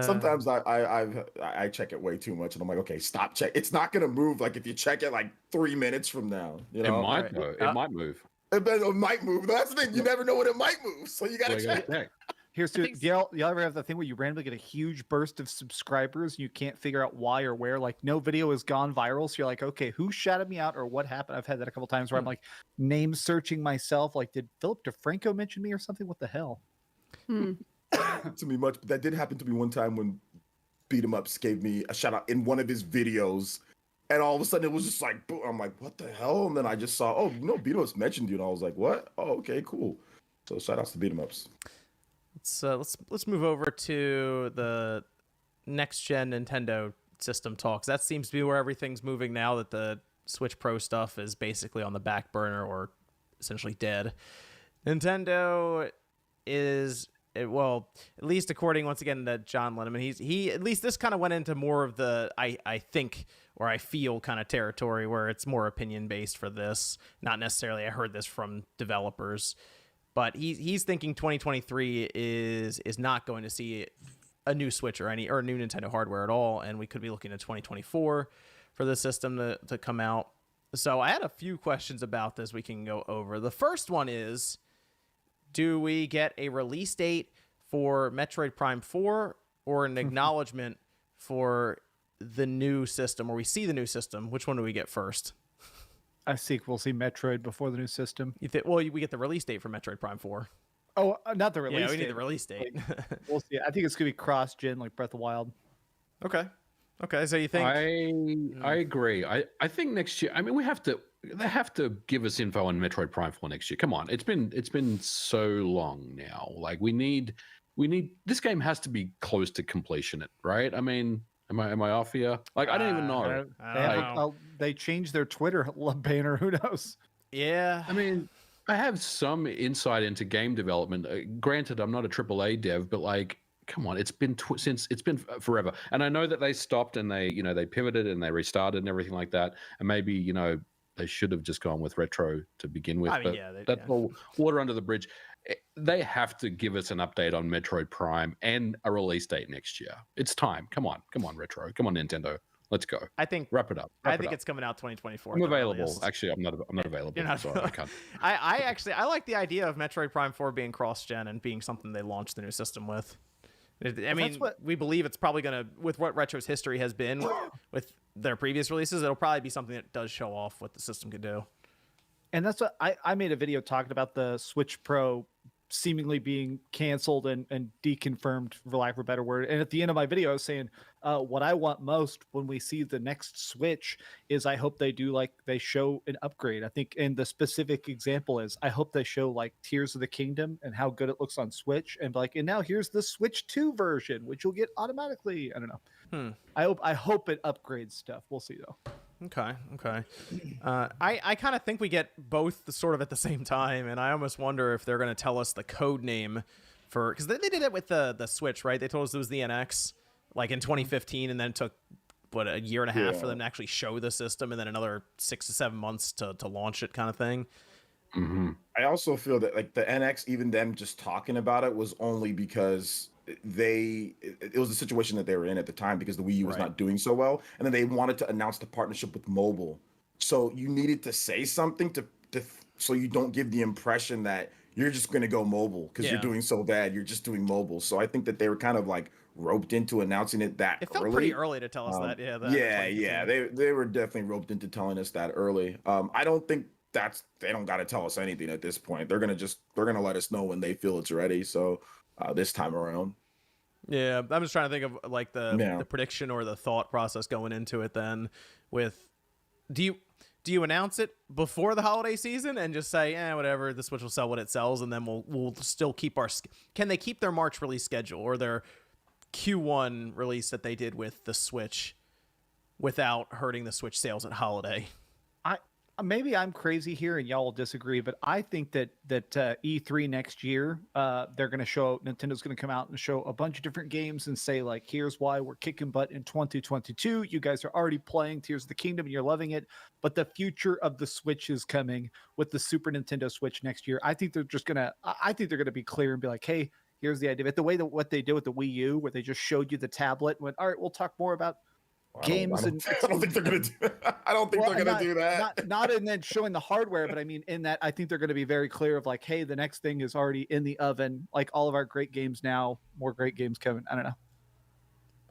Sometimes I check it way too much, and I'm like, okay, stop check. It's not gonna move. Like if you check it like 3 minutes from now, you know, it might though. It might move. It might move. That's the thing. You never know when it might move, so you gotta check. Here's to y'all ever have the thing where you randomly get a huge burst of subscribers and you can't figure out why or where? Like no video has gone viral, so you're like, okay, who shouted me out or what happened? I've had that a couple times where I'm like name searching myself. Like, did Philip DeFranco mention me or something? What the hell? To me much, but that did happen to me one time when Beat 'em Ups gave me a shout out in one of his videos, and all of a sudden it was just like, boom, I'm like, what the hell? And then I just saw, oh no, Beat 'em Ups mentioned you, and I was like, what? Oh, okay, cool. So shout outs to Beat 'em Ups. Let's move over to the next gen Nintendo system talks. That seems to be where everything's moving now that the Switch Pro stuff is basically on the back burner or essentially dead. Nintendo is, well, at least according once again to John Linneman, he at least this kind of went into more of the I think or I feel kind of territory where it's more opinion based for this, not necessarily I heard this from developers. But he's thinking 2023 is not going to see a new Switch or new Nintendo hardware at all, and we could be looking at 2024 for the system to come out. So I had a few questions about this we can go over. The first one is, do we get a release date for Metroid Prime 4 or an acknowledgement for the new system, or we see the new system? Which one do we get first? I think we'll see Metroid before the new system. Well, we get the release date for Metroid Prime 4. Oh, not the release date. Yeah, we need the release date. We'll see. I think it's going to be cross-gen like Breath of the Wild. Okay, so you think... I agree. I think next year, I mean, they have to give us info on Metroid Prime 4 next year. Come on. It's been so long now. Like we need, this game has to be close to completion, right? I mean... Am I off here? Like I don't even know. I don't know. They changed their Twitter banner. Who knows? Yeah. I mean, I have some insight into game development. Granted, I'm not a AAA dev, but like, come on, it's been forever. And I know that they stopped and they pivoted and they restarted and everything like that. And maybe they should have just gone with retro to begin with. That's all water under the bridge. They have to give us an update on Metroid Prime and a release date next year. It's time. Come on, Retro. Come on, Nintendo. Let's go. I think wrap it up. I think it's coming out 2024. I'm available. Actually, I'm not available. You're not. So I can't. I like the idea of Metroid Prime 4 being cross-gen and being something they launched the new system with. I mean, we believe it's probably going to, with what Retro's history has been with their previous releases, it'll probably be something that does show off what the system could do. And that's what I made a video talking about the Switch Pro seemingly being canceled and deconfirmed, for lack of a better word. And at the end of my video, I was saying what I want most when we see the next Switch is I hope they show an upgrade. I think, and the specific example is I hope they show like Tears of the Kingdom and how good it looks on Switch, and and now here's the Switch 2 version, which you'll get automatically. I don't know. I hope it upgrades stuff. We'll see though. Okay. I kind of think we get both sort of at the same time, and I almost wonder if they're going to tell us the code name for, because they did it with the Switch, right? They told us it was the NX like in 2015, and then it took a year and a half for them to actually show the system, and then another 6 to 7 months to launch it, kind of thing. Mm-hmm. I also feel that like the NX, even them just talking about it was only because it was the situation that they were in at the time, because the Wii U was not doing so well, and then they wanted to announce the partnership with mobile. So you needed to say something to so you don't give the impression that you're just going to go mobile because you're doing so bad. You're just doing mobile. So I think that they were kind of like roped into announcing it that It felt early. pretty early to tell us that. Yeah. They were definitely roped into telling us that early. I don't think they don't got to tell us anything at this point. They're gonna let us know when they feel it's ready. So this time around. Yeah, I'm just trying to think of like the prediction or the thought process going into it. Then, do you announce it before the holiday season and just say, whatever, the Switch will sell what it sells, and then we'll still keep can they keep their March release schedule or their Q1 release that they did with the Switch without hurting the Switch sales at holiday? maybe I'm crazy here and y'all will disagree, but I think that E3 next year, they're going to show, Nintendo's going to come out and show a bunch of different games and say like, here's why we're kicking butt in 2022. You guys are already playing Tears of the Kingdom and you're loving it, but the future of the Switch is coming with the Super Nintendo Switch next year. I think they're going to be clear and be like, hey, here's the idea. The way that what they did with the Wii U, where they just showed you the tablet, went, all right, we'll talk more about games. I don't think they're gonna do that. I don't think they're gonna do that. Not in then showing the hardware, but I mean in that I think they're gonna be very clear of like, hey, the next thing is already in the oven. Like all of our great games now, more great games coming. I don't know.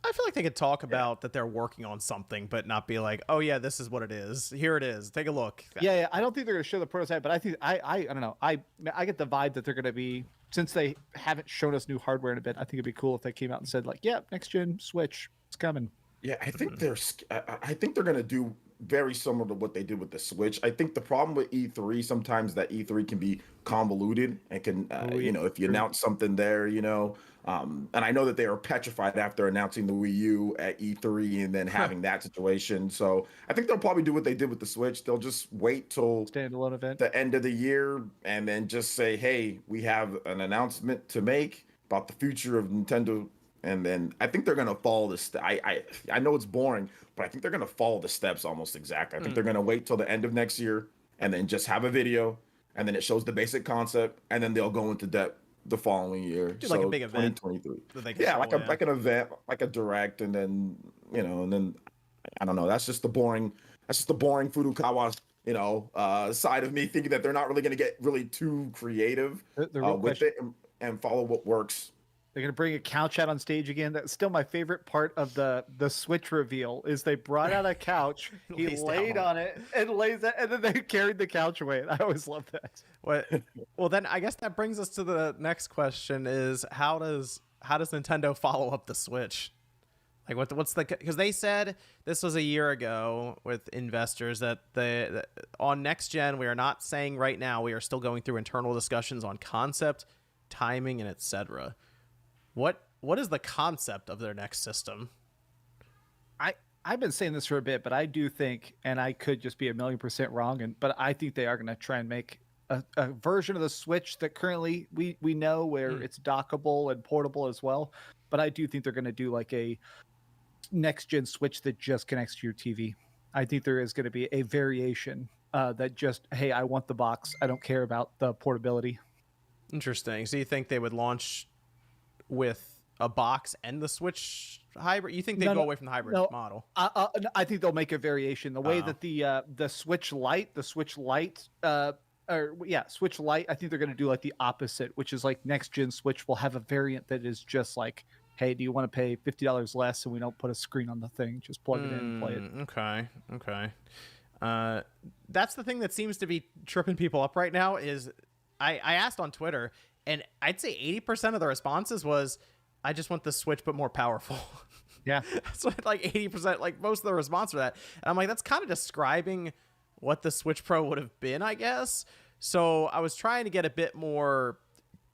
I feel like they could talk about that they're working on something, but not be like, oh yeah, this is what it is. Here it is. Take a look. Yeah. I don't think they're gonna show the prototype, but I think I don't know. I get the vibe that they're gonna be, since they haven't shown us new hardware in a bit. I think it'd be cool if they came out and said like, yeah, next gen Switch, it's coming. Yeah, I think they're gonna do very similar to what they did with the Switch. I think the problem with E3 sometimes that E3 can be convoluted and can if you announce something there, and I know that they are petrified after announcing the Wii U at E3 and then having that situation. So I think they'll probably do what they did with the Switch. They'll just wait till standalone event, the end of the year, and then just say, hey, we have an announcement to make about the future of Nintendo. And then I think they're going to follow this. I know it's boring, but I think they're going to follow the steps almost exactly. I think they're going to wait till the end of next year and then just have a video, and then it shows the basic concept, and then they'll go into depth the following year. Do like a big event. 2023. Yeah, like an event, like a direct, and then and then I don't know. That's just the boring Furukawa side of me, thinking that they're not really going to get really too creative with it and follow what works. They're going to bring a couch out on stage again. That's still my favorite part of the Switch reveal is they brought out a couch, he laid on it and lays it, and then they carried the couch away. I always love that. Well, then I guess that brings us to the next question is how does Nintendo follow up the Switch? Like what's because they said this was a year ago with investors that on next gen, we are not saying right now, we are still going through internal discussions on concept, timing, and etc. What is the concept of their next system? I've been saying this for a bit, but I do think, and I could just be 1,000,000% wrong, but I think they are going to try and make a version of the Switch that currently we know where it's dockable and portable as well. But I do think they're going to do like a next gen Switch that just connects to your TV. I think there is going to be a variation that just, hey, I want the box. I don't care about the portability. Interesting. So you think they would launch with a box and the Switch hybrid? You think they go away from the hybrid model? I think they'll make a variation. The way that the Switch Lite, Switch Lite, I think they're going to do like the opposite, which is like next gen Switch will have a variant that is just like, hey, do you want to pay $50 less and we don't put a screen on the thing? Just plug it in and play it. Okay. That's the thing that seems to be tripping people up right now is I asked on Twitter, and I'd say 80% of the responses was, I just want the Switch but more powerful. Yeah. So like 80%, like most of the response for that. And I'm like, that's kind of describing what the Switch Pro would have been, I guess. So I was trying to get a bit more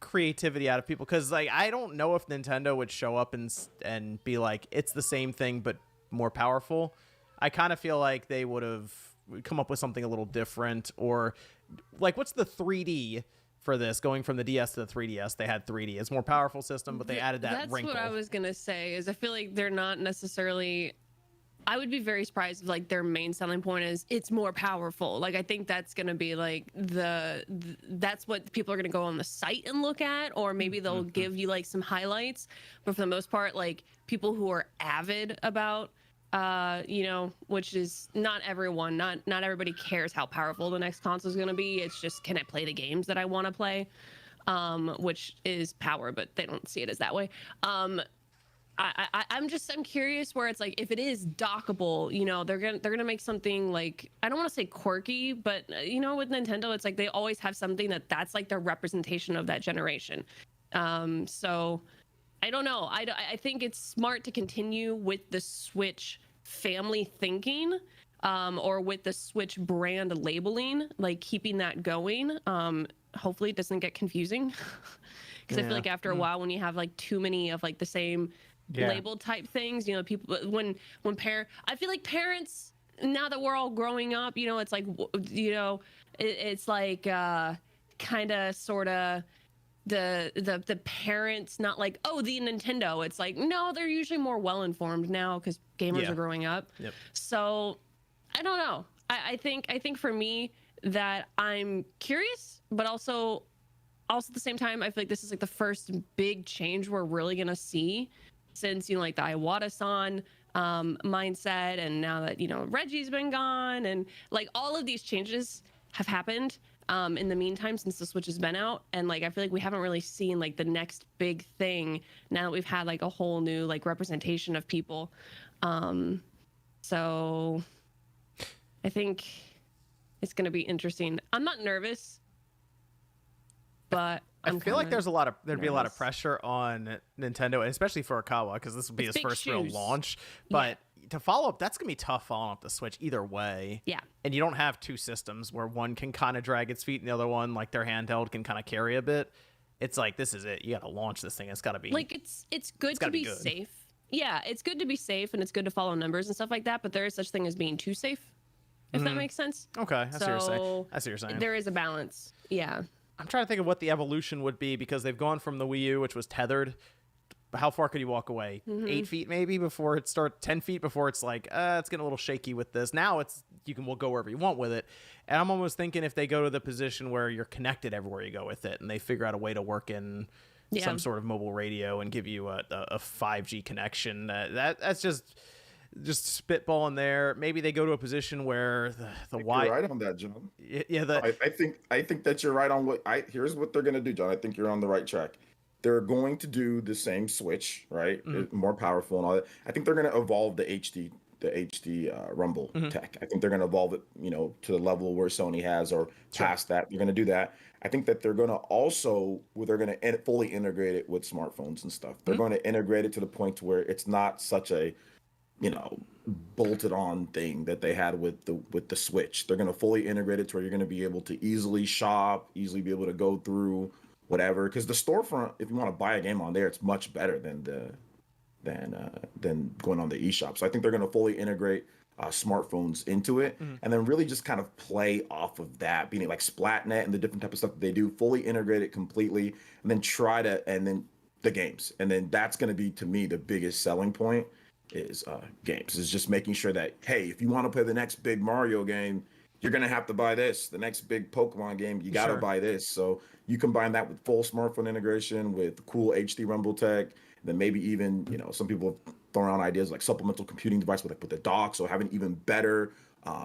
creativity out of people because like I don't know if Nintendo would show up and be like, it's the same thing but more powerful. I kind of feel like they would have come up with something a little different, or like what's the 3D for this, going from the DS to the 3DS? They had 3D. It's a more powerful system, but they added that wrinkle. That's what I was going to say, is I feel like they're not necessarily... I would be very surprised if like their main selling point is it's more powerful. Like I think that's going to be like that's what people are going to go on the site and look at, or maybe they'll give you like some highlights. But for the most part, like people who are avid about which is not everyone, not everybody cares how powerful the next console is going to be. It's just, can I play the games that I want to play? Which is power, but they don't see it as that way. I'm curious where it's like, if it is dockable, they're gonna make something like, I don't want to say quirky, but with Nintendo, it's like they always have something that's like their representation of that generation. So I don't know. I think it's smart to continue with the Switch family thinking, or with the Switch brand labeling, like keeping that going. Hopefully it doesn't get confusing, because I feel like after a while, when you have like too many of like the same label type things, people, I feel like parents now that we're all growing up, you know, it's like, you know, it's like kind of sort of the parents not like, oh, the Nintendo. It's like, no, they're usually more well informed now because gamers are growing up. Yep. So I don't know. I think for me that I'm curious, but also at the same time, I feel like this is like the first big change we're really gonna see since, you know, like the Iwata-san mindset, and now that, you know, Reggie's been gone, and like all of these changes have happened in the meantime since the Switch has been out, and like I feel like we haven't really seen like the next big thing now that we've had like a whole new like representation of people. So I think it's gonna be interesting. I'm not nervous, but I feel like there'd be a lot of pressure on Nintendo, and especially for Arakawa, because this will be his first real launch. But to follow up, that's gonna be tough following up the Switch either way. Yeah. And you don't have two systems where one can kind of drag its feet and the other one, like their handheld, can kind of carry a bit. It's like, this is it. You got to launch this thing. It's got to be like it's good to be safe. Yeah, it's good to be safe, and it's good to follow numbers and stuff like that. But there is such thing as being too safe, if that makes sense. Okay, I see what you're saying. There is a balance. Yeah. I'm trying to think of what the evolution would be, because they've gone from the Wii U, which was tethered. How far could you walk away? 8 feet maybe before it starts, 10 feet before it's like, it's getting a little shaky with this. Now we'll go wherever you want with it. And I'm almost thinking if they go to the position where you're connected everywhere you go with it, and they figure out a way to work in some sort of mobile radio and give you a 5G connection, that's just spitballing there. Maybe they go to a position where the wide. You're right on that, John. Yeah, I think that you're right on here's what they're gonna do, John. I think you're on the right track. They're going to do the same Switch, right? More powerful and all that. I think they're gonna evolve the HD Rumble tech. I think they're gonna evolve it, you know, to the level where Sony has, or past that. They're gonna do that. I think that they're gonna fully integrate it with smartphones and stuff. They're going to integrate it to the point to where it's not such a, you know, bolted on thing that they had with the Switch. They're going to fully integrate it to where you're going to be able to easily shop, easily be able to go through whatever. Because the storefront, if you want to buy a game on there, it's much better than going on the eShop. So I think they're going to fully integrate smartphones into it, and then really just kind of play off of that, being like Splatnet and the different type of stuff that they do, fully integrate it completely, and then and then the games. And then that's going to be, to me, the biggest selling point is games. Is just making sure that, hey, if you want to play the next big Mario game, you're going to have to buy this. The next big Pokemon game, you got to buy this. So you combine that with full smartphone integration, with cool HD Rumble tech, then maybe even, you know, some people have thrown around ideas like supplemental computing device with the dock, so having even better,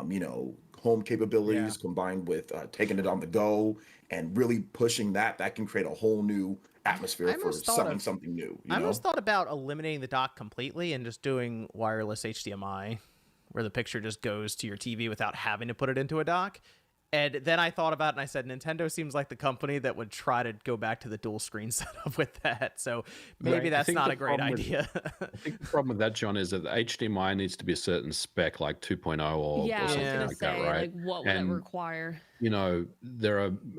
you know, home capabilities combined with taking it on the go and really pushing that can create a whole new atmosphere for selling something new. I almost thought about eliminating the dock completely and just doing wireless HDMI, where the picture just goes to your TV without having to put it into a dock. And then I thought about it and I said, Nintendo seems like the company that would try to go back to the dual screen setup with that. So maybe that's not a great idea. I think the problem with that, John, is that the HDMI needs to be a certain spec, like 2.0 or something like that, right? Like, what would it require? You know,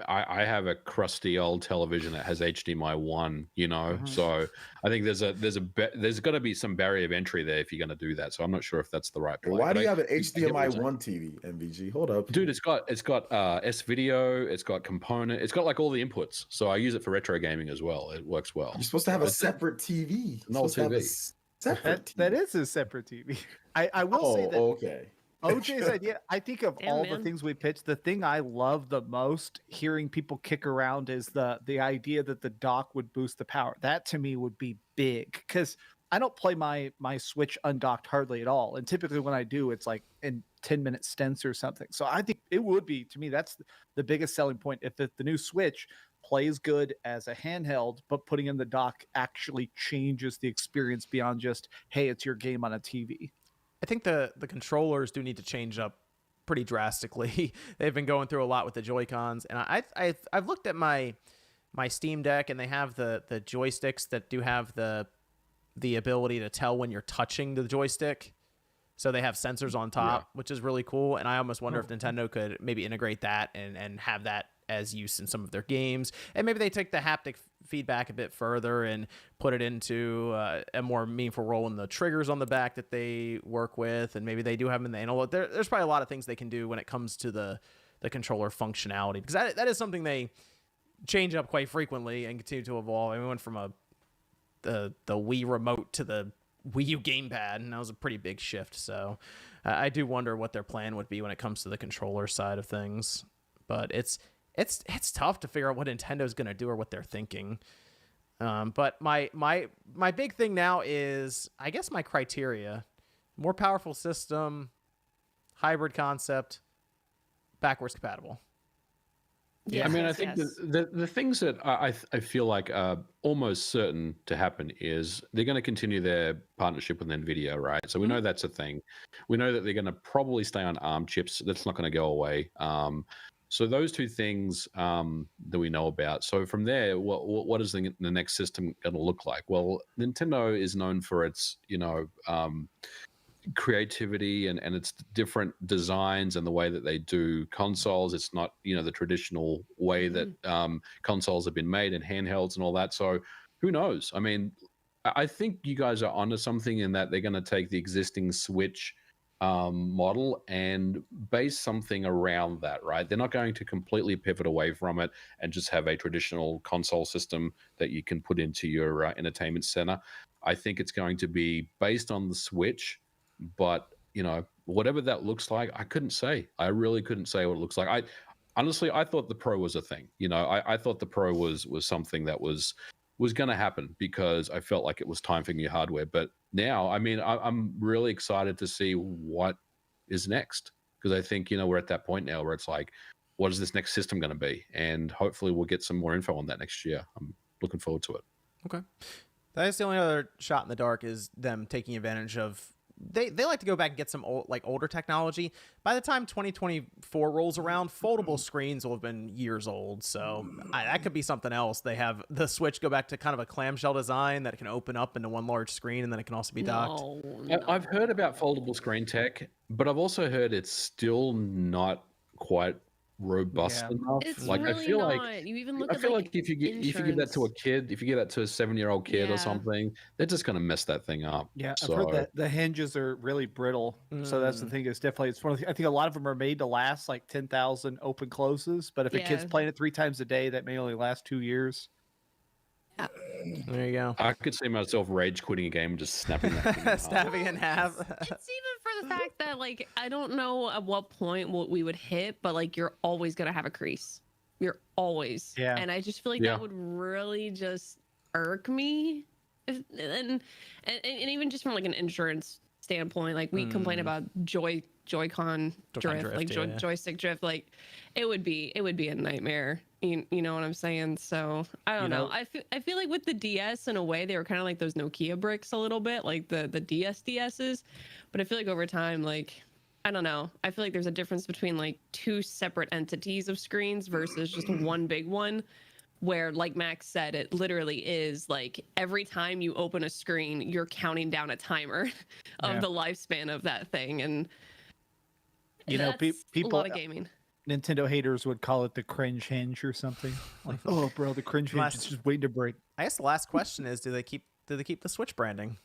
I have a crusty old television that has HDMI 1, you know, so I think there's got to be some barrier of entry there if you're going to do that. So I'm not sure if that's the right play. Why do you have an HDMI 1 TV, MVG? Hold up. Dude, it's got S-Video, it's got component, it's got like all the inputs. So I use it for retro gaming as well. It works well. You're supposed to have a separate TV. No TV. That is a separate TV. I will say that. Okay. OJ's idea, I think of the things we pitched, the thing I love the most hearing people kick around is the idea that the dock would boost the power. That to me would be big, because I don't play my Switch undocked hardly at all. And typically when I do, it's like in 10-minute stints or something. So I think it would be, to me, that's the biggest selling point. If the new Switch plays good as a handheld, but putting in the dock actually changes the experience beyond just, hey, it's your game on a TV. I think the controllers do need to change up pretty drastically. They've been going through a lot with the Joy-Cons, and I've looked at my Steam Deck, and they have the joysticks that do have the ability to tell when you're touching the joystick. So they have sensors on top, which is really cool. And I almost wonder if Nintendo could maybe integrate that and have that as use in some of their games. And maybe they take the haptic feedback a bit further and put it into a more meaningful role in the triggers on the back that they work with, and maybe they do have them in the analog. There's probably a lot of things they can do when it comes to the controller functionality, because that is something they change up quite frequently and continue to evolve. I mean, we went from the Wii remote to the Wii U gamepad, and that was a pretty big shift. So I do wonder what their plan would be when it comes to the controller side of things. But it's tough to figure out what Nintendo's going to do or what they're thinking. But my big thing now is, I guess, my criteria: more powerful system, hybrid concept, backwards compatible. Yeah, I mean, I think the things that I feel like are almost certain to happen is they're going to continue their partnership with NVIDIA, right? So we know that's a thing. We know that they're going to probably stay on ARM chips. That's not going to go away. So those two things that we know about. So from there, what is the next system going to look like? Well, Nintendo is known for its, creativity and its different designs and the way that they do consoles. It's not, the traditional way that consoles have been made, and handhelds and all that. So who knows? I mean, I think you guys are onto something in that they're going to take the existing Switch model and base something around that, right? They're not going to completely pivot away from it and just have a traditional console system that you can put into your entertainment center. I think it's going to be based on the Switch, but whatever that looks like, I couldn't say. I really couldn't say what it looks like. I honestly thought the Pro was a thing. I thought the Pro was something that was going to happen, because I felt like it was time for new hardware. But now, I mean, I'm really excited to see what is next, because I think we're at that point now where it's like, what is this next system going to be? And hopefully we'll get some more info on that next year. I'm looking forward to it. Okay. That's the only other shot in the dark, is them taking advantage of. They like to go back and get some older technology. By the time 2024 rolls around, foldable screens will have been years old. So that could be something else. They have the Switch go back to kind of a clamshell design that can open up into one large screen, and then it can also be docked. No. I've heard about foldable screen tech, but I've also heard it's still not quite robust enough. It's like really I feel not. like You even look I at feel like if you give that to a kid, if you give that to a 7-year-old kid or something, they're just going to mess that thing up. Yeah, I've heard that the hinges are really brittle. So that's the thing. Is definitely it's one of I think a lot of them are made to last like 10,000 open closes. But if a kid's playing it 3 times a day, that may only last 2 years. There you go. I could see myself rage quitting a game and just snapping that thing snapping in half. It's even for the fact that, like, I don't know at what point we would hit, but like you're always gonna have a crease. You're always. Yeah. And I just feel like that would really just irk me. And even just from like an insurance standpoint, like we complain about Joy-Con drift, like joystick drift, like it would be a nightmare. You know what I'm saying? So I don't know. I feel like with the DS, in a way, they were kind of like those Nokia bricks a little bit, like the DS's. But I feel like over time, like, I don't know. I feel like there's a difference between like 2 separate entities of screens versus just one big one, where, like Max said, it literally is like every time you open a screen, you're counting down a timer of the lifespan of that thing. And people, a lot of gaming. Nintendo haters would call it the cringe hinge or something. Like, oh, bro, the cringe hinge is just waiting to break. I guess the last question is, do they keep the Switch branding?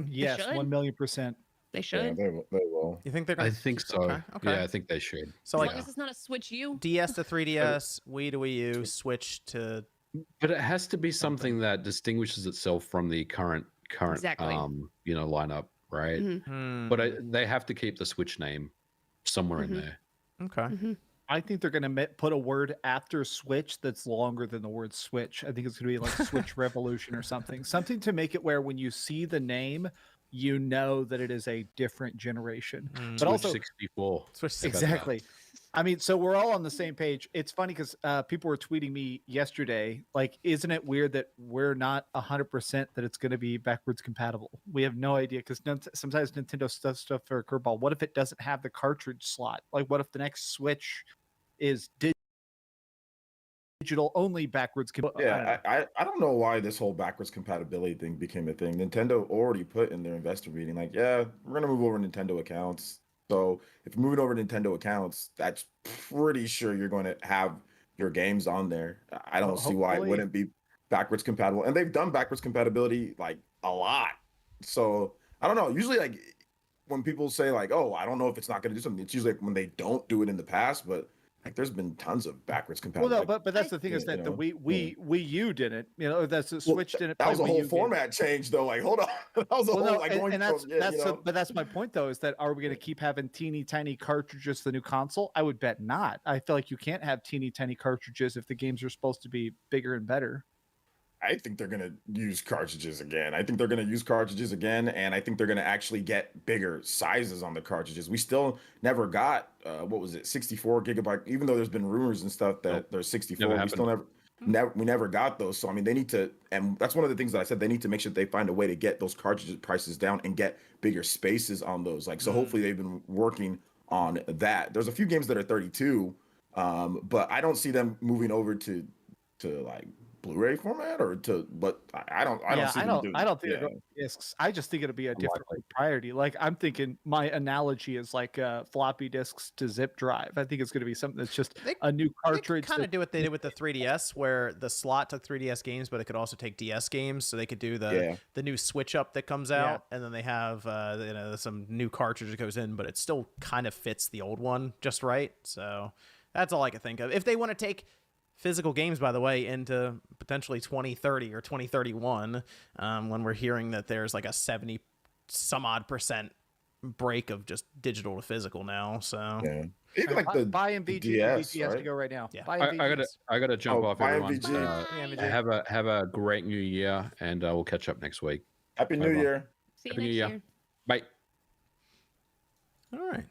Yes, 1,000,000%. They should. Yeah, they will. You think they're gonna? I think so. Okay. Yeah, I think they should. So as long as it's not a Switch U. DS to 3DS, Wii to Wii U, Switch to. But it has to be something that distinguishes itself from the current Exactly. lineup, right? Mm-hmm. But they have to keep the Switch name somewhere in there. Okay. Mm-hmm. I think they're going to put a word after Switch that's longer than the word Switch. I think it's going to be like Switch Revolution or something. Something to make it where when you see the name, you know that it is a different generation. But Switch also 64. Exactly. I mean, so we're all on the same page. It's funny because people were tweeting me yesterday, like, isn't it weird that we're not 100% that it's going to be backwards compatible? We have no idea, because sometimes Nintendo stuff for a curveball. What if it doesn't have the cartridge slot? Like, what if the next Switch is digital only backwards compatible? Yeah, I don't know why this whole backwards compatibility thing became a thing. Nintendo already put in their investor meeting, like, yeah, we're going to move over Nintendo accounts. So if you're moving over Nintendo accounts, that's pretty sure you're going to have your games on there. I don't see why it wouldn't be backwards compatible. And they've done backwards compatibility like a lot. So I don't know. Usually like when people say like, oh, I don't know if it's not going to do something, it's usually like when they don't do it in the past, but like there's been tons of backwards compatibility. Well, no, but that's the thing is that the Wii U didn't. You know, that's the Switch didn't. That was a whole format change, though. Like, hold on, that was a whole like going from, but that's my point though. Is that are we going to keep having teeny tiny cartridges for the new console? I would bet not. I feel like you can't have teeny tiny cartridges if the games are supposed to be bigger and better. I think they're going to use cartridges again. And I think they're going to actually get bigger sizes on the cartridges. We still never got, 64 gigabyte, even though there's been rumors and stuff that there's 64. We still never got those. So, I mean, they need to, and that's one of the things that I said, they need to make sure they find a way to get those cartridge prices down and get bigger spaces on those. Like, so hopefully they've been working on that. There's a few games that are 32, but I don't see them moving over to like, Blu-ray format or to, but I don't think it'll go discs. I just think it'll be a different priority. Like I'm thinking my analogy is like floppy disks to zip drive. I think it's going to be something that's just a new cartridge. They kind of do what they did with the 3DS, where the slot took 3DS games, but it could also take DS games. So they could do the new switch up that comes out, and then they have some new cartridge that goes in, but it still kind of fits the old one just right. So that's all I could think of. If they want to take physical games, by the way, into potentially 2030 or 2031, when we're hearing that there's like a 70 some odd % break of just digital to physical now. So even like the buy MVG DS, has to go right now. Yeah. I gotta jump off, everyone. MVG. Have a great new year, and we'll catch up next week. Happy New Year. See you next year. Bye. All right.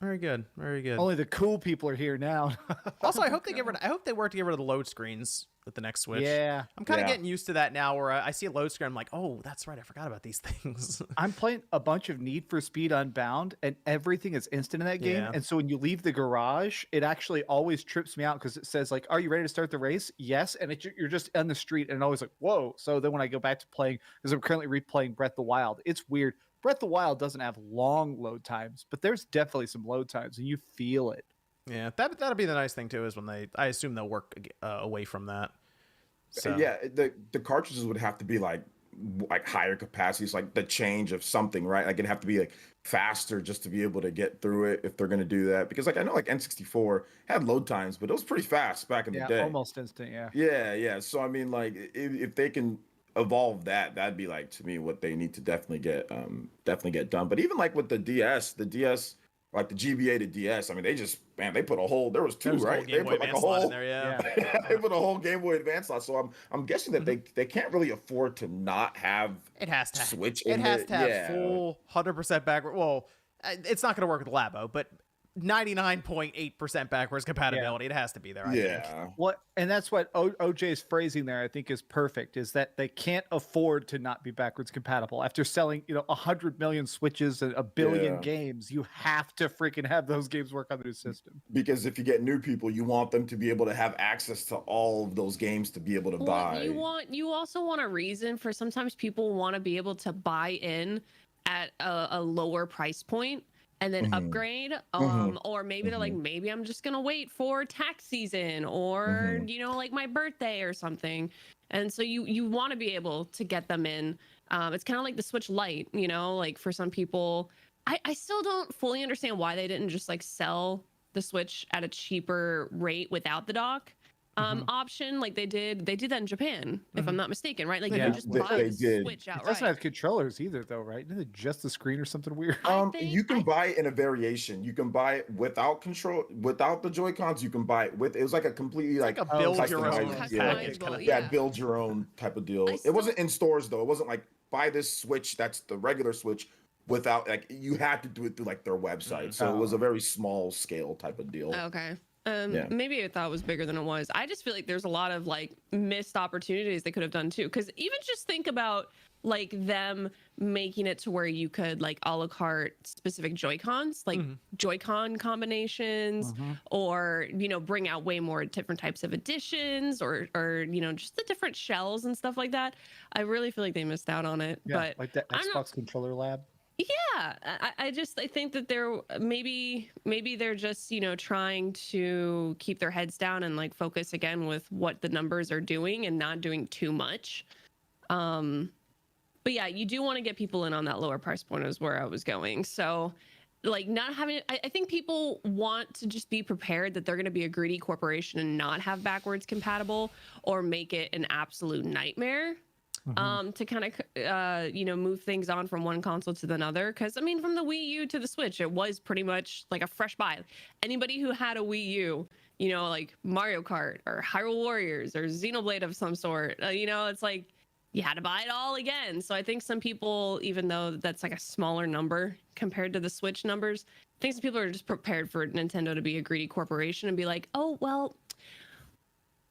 Very good. Very good. Only the cool people are here now. Also, I hope they work to get rid of the load screens with the next Switch. Yeah. I'm kind of getting used to that now, where I see a load screen, I'm like, oh, that's right, I forgot about these things. I'm playing a bunch of Need for Speed Unbound, and everything is instant in that game. Yeah. And so when you leave the garage, it actually always trips me out because it says like, "Are you ready to start the race?" Yes, and you're just on the street, and always like, "Whoa!" So then when I go back to playing, because I'm currently replaying Breath of the Wild, it's weird. Breath of the Wild doesn't have long load times, but there's definitely some load times, and you feel it. Yeah, that'll be the nice thing too, is when I assume they'll work away from that. So. Yeah, the cartridges would have to be like higher capacities, like the change of something, right? Like it'd have to be like faster just to be able to get through it if they're going to do that. Because like I know like N64 had load times, but it was pretty fast back in the day. Almost instant. Yeah. So I mean, like if they can evolve that'd be like, to me, what they need to definitely get done. But even like with the DS like the GBA to DS, I mean, they put a whole, there was two, right? They put like a whole in there, they put a whole Game Boy Advance slot. So I'm guessing that they can't really afford to not have it has to Switch. It has to have full 100% backward. Well, it's not going to work with Labo, but 99.8% backwards compatibility. It has to be there. I think. What, and that's what OJ's phrasing there, I think, is perfect. Is that they can't afford to not be backwards compatible after selling 100 million Switches and a billion games. You have to freaking have those games work on the new system. Because if you get new people, you want them to be able to have access to all of those games to be able to buy. You also want a reason for, sometimes people want to be able to buy in at a lower price point and then upgrade, or maybe they're like, maybe I'm just gonna wait for tax season, or like my birthday or something. And so you want to be able to get them in. It's kind of like the Switch Lite, like for some people. I still don't fully understand why they didn't just like sell the Switch at a cheaper rate without the dock option, like they did that in Japan, if I'm not mistaken, right? Like you can just buy the Switch outright. It doesn't have controllers either, though, right? Isn't it just the screen or something weird? You can buy it in a variation. You can buy it without control, without the Joy-Cons. You can buy it with. It was like a completely like a build your own package. Build your own type of deal. It wasn't in stores though. It wasn't like buy this Switch. That's the regular Switch. Without, like, you had to do it through like their website. So it was a very small scale type of deal. Okay. Maybe I thought it was bigger than it was. I just feel like there's a lot of like missed opportunities they could have done too. Because even just think about like them making it to where you could like a la carte specific Joy-Cons, like Joy-Con combinations, or bring out way more different types of editions, or just the different shells and stuff like that. I really feel like they missed out on it. Yeah, but like the Xbox controller lab. Yeah, I think that they're maybe they're just, you know, trying to keep their heads down and like focus again with what the numbers are doing and not doing too much. But yeah, you do want to get people in on that lower price point is where I was going. So like not having, I think people want to just be prepared that they're going to be a greedy corporation and not have backwards compatible or make it an absolute nightmare. To kind of, you know, move things on from one console to another. Because, I mean, from the Wii U to the Switch, it was pretty much like a fresh buy. Anybody who had a Wii U, you know, like Mario Kart or Hyrule Warriors or Xenoblade of some sort, you know, it's like you had to buy it all again. So I think some people, even though that's like a smaller number compared to the Switch numbers, I think some people are just prepared for Nintendo to be a greedy corporation and be like, oh, well,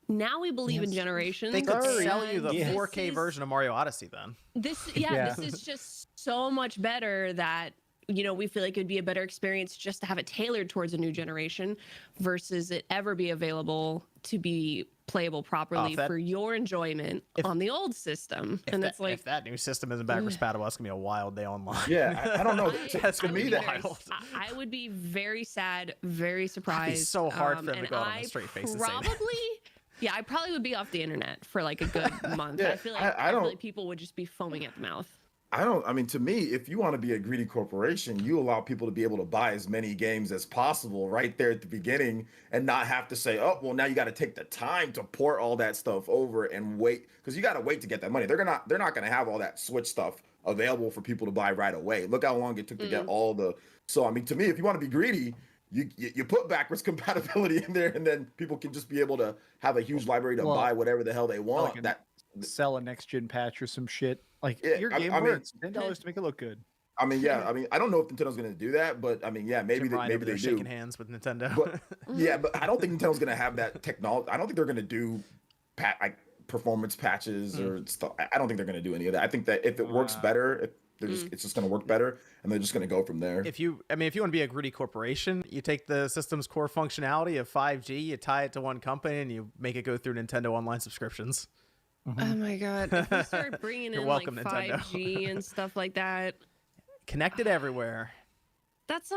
now we believe in generations. They could sell you the 4K version of Mario Odyssey then. This is just so much better that, you know, we feel like it would be a better experience just to have it tailored towards a new generation versus it ever be available to be playable properly for your enjoyment on the old system. And it's like, if that new system isn't backwards compatible, that's gonna be a wild day online. Yeah, I don't know. That's gonna be wild. I would be very sad, very surprised. It'd be so hard for them to go out on a straight face and say that. Yeah, I probably would be off the internet for like a good month. I feel like I feel like people would just be foaming at the mouth. I mean, to me, if you want to be a greedy corporation, you allow people to be able to buy as many games as possible right there at the beginning and not have to say, oh, well, now you got to take the time to port all that stuff over and wait, because you got to wait to get that money. They're not going to have all that Switch stuff available for people to buy right away. Look how long it took to get all the. So, I mean, to me, if you want to be greedy, you put backwards compatibility in there, and then people can just be able to have a huge library to buy whatever the hell they want. Like sell a next gen patch or some shit. Like your game works $10 to make it look good. I mean, yeah. I mean, I don't know if Nintendo's going to do that, but I mean, yeah, maybe they do. Shaking hands with Nintendo. But, yeah, but I don't think Nintendo's going to have that technology. I don't think they're going to do performance patches or stuff. I don't think they're going to do any of that. I think that if it works better, it's just going to work better, and they're just going to go from there. If you want to be a greedy corporation, you take the system's core functionality of 5G, you tie it to one company, and you make it go through Nintendo Online subscriptions. Oh my god! If we start bringing in like Nintendo. 5G and stuff like that, connected everywhere. That's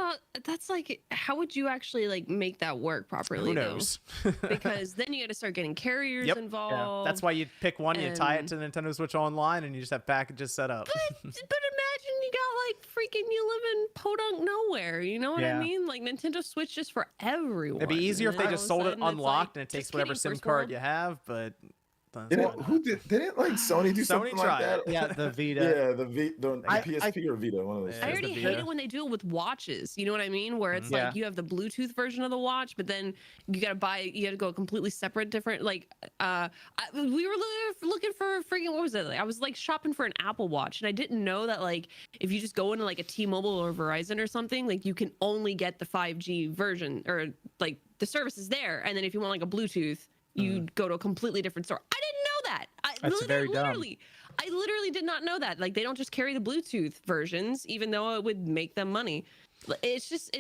like, how would you actually like make that work properly? Who knows? Because then you got to start getting carriers involved. Yeah. That's why you pick one, you tie it to Nintendo Switch Online, and you just have packages set up. But imagine you got like freaking, you live in podunk nowhere. You know what I mean? Like Nintendo Switch just for everyone. It'd be easier if they just sold it unlocked and it takes whatever SIM card you have, but. Didn't like Sony do something like that? Yeah, the Vita. Yeah, the PSP or Vita, one of those. I already hate it when they do it with watches. You know what I mean? Where it's like you have the Bluetooth version of the watch, but then you got to go completely separate, different. Like, we were looking for freaking, what was it? Like, I was like shopping for an Apple Watch, and I didn't know that like if you just go into like a T-Mobile or Verizon or something, like you can only get the 5G version, or like the service is there, and then if you want like a Bluetooth, you go to a completely different store. I didn't know that. That's very dumb. I literally did not know that. Like they don't just carry the Bluetooth versions, even though it would make them money. It's just,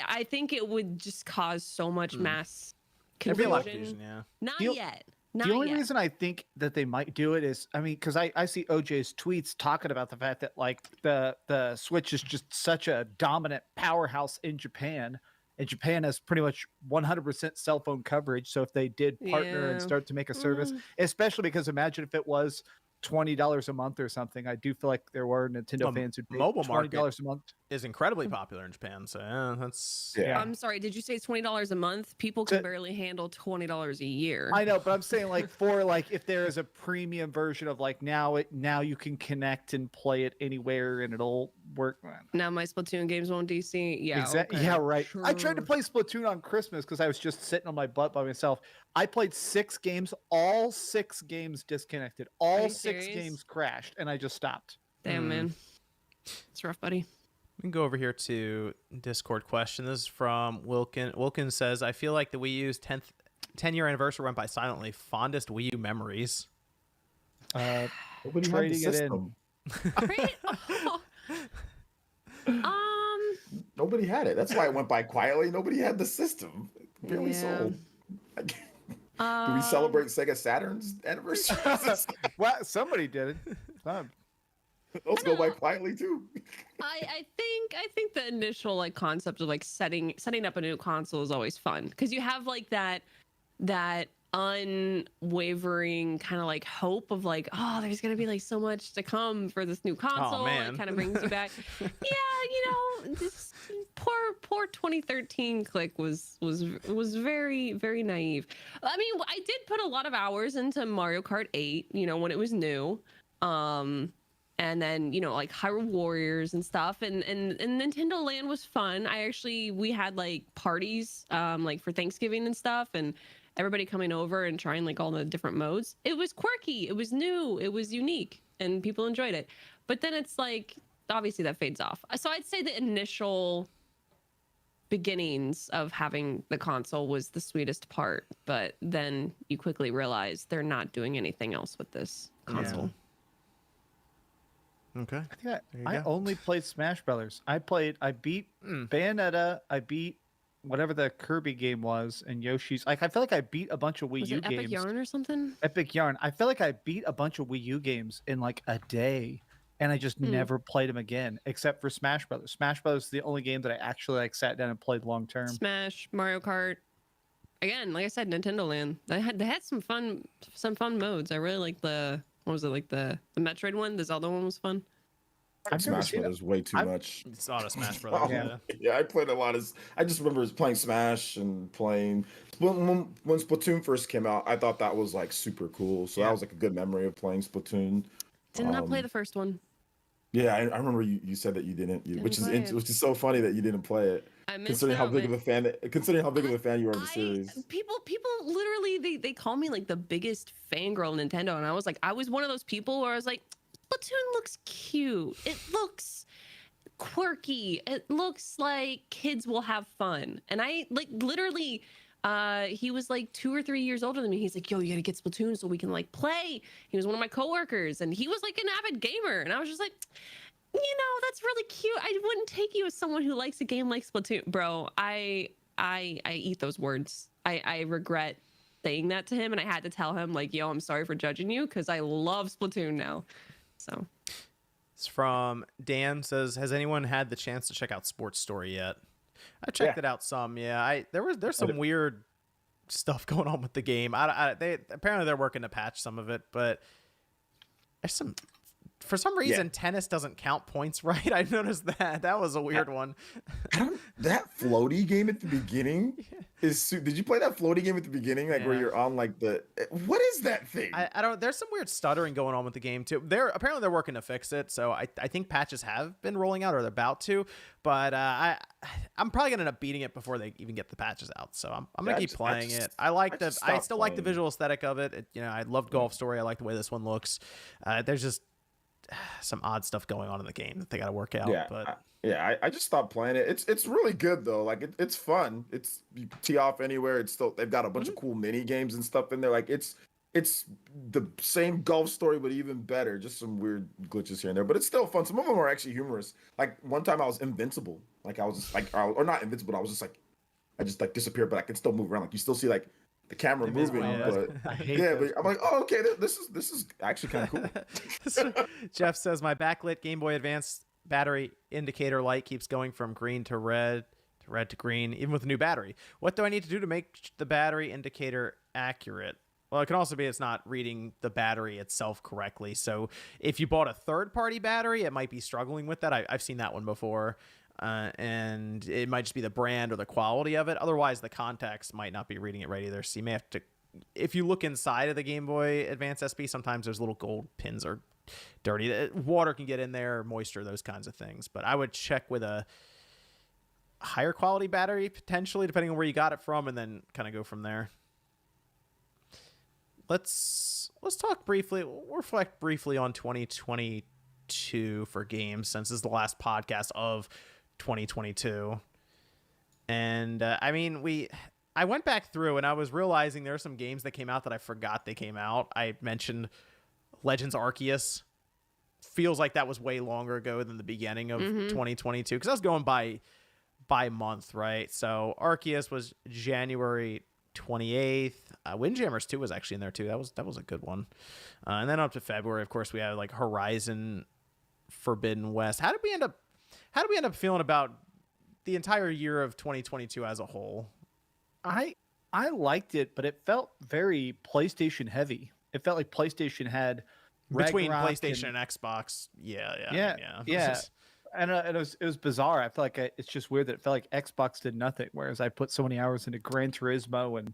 I think it would just cause so much mass confusion. Not yet. The only reason I think that they might do it is, I mean, because I see OJ's tweets talking about the fact that like the Switch is just such a dominant powerhouse in Japan. And Japan has pretty much 100% cell phone coverage. So if they did partner and start to make a service, especially because imagine if it was $20 a month or something, I do feel like there were Nintendo fans who mobile $20 a month is incredibly popular in Japan. So that's I'm sorry, did you say it's $20 a month? People can barely handle $20 a year. I know, but I'm saying like for like if there is a premium version of like now you can connect and play it anywhere and it'll work. Now my Splatoon games won't DC. Yeah, exactly. Okay. Yeah, right. Sure. I tried to play Splatoon on Christmas because I was just sitting on my butt by myself. I played 6 games, all 6 games disconnected, all 6 games crashed, and I just stopped. Damn, man. It's rough, buddy. We can go over here to Discord question. This is from Wilkin. Wilkin says, I feel like the Wii U's 10-year anniversary went by silently. Fondest Wii U memories? Trading it in. Nobody had it. That's why it went by quietly. Nobody had the system. Barely sold. Do we celebrate Sega Saturn's anniversary? Well, somebody did it. Those go by quietly too. I think the initial like concept of like setting up a new console is always fun because you have like that unwavering kind of like hope of like, oh, there's gonna be like so much to come for this new console. It kind of brings you back. Yeah, you know, this poor 2013 Click was very, very naive. I mean, I did put a lot of hours into Mario Kart 8, you know, when it was new. And then, you know, like Hyrule Warriors and stuff, and Nintendo Land was fun. We had like parties like for Thanksgiving and stuff, and everybody coming over and trying like all the different modes. It was quirky, it was new, it was unique, and people enjoyed it. But then it's like, obviously that fades off. So I'd say the initial beginnings of having the console was the sweetest part, but then you quickly realize they're not doing anything else with this console. Yeah. Okay. I think I only played Smash Brothers. I beat Bayonetta, I beat whatever the Kirby game was, and Yoshi's. Like, I feel like I beat a bunch of Wii U games. Epic Yarn or something? Epic Yarn. I feel like I beat a bunch of Wii U games in like a day, and I just never played them again, except for Smash Brothers. Smash Brothers is the only game that I actually like sat down and played long term. Smash, Mario Kart. Again, like I said, Nintendo Land. They had some fun modes. I really like the Metroid one. The Zelda one was fun. Smash Brothers way too much. It's not a Smash Brothers. Yeah, I played a lot of. I just remember playing Smash and playing when Splatoon first came out. I thought that was like super cool. So that was like a good memory of playing Splatoon. Did not play the first one. Yeah, I remember you said that you didn't, which is so funny that you didn't play it. Considering how big of a fan you are of the series. People literally they call me like the biggest fangirl of Nintendo, and I was one of those people where I was like, Splatoon looks cute. It looks quirky. It looks like kids will have fun. And I like literally he was like 2 or 3 years older than me. He's like, yo, you gotta get Splatoon so we can like play. He was one of my coworkers, and he was like an avid gamer. And I was just like, you know, that's really cute. I wouldn't take you as someone who likes a game like Splatoon. Bro, I eat those words. I regret saying that to him, and I had to tell him like, yo, I'm sorry for judging you because I love Splatoon now. So it's from Dan. Says, has anyone had the chance to check out Sports Story yet? I checked it out some. Yeah, there's some weird stuff going on with the game. They apparently they're working to patch some of it, but there's some. For some reason, tennis doesn't count points right. I noticed that. That was a weird one. That floaty game at the beginning is. Did you play that floaty game at the beginning, like where you're on like the? What is that thing? I don't. There's some weird stuttering going on with the game too. Apparently they're working to fix it. So I think patches have been rolling out or they're about to. But I'm probably gonna end up beating it before they even get the patches out. So I'm gonna keep playing it. I still like the visual aesthetic of it. You know, I loved Golf Story. I like the way this one looks. There's just some odd stuff going on in the game that they got to work out. I just stopped playing it. It's really good though. Like it's fun. You tee off anywhere. It's still, they've got a bunch of cool mini games and stuff in there. Like it's the same Golf Story but even better. Just some weird glitches here and there, but it's still fun. Some of them are actually humorous. Like one time I was invincible. Like I was just like, or not invincible. I was just like, I just like disappeared, but I can still move around. Like you still see like the camera moving, but but I'm like, oh, okay, this is actually kind of cool. Jeff says, my backlit Game Boy Advance battery indicator light keeps going from green to red to green, even with a new battery. What do I need to do to make the battery indicator accurate? Well, it can also be it's not reading the battery itself correctly. So if you bought a third-party battery, it might be struggling with that. I've seen that one before. And it might just be the brand or the quality of it. Otherwise, the contacts might not be reading it right either. So you may have to, if you look inside of the Game Boy Advance SP, sometimes those little gold pins are dirty. Water can get in there, moisture, those kinds of things. But I would check with a higher quality battery, potentially, depending on where you got it from, and then kind of go from there. Let's talk briefly. We'll reflect briefly on 2022 for games, since this is the last podcast of 2022. And I mean, I went back through and I was realizing there are some games that came out that I forgot they came out. I mentioned Legends Arceus. Feels like that was way longer ago than the beginning of 2022, because I was going by month, right? So Arceus was January 28th. Windjammers 2 was actually in there too. That was a good one. And then up to February, of course, we had like Horizon Forbidden West. How did we end up feeling about the entire year of 2022 as a whole? I liked it, but it felt very PlayStation heavy. It felt like PlayStation had between Ragnarok PlayStation and Xbox. Yeah. And it was bizarre. I feel like it's just weird that it felt like Xbox did nothing, whereas I put so many hours into Gran Turismo and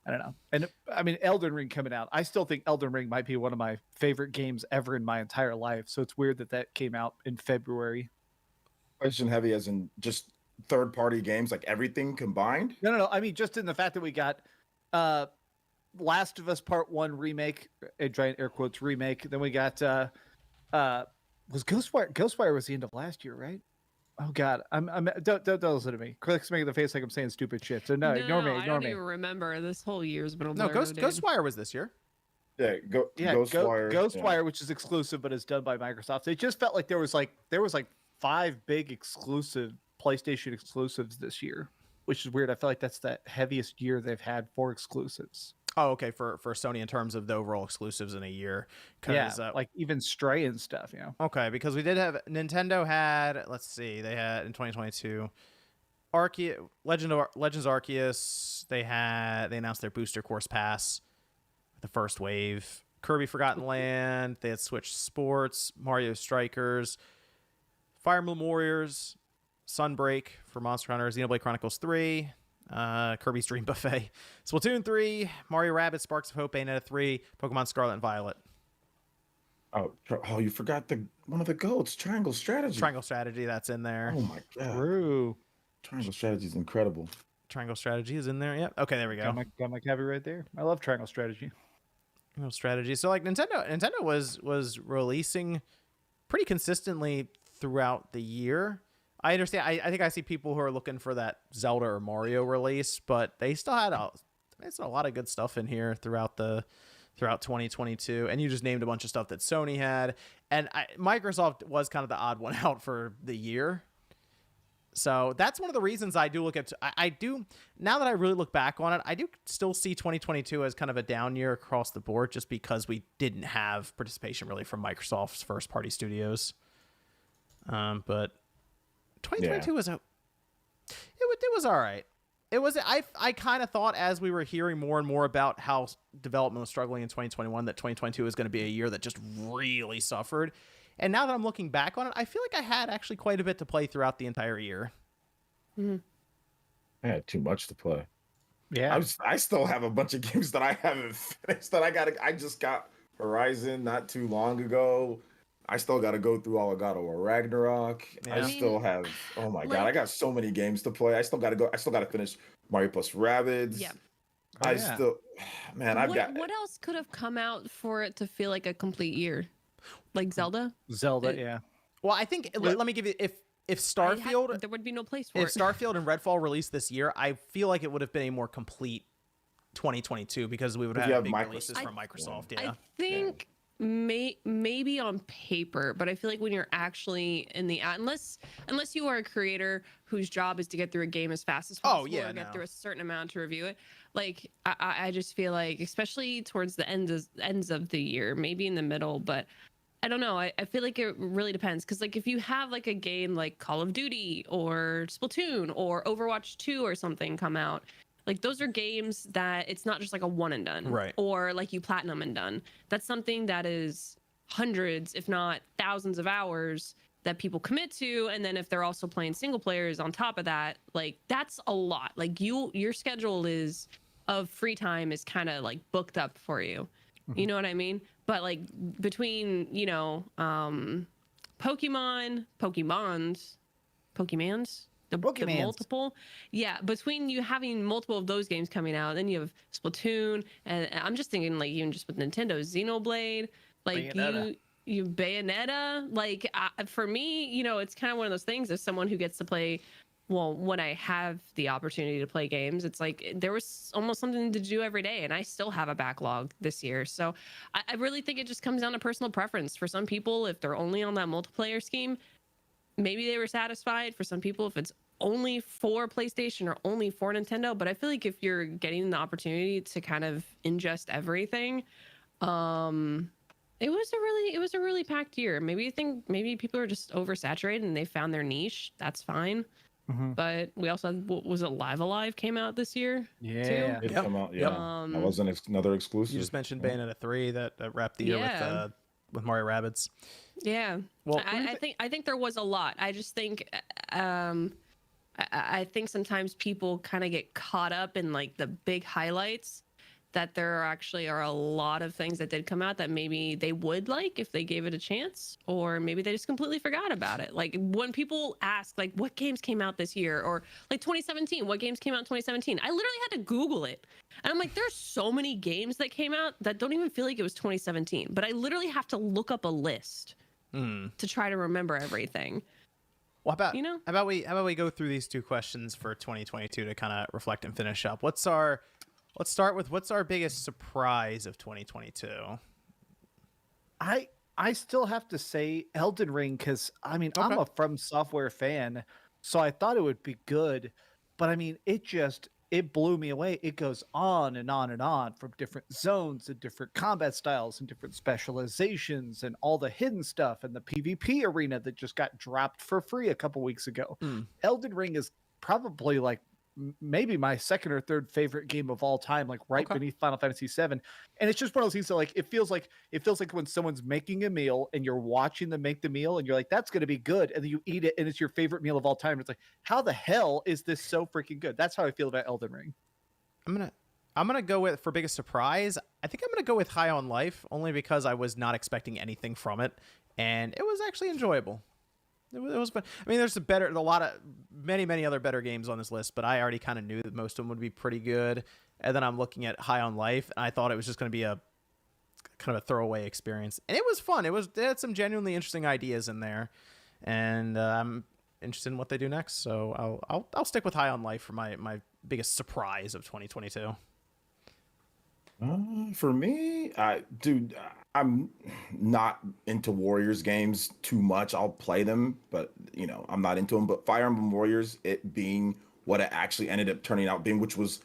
I don't know. And I mean, Elden Ring coming out. I still think Elden Ring might be one of my favorite games ever in my entire life. So it's weird that came out in February. PlayStation heavy as in just third-party games, like everything combined? No. I mean, just in the fact that we got Last of Us Part 1 remake, a giant air quotes remake. Then we got was Ghostwire was the end of last year, right? Oh God, don't listen to me. Click's making the face like I'm saying stupid shit. So no, ignore me. I don't even remember. This whole year's been a blur. No, Ghostwire was this year. Yeah, Ghostwire, which is exclusive but is done by Microsoft. So it just felt like there was like 5 big exclusive PlayStation exclusives this year, which is weird. I feel like that's the heaviest year they've had for exclusives. Oh, okay, for Sony in terms of the overall exclusives in a year. Yeah, like even Stray and stuff, Okay, because we did have Nintendo had, let's see, they had in 2022 Legends Arceus. They announced their Booster Course Pass, the first wave. Kirby Forgotten Land. They had Switch Sports, Mario Strikers, Fire Emblem Warriors, Sunbreak for Monster Hunter, Xenoblade Chronicles 3. Kirby's Dream Buffet, Splatoon 3, Mario Rabbids Sparks of Hope, Bayonetta 3, Pokemon Scarlet and Violet. Oh, you forgot one of the goats, Triangle Strategy. Triangle Strategy, that's in there. Oh my God. True. Triangle Strategy is incredible. Triangle Strategy is in there. Yep. Okay, there we go. Got my copy right there. I love Triangle Strategy. Triangle Strategy. So like Nintendo was releasing pretty consistently throughout the year. I understand. I think I see people who are looking for that Zelda or Mario release, but they still had a lot of good stuff in here throughout 2022. And you just named a bunch of stuff that Sony had, and Microsoft was kind of the odd one out for the year. So that's one of the reasons I do look at. I do now that I really look back on it, I do still see 2022 as kind of a down year across the board, just because we didn't have participation really from Microsoft's first party studios. But 2022 was it was all right. It was I kind of thought, as we were hearing more and more about how development was struggling in 2021, that 2022 is going to be a year that just really suffered. And now that I'm looking back on it, I feel like I had actually quite a bit to play throughout the entire year. Mm-hmm. I had too much to play. Yeah, I still have a bunch of games that I haven't finished. I just got Horizon not too long ago. I still got to go through all of God of War Ragnarok. Yeah. I still have. Oh my God! I got so many games to play. I still got to go. I still got to finish Mario plus Rabbids. Yeah. Still, man. What else could have come out for it to feel like a complete year? Like Zelda. Yeah. Well, I think let me give you if Starfield there would be no place for it. If Starfield and Redfall released this year, I feel like it would have been a more complete 2022, because we would have had big releases from Microsoft. Yeah. I think. Maybe on paper, but I feel like when you're actually in the unless you are a creator whose job is to get through a game as fast as possible, get through a certain amount to review it. Like I just feel like, especially towards the ends of the year, maybe in the middle, but I don't know. I feel like it really depends, because like if you have like a game like Call of Duty or Splatoon or Overwatch 2 or something come out. Like those are games that it's not just like a one and done, right? Or like you platinum and done. That's something that is hundreds, if not thousands of hours that people commit to. And then if they're also playing single players on top of that, like that's a lot. Like your schedule of free time is kind of like booked up for you. Mm-hmm. You know what I mean? But like between, Pokemons, the multiple, between you having multiple of those games coming out, then you have Splatoon, and I'm just thinking like even just with Nintendo, Xenoblade, like you Bayonetta, like for me, it's kind of one of those things. As someone who gets to play, well, when I have the opportunity to play games, it's like there was almost something to do every day, and I still have a backlog this year. So I really think it just comes down to personal preference. For some people, if they're only on that multiplayer scheme, maybe they were satisfied. For some people, if it's only for PlayStation or only for Nintendo, but I feel like if you're getting the opportunity to kind of ingest everything, It was a really packed year. Maybe people are just oversaturated and they found their niche. That's fine. Mm-hmm. But we also had, was it Live Alive came out this year? Yeah, it come out. Yeah, that wasn't another exclusive. You just mentioned Bayonetta 3 that wrapped the year with Mario Rabbids. Yeah. Well, I think there was a lot. I just think I think sometimes people kind of get caught up in like the big highlights, that there actually are a lot of things that did come out that maybe they would like if they gave it a chance, or maybe they just completely forgot about it. Like when people ask like what games came out this year, or like 2017, what games came out in 2017, I literally had to Google it. And I'm like, there's so many games that came out that don't even feel like it was 2017, but I literally have to look up a list to try to remember everything. Well, how about we go through these two questions for 2022 to kind of reflect and finish up. Let's start with what's our biggest surprise of 2022? I still have to say Elden Ring, because I mean I'm a From Software fan, so I thought it would be good, but I mean it blew me away. It goes on and on and on, from different zones and different combat styles and different specializations and all the hidden stuff and the PvP arena that just got dropped for free a couple weeks ago. Elden Ring is probably like maybe my second or third favorite game of all time, like beneath Final Fantasy VII. And it's just one of those things that like it feels like when someone's making a meal and you're watching them make the meal and you're like, that's going to be good, and then you eat it and it's your favorite meal of all time. It's like, how the hell is this so freaking good? That's how I feel about Elden Ring. I'm gonna go with, for biggest surprise, I think I'm gonna go with High on Life, only because I was not expecting anything from it, and it was actually enjoyable. It was fun. I mean, there's many other better games on this list, but I already kind of knew that most of them would be pretty good. And then I'm looking at High on Life, and I thought it was just going to be a kind of a throwaway experience. And it was fun. They had some genuinely interesting ideas in there, and I'm interested in what they do next. So I'll stick with High on Life for my biggest surprise of 2022. For me, I'm not into Warriors games too much. I'll play them, but I'm not into them. But Fire Emblem Warriors, it being what it actually ended up turning out being, which was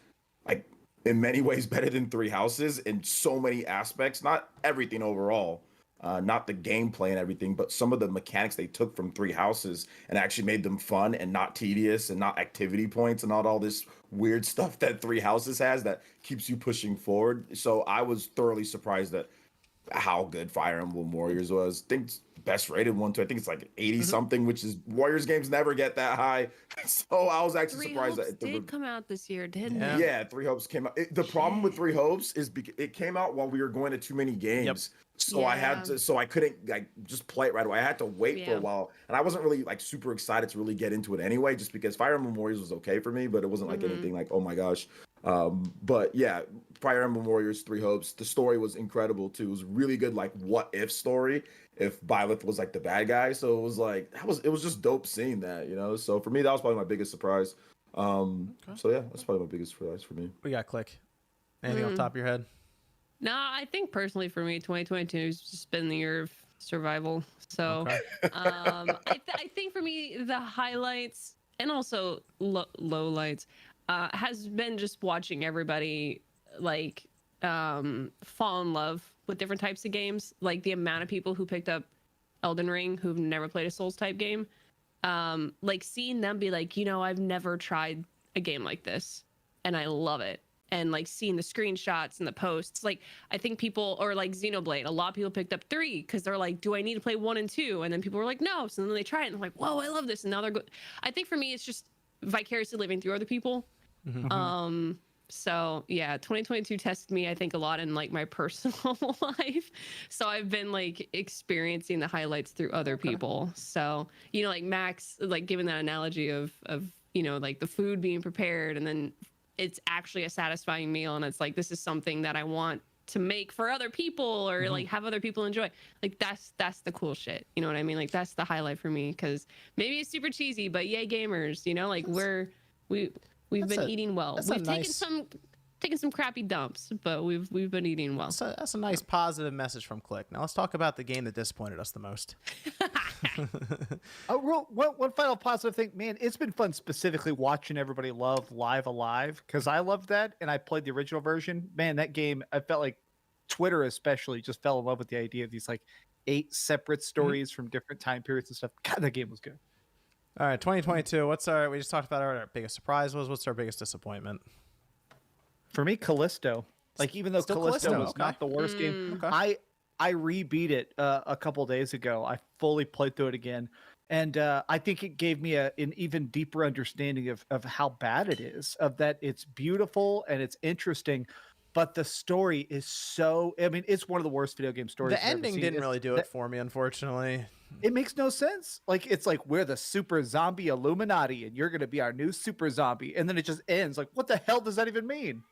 like in many ways better than Three Houses in so many aspects. Not everything overall, not the gameplay and everything, but some of the mechanics they took from Three Houses and actually made them fun and not tedious and not activity points and not all this weird stuff that Three Houses has that keeps you pushing forward. So I was thoroughly surprised at how good Fire Emblem Warriors was. I think it's best rated one too. I think it's like 80 something, which is Warriors games never get that high. So I was actually surprised that it did come out this year, didn't it? Yeah, Three Hopes came out. The problem with Three Hopes is it came out while we were going to too many games. So I couldn't like just play it right away. I had to wait for a while, and I wasn't really like super excited to really get into it anyway, just because Fire Emblem Warriors was okay for me, but it wasn't like anything like, oh my gosh. But yeah, Fire Emblem Warriors, Three Hopes. The story was incredible too. It was really good, like what if story if Byleth was like the bad guy. So it was like it was just dope seeing that, So for me, that was probably my biggest surprise. So yeah, that's probably my biggest surprise for me. We got Click. Anything off the top of your head? No, I think personally for me, 2022 has just been the year of survival. So I think for me, the highlights and also lowlights has been just watching everybody like fall in love with different types of games. Like the amount of people who picked up Elden Ring who've never played a Souls type game, like seeing them be like, I've never tried a game like this and I love it. And like seeing the screenshots and the posts, like I think people, or like Xenoblade, a lot of people picked up 3 because they're like, do I need to play 1 and 2? And then people were like, no. So then they try it and they're like, whoa, I love this. And now they're good. I think for me, it's just vicariously living through other people. So yeah, 2022 tested me, I think, a lot in like my personal life. So I've been like experiencing the highlights through other people. So, like Max, like giving that analogy of, like the food being prepared and then it's actually a satisfying meal. And it's like, this is something that I want to make for other people or like have other people enjoy. Like that's the cool shit. You know what I mean? Like that's the highlight for me, because maybe it's super cheesy, but yay gamers, like we've been eating well. We've taken some crappy dumps, but we've been eating well. That's a nice positive message from Click. Now let's talk about the game that disappointed us the most. One final positive thing, man. It's been fun specifically watching everybody love Live Alive, because I loved that and I played the original version. Man, that game, I felt like Twitter especially just fell in love with the idea of these like 8 separate stories from different time periods and stuff. God, that game was good. All right, 2022. We just talked about our biggest surprise was. What's our biggest disappointment? For me, Callisto. Like, even though Callisto was not the worst game, I rebeat it a couple days ago. I fully played through it again. And I think it gave me an even deeper understanding of how bad it is, of that it's beautiful and it's interesting, but the story is so, I mean, it's one of the worst video game stories. The ending didn't really do it for me, unfortunately. It makes no sense. Like, it's like, we're the super zombie Illuminati and you're going to be our new super zombie. And then it just ends. Like, what the hell does that even mean?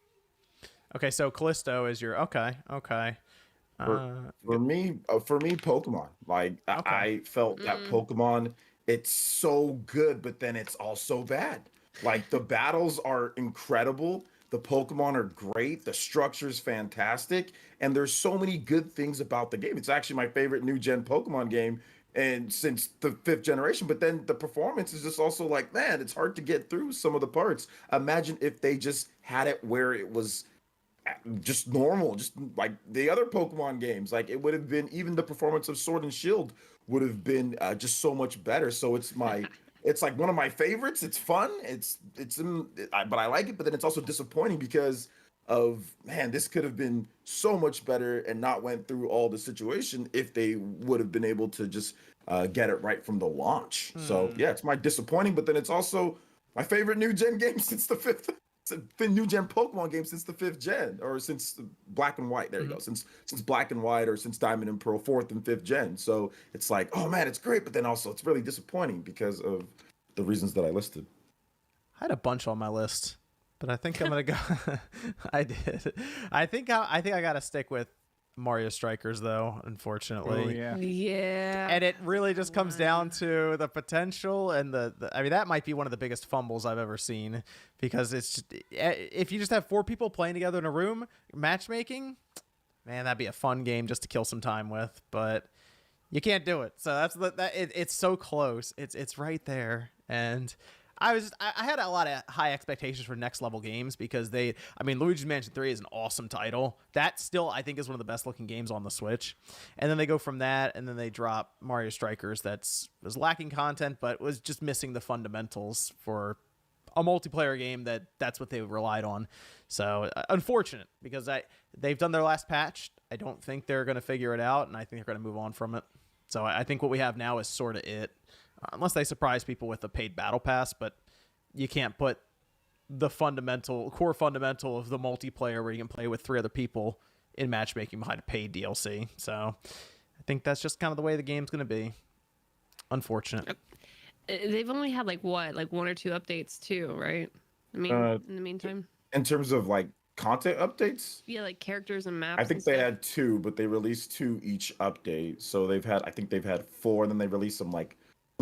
Okay, so Callisto is your, okay. For me, Pokemon. Like, I felt that Pokemon, it's so good, but then it's also bad. Like, the battles are incredible. The Pokemon are great. The structure's fantastic. And there's so many good things about the game. It's actually my favorite new gen Pokemon game and since the 5th generation. But then the performance is just also like, man, it's hard to get through some of the parts. Imagine if they just had it where it was just normal, just like the other Pokemon games. Like, it would have been, even the performance of Sword and Shield would have been just so much better. So it's like one of my favorites. It's fun. But I like it. But then it's also disappointing because of, man, this could have been so much better and not went through all the situation if they would have been able to just get it right from the launch. So yeah, it's my disappointing. But then it's also my favorite new gen game since the 5th. It's been new gen Pokemon game since the 5th gen, or since Black and White. There you go. Since Black and White, or since Diamond and Pearl, 4th and 5th gen. So it's like, oh man, it's great, but then also it's really disappointing because of the reasons that I listed. I had a bunch on my list, but I think I'm gonna go. I did. I think I gotta stick with Mario Strikers, though, unfortunately. Oh, yeah. Yeah. And it really just comes down to the potential and I mean, that might be one of the biggest fumbles I've ever seen, because it's just, if you just have 4 people playing together in a room, matchmaking, man, that'd be a fun game just to kill some time with, but you can't do it. So it's so close. It's right there. And I had a lot of high expectations for next level games because Luigi's Mansion 3 is an awesome title. That still, I think, is one of the best looking games on the Switch. And then they go from that, and then they drop Mario Strikers was lacking content, but was just missing the fundamentals for a multiplayer game that's what they relied on. So unfortunate, because they've done their last patch. I don't think they're going to figure it out, and I think they're going to move on from it. So I think what we have now is sort of it. Unless they surprise people with a paid battle pass, but you can't put the core fundamental of the multiplayer where you can play with 3 other people in matchmaking behind a paid DLC. So I think that's just kind of the way the game's going to be. Unfortunate. They've only had 1 or 2 updates too, right? I mean, in the meantime. In terms of content updates? Yeah, characters and maps. I think they had 2, but they released 2 each update. So I think they've had 4, and then they released some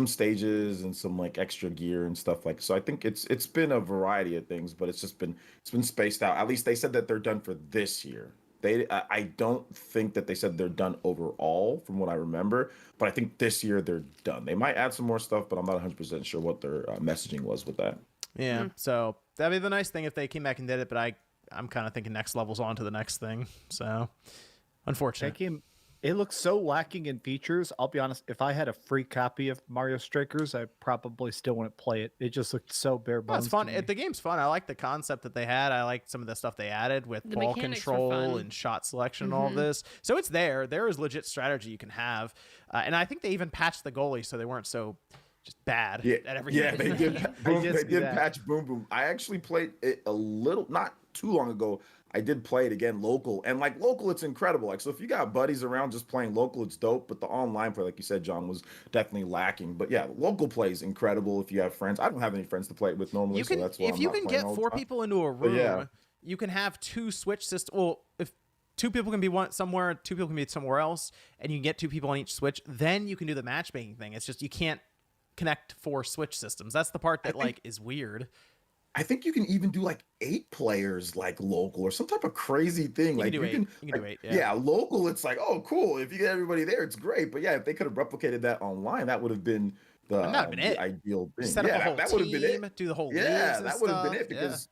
stages and some extra gear and stuff so I think it's been a variety of things, but it's been spaced out. At least they said that they're done for this year. I don't think that they said they're done overall from what I remember, but I think this year they're done. They might add some more stuff, but I'm not 100% sure what their messaging was with that. Yeah, so that'd be the nice thing if they came back and did it, but I'm kind of thinking next level's on to the next thing. So unfortunate. It looks so lacking in features. I'll be honest, if I had a free copy of Mario Strikers, I probably still wouldn't play it. It just looked so bare bones. It's fun. The game's fun. I like the concept that they had. I like some of the stuff they added with ball control and shot selection and all of this. So it's there. There is legit strategy you can have. And I think they even patched the goalie so they weren't so just bad at everything. Yeah, they did. They did patch Boom Boom. I actually played it a little, not too long ago. I did play it again local, and local, it's incredible. So if you got buddies around just playing local, it's dope. But the online play, like you said, John, was definitely lacking. But yeah, local play is incredible if you have friends. I don't have any friends to play it with normally, so that's why if you can get 4 people into a room, you can have 2 Switch systems. Well, if 2 people can be somewhere, 2 people can be somewhere else, and you can get 2 people on each Switch, then you can do the matchmaking thing. It's just you can't connect 4 Switch systems. That's the part that is weird. I think you can even do 8 players local or some type of crazy thing. You can do 8. Yeah, local. It's oh cool. If you get everybody there, it's great. But yeah, if they could have replicated that online, that would have been the ideal thing. Set up a whole that would have been it. Do the whole that would have been it because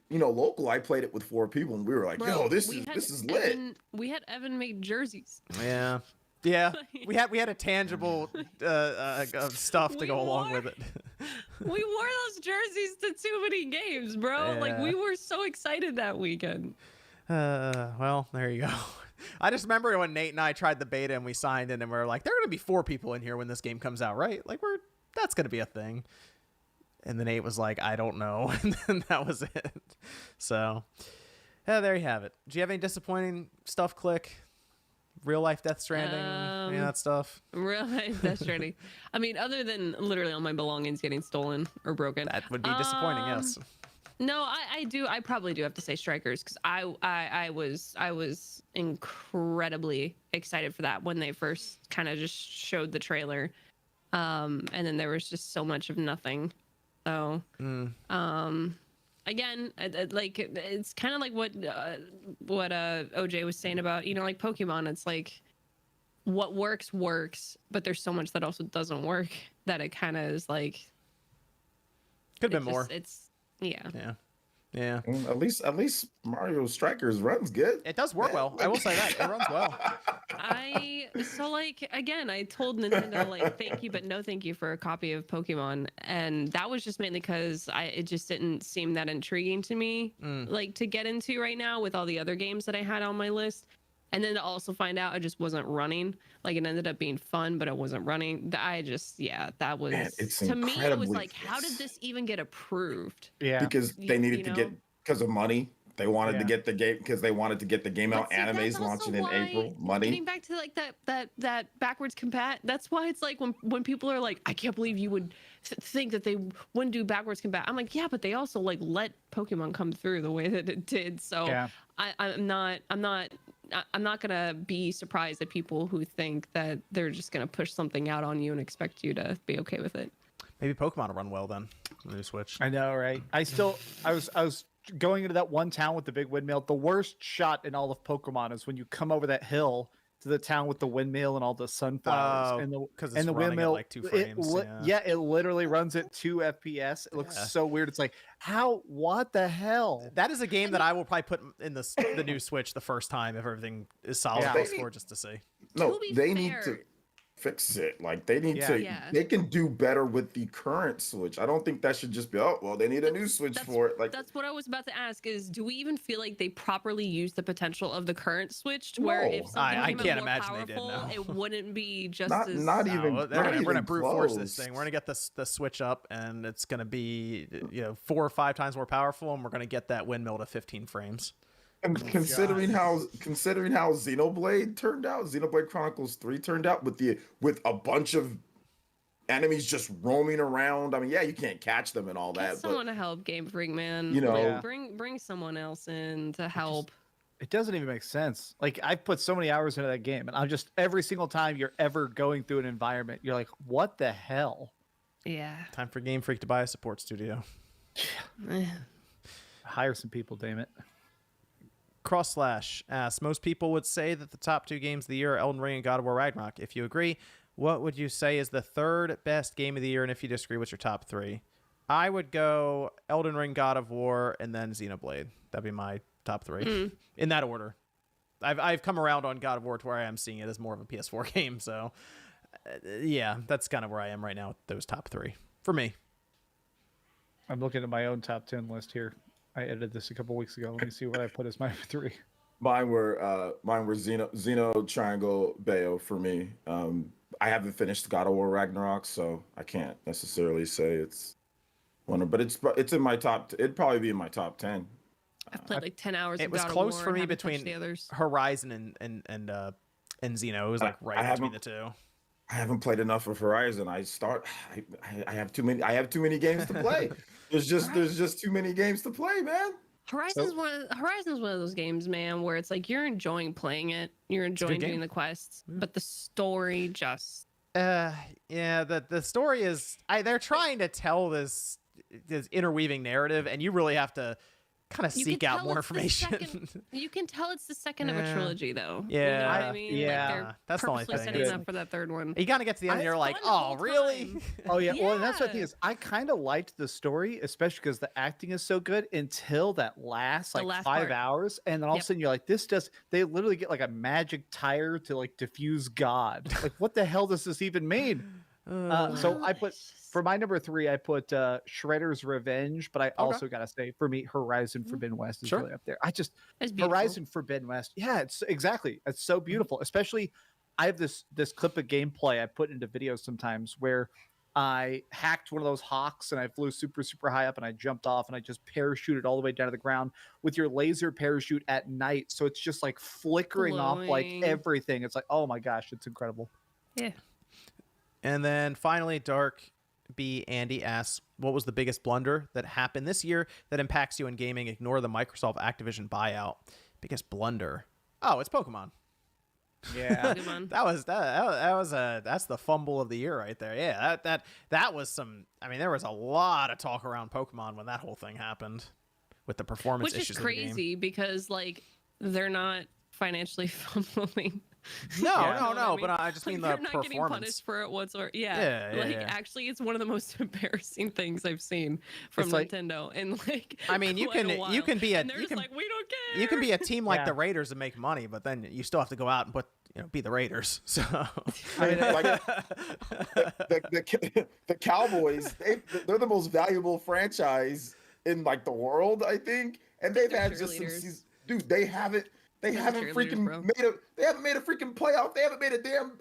local, I played it with 4 people, and we were like, "Yo, this is lit." We had Evan make jerseys. Yeah. Yeah, we had a tangible stuff to go along with it. We wore those jerseys to too many games, bro. Yeah. Like we were so excited that weekend. Well, there you go. I just remember when Nate and I tried the beta and we signed in, and we were like, "There are gonna be 4 people in here when this game comes out, right? Like that's gonna be a thing." And then Nate was like, "I don't know," and then that was it. So, yeah, there you have it. Do you have any disappointing stuff, Click? Real life Death Stranding, any of that stuff? Real life Death Stranding. I mean, other than literally all my belongings getting stolen or broken. That would be disappointing, yes. No, I probably do have to say Strikers, because I was incredibly excited for that when they first kind of just showed the trailer. And then there was just so much of nothing. So, again, like it's kind of like what OJ was saying about, like Pokemon. It's like what works, but there's so much that also doesn't work that it kind of is like could have been more. Yeah. At least Mario Strikers runs good. It does work well. I will say that it runs well. Again, I told Nintendo like thank you but no thank you for a copy of Pokemon, and that was just mainly because it just didn't seem that intriguing to me, like to get into right now with all the other games that I had on my list. And then to also find out it just wasn't running. Like it ended up being fun, but it wasn't running. That was to me. It was like, how did this even get approved? Yeah, because they needed to get because of money. They wanted to get the game because they wanted to get the game out. Anime's launching in April. Money. Getting back to like that backwards compat. That's why it's like when people are like, I can't believe you would think that they wouldn't do backwards compat. I'm like, yeah, but they also like let Pokemon come through the way that it did. So I'm not gonna be surprised at people who think that they're just gonna push something out on you and expect you to be okay with it. Maybe Pokemon will run well then. New Switch. I know, right? I was going into that one town with the big windmill. The worst shot in all of Pokemon is when you come over that hill to the town with the windmill and all the sunflowers and the windmill. Like 2 frames. It literally runs at 2 FPS. It looks so weird. It's like, what the hell? That is a game that I will probably put in the new Switch the first time if everything is solid PS4 just to see. No, they need to fix it. Like they need to. They can do better with the current Switch. I don't think that should just be they need a new Switch for it. Like that's what I was about to ask. Is do we even feel like they properly use the potential of the current Switch to where if something I can't more imagine powerful, they did. No. It wouldn't be just not even. We're gonna brute force this thing. We're gonna get the Switch up, and it's gonna be 4 or 5 times more powerful, and we're gonna get that windmill to 15 frames. And considering how Xenoblade turned out, Xenoblade Chronicles 3 turned out with a bunch of enemies just roaming around. I mean, you can't catch them and all that. Get someone to help Game Freak, man. Bring someone else in to help. It doesn't even make sense. Like I've put so many hours into that game, and I'm just every single time you're ever going through an environment, you're like, what the hell? Yeah. Time for Game Freak to buy a support studio. Hire some people, damn it. Cross/ asks, most people would say that the top 2 games of the year are Elden Ring and God of War Ragnarok. If you agree, what would you say is the 3rd best game of the year? And if you disagree, what's your top 3? I would go Elden Ring, God of War, and then Xenoblade. That'd be my top 3 in that order. I've come around on God of War to where I am seeing it as more of a PS4 game. So, that's kind of where I am right now with those top 3 for me. I'm looking at my own top 10 list here. I edited this a couple weeks ago. Let me see what I put as my 3. Mine were Xeno Triangle Bayo for me. I haven't finished God of War Ragnarok, so I can't necessarily say it's one of, but it's in my top. It'd probably be in my top 10. I've played like 10 hours. It was close for me between Horizon and Xeno. It was like right between the 2. I haven't played enough of Horizon. I have too many. I have too many games to play. There's just too many games to play, man. Horizon's one of those games, man, where it's like you're enjoying playing it, you're enjoying doing the quests, but the story just the story is they're trying to tell this interweaving narrative, and you really have to kind of seek out more information. You can tell it's the second of a trilogy, though. Yeah, you know what I mean? Yeah, like they're that's the only thing. Setting up for that third one. You kind of get to the end, and you're like, oh, really? Oh yeah. Well, and that's the thing is, I kind of liked the story, especially because the acting is so good until that last 5 hours, and then all of a sudden you're like, they literally get like a magic tire to like diffuse God. Like, what the hell does this even mean? So I put. For my number 3, I put Shredder's Revenge, but I also gotta say, for me, Horizon Forbidden West is really up there. Horizon Forbidden West, it's so beautiful. Especially, I have this clip of gameplay I put into videos sometimes where I hacked one of those hawks and I flew super, super high up and I jumped off and I just parachuted all the way down to the ground with your laser parachute at night. So it's just like flickering off like everything. It's like, oh my gosh, it's incredible. Yeah. And then finally, Dark B. Andy asks, what was the biggest blunder that happened this year that impacts you in gaming? Ignore the Microsoft Activision buyout. Biggest blunder. Oh, it's Pokemon. Yeah. That's the fumble of the year right there. Yeah, that was some. I mean, there was a lot of talk around Pokemon when that whole thing happened with the performance issues. Which is crazy because like they're not financially fumbling. No, but I just mean the they're not performance. getting punished for it whatsoever. Actually, it's one of the most embarrassing things I've seen from Nintendo. And like, I mean, you can be a we don't care. You can be a team like the Raiders and make money, but then you still have to go out and be the Raiders. So I mean, like, the Cowboys, they're the most valuable franchise in like the world, I think, and they've had just some seasons. Dude, they haven't freaking made a freaking playoff. They haven't made a damn.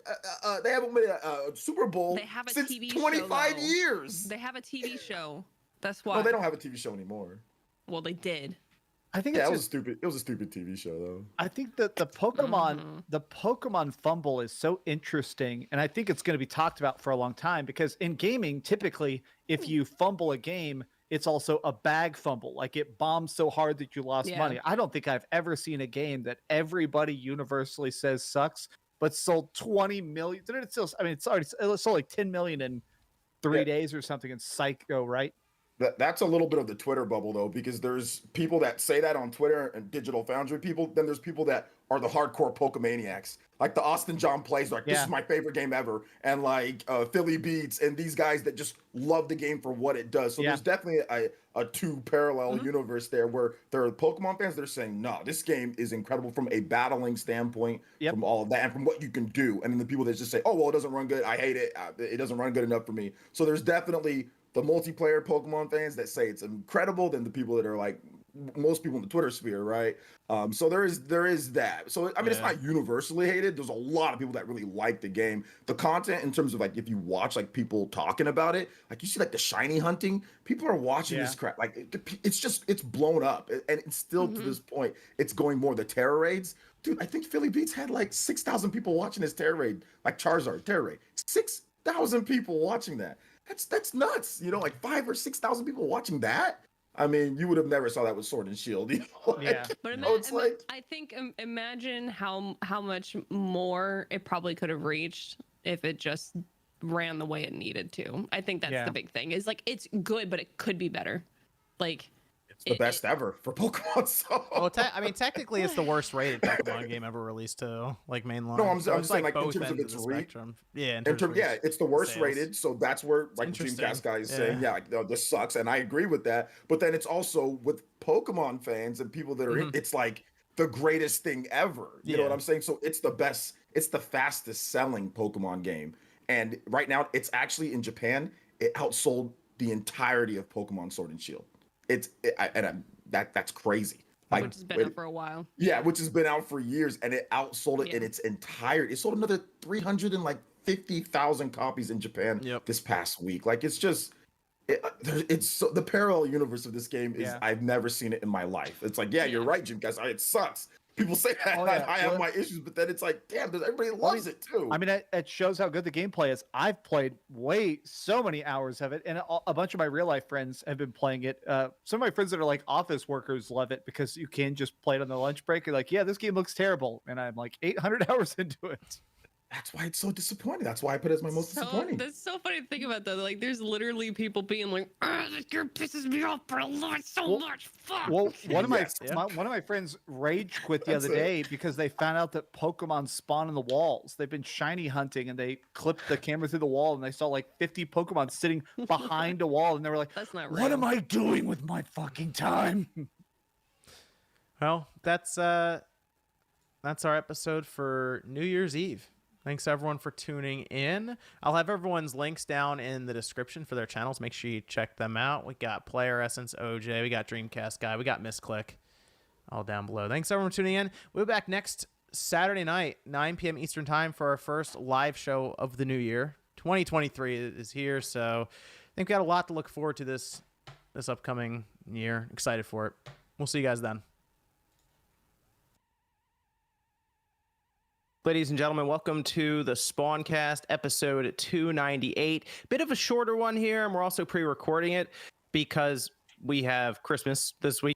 They haven't made a Super Bowl they have a since TV 25 show, years. They have a TV show. That's why. No, they don't have a TV show anymore. Well, they did. I think it was stupid. It was a stupid TV show, though. I think that the Pokemon fumble is so interesting, and I think it's going to be talked about for a long time because in gaming, typically, if you fumble a game, it's also a bag fumble. Like it bombs so hard that you lost money. I don't think I've ever seen a game that everybody universally says sucks, but sold 20 million. It sold like 10 million in 3 days or something in Psycho, right? That's a little bit of the Twitter bubble, though, because there's people that say that on Twitter and Digital Foundry people. Then there's people that are the hardcore Pokemaniacs, like the Austin John plays, like this is my favorite game ever, and like Philly Beats and these guys that just love the game for what it does. So there's definitely a two parallel universe there where there are Pokemon fans that are saying, no, this game is incredible from a battling standpoint, from all of that, and from what you can do. And then the people that just say, oh, well, it doesn't run good. I hate it. It doesn't run good enough for me. So there's definitely the multiplayer Pokemon fans that say it's incredible, than the people that are like most people in the Twitter sphere, right? So there is that. So I mean, it's not universally hated. There's a lot of people that really like the game. The content, in terms of like, if you watch like people talking about it, like you see like the shiny hunting, people are watching this crap. Like it's blown up, and it's still to this point, it's going more. The terror raids, dude. I think Philly Beats had like 6,000 people watching his terror raid, like Charizard terror raid. 6,000 people watching that. That's nuts. You know, like 5,000 or 6,000 people watching that. I mean, you would have never saw that with Sword and Shield. You know? But I think imagine how much more it probably could have reached if it just ran the way it needed to. I think that's the big thing. Is like it's good, but it could be better. Like it's the best ever for Pokemon. So well, I mean, technically, it's the worst rated Pokemon game ever released too, like mainline. No, I'm saying like in terms of its reach. Yeah, it's the worst rated. So that's where like Dreamcast guy is saying, this sucks, and I agree with that. But then it's also with Pokemon fans and people that are it's like the greatest thing ever. You know what I'm saying? So it's the best. It's the fastest selling Pokemon game, and right now it's actually in Japan. It outsold the entirety of Pokemon Sword and Shield. That's crazy. Like, which has been out for a while. Yeah, which has been out for years, and it outsold it in its entirety. It sold another 350,000 copies in Japan this past week. Like it's just, it's so, the parallel universe of this game is I've never seen it in my life. It's like, you're right, Jim. Guys, it sucks. People say that I have my issues, but then it's like, damn, everybody loves it too. I mean, it shows how good the gameplay is. I've played so many hours of it, and a bunch of my real life friends have been playing it. Some of my friends that are like office workers love it because you can just play it on the lunch break. You're like, yeah, this game looks terrible, and I'm like 800 hours into it. That's why it's so disappointing. That's why I put it as my most disappointing. That's so funny to think about though. Like, there's literally people being like, "This game pisses me off for a lot so much." Fuck. Well, one of my friends rage quit the other day because they found out that Pokemon spawn in the walls. They've been shiny hunting and they clipped the camera through the wall and they saw like 50 Pokemon sitting behind a wall and they were like, "That's not real. What am I doing with my fucking time?" Well, that's our episode for New Year's Eve. Thanks everyone for tuning in. I'll have everyone's links down in the description for their channels. Make sure you check them out. We got Player Essence OJ, we got Dreamcast Guy, we got Misclick, all down below. Thanks everyone for tuning in. We'll be back next Saturday night, 9 p.m. Eastern Time, for our first live show of the new year. 2023 is here, so I think we got a lot to look forward to this upcoming year. Excited for it. We'll see you guys then. Ladies and gentlemen, welcome to the Spawncast episode 298. Bit of a shorter one here, and we're also pre-recording it because we have Christmas this week.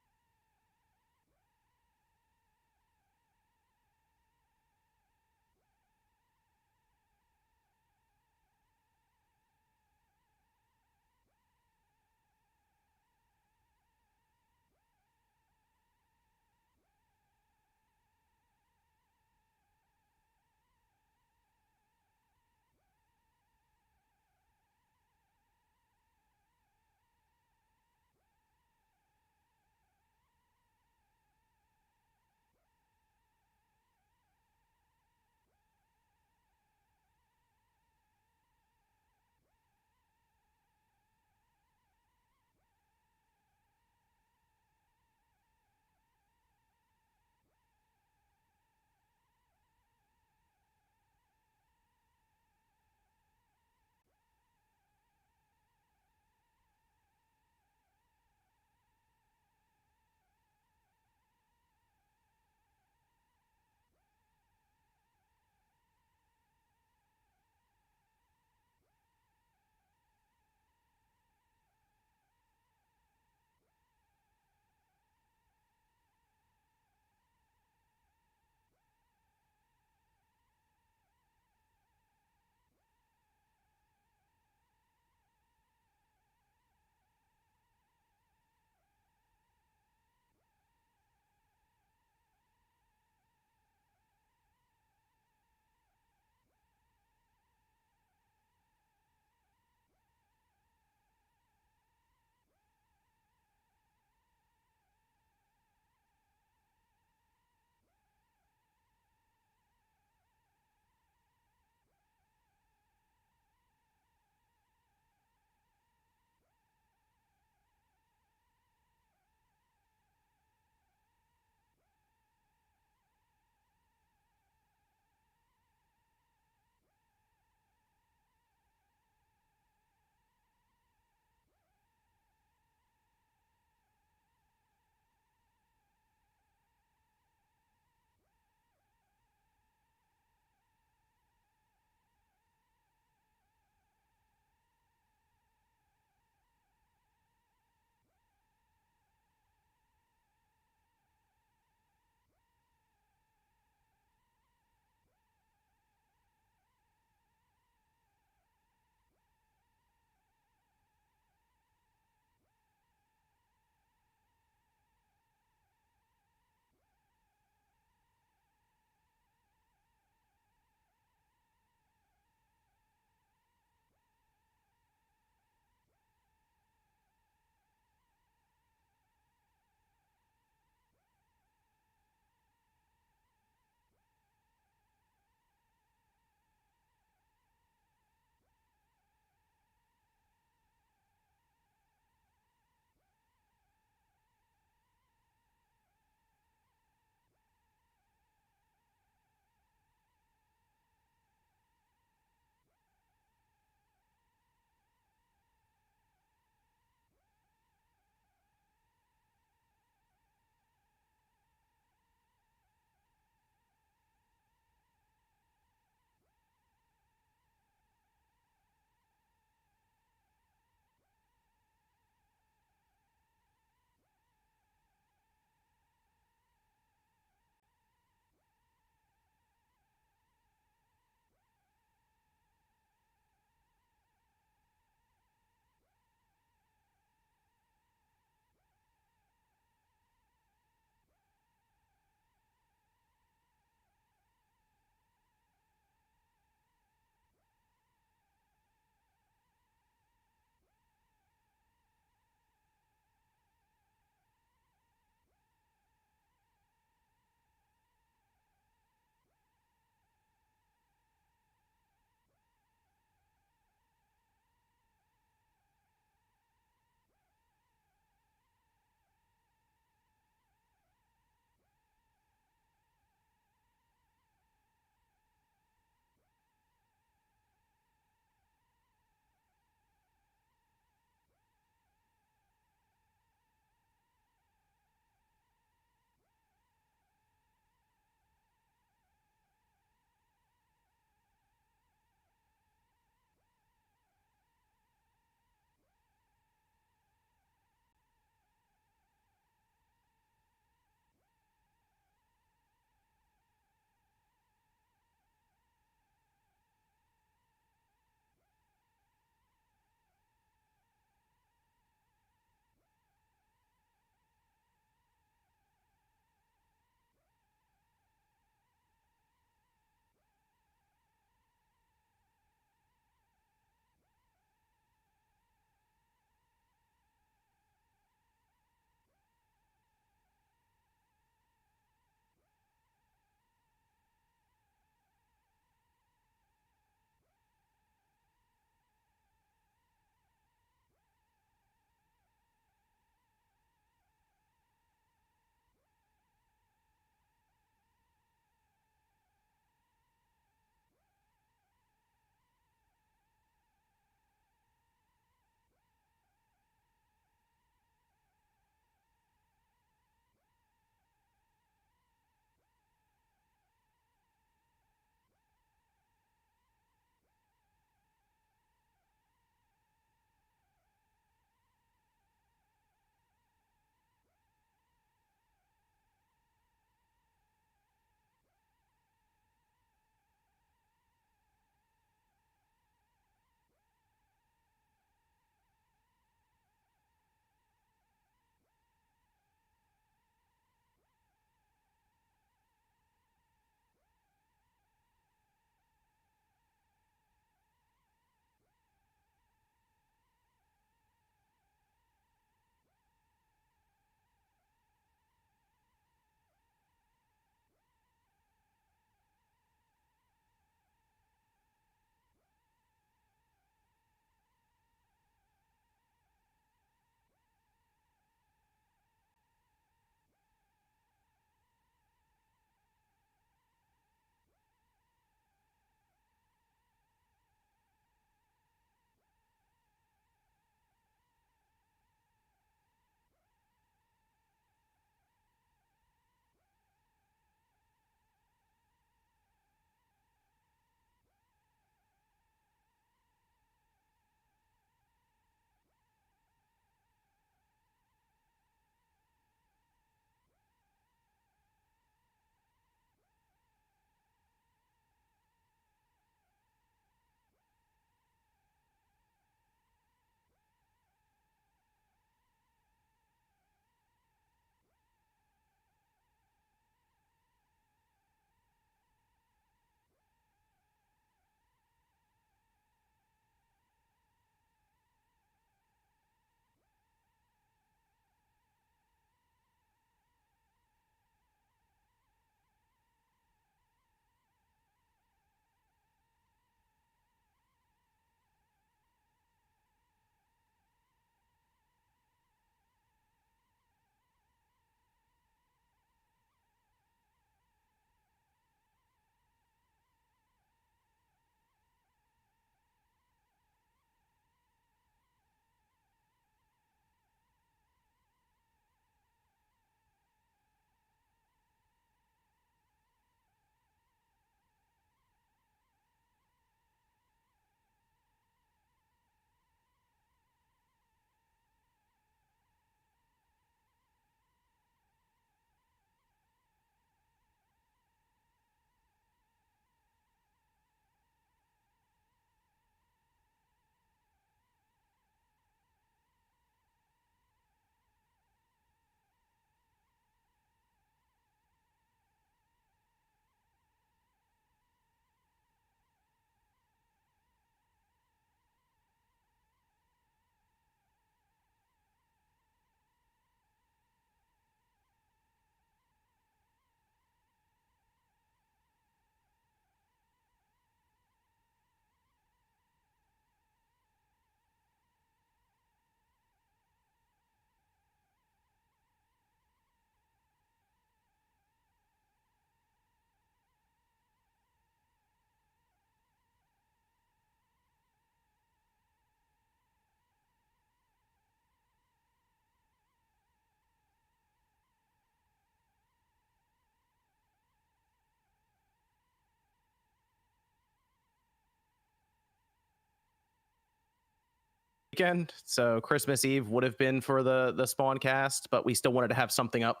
weekend, so Christmas Eve would have been for the Spawn cast, but we still wanted to have something up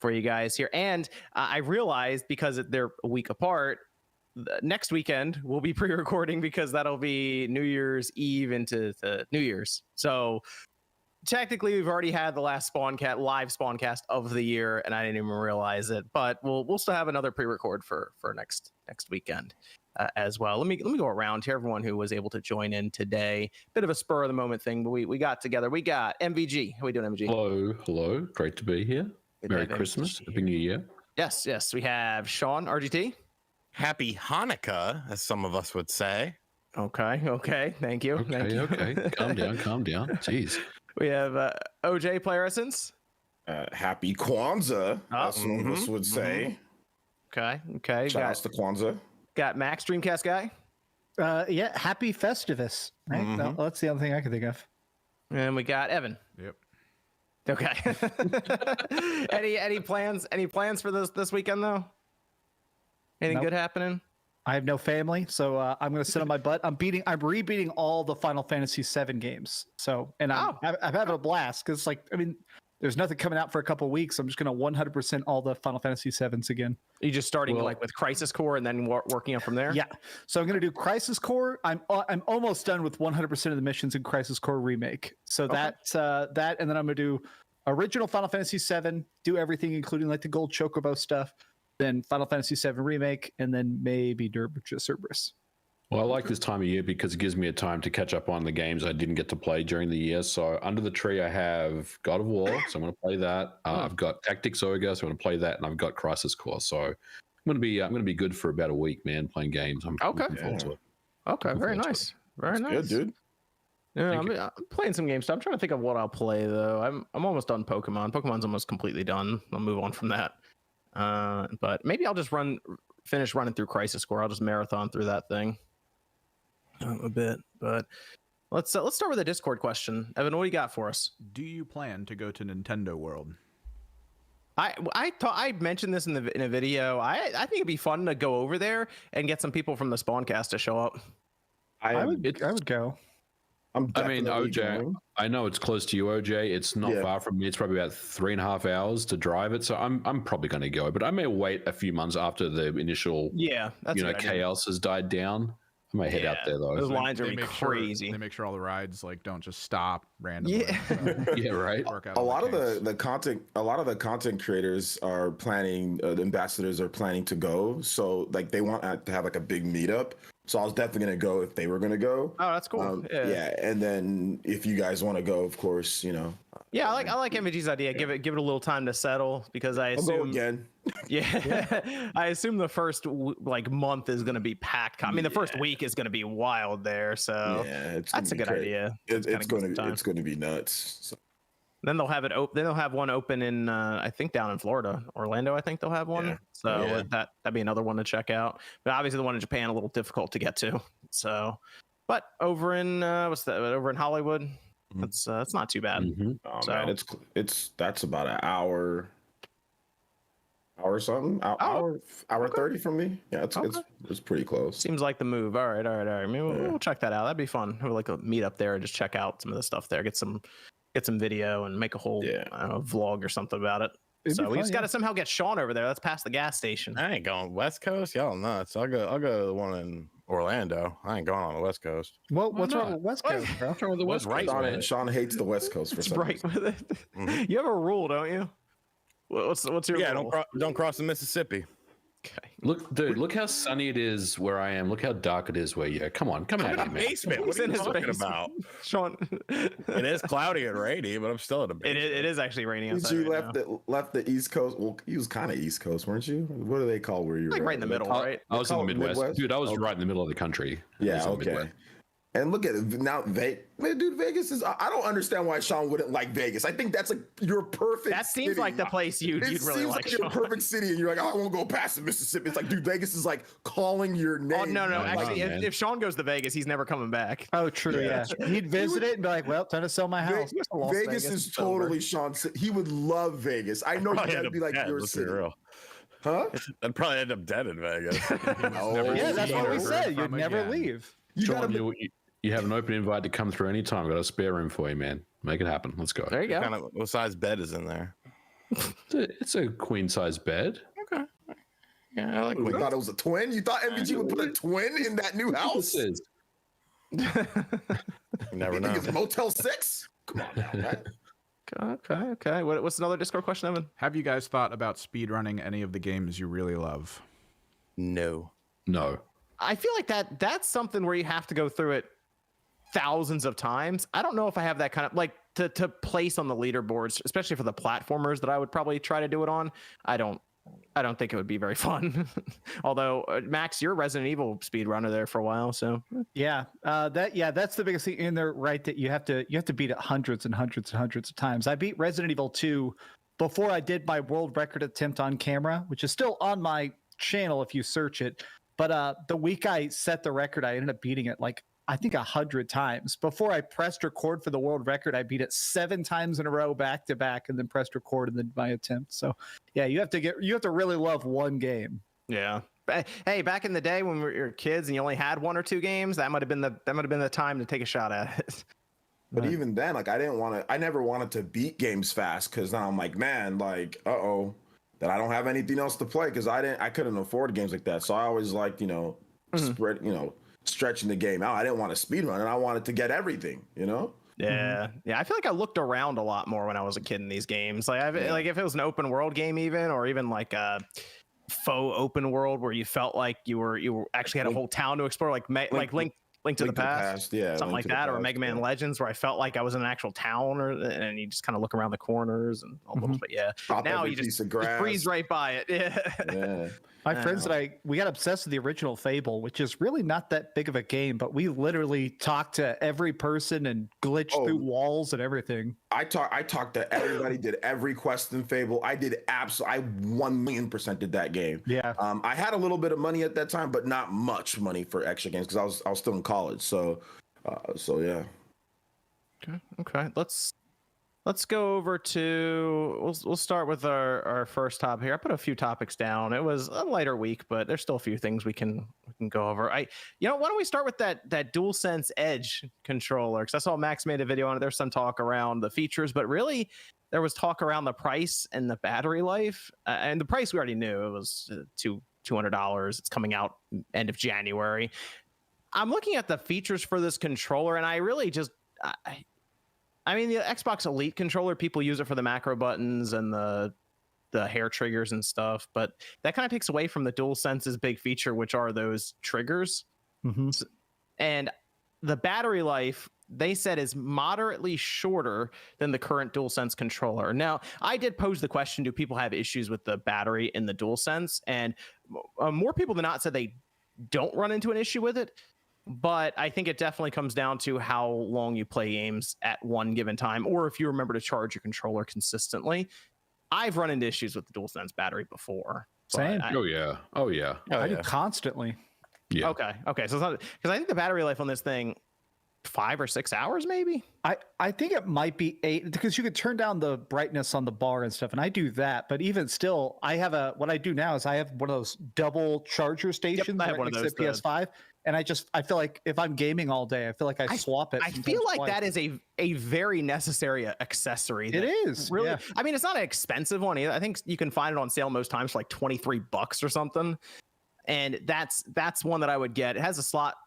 for you guys here. And I realized because they're a week apart, next weekend we'll be pre-recording because that'll be New Year's Eve into the New Year's. So technically we've already had the last live Spawncast of the year, and I didn't even realize it. But we'll still have another pre-record for next weekend as well. Let me go around to everyone who was able to join in today. Bit of a spur of the moment thing, but we got together. We got MVG. How we doing, MVG? Hello. Great to be here. Merry Christmas. Happy New Year. Yes. We have Sean, RGT. Happy Hanukkah, as some of us would say. Okay. Thank you. Okay. Calm down. Jeez. We have OJ Player Essence. Happy Kwanzaa, as some of us would say. Okay. Shout outs to Kwanzaa. Got Max, Dreamcast guy. Yeah, happy Festivus. Right? No, that's the only thing I can think of. And we got Evan. Yep. Okay. Any plans? Any plans for this weekend though? Anything good happening? I have no family, so I'm going to sit on my butt. I'm rebeating all the Final Fantasy VII games. So, and I'm having a blast because, there's nothing coming out for a couple of weeks. I'm just going to 100% all the Final Fantasy VIIs again. Are you just starting with Crisis Core and then working up from there? Yeah. So I'm going to do Crisis Core. I'm almost done with 100% of the missions in Crisis Core Remake. So that's that, and then I'm going to do original Final Fantasy VII, do everything including the Gold Chocobo stuff. Then Final Fantasy VII Remake, and then maybe Dirge Cerberus. Well, I like this time of year because it gives me a time to catch up on the games I didn't get to play during the year. So under the tree, I have God of War, so I'm going to play that. I've got Tactics Ogre, so I'm going to play that, and I've got Crisis Core. So I'm going to be good for about a week, man, playing games. I'm looking forward to it. Okay, very nice. Very nice. Good, dude. Yeah, I'm playing some games. I'm trying to think of what I'll play though. I'm almost done Pokemon. Pokemon's almost completely done. I'll move on from that. But maybe I'll just finish running through Crisis Core. I'll just marathon through that thing a bit. But let's start with a Discord question. Evan, what do you got for us? Do you plan to go to Nintendo World? I mentioned this in a video. I think it'd be fun to go over there and get some people from the Spawncast to show up. I would go. OJ, going. I know it's close to you, OJ. It's not far from me. It's probably about 3.5 hours to drive it. So I'm probably going to go, but I may wait a few months after the initial chaos has died down. I might head out there though. Those lines are crazy. They make sure all the rides don't just stop randomly. Yeah, right. A lot of the content creators are planning. The ambassadors are planning to go. So they want to have a big meetup. So I was definitely gonna go if they were gonna go. Oh, that's cool. Yeah, and then if you guys want to go, of course, Yeah, I like MVG's idea. Yeah. Give it a little time to settle because I assume. I'll go again. Yeah, I assume the first month is gonna be packed. I mean, the first week is gonna be wild there. So that's a good idea. It's going to be nuts. So. Then they'll have it open. Then they'll have one open in I think down in Florida, Orlando. I think they'll have one. Yeah. So that'd be another one to check out. But obviously the one in Japan a little difficult to get to. So, but over in over in Hollywood, that's not too bad. Mm-hmm. Oh so, man, that's about an hour something. Hour 30 from me. Yeah, it's pretty close. Seems like the move. All right. Maybe we'll check that out. That'd be fun. Have a meet up there and just check out some of the stuff there. Get some video and make a whole vlog or something about it. We just got to somehow get Sean over there. Let's pass the gas station. I ain't going West Coast. Y'all nuts. I'll go to the one in Orlando. I ain't going on the West Coast. Well, what's wrong with West Coast, bro? What's wrong with the West Coast? Sean hates the West Coast for some reason. With it. Mm-hmm. You have a rule, don't you? What's your rule? Don't cross the Mississippi. Okay. Look how sunny it is where I am. Look how dark it is where you are. Come out in here, a basement. What are you talking about? Sean. It is cloudy and rainy, but I'm still in a basement. It is actually raining outside. You left the East Coast. Well, you was kind of East Coast, weren't you? What do they call where you're right in the middle, right? I was in the Midwest. Dude, I was right in the middle of the country. Yeah, okay. And look at it now. Vegas is. I don't understand why Sean wouldn't like Vegas. I think that's your perfect. That seems like the place you'd really like. It seems like your perfect city, and you're like, I won't go past Mississippi. It's like, dude, Vegas is calling your name. Oh no! Actually, if Sean goes to Vegas, he's never coming back. Oh, true. Yeah, he'd visit it and be like, well, time to sell my house. Vegas is totally Sean. He would love Vegas. I know that'd be like your city. Huh? I'd probably end up dead in Vegas. Yeah, that's what we said. You'd never leave. You gotta You have an open invite to come through anytime. I've got a spare room for you, man. Make it happen. Let's go. There you go. What size bed is in there? It's a queen size bed. Okay. Yeah, I like. You thought it was a twin? You thought MVG would put a twin in that new house? You never know. It's Motel 6? Come on now, right? Okay. What's another Discord question, Evan? Have you guys thought about speedrunning any of the games you really love? No. I feel like that's something where you have to go through it thousands of times. I don't know if I have that kind of like to place on the leaderboards, especially for the platformers that I would probably try to do it on. I don't think it would be very fun. Although Max, you're a Resident Evil speedrunner there for a while, so that's the biggest thing in there, right? That you have to beat it hundreds and hundreds and hundreds of times. I beat Resident Evil 2 before I did my world record attempt on camera, which is still on my channel if you search it. But the week I set the record, I ended up beating it like I think 100 times. Before I pressed record for the world record, I beat it 7 times in a row back to back, and then pressed record and then my attempt. So yeah, you have to really love one game. Yeah. Hey, back in the day when we were kids and you only had 1 or 2 games, that might have been the time to take a shot at it. But even then, like I never wanted to beat games fast, because now I'm like, man, like, that I don't have anything else to play, because I couldn't afford games like that. So I always liked, stretching the game out. I didn't want to speedrun, and I wanted to get everything, Yeah. I feel like I looked around a lot more when I was a kid in these games. Like like if it was an open world game, or even like a faux open world where you felt like you were actually had a whole town to explore, like Link to the Past, yeah, something like that, or Mega Man Legends, where I felt like I was in an actual town, and you just kind of look around the corners and all those. But yeah, now you just breeze right by it. Yeah. My friends and we got obsessed with the original Fable, which is really not that big of a game, but we literally talked to every person and glitched through walls and everything. I talked to everybody, did every quest in Fable. I did I 1,000,000% did that game. Yeah. I had a little bit of money at that time, but not much money for extra games, because I was still in college. So yeah. Okay. Let's go over to we'll start with our first topic here. I put a few topics down. It was a lighter week, but there's still a few things we can go over. Why don't we start with that DualSense Edge controller? Because I saw Max made a video on it. There's some talk around the features, but really there was talk around the price and the battery life. And the price we already knew, it was $200. It's coming out end of January. I'm looking at the features for this controller, and I really just I mean, the Xbox Elite controller, people use it for the macro buttons and the hair triggers and stuff, but that kind of takes away from the DualSense's big feature, which are those triggers. Mm-hmm. And the battery life, they said, is moderately shorter than the current DualSense controller. Now, I did pose the question, do people have issues with the battery in the DualSense? And more people than not said they don't run into an issue with it. But I think it definitely comes down to how long you play games at one given time, or if you remember to charge your controller consistently. I've run into issues with the DualSense battery before. Same. Oh yeah. I do constantly. Yeah. Okay. So it's not, because I think the battery life on this thing, 5 or 6 hours, maybe. I think it might be 8, because you could turn down the brightness on the bar and stuff, and I do that. But even still, what I do now is I have one of those double charger stations. I have one of those. PS5. And I feel like if I'm gaming all day, I feel like I swap it. I feel like that is a very necessary accessory. It is. Really, yeah. I mean, it's not an expensive one either. I think you can find it on sale most times for like $23 or something. And that's one that I would get. It has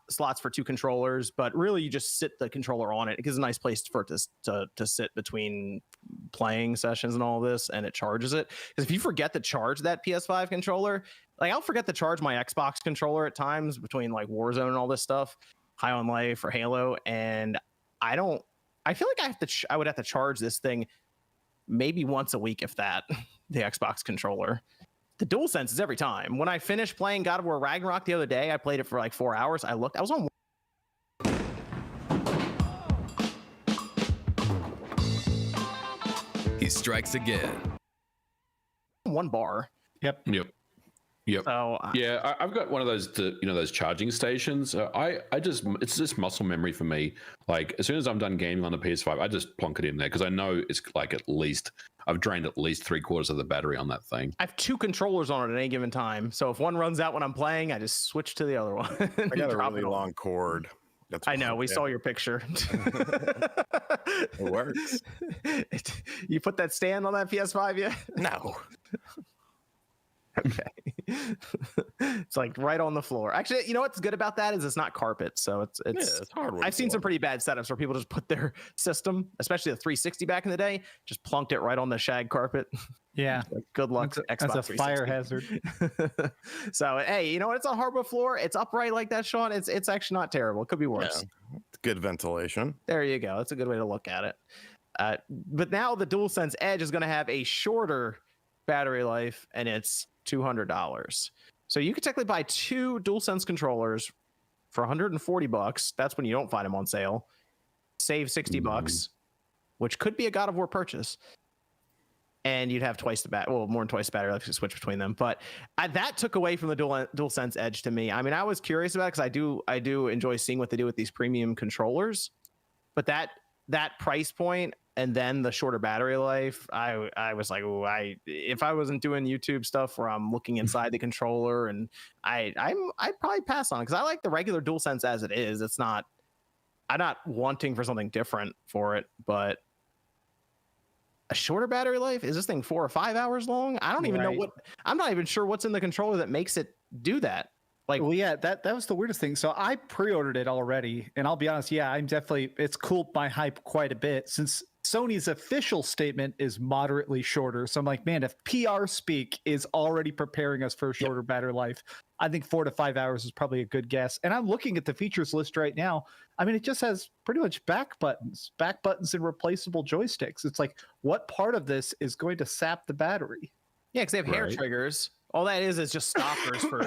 slots for 2 controllers, but really you just sit the controller on it. It gives a nice place for it to sit between playing sessions and all this, and it charges it. Because if you forget to charge that PS5 controller, like I'll forget to charge my Xbox controller at times between like Warzone and all this stuff, High on Life or Halo, and I feel like I would have to charge this thing maybe once a week, if that, the Xbox controller. The DualSense is every time. When I finished playing God of War Ragnarok the other day, I played it for like 4 hours. I was on. He strikes again. 1 bar. Yep. So yeah, I've got one of those, those charging stations. It's just muscle memory for me. Like as soon as I'm done gaming on the PS5, I just plonk it in there because I know it's like I've drained at least 3/4 of the battery on that thing. I have 2 controllers on it at any given time. So if one runs out when I'm playing, I just switch to the other one. I got a really long cord. I know. We saw your picture. It works. You put that stand on that PS5 yet? No. Okay. It's like right on the floor. Actually, you know what's good about that is it's not carpet, so it's hardwood. I've seen some pretty bad setups where people just put their system, especially the 360 back in the day, just plunked it right on the shag carpet. Yeah. Like, good luck. That's a fire hazard. So hey, you know what? It's on hardwood floor. It's upright like that, Sean. It's actually not terrible. It could be worse. Yeah. Good ventilation. There you go. That's a good way to look at it. But now the DualSense Edge is going to have a shorter battery life, and it's $200. So you could technically buy 2 DualSense controllers for $140. That's when you don't find them on sale. Save $60, which could be a God of War purchase. And you'd have twice the more than twice the battery life if you switch between them. But that took away from the DualSense Edge to me. I mean, I was curious about it because I do enjoy seeing what they do with these premium controllers. But that price point and then the shorter battery life, I was like, oh, if I wasn't doing YouTube stuff where I'm looking inside the controller, and I'd probably pass on it because I like the regular DualSense as it is. I'm not wanting for something different for it, but a shorter battery life? Is this thing 4 or 5 hours long? I don't even know I'm not even sure what's in the controller that makes it do that. Like, well, yeah, that was the weirdest thing. So I pre-ordered it already, and I'll be honest, yeah, it's cooled my hype quite a bit since Sony's official statement is moderately shorter. So I'm like, man, if PR speak is already preparing us for a shorter battery life, I think 4 to 5 hours is probably a good guess. And I'm looking at the features list right now. I mean, it just has pretty much back buttons and replaceable joysticks. It's like, what part of this is going to sap the battery? Yeah, because they have hair triggers. All that is just stoppers for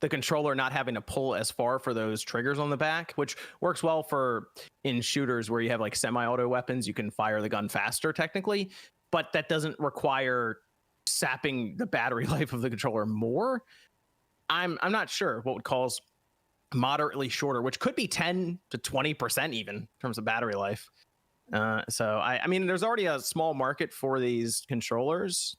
the controller not having to pull as far for those triggers on the back, which works well for in shooters where you have like semi-auto weapons. You can fire the gun faster technically, but that doesn't require sapping the battery life of the controller more. I'm not sure what would cause moderately shorter, which could be 10 to 20% even in terms of battery life. So I mean, there's already a small market for these controllers.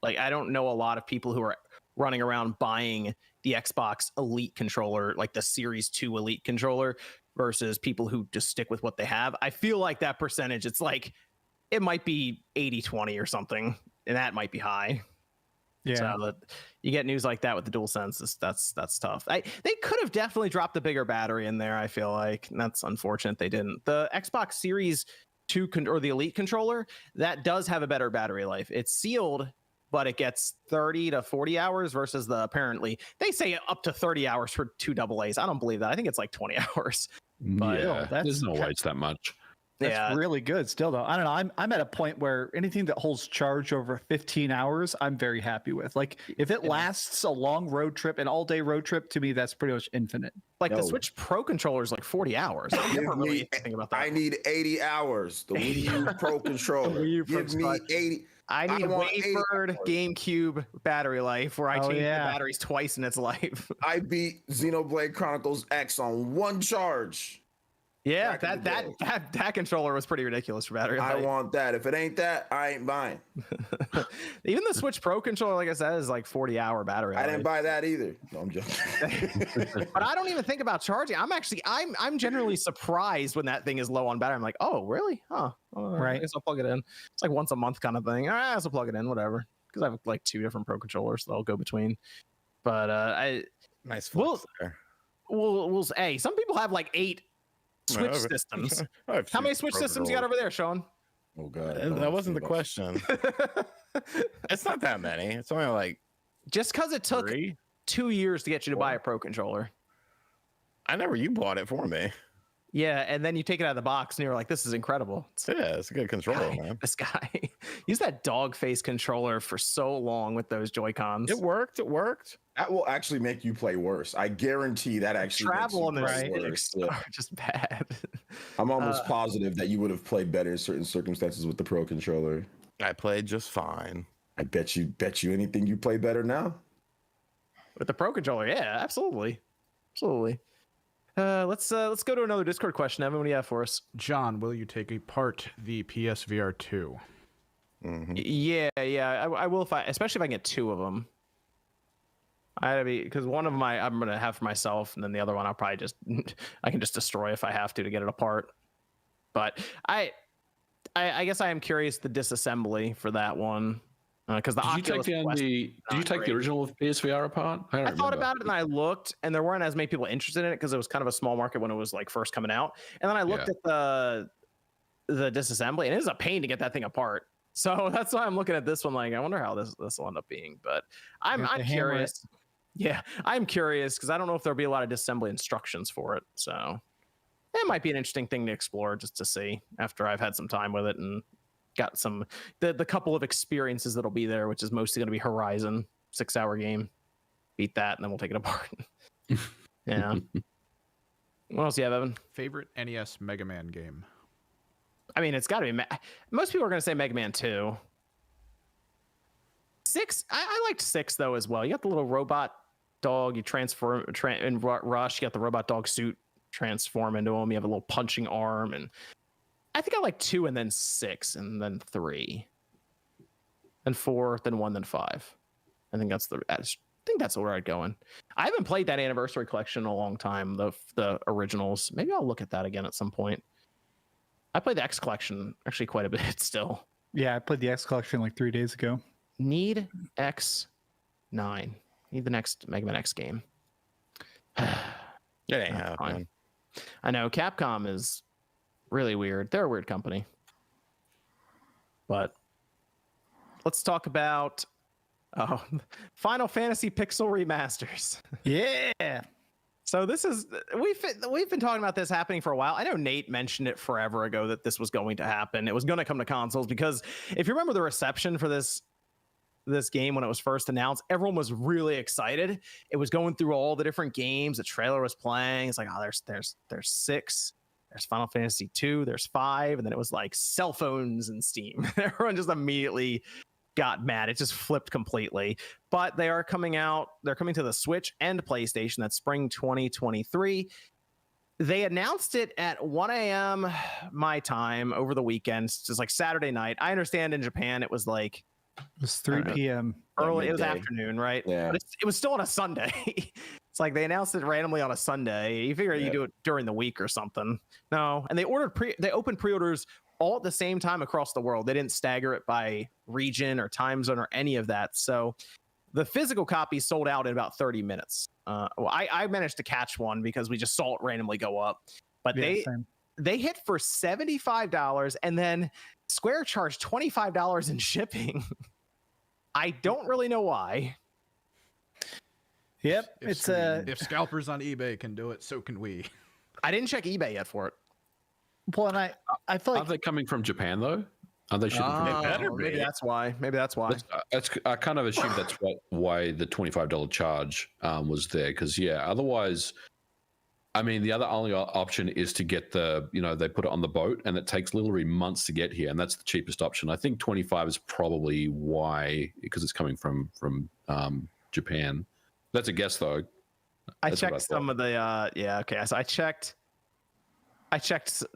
Like, I don't know a lot of people who are running around buying the Xbox Elite controller, like the Series 2 Elite controller, versus people who just stick with what they have. I feel like that percentage, it's like, it might be 80-20 or something, and that might be high. Yeah. So you get news like that with the DualSense, that's tough. They could have definitely dropped the bigger battery in there, I feel like. And that's unfortunate they didn't. The Xbox Series 2 or the Elite controller, that does have a better battery life. It's sealed, but it gets 30 to 40 hours versus apparently they say up to 30 hours for 2 AA's. I don't believe that. I think it's like 20 hours. But yeah, there's no way it's that much. That's really good still though. I don't know. I'm at a point where anything that holds charge over 15 hours, I'm very happy with. Like if it lasts a long road trip, an all-day road trip, to me, that's pretty much infinite. Like the Switch Pro controller is like 40 hours. I never really think about that. I need 80 hours. The Wii U Pro controller. Give me 80. I need wafered GameCube battery life where I change the batteries twice in its life. I beat Xenoblade Chronicles X on 1 charge. Yeah, that controller was pretty ridiculous for battery life. I want that. If it ain't that, I ain't buying. Even the Switch Pro controller, like I said, is like 40-hour battery life. I didn't buy that either. No, I'm joking. But I don't even think about charging. I'm generally surprised when that thing is low on battery. I'm like, oh, really? Huh. Right. I guess I'll plug it in. It's like once a month kind of thing. All right, I'll plug it in, whatever. Because I have like 2 different Pro controllers that I'll go between. But nice flex there. Hey, some people have like 8 Switch systems. How many Switch systems you got over there, Sean? Oh god, that wasn't the question. It's not that many. It's only like just because it took 2 years to get you to buy a Pro controller. You bought it for me. Yeah, and then you take it out of the box and you're like, this is incredible. It's a good controller, man. This guy used that dog face controller for so long with those Joy-Cons. It worked. That will actually make you play worse. I guarantee that actually travel on the worse. Just bad. I'm almost positive that you would have played better in certain circumstances with the Pro controller. I played just fine. I bet you anything you play better now. With the Pro controller, yeah, absolutely. Let's go to another Discord question. Evan, what do you have for us? John, will you take apart the PSVR 2? Mm-hmm. Yeah, I will especially if I can get 2 of them. I had to be because one of my I'm gonna have for myself, and then the other one I'll probably just I can just destroy if I have to get it apart. But I guess I am curious the disassembly for that one because the Oculus Quest. Did you take the original PSVR apart? I thought about it and I looked, and there weren't as many people interested in it because it was kind of a small market when it was like first coming out. And then I looked at the disassembly, and it is a pain to get that thing apart. So that's why I'm looking at this one like I wonder how this will end up being. But I'm curious. Yeah, I'm curious because I don't know if there'll be a lot of disassembly instructions for it. So it might be an interesting thing to explore just to see after I've had some time with it and got some the couple of experiences that'll be there, which is mostly going to be Horizon 6-hour game. Beat that and then we'll take it apart. Yeah. What else do you have, Evan? Favorite NES Mega Man game? I mean, it's got to be most people are going to say Mega Man 2. 6, I liked 6 though as well. You got the little robot dog, you transform in Rush, you got the robot dog suit, transform into him, you have a little punching arm, and I think I like 2 and then 6 and then 3 then 4 then 1 then 5. I think that's where I'd go in. I haven't played that Anniversary Collection in a long time, the originals. Maybe I'll look at that again at some point. I played the X Collection actually quite a bit still. Yeah, I played the X Collection like 3 days ago. Need X9. Need the next Mega Man X game. It ain't happening. I know Capcom is really weird. They're a weird company. But let's talk about Final Fantasy Pixel Remasters. Yeah. So this is we've been talking about this happening for a while. I know Nate mentioned it forever ago that this was going to happen. It was going to come to consoles because if you remember the reception for this game when it was first announced, everyone was really excited. It was going through all the different games the trailer was playing. It's like, oh, there's 6, there's Final Fantasy 2, there's 5, and then it was like cell phones and Steam. Everyone just immediately got mad. It just flipped completely. But they are coming out. They're coming to the Switch and PlayStation. That's spring 2023. They announced it at 1 a.m. my time over the weekend, just like Saturday night. I understand in Japan it was like it was 3 p.m. early. It was afternoon, right? Yeah. But it was still on a Sunday. It's like they announced it randomly on a Sunday. You figure you do it during the week or something. No, and they opened pre-orders all at the same time across the world. They didn't stagger it by region or time zone or any of that. So the physical copy sold out in about 30 minutes. I managed to catch one because we just saw it randomly go up. But they hit for $75, and then Square charged $25 in shipping. I don't really know why. Yep, if scalpers on eBay can do it, so can we. I didn't check eBay yet for it. Well, and I feel like aren't they coming from Japan though? Are they shipping from Japan? Maybe that's why. I kind of assume that's why the $25 charge was there, because otherwise, I mean, the only option is to get they put it on the boat, and it takes literally months to get here, and that's the cheapest option. I think 25 is probably why, because it's coming from Japan. That's a guess though. I checked some of the okay. So I checked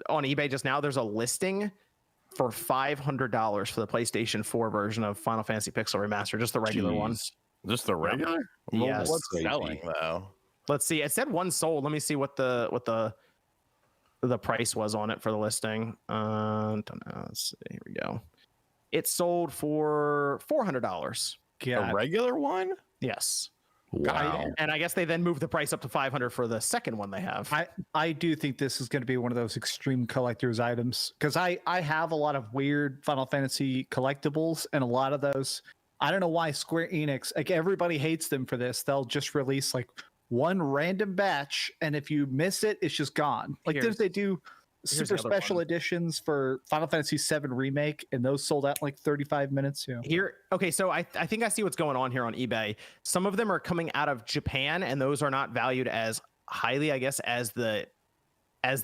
on eBay just now. There's a listing for $500 for the PlayStation 4 version of Final Fantasy Pixel Remaster, just the regular one. Just the regular? Yes. What's selling though? Let's see. It said one sold. Let me see what the price was on it for the listing. Don't know. Let's see. Here we go. It sold for $400. A regular one? Yes. Wow. And I guess they then moved the price up to $500 for the second one they have. I do think this is going to be one of those extreme collector's items, because I have a lot of weird Final Fantasy collectibles, and a lot of those, I don't know why Square Enix, like everybody hates them for this. They'll just release like one random batch, and if you miss it, it's just gone. Like they do super special editions for Final Fantasy VII Remake, and those sold out in like 35 minutes. Okay, so I think I see what's going on here on eBay. Some of them are coming out of Japan, and those are not valued as highly, I guess, as the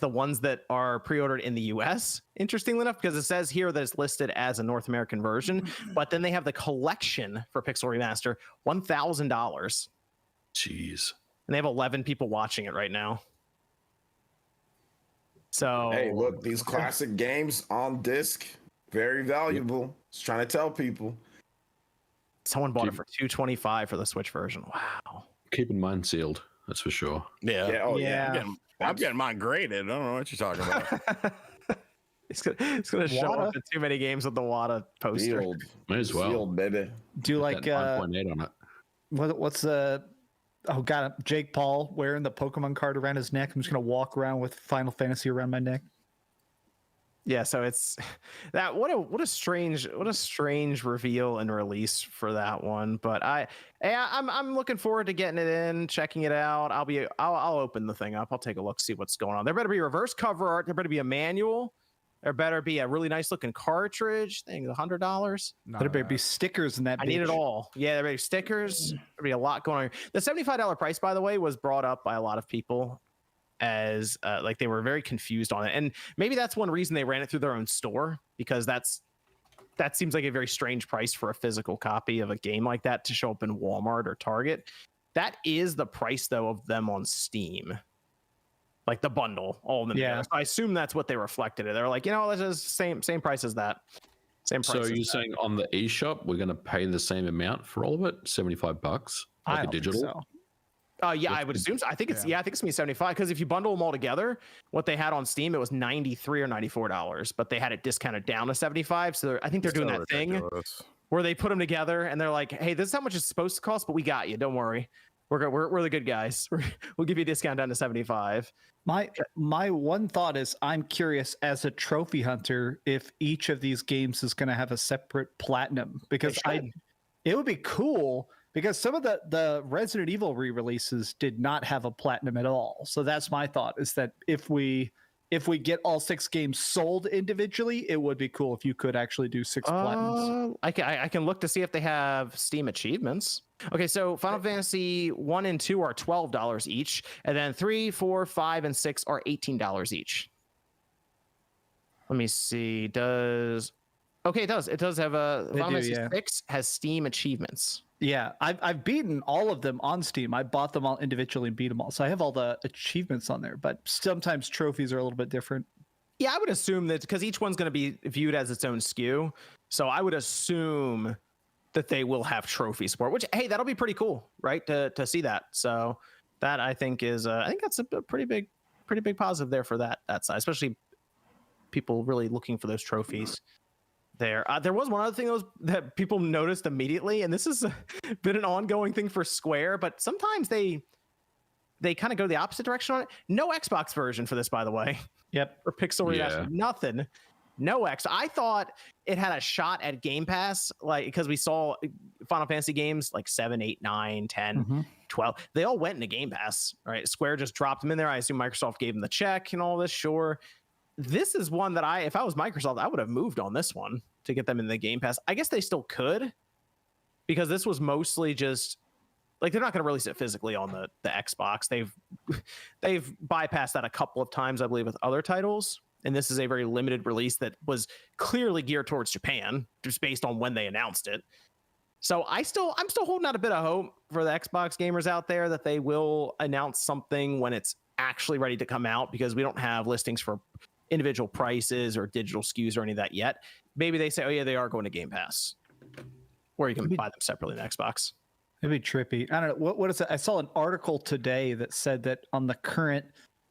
ones that are pre-ordered in the US, interestingly enough, because it says here that it's listed as a North American version, but then they have the collection for Pixel Remaster, $1,000. Jeez. And they have 11 people watching it right now. So hey, look, these classic games on disc, very valuable. Just trying to tell people. Someone bought it for $225 for the Switch version. Wow. Keeping mine sealed. That's for sure. Yeah. Oh yeah. I'm getting mine graded. I don't know what you're talking about. It's gonna show up in too many games with the Wata poster. Sealed. Might as well. Sealed, baby. Do you like 9.8 on it. what's the Jake Paul wearing the Pokemon card around his neck? I'm just gonna walk around with Final Fantasy around my neck. Yeah, so it's that what a strange reveal and release for that one. But I'm looking forward to getting it in, checking it out. I'll open the thing up. I'll take a look, see what's going on. There better be reverse cover art. There better be a manual. There better be a really nice looking cartridge. Thing $100. There better be stickers in that. I need it all. Yeah, there better be stickers. There'll be a lot going on. The $75 price, by the way, was brought up by a lot of people as like they were very confused on it, and maybe that's one reason they ran it through their own store, because that seems like a very strange price for a physical copy of a game like that to show up in Walmart or Target. That is the price though of them on Steam, like the bundle, all of them. Yeah, so I assume that's what they reflected it. They're like, this is same price as that. Same price. So you're saying on the eShop we're going to pay the same amount for all of it, $75, like a digital? So. Yeah, I would assume so. I think it's I think it's gonna be 75, because if you bundle them all together, what they had on Steam, it was $93 or $94, but they had it discounted down to 75. So I think they're doing that thing where they put them together and they're like, "Hey, this is how much it's supposed to cost, but we got you. Don't worry, we're the good guys. We'll give you a discount down to 75." My one thought is, I'm curious as a trophy hunter if each of these games is going to have a separate platinum, because it would be cool. Because some of the Resident Evil re-releases did not have a platinum at all. So that's my thought, is that if we get all 6 games sold individually, it would be cool if you could actually do 6 platinums. I can look to see if they have Steam achievements. Okay, so Final Fantasy 1 and 2 are $12 each, and then 3, 4, 5, and 6 are $18 each. Let me see. It does. It does have a Final Fantasy 6 has Steam achievements. Yeah, I've beaten all of them on Steam. I bought them all individually and beat them all. So I have all the achievements on there, but sometimes trophies are a little bit different. Yeah, I would assume that because each one's going to be viewed as its own SKU. So I would assume that they will have trophy support, which, hey, that'll be pretty cool, right? To see that. So that I think is, I think that's a pretty big positive there for that side, especially people really looking for those trophies. There was one other thing that people noticed immediately, and this has been an ongoing thing for Square, but sometimes they kind of go the opposite direction on it. No Xbox version for this, by the way. Yep. Or Pixel Remastered. Nothing. No X. I thought it had a shot at Game Pass, like, because we saw Final Fantasy games like 7, 8, 9, 10, 12. They all went into Game Pass, right? Square just dropped them in there. I assume Microsoft gave them the check and all this. Sure. This is one that if I was Microsoft, I would have moved on this one to get them in the Game Pass. I guess they still could, because this was mostly just like, they're not going to release it physically on the Xbox. They've bypassed that a couple of times, I believe, with other titles. And this is a very limited release that was clearly geared towards Japan, just based on when they announced it. So I'm still holding out a bit of hope for the Xbox gamers out there that they will announce something when it's actually ready to come out, because we don't have listings for individual prices or digital SKUs or any of that yet. Maybe they say, oh yeah, they are going to Game Pass, or you can buy them separately in Xbox. It'd be trippy. I don't know. What is it? I saw an article today that said that on the current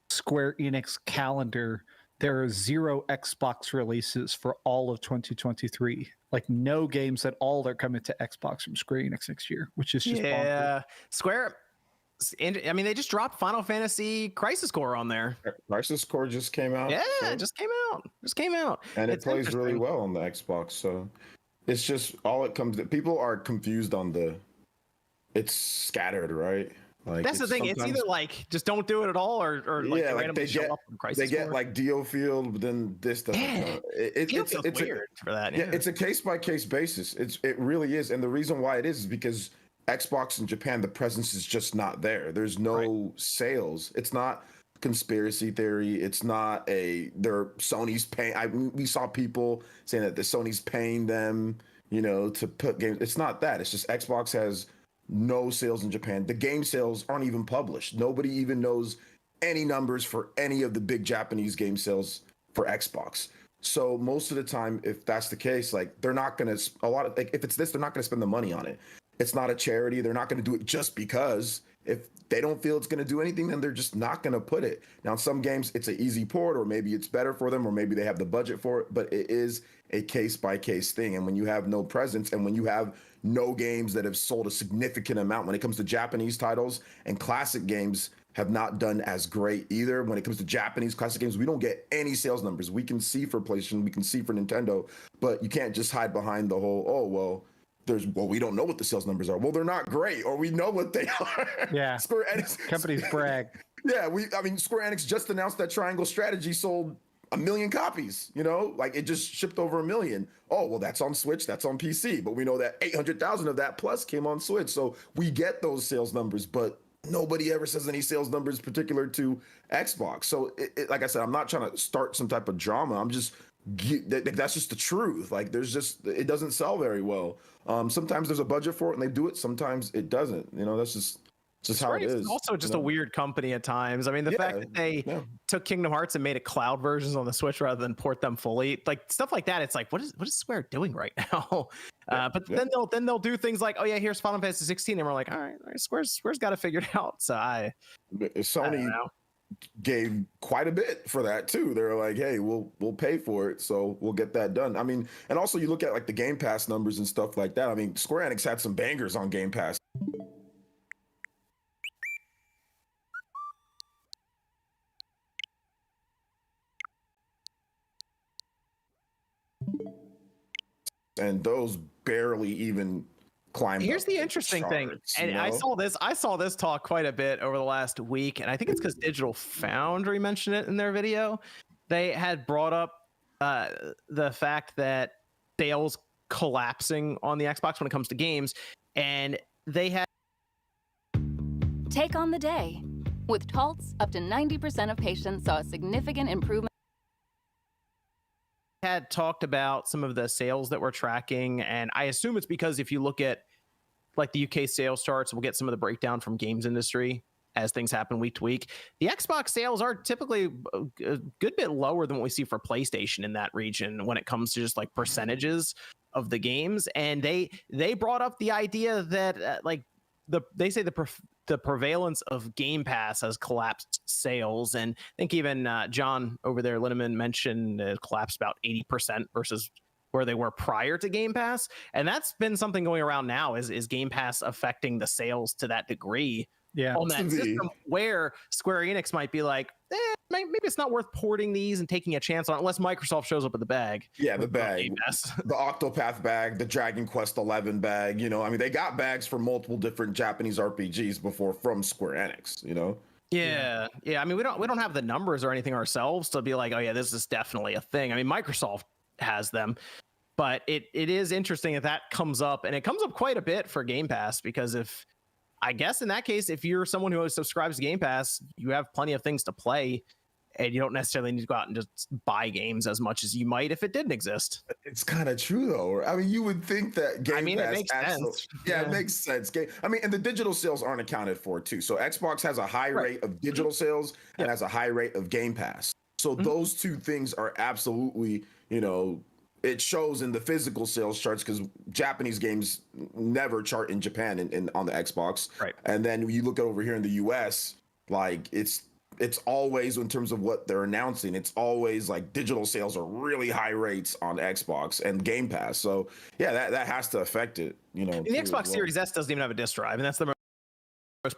Square Enix calendar, there are 0 Xbox releases for all of 2023. Like, no games at all are coming to Xbox from Square Enix next year, which is just bonkers. Square. I mean, they just dropped Final Fantasy Crisis Core on there. Crisis Core just came out. Yeah, it just came out. And it plays really well on the Xbox. So it's just all it comes to. People are confused on it's scattered, right? Like, that's the thing. It's either like, just don't do it at all, or like, yeah, like they get like DioField, but then this doesn't. It's weird for that. Yeah, it's a case by case basis. It really is, and the reason why it is because Xbox in Japan, the presence is just not there. There's no sales. It's not conspiracy theory. It's not Sony's paying. We saw people saying that the Sony's paying them, to put games. It's not that. It's just Xbox has no sales in Japan. The game sales aren't even published. Nobody even knows any numbers for any of the big Japanese game sales for Xbox. So most of the time, if that's the case, like they're not gonna if it's this, they're not gonna spend the money on it. It's not a charity. They're not gonna do it just because. If they don't feel it's gonna do anything, then they're just not gonna put it. Now, in some games, it's an easy port, or maybe it's better for them, or maybe they have the budget for it. But it is a case by case thing. And when you have no presence, and when you have no games that have sold a significant amount, when it comes to Japanese titles and classic games, have not done as great either. When it comes to Japanese classic games, we don't get any sales numbers. We can see for PlayStation, we can see for Nintendo, but you can't just hide behind the whole, we don't know what the sales numbers are. Well, they're not great, or we know what they are. Yeah. Square Enix companies brag. Yeah, Square Enix just announced that Triangle Strategy sold 1 million copies, like it just shipped over 1 million. Oh, well, that's on Switch, that's on PC, but we know that 800,000 of that plus came on Switch. So we get those sales numbers, but nobody ever says any sales numbers particular to Xbox. So like I said, I'm not trying to start some type of drama. I'm just, that's just the truth. Like it doesn't sell very well. Sometimes there's a budget for it and they do it. Sometimes it doesn't, that's just how it is. It's also just a weird company at times. I mean, the fact that they took Kingdom Hearts and made it cloud versions on the Switch rather than port them fully, like stuff like that. It's like, what is Square doing right now? Then they'll do things like, oh yeah, here's Final Fantasy 16, and we're like, all right, Square's got it figured out. So Sony gave quite a bit for that too. They're like, hey, we'll pay for it, so we'll get that done. I mean, and also you look at like the Game Pass numbers and stuff like that. I mean, Square Enix had some bangers on Game Pass. And those barely even climb. Here's the interesting thing, and I saw this talk quite a bit over the last week, and I think it's because Digital Foundry mentioned it in their video. They had brought up the fact that sales collapsing on the Xbox when it comes to games, and they had take on the day. With Taltz, up to 90% of patients saw a significant improvement. Had talked about some of the sales that we're tracking, and I assume it's because if you look at like the UK sales charts, we'll get some of the breakdown from games industry as things happen week to week. The Xbox sales are typically a good bit lower than what we see for PlayStation in that region when it comes to just like percentages of the games. And they brought up the idea that they say the prevalence of Game Pass has collapsed sales. And I think even John over there, Linneman, mentioned it collapsed about 80% versus where they were prior to Game Pass. And that's been something going around now is Game Pass affecting the sales to that degree on that system, where Square Enix might be like, maybe it's not worth porting these and taking a chance on it unless Microsoft shows up with the bag. Yeah, the bag, the Octopath bag, the Dragon Quest 11 bag. They got bags for multiple different Japanese RPGs before from Square Enix. Yeah. I mean, we don't have the numbers or anything ourselves to be like, oh yeah, this is definitely a thing. I mean, Microsoft has them, but it is interesting that comes up, and it comes up quite a bit for Game Pass, because I guess in that case, if you're someone who subscribes to Game Pass, you have plenty of things to play, and you don't necessarily need to go out and just buy games as much as you might if it didn't exist. It's kind of true, though. I mean, you would think that Game Pass... it makes sense. Yeah, it makes sense. And the digital sales aren't accounted for, too. So Xbox has a high rate of digital sales and has a high rate of Game Pass. So those two things are absolutely, it shows in the physical sales charts, because Japanese games never chart in Japan and on the Xbox. Right. And then you look over here in the US, like it's always, in terms of what they're announcing, it's always like digital sales are really high rates on Xbox and Game Pass. So yeah, that has to affect it. The Xbox Series S doesn't even have a disk drive, and that's the most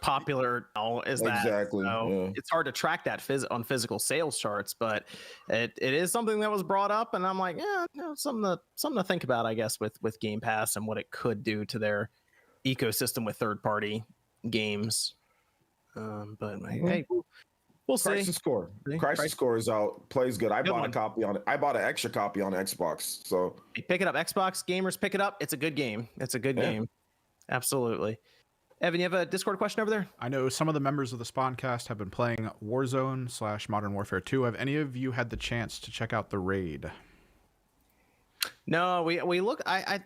popular is that. Exactly. So it's hard to track that on physical sales charts, but it is something that was brought up, and I'm like, something to think about, I guess, with Game Pass and what it could do to their ecosystem with third-party games. But hey, we'll see. Crisis Core is out. Plays good. I bought a copy on it. I bought an extra copy on Xbox. So pick it up, Xbox gamers. Pick it up. It's a good game. It's a good game. Absolutely. Evan, you have a Discord question over there? I know some of the members of the Spawncast have been playing Warzone / Modern Warfare 2. Have any of you had the chance to check out the raid? No, we looked.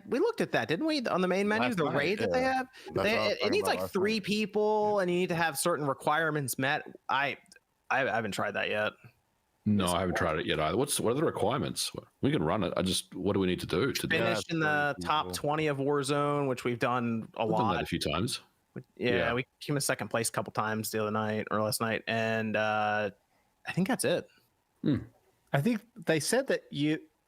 We looked at that, didn't we? On the main menu, the raid that they have. It needs like 3 people, and you need to have certain requirements met. I haven't tried that yet. No, I haven't tried it yet either. What are the requirements? We can run it. What do we need to do to finish in the top 20 of Warzone, which we've done a lot. Done that a few times. Yeah, we came in second place a couple times the other night or last night, and I think that's it. I think they said that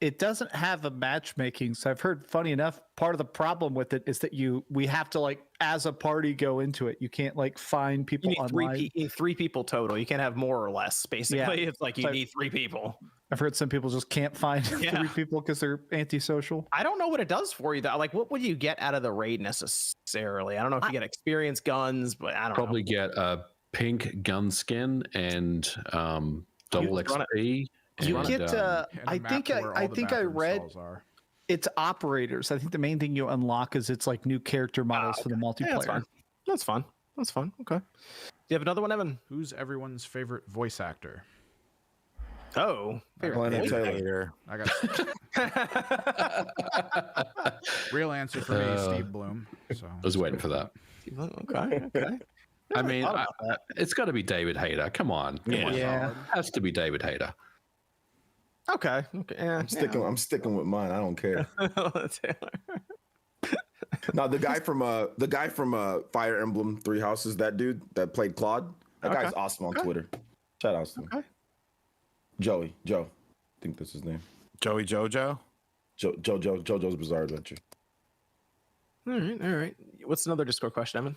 it doesn't have a matchmaking. So I've heard, funny enough, part of the problem with it is that we have to, like, as a party go into it. You can't, like, find people online. You need 3 people total. You can't have more or less. Basically, it's like you need 3 people. I've heard some people just can't find 3 people because they're antisocial. I don't know what it does for you though. Like, what would you get out of the raid necessarily? I don't know if you get experience guns, but I don't probably get a pink gun skin and double XP. You get I think I read it's operators. I think the main thing you unlock is it's like new character models for the multiplayer. Yeah, that's fun. Okay. Do you have another one, Evan? Who's everyone's favorite voice actor? Oh, Planet Taylor. I got real answer for me, Steve Bloom. So I was waiting for that. Okay. I mean, it's got to be David Hayter. Come on. Yeah. It has to be David Hayter. Okay. Yeah, I'm sticking with mine. I don't care. No, the guy from Fire Emblem 3 Houses, that dude that played Claude, that guy's awesome on Twitter. Shout out to him. Okay. Joe, I think that's his name. Joey Jojo? JoJo's Bizarre Adventure. All right. What's another Discord question, Evan?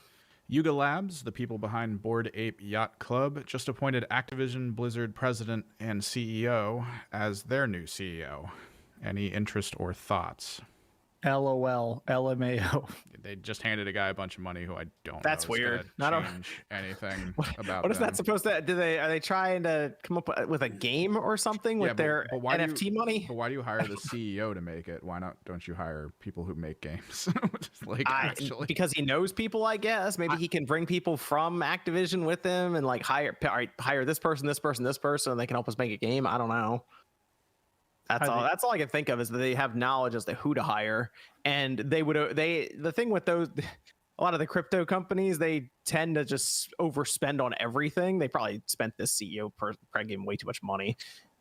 Yuga Labs, the people behind Bored Ape Yacht Club, just appointed Activision Blizzard president and CEO as their new CEO. Any interest or thoughts? LOL, LMAO. They just handed a guy a bunch of money who I don't. That's know is weird. gonna change anything about. What is that supposed to? Are they trying to come up with a game or something with their NFT money? But why do you hire the CEO to make it? Why not? Don't you hire people who make games? Actually, because he knows people, I guess. Maybe he can bring people from Activision with him and like hire this person, and they can help us make a game. I don't know. That's all I can think of is that they have knowledge as to who to hire, and the thing with those, a lot of the crypto companies, they tend to just overspend on everything. They probably spent this CEO probably gave him way too much money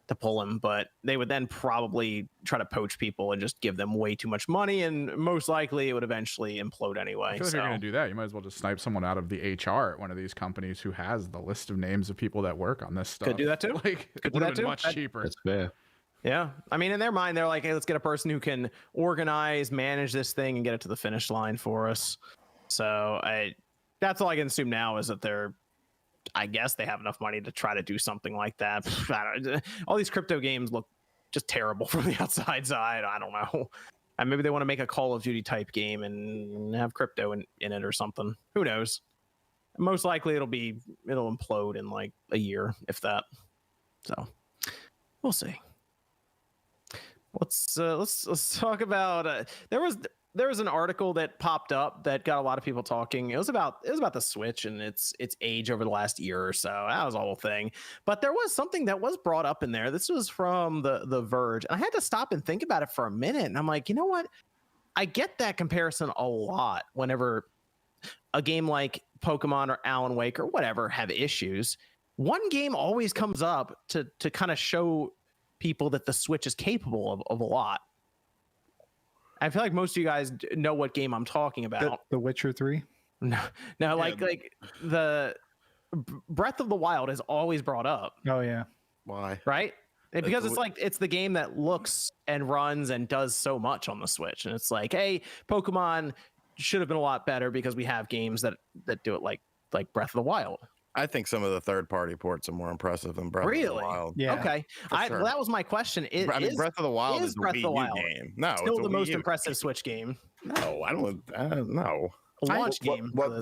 to pull him, but they would then probably try to poach people and just give them way too much money, and most likely it would eventually implode anyway. I feel like if you're going to do that, you might as well just snipe someone out of the HR at one of these companies who has the list of names of people that work on this stuff. Could do that too. Could do that too. Much cheaper. That's fair. Yeah. I mean, in their mind, they're like, hey, let's get a person who can organize, manage this thing and get it to the finish line for us. So that's all I can assume now is that I guess they have enough money to try to do something like that. All these crypto games look just terrible from the outside side. I don't know. And maybe they want to make a Call of Duty type game and have crypto in it or something. Who knows? Most likely it'll implode in like a year, if that. So we'll see. Let's talk about there was an article that popped up that got a lot of people talking. It was about the Switch and its age over the last year or so. That was the whole thing. But there was something that was brought up in there. This was from the Verge. And I had to stop and think about it for a minute. And I'm like, you know what? I get that comparison a lot whenever a game like Pokemon or Alan Wake or whatever have issues. One game always comes up to kind of show people that the Switch is capable of a lot. I feel like most of you guys know what game I'm talking about. The Witcher 3? No, like the Breath of the Wild is always brought up. Oh yeah. Why? Right? Because it's the game that looks and runs and does so much on the Switch. And it's like, hey, Pokemon should have been a lot better because we have games that do it like Breath of the Wild. I think some of the third-party ports are more impressive than Breath of the Wild. Yeah. Okay. Sure. Well, that was my question. Breath of the Wild is a Wii U game. No, still the most impressive Switch game. No, I don't know. Launch game. What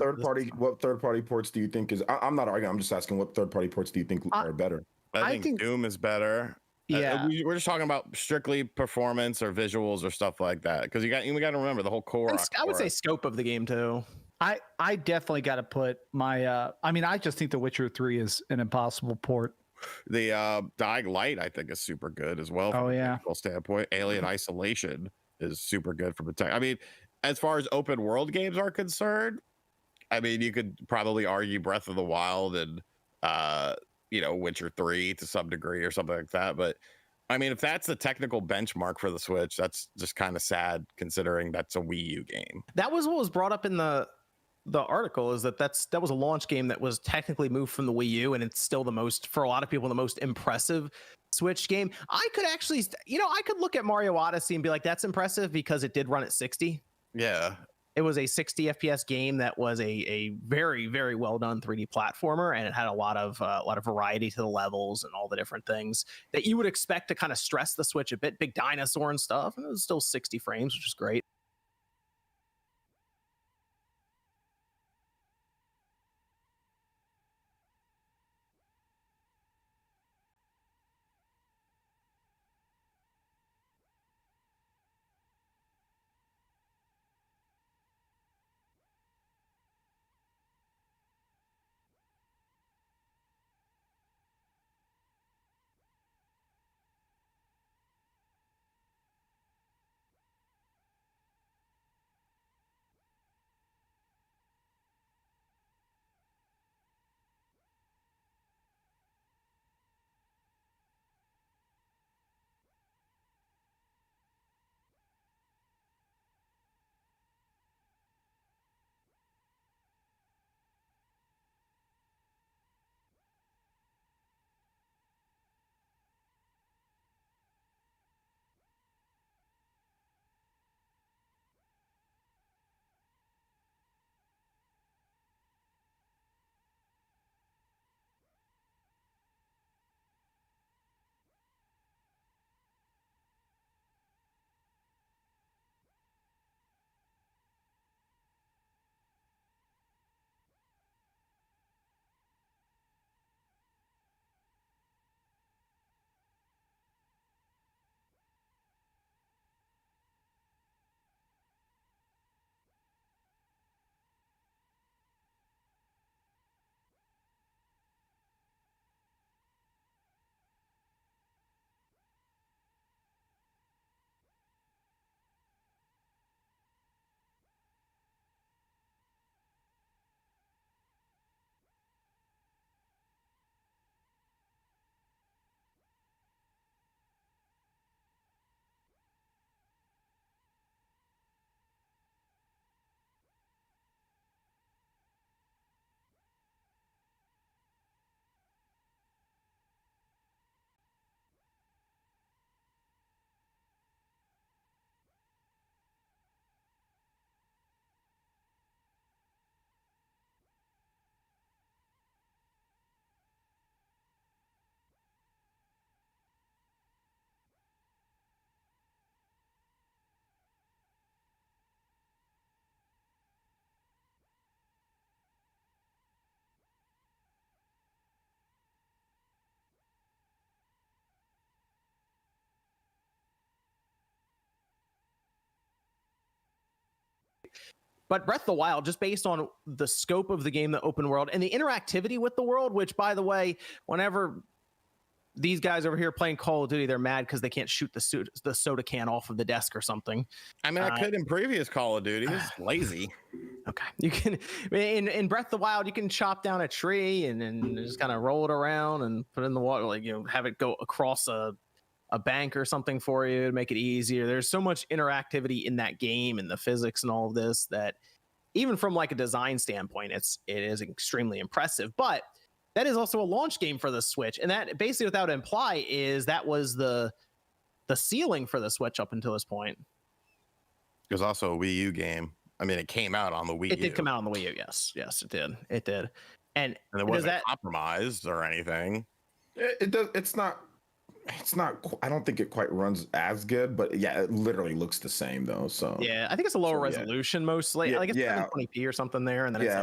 third-party ports do you think is? I'm not arguing. I'm just asking what third-party ports do you think are better? I think Doom is better. Yeah, we're just talking about strictly performance or visuals or stuff like that. Because we got to remember the whole core. I would say scope of the game too. I definitely got to put my. I just think The Witcher 3 is an impossible port. The Dying Light, I think, is super good as well. From a technical standpoint, Alien Isolation is super good from a tech. I mean, as far as open world games are concerned, I mean, you could probably argue Breath of the Wild and Witcher 3 to some degree or something like that. But I mean, if that's the technical benchmark for the Switch, that's just kind of sad considering that's a Wii U game. That was what was brought up in the article, is that was a launch game that was technically moved from the Wii U, and it's still for a lot of people, the most impressive Switch game. I could actually, I could look at Mario Odyssey and be like, that's impressive because it did run at 60. Yeah. It was a 60 FPS game that was a very, very well done 3D platformer, and it had a lot of variety to the levels and all the different things that you would expect to kind of stress the Switch a bit, big dinosaur and stuff, and it was still 60 frames, which is great. But Breath of the Wild, just based on the scope of the game, the open world, and the interactivity with the world, which, by the way, whenever these guys over here playing Call of Duty, they're mad because they can't shoot the soda can off of the desk or something. I mean, I could in previous Call of Duty. It's lazy. Okay. You can, in Breath of the Wild, you can chop down a tree and just kind of roll it around and put it in the water, have it go across a bank or something for you to make it easier. There's so much interactivity in that game and the physics and all of this that even from like a design standpoint, it is extremely impressive. But that is also a launch game for the Switch, and that basically, without imply, is that was the ceiling for the Switch up until this point. It was also a Wii U game. I mean, it came out on the Wii U. It did come out on the Wii U. Yes, it did. It did, and it wasn't compromised or anything. It does. It's not. I don't think it quite runs as good, but yeah, it literally looks the same though. So yeah, I think it's a lower resolution mostly. Like it's 720p or something there, and then it's